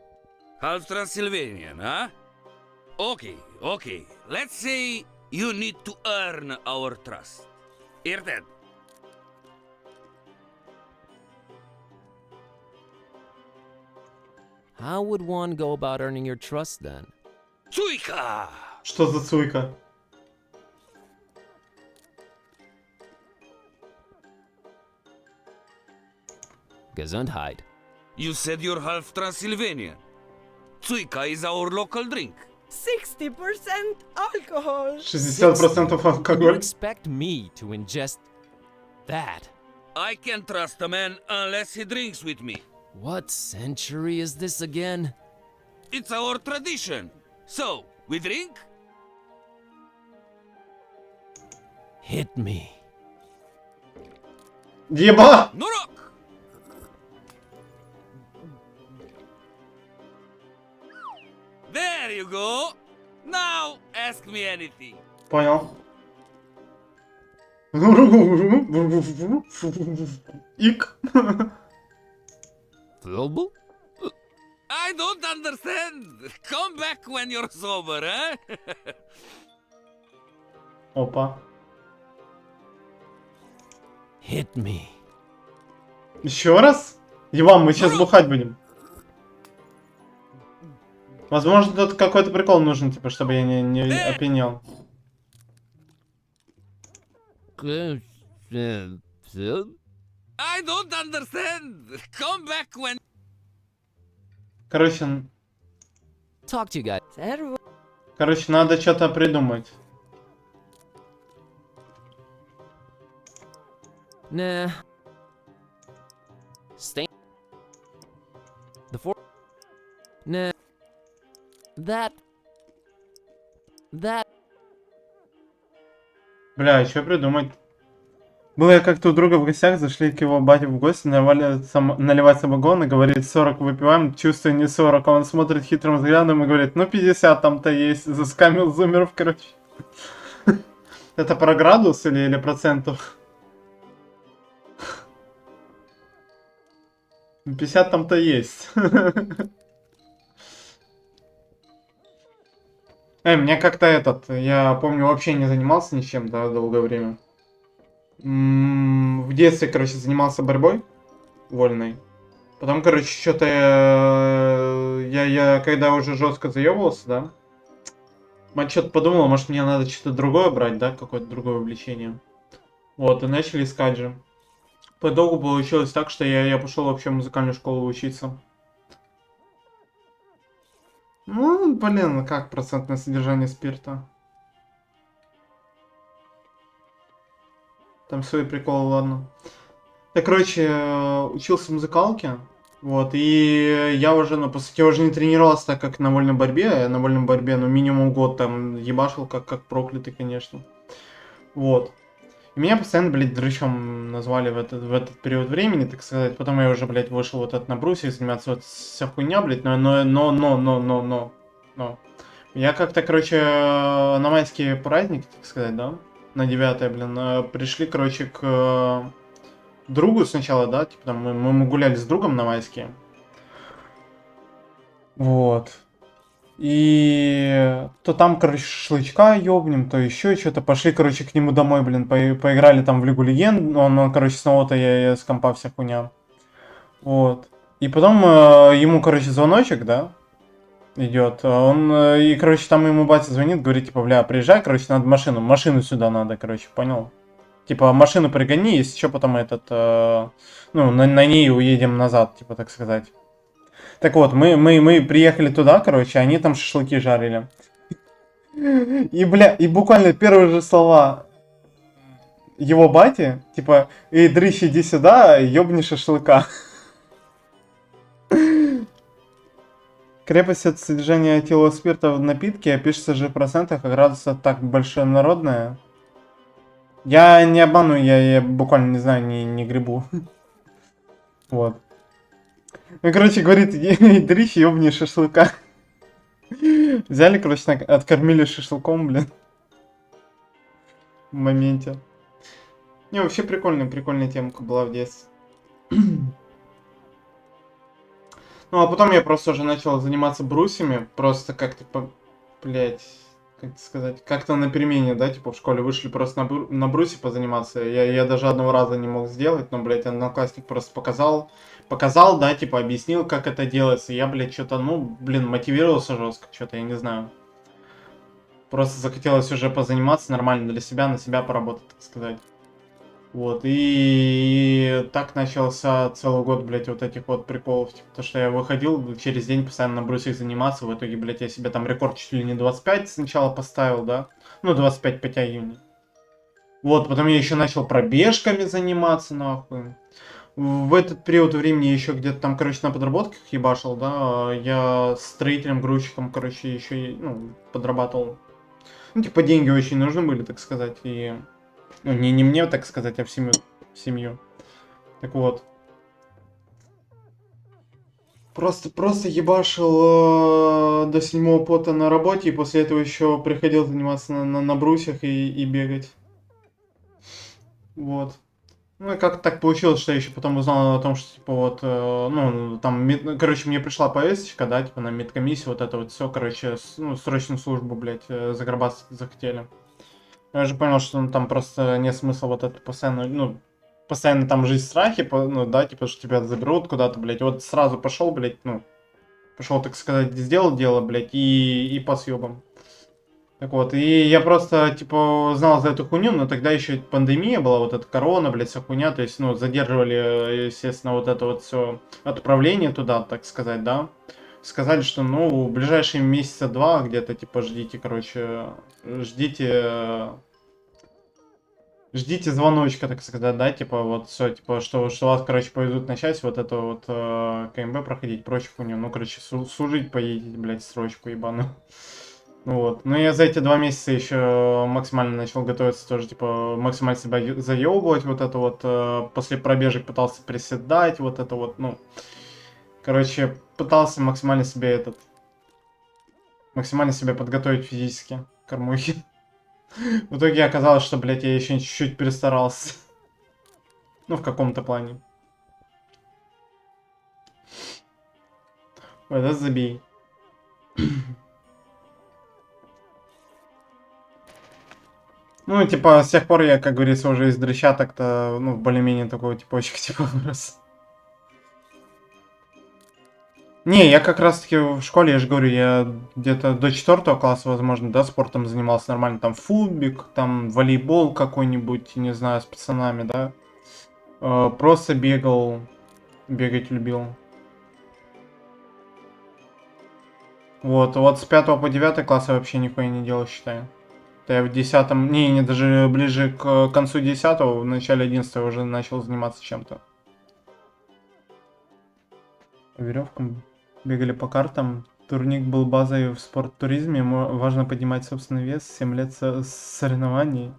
Half Transylvanian, huh? Okay. Let's say you need to earn our trust. Hear that? How would one go about earning your trust then? Цуйка! Что за цуйка? Gesundheit. You said you're half Transylvanian. Цуйка is our local drink. 60% alcohol. 60% You алкоголь. expect me to ingest that? I can't trust a man unless he drinks with me. What century is this again? It's our tradition. So, we drink? Hit me. Еба! Нурок! There you go. Now, ask me anything. Понял. Ик. I don't understand. Come back when you're sober, huh? Опа. Hit me. Еще раз? Иван, мы сейчас бухать будем. Возможно, тут какой-то прикол нужен, типа, чтобы я не опьянел. I don't understand. Come back when... Короче, Talk to you guys. короче, надо что-то придумать. Nah. Stay. The four. Nah. That. Бля, что придумать? Было я как-то у друга в гостях, зашли к его бате в гости, наливать самогон и говорит, 40 выпиваем, чувствую не 40. Он смотрит хитрым взглядом и говорит, ну 50 там-то есть, заскамил зумеров, короче. Это про градус или процентов? 50 там-то есть. Мне как-то я помню, вообще не занимался ничем, да, долгое время. В детстве, короче, занимался борьбой вольной. Потом, короче, что-то я когда уже жестко заебывался, да, мать что-то подумала, может мне надо что-то другое брать, да, какое-то другое увлечение. Вот, и начали искать же. по итогу получилось так, что я пошел вообще в музыкальную школу учиться. Ну, блин, как процентное содержание спирта? Там свои приколы, ладно. Я, короче, учился в музыкалке. Вот, и я уже, ну, по сути, я уже не тренировался так, как на вольной борьбе. Я на вольной борьбе, ну, минимум год там ебашил, как проклятый, конечно. Вот. И меня постоянно, блядь, дрыщом назвали в этот период времени, так сказать. Потом я уже, блядь, вышел вот этот на брусе заниматься вот вся хуйня, блядь, но. Я как-то, короче, на майские праздники, так сказать, да, на 9, блин, пришли, короче, к другу сначала, да, типа там мы гуляли с другом на майские. Вот. И то там, короче, шашлычка ёбнем, то еще что-то. Пошли, короче, к нему домой, блин, поиграли там в Лигу Легенд. Он короче, снова-то я с компа вся хуйня. Вот. И потом ему, короче, звоночек, да, идет. И, короче, там ему батя звонит, говорит, типа, бля, приезжай, короче, надо машину. Машину сюда надо, короче, понял? Типа, машину пригони, если что, потом на ней уедем назад, типа, так сказать. Так вот, мы приехали туда, короче, они там шашлыки жарили. И, бля, и буквально первые же слова его бати, типа, эй, дрыщ, иди сюда, ёбни шашлыка. Крепость от содержания этилового спирта в напитке пишется же в процентах, а градуса так большонародная. Я не обману, я буквально не знаю, не грибу. Вот. Ну, короче, говорит, эй, дрыщ, ёбни шашлыка. Взяли, короче, откормили шашлыком, блин. В моменте. Не, вообще прикольная темка была в детстве. Ну, а потом я просто уже начал заниматься брусьями. Просто как-то, блять, как сказать, как-то на перемене, да, типа в школе вышли просто на брусе позаниматься. Я даже одного раза не мог сделать, но, блять, одноклассник просто показал, да, типа объяснил, как это делается. Я, блядь, что-то, ну, блин, мотивировался жестко, что-то, я не знаю. Просто захотелось уже позаниматься нормально для себя, на себя поработать, так сказать. Вот, и так начался целый год, блядь, вот этих вот приколов. Типа, то, что я выходил через день постоянно на брусьях заниматься. В итоге, блядь, я себе там рекорд чуть ли не 25 сначала поставил, да? Ну, 25 подтягиваний. Вот, потом я еще начал пробежками заниматься, нахуй. В этот период времени еще где-то там, короче, на подработках ебашил, да? Я строителем, грузчиком, короче, еще и, ну, подрабатывал. Ну, типа, деньги очень нужны были, так сказать, и... Ну, не мне, так сказать, а в семью. Так вот. Просто ебашил до 7-го пота на работе, и после этого еще приходил заниматься на брусьях и бегать. Вот. Ну и как так получилось, что я еще потом узнал о том, что, типа, вот, ну, там, короче, мне пришла повесточка, да, типа, на медкомиссию, вот это вот все, короче, ну, срочную службу, блядь, заграбастать захотели. Я же понял, что ну, там просто нет смысла вот это постоянно там жить в страхе, ну да, типа, что тебя заберут куда-то, блядь. Вот сразу пошел, блядь, ну, пошел, так сказать, сделал дело, блядь, и по съебам. Так вот, и я просто, типа, знал за эту хуйню, но тогда еще пандемия была, вот эта корона, блядь, вся хуйня, то есть, ну, задерживали, естественно, вот это вот все отправление туда, так сказать, да. Сказали, что, ну, в ближайшие месяца 2 где-то, типа, ждите, короче, ждите звоночка, так сказать, да, типа, вот все, типа, что вас, короче, повезут на часть, вот это вот КМБ проходить, прочую хуйню, ну, короче, служить поедете, блядь, срочку ебаную. Ну вот, ну я за эти 2 месяца еще максимально начал готовиться тоже, типа, максимально себя заебывать, вот это вот, после пробежек пытался приседать, вот это вот, ну, короче, пытался максимально себя подготовить физически к кормухе. В итоге оказалось, что, блядь, я еще чуть-чуть перестарался. Ну, в каком-то плане. Ой, да забей. Ну, типа, с тех пор я, как говорится, уже из дрыща так-то, ну, более-менее такого типочка, типа, вырос. Не, я как раз-таки в школе, я же говорю, я где-то до 4 класса, возможно, да, спортом занимался нормально. Там футбик, там волейбол какой-нибудь, не знаю, с пацанами, да. Просто бегал. Бегать любил. Вот с 5 по 9 класс я вообще нихуя не делал, считаю. Это я в 10-м, не, даже ближе к концу 10-го, в начале 11-го уже начал заниматься чем-то. Веревкам бегали по картам. Турник был базой в спорттуризме, важно поднимать собственный вес, 7 лет соревнований.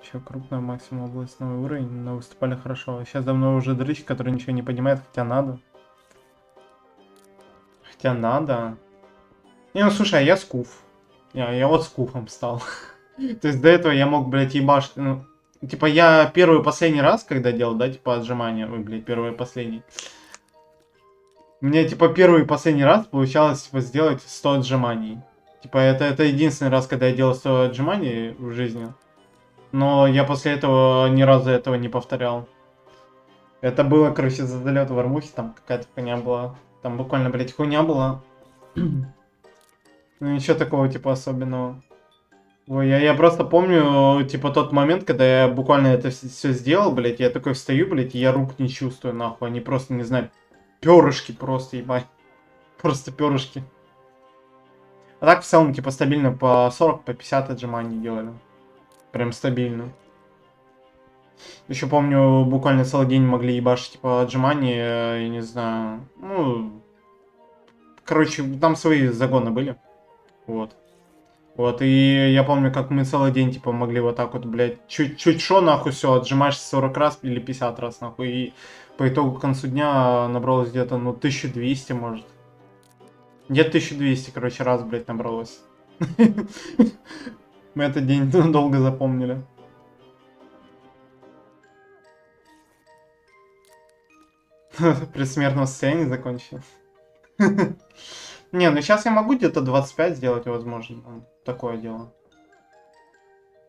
Еще крупный максимум областной уровень, но выступали хорошо. Сейчас давно уже дрыщ, который ничего не понимает, хотя надо. Хотя надо. Не, ну слушай, а я скуф. Я вот скуфом стал. То есть до этого я мог, блядь, ебашить. Ну, типа я первый и последний раз, когда делал, да, типа отжимания. Ой, блядь, первый и последний. У меня, типа, первый и последний раз получалось, типа, сделать 100 отжиманий. Типа, это единственный раз, когда я делал 100 отжиманий в жизни. Но я после этого ни разу этого не повторял. Это было, короче, за залет в Армухе, там какая-то хуйня была. Там буквально, блядь, хуйня была. Ну ничего такого, типа, особенного. Ой, я просто помню, типа, тот момент, когда я буквально это все сделал, блядь, я такой встаю, блядь, и я рук не чувствую, нахуй. Они просто, не знаю, перышки просто, ебать. Просто перышки. А так, в целом, типа, стабильно по 40, по 50 отжиманий делали. Прям стабильно. Еще помню, буквально целый день могли ебашить, типа, отжимания, я не знаю, ну... Короче, там свои загоны были. Вот. Вот, и я помню, как мы целый день, типа, могли вот так вот, блядь, чуть шо, нахуй, все, отжимаешься 40 раз или 50 раз, нахуй, и по итогу к концу дня набралось где-то, ну, 1200, может. Где-то 1200, короче, раз, блядь, набралось. Мы этот день долго запомнили. При смертном состоянии закончил. Не, ну сейчас я могу где-то 25 сделать, возможно. Такое дело.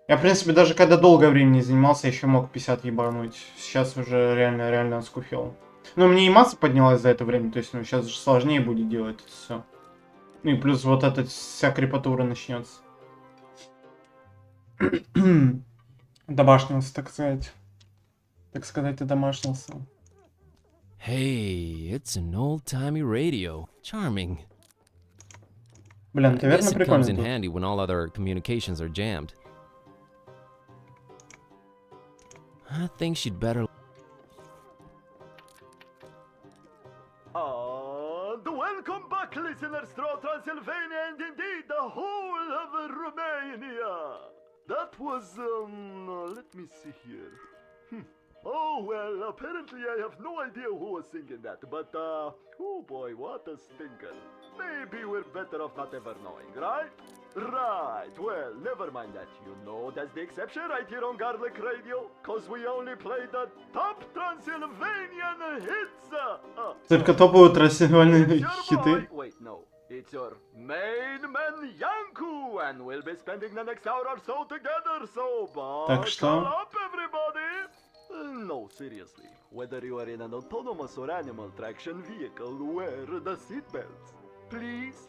Я, в принципе, даже когда долгое время не занимался, еще мог 50 ебануть. Сейчас уже реально скуфил. Ну, мне и масса поднялась за это время, то есть, ну, сейчас же сложнее будет делать это все. Ну и плюс вот эта вся крепатура начнется. Домашнился, так сказать. Так сказать, и домашнился. Hey, it's an old-timey radio. Charming. Блин, I ты верно guess it прикольно comes in тут. handy when all other communications are jammed. I think she'd better... And welcome back, listeners, throughout Transylvania and indeed the whole of Romania. That was, let me see here. Oh, well, apparently I have no idea who was singing that, but, oh boy, what a stinker. Maybe we're better off not ever knowing, right? Right, well, never mind that. You know that's the exception right here on Garlic Radio, cause we only play the top Transylvanian hits. Только топовые трансильванские хиты. Wait, no. It's your main man Yanku, and we'll be spending the next hour or so together, so buckle up, everybody! No, seriously. Whether you are in an autonomous or animal traction vehicle, wear the seatbelts. Please?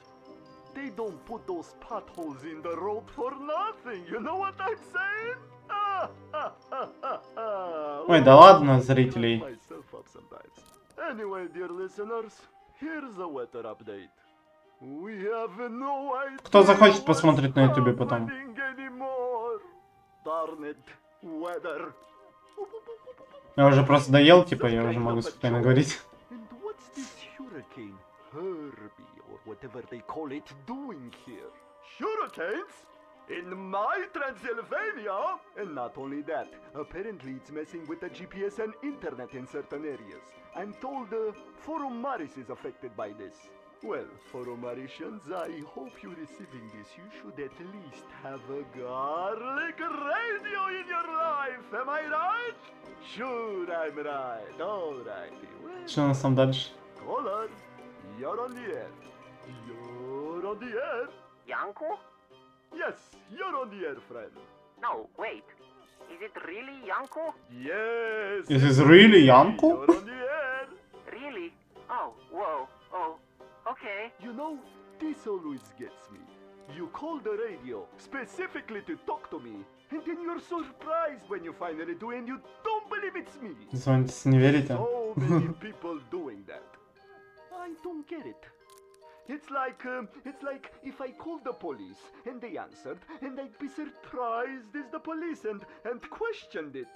They don't put those potholes in the road for nothing, you know what I'm saying? Ой, да ладно, зрителей. Anyway, dear listeners, here's a weather update. We have no idea. Кто захочет посмотреть на ютубе потом. Darn it, weather. Я уже просто доел, типа, я уже могу спокойно говорить. And what's this hurricane Herbie or whatever they call it doing here? Hurricanes? In my Transylvania? And not only that, apparently it's messing with the GPS and internet in certain areas. I'm told Forum Maris is affected by this. Well, Forumaricians, I hope you're receiving this. You should at least have a garlic radio in your life. Am I right? Sure, I'm right. Alrighty. Well, Что у нас там дальше? caller, you're on the air. You're on the air. Yanko? Yes, you're on the air, friend. No, wait. Is it really Yanko? Yes. Is this really Yanko? You're on the air. Really? Oh, whoa. Oh, okay. You know, this always gets me. You call the radio specifically to talk to me, And then you're surprised when you finally do and you don't believe it's me. Звоните, не верите? So many people doing that. I don't get it. It's like if I called the police and they answered and I'd be surprised as the police and questioned it.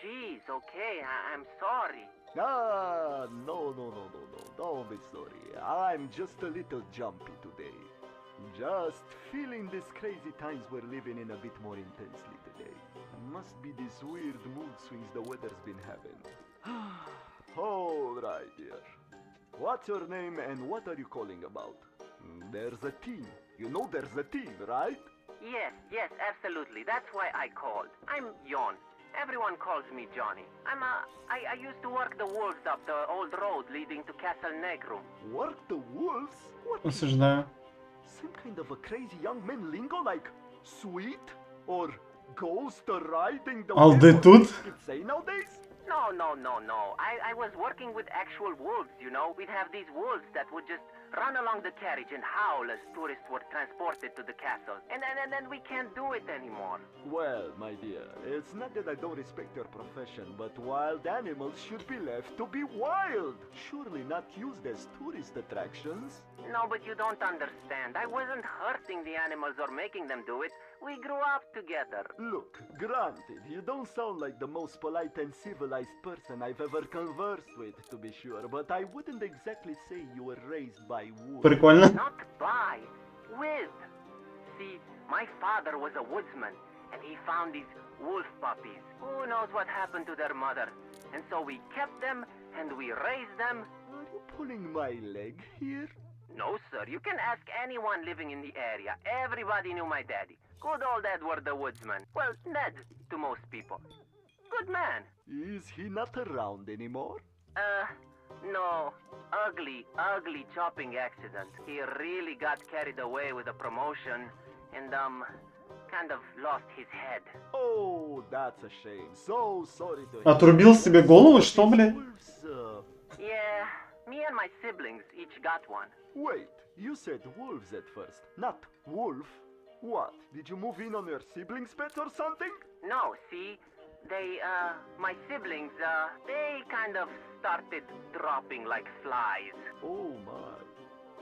Jeez, okay, I'm sorry. Ah, no, don't be sorry. I'm just a little jumpy today. Just feeling these crazy times we're living in a bit more intensely today. Must be these weird mood swings the weather's been having. All right, dear. What's your name and what are you calling about? There's a team. You know there's a team, right? Yes, absolutely. That's why I called. I'm Jon. Everyone calls me Johnny. I used to work the wolves up the old road leading to Castle Negrum. Work the wolves? What? Осуждаю. Some kind of a crazy young man lingo like sweet or ghost riding the Алды тут? say nowadays? No. I was working with actual wolves, you know. We'd have these wolves that would just run along the carriage and howl as tourists were transported to the castle. And then we can't do it anymore. Well, my dear, it's not that I don't respect your profession, but wild animals should be left to be wild. Surely not used as tourist attractions. No, but you don't understand. I wasn't hurting the animals or making them do it. We grew up together. Look, granted, you don't sound like the most polite and civilized person I've ever conversed with, to be sure, but I wouldn't exactly say you were raised by wolves. Прикольно. Not by, with. See, my father was a woodsman, and he found these wolf puppies. Who knows what happened to their mother? And so we kept them, and we raised them. Are you pulling my leg here? No, sir. You can ask anyone living in the area. Everybody knew my daddy. Good old Edward the woodsman. Well, Ned to most people. Good man. Is he not around anymore? No. Ugly chopping accident. He really got carried away with a promotion and, kind of lost his head. Oh, that's a shame. So sorry to hear. Отрубил себе голову, что, блядь? Yeah, me and my siblings each got one. Wait, you said wolves at first, not wolf. What? Did you move in on your siblings' pets or something? No, see, my siblings, they kind of started dropping like flies. Oh my.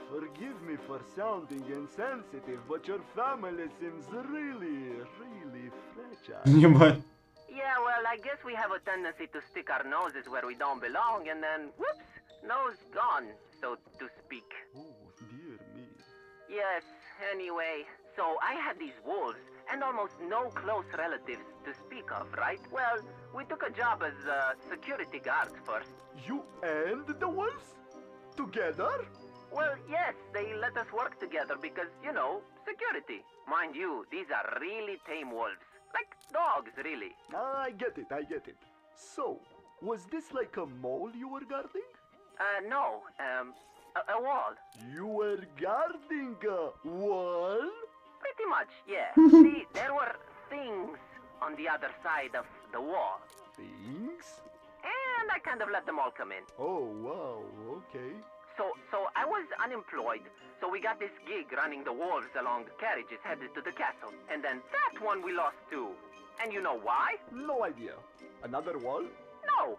Forgive me for sounding insensitive, but your family seems really fragile. Ебать. Yeah, well, I guess we have a tendency to stick our noses where we don't belong, and then, whoops, nose gone, so to speak. Oh, dear me. Yes, anyway, so I had these wolves, and almost no close relatives to speak of, right? Well, we took a job as security guards first. You and the wolves? Together? Well, yes, they let us work together because, you know, security. Mind you, these are really tame wolves. Like dogs, really. I get it. So, was this like a mole you were guarding? No, a wall. You were guarding a wall? Pretty much, yeah. See, there were things on the other side of the wall. Things? And I kind of let them all come in. Oh, wow, okay. So I was unemployed, so we got this gig running the wolves along the carriages headed to the castle. And then that one we lost too. And you know why? No idea. Another wall? No.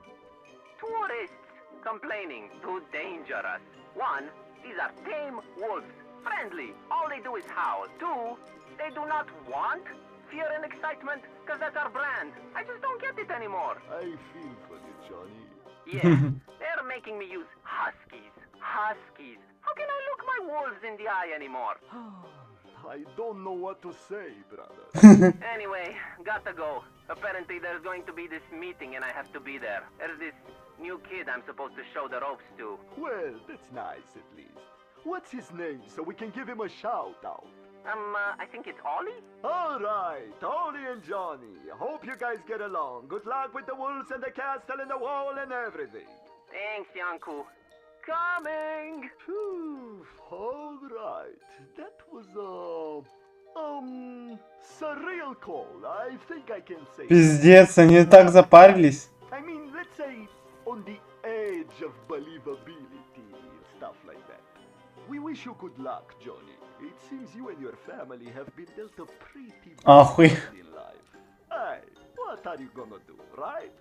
Tourists complaining, too dangerous. One, these are tame wolves, friendly. All they do is howl. Two, they do not want fear and excitement, because that's our brand. I just don't get it anymore. I feel for you, Johnny. Yeah, they're making me use huskies. Huskies. How can I look my wolves in the eye anymore? I don't know what to say, brother. Anyway, gotta go. Apparently there's going to be this meeting and I have to be there. There's this new kid I'm supposed to show the ropes to. Well, that's nice at least. What's his name so we can give him a shout out? I think it's Ollie? Alright, Ollie and Johnny. Hope you guys get along. Good luck with the wolves and the castle and the wall and everything. Thanks, Yanku. Coming! Phew, alright. That was surreal call. I think I can say. Пиздец, они так запарились. I mean, let's say on the edge of believability, stuff like that. We wish you good luck, Johnny. It seems you and your family have been dealt a pretty bad Ахуй. in life. Hey, what are you gonna do, right?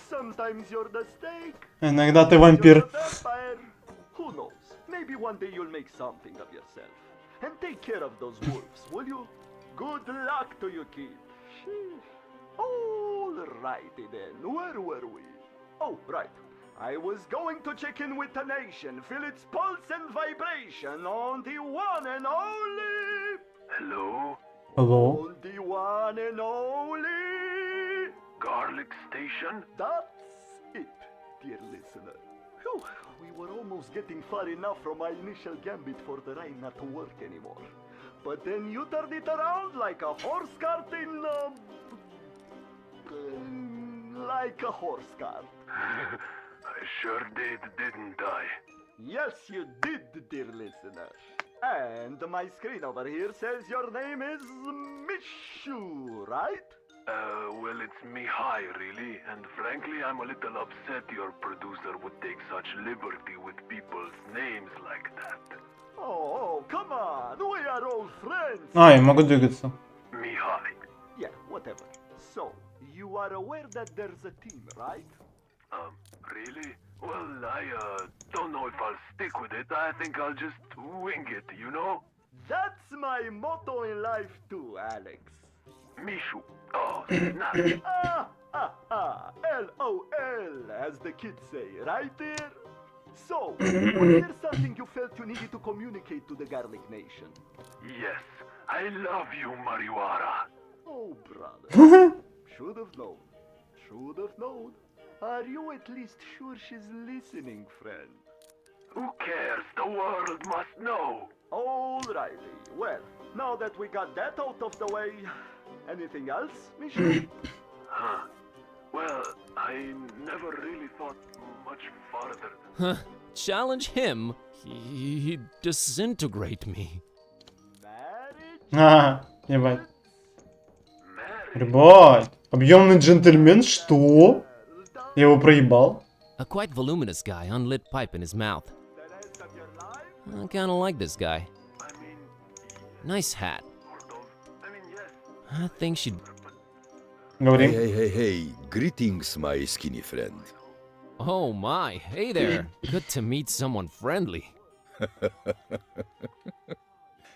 Sometimes you're the steak. Иногда ты вампир. Who knows? Maybe one day you'll make something of yourself. And take care of those wolves, will you? Good luck to you, kid. Alrighty then, where were we? Oh, right. I was going to check in with the nation, feel its pulse and vibration on the one and only... Hello? Hello? On the one and only... Garlic Station? That's it, dear listener. Whew, we were almost getting far enough from my initial gambit for the rhyme not to work anymore. But then you turned it around like a horse cart in... like a horse cart. I sure did, didn't I? Yes, you did, dear listener. And my screen over here says your name is Mishu, right? Well, it's Mihai, really. And frankly, I'm a little upset your producer would take such liberty with people's names like that. Oh, come on. We are old friends. Я могу двигаться. Mihai. Yeah, whatever. So, you are aware that there's a team, right? Really? Well, I, don't know if I'll stick with it. I think I'll just wing it, you know? That's my motto in life too, Alex. Mishu. Oh, snap. LOL, as the kids say, right there? So, was there something you felt you needed to communicate to the Garlic Nation? Yes, I love you, Mariwara. Oh, brother. Should have known. Should have known. Are you at least sure she's listening, friend? Who cares? The world must know. Alrighty. Well, now that we got that out of the way, anything else, Mishu? Huh. Well, I never really thought much farther. Huh. Challenge him. He'd disintegrate me. Ебать. Ребят, объемный джентльмен, что? Я его проебал. A quite voluminous guy, unlit pipe in his mouth. I kinda like this guy. Nice hat. I think she'd... Hey, greetings, my skinny friend. Oh my, hey there. Good to meet someone friendly.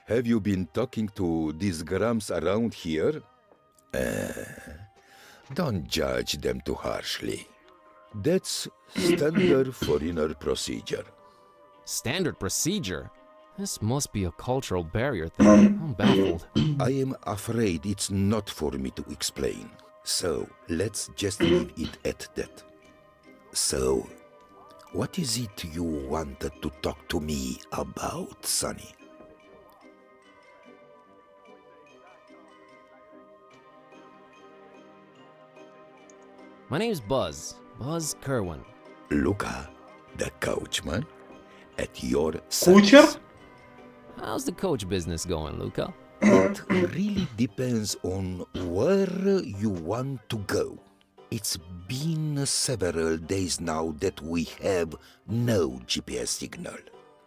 Have you been talking to these grams around here? Don't judge them too harshly. That's standard foreigner procedure. Standard procedure? This must be a cultural barrier thing. I'm baffled. I am afraid it's not for me to explain. So, let's just leave it at that. So, what is it you wanted to talk to me about, Sonny? My name's Buzz. Buzz Kerwin. Luca, the coachman, at your service. How's the coach business going, Luca? It really depends on where you want to go. It's been several days now that we have no GPS signal.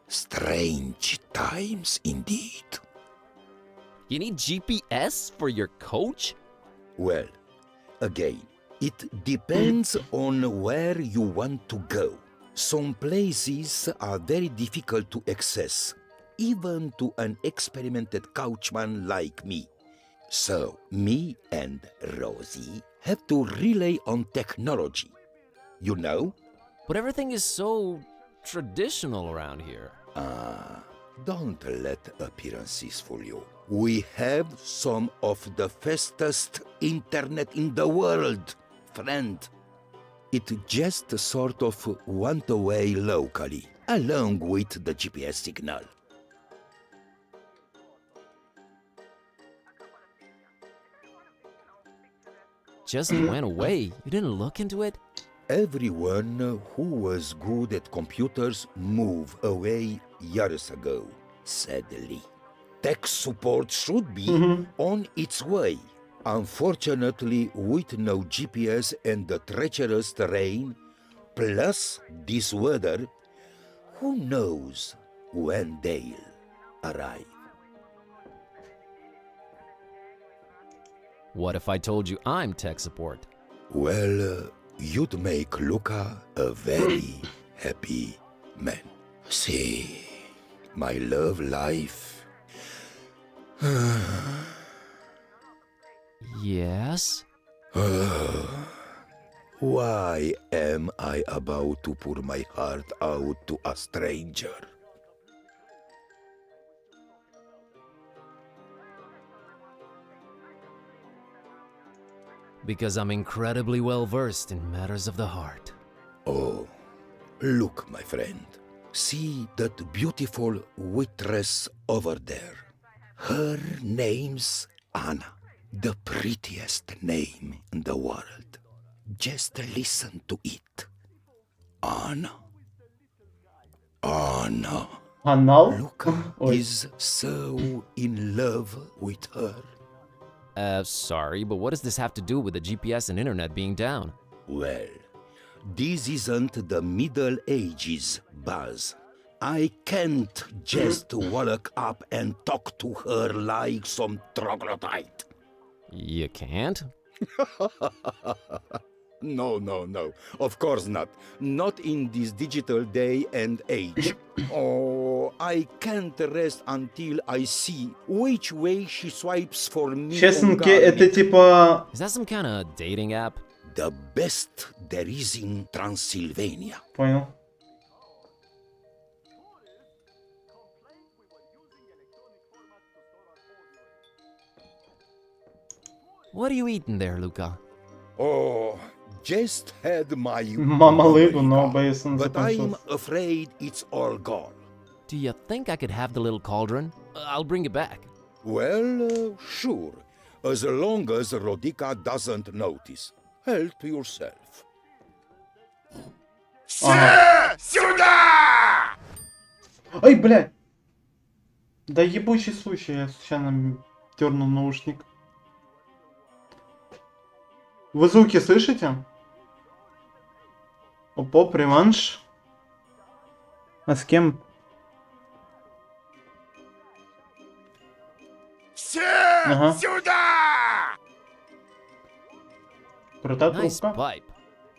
Strange times indeed. You need GPS for your coach? Well, again, it depends on where you want to go. Some places are very difficult to access, even to an experimented coachman like me. So, me and Rosie have to rely on technology. You know? But everything is so traditional around here. Don't let appearances fool you. We have some of the fastest internet in the world, friend. It just sort of went away locally, along with the GPS signal. Just went away? You didn't look into it? Everyone who was good at computers moved away years ago, sadly. Tech support should be on its way. Unfortunately, with no GPS and the treacherous terrain, plus this weather, who knows when they'll arrive. What if I told you I'm tech support? Well, you'd make Luca a very happy man. See, my love life. Yes? Why am I about to pour my heart out to a stranger? Because I'm incredibly well versed in matters of the heart. Oh, look, my friend. See that beautiful waitress over there? Her name's Anna. The prettiest name in the world. Just listen to it. Anna. Anna. Luca is so in love with her. Sorry, but what does this have to do with the GPS and internet being down? Well, this isn't the Middle Ages, Buzz. I can't just walk up and talk to her like some troglodyte. You can't? No. Of course not. Not in this digital day and age. Oh, I can't rest until I see which way she swipes for me. Честно, это типа... Is that some kind of dating app? The best there is in Transylvania. Понял. What are you eating there, Luca? Oh, just had my Mama Lidu, no, but I'm afraid it's all gone. Do you think I could have the little cauldron? I'll bring it back. Well, sure. As long as Rodica doesn't notice. Help yourself. Сюда! Ай, блядь! Да ебучий случай, я случайно дернул наушник. Вы звуки слышите? Оп, реванш. А с кем? Все сюда! Крутая Nice трубка. pipe.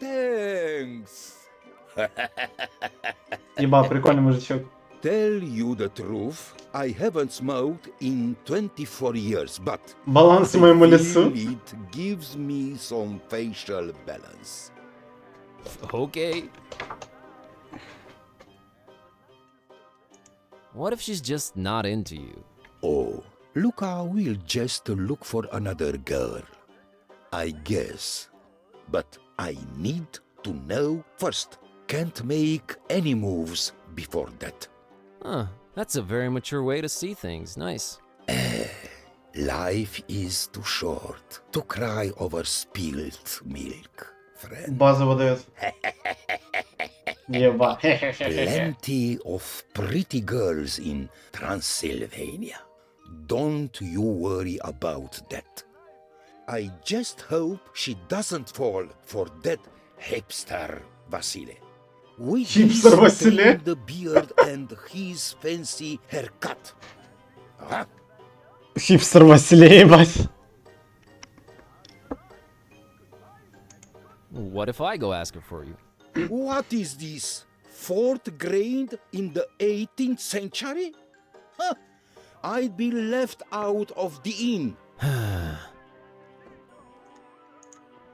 Thanks. Еба, прикольный мужичок. Tell you the truth, I haven't smoked in 24 years, but Баланс моему лицу. it gives me some facial balance. Okay. What if she's just not into you? Oh, Luca will just look for another girl, I guess. But I need to know first. Can't make any moves before that. Huh, that's a very mature way to see things. Nice. Life is too short to cry over spilled milk, friend. База выдает. Еба. Plenty of pretty girls in Transylvania. Don't you worry about that. I just hope she doesn't fall for that hipster Vasile. With his Hipster Vasile? the beard and his fancy haircut. Huh? Хипстер Василий, ебать. What if I go ask her for you? What is this? Fourth grade in the 18th century? Huh. I'd be left out of the inn.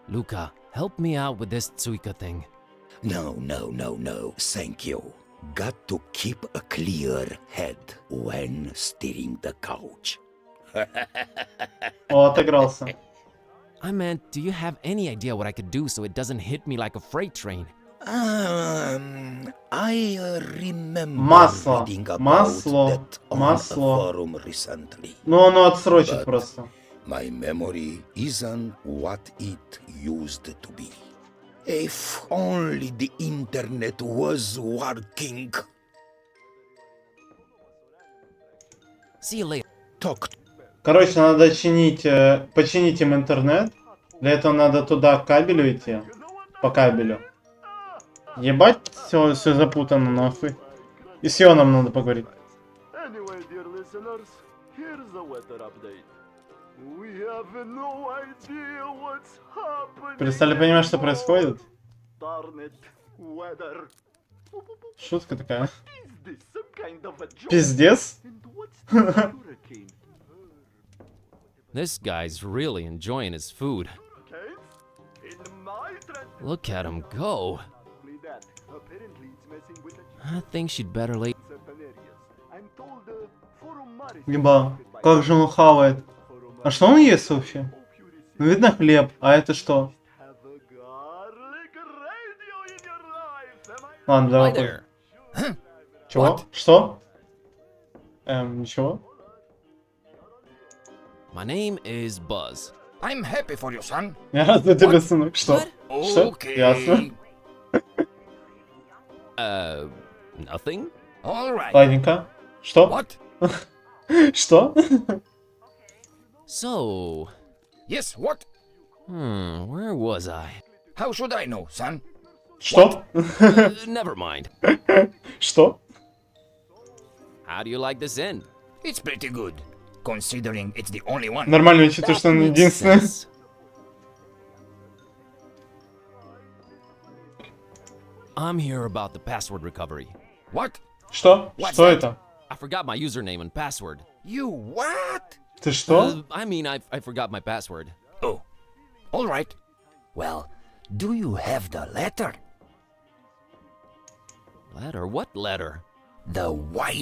Luca, help me out with this Tsuika thing. No. Thank you. Got to keep a clear head when steering the couch. О, отыгрался. I meant, do you have any idea what I could do so it doesn't hit me like a freight train? I remember Масло. reading about Масло. that on Масло. a forum recently. Ну, оно отсрочит But просто. my memory isn't what it used to be. If only the internet was working. See you later. Talk. Короче, надо починить им интернет. Для этого надо туда к кабелю идти. По кабелю. Ебать, все запутано нахуй. И с Йоном надо поговорить. Anyway, dear listeners, here's the weather update. We have no idea what's happening. Перестали понимать, что происходит? Darn it, weather. Шутка такая. Is this some kind of a joke? Пиздец. And what's this hurricane? This guy's really enjoying his food. In my Look at him go. that, apparently it's messing with I think she'd better lay. certain areas. I'm told forum Maris. Еба, как же он хавает? А что он ест вообще? Ну видно хлеб, а это что? Ладно, давай. Чего? Что? Ничего? My name is Buzz. I'm happy for you, son. Я рад за тебя, сынок. Что? Что? Ясно. Nothing? All right. Ладненько. Что? What? Что? So. Yes, what? Where was I? How should I know, son? Что? Never mind. Что? How do you like this inn? It's pretty good, considering it's the only one. Нормально, учитывая, что он единственный. I'm here about the password recovery. What? Что? Что это? I forgot my username and password. You what? Ты что? I mean, I forgot my password. Oh, all right. Well, do you have the letter? Letter? What letter? The why.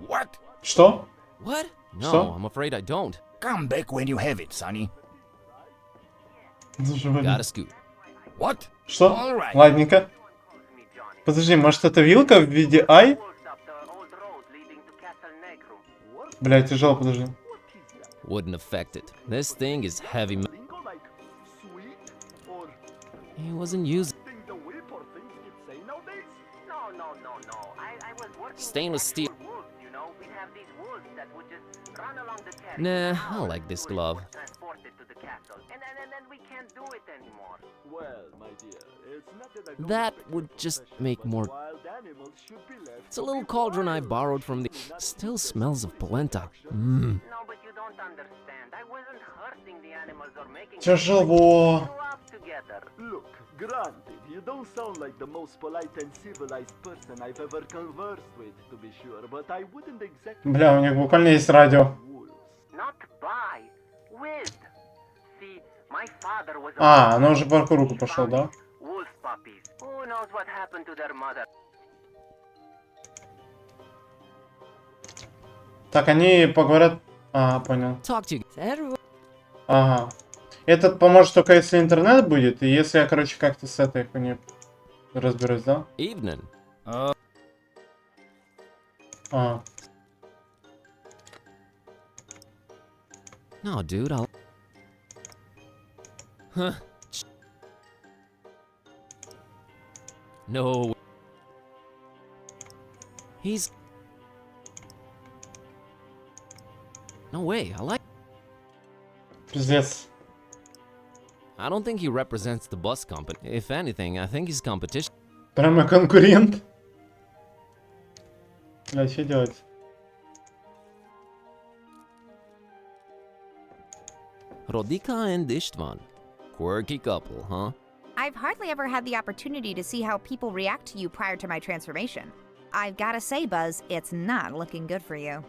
What? Что? What? No, Что? I'm afraid I don't. Come back when you have it, Sonny. Gotta scoot. What? Что? All right. Ладненько. Подожди, может это вилка в виде ай? Бля, тяжело, подожди. Wouldn't affect it. This thing is heavy. He wasn't using. Stainless steel. Nah, I like this glove. That would just make more. It's a little cauldron I borrowed from the. Still smells of polenta. Mmm. Тяжело. Look, granted, you don't sound like the most polite and civilized person I've ever conversed with, to be sure, but I wouldn't exactly. Бля, у них буквально есть радио. А, она уже по кругу пошел, да? Так, они поговорят... А, понял. Ага. Этот поможет только если интернет будет, и если я, короче, как-то с этой хуйней разберусь, да? Evening. А. No, dude, I'll. Huh. No. He's. No way, I like. Пиздец. I don't think he represents the bus company. If anything, I think he's competition. Прямо конкурент. Бля, что делать? Rodika and Istvan. Quirky couple, huh? I've hardly ever had the opportunity to see how people react to you prior to my transformation. I've gotta say, Buzz, it's not looking good for you.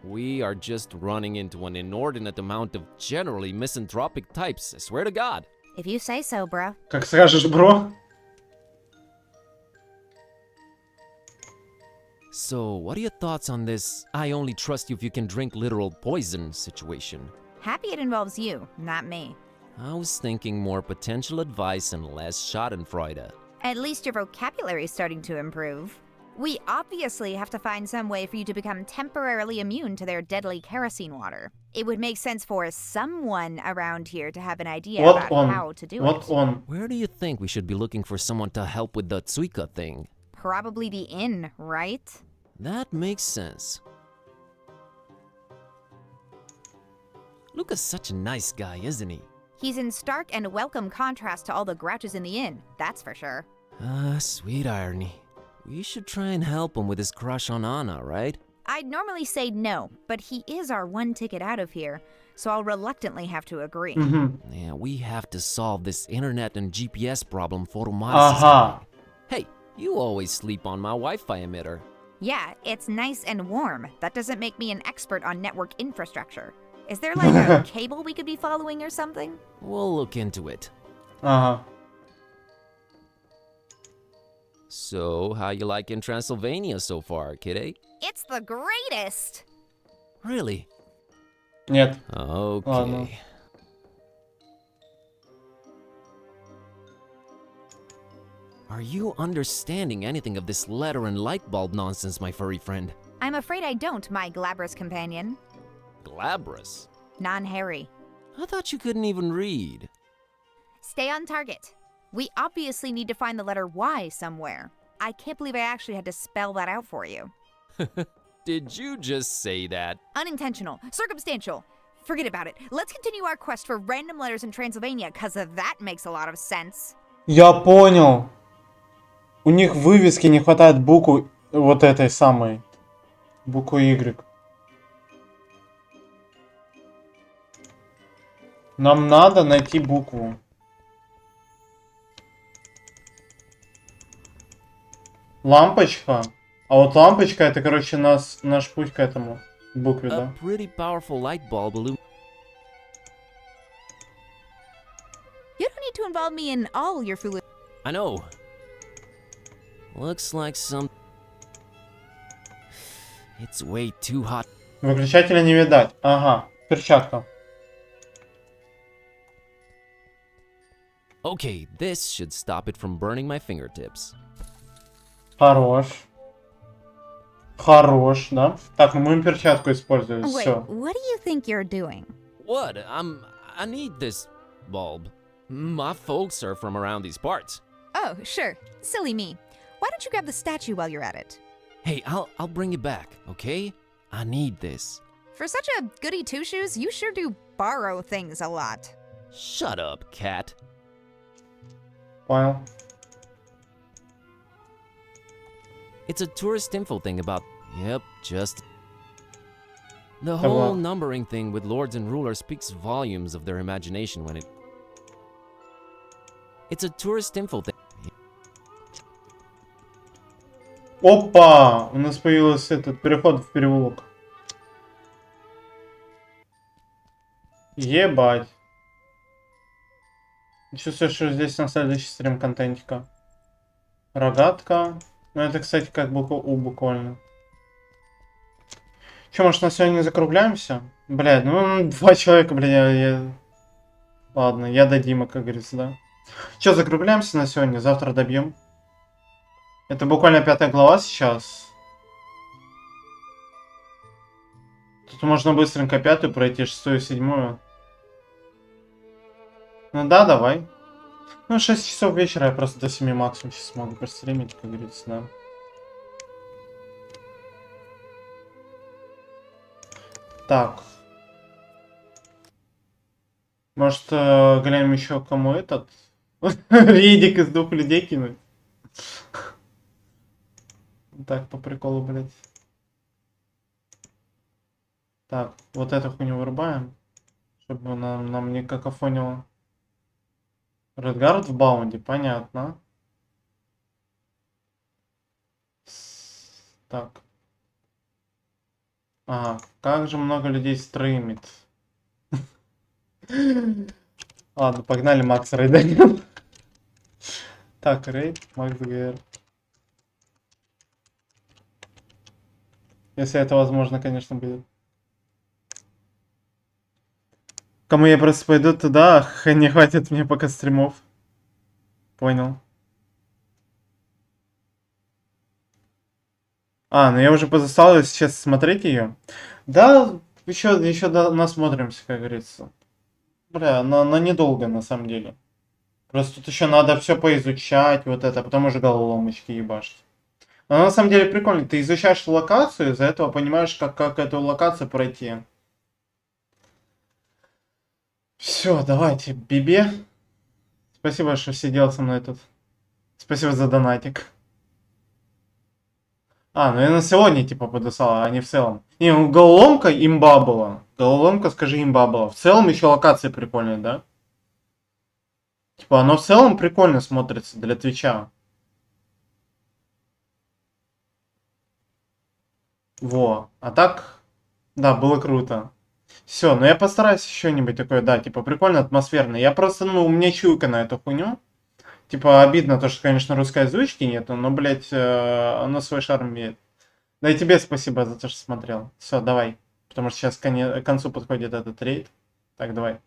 We are just running into an inordinate amount of generally misanthropic types, I swear to God. If you say so, bro. Как скажешь, бро. So, what are your thoughts on this I only trust you if you can drink literal poison situation? Happy it involves you, not me. I was thinking more potential advice and less schadenfreude. At least your vocabulary is starting to improve. We obviously have to find some way for you to become temporarily immune to their deadly kerosene water. It would make sense for someone around here to have an idea about how to do it. Where do you think we should be looking for someone to help with the Tsuika thing? Probably the inn, right? That makes sense. Luca's such a nice guy, isn't he? He's in stark and welcome contrast to all the grouches in the inn, that's for sure. Sweet irony. We should try and help him with his crush on Anna, right? I'd normally say no, but he is our one ticket out of here, so I'll reluctantly have to agree. Yeah, we have to solve this internet and GPS problem for my Ага. Hey, you always sleep on my Wi-Fi emitter. Yeah, it's nice and warm. That doesn't make me an expert on network infrastructure. Is there like a cable we could be following or something? We'll look into it. Ага. So, how you liking Transylvania so far, kiddo? It's the greatest! Really? Нет. Okay. Ладно. Are you understanding anything of this letter and light bulb nonsense, my furry friend? I'm afraid I don't, my glabrous companion. Glabrous? Non-hairy. I thought you couldn't even read. Stay on target. We obviously need to find the letter Y somewhere. I can't believe I actually had to spell that out for you. Did you just say that? Unintentional. Circumstantial. Forget about it. Let's continue our quest for random letters in Transylvania, cause that makes a lot of sense. Я понял. У них в вывеске не хватает буквы вот этой самой. Буквы Y. Нам надо найти букву. Лампочка. А вот лампочка это, короче, наш путь к этому букве, да? A pretty powerful light bulb illuminates. You don't need to involve me in all your foolish... I know. Looks like some... It's way too hot. Выключателя не видать. Ага, перчатка. Okay, this should stop it from burning my fingertips. Хорош. Хорош, да? Так, ну мы перчатку используем. Wait, Все. what do you think you're doing? What? I need this bulb. My folks are from around these parts. Oh, sure. Silly me. Why don't you grab the statue while you're at it? Hey, I'll bring it back, okay? I need this. For such a goody two-shoes, you sure do borrow things a lot. Shut up, cat. Понял. It's a tourist info thing about... Yep, just... The Так whole вот. numbering thing with lords and rulers speaks volumes of their imagination when it... It's a tourist info thing. Опа! У нас появился этот переход в переулок. Ебать. Чувствую, что здесь на следующий стрим контентика. Рогатка. Ну это, кстати, как буква У буквально. Че, может на сегодня закругляемся? Блядь, ну 2 человека, блядь, Ладно, я до Дима, как говорится, да. Че, закругляемся на сегодня? Завтра добьем. Это буквально 5 глава сейчас. Тут можно быстренько 5-ю пройти, 6-ю, 7-ю. Ну да, давай. Ну, 6 часов вечера я просто до 7 максимум сейчас смогу простримить, как говорится, да. Так. Может, глянем еще кому этот рейдик из 2 людей кинуть. Так, по приколу, блядь. Так, вот эту хуйню вырубаем, чтобы нам не какофонило. Редгард в баунде, понятно. Так. Ага, как же много людей стримит. Ладно, погнали Макс рейданем. Так, рейд, Макс ГР. Если это возможно, конечно, будет. Кому я просто пойду туда, не хватит мне пока стримов. Понял. А, ну я уже позастал сейчас смотреть ее. Да, еще насмотримся, как говорится. Бля, на недолго на самом деле. Просто тут еще надо все поизучать, вот это, потом уже головоломочки ебашить. Но на самом деле прикольно, ты изучаешь локацию, из-за этого понимаешь, как эту локацию пройти. Все, давайте, Бибе. Спасибо, что сидел со мной тут. Спасибо за донатик. А, ну я на сегодня, типа, подусал, а не в целом. Не, ну головоломка имба была. Головоломка, скажи, имба была. В целом еще локации прикольные, да? Типа, оно в целом прикольно смотрится для Твича. Во. А так, да, было круто. Все, но я постараюсь еще нибудь такое, да, типа, прикольно, атмосферно. Я просто, ну, у меня чуйка на эту хуйню. Типа, обидно то, что, конечно, русской озвучки нету, но, блядь, оно свой шарм имеет. Да и тебе спасибо за то, что смотрел. Все, давай. Потому что сейчас к концу подходит этот рейд. Так, давай.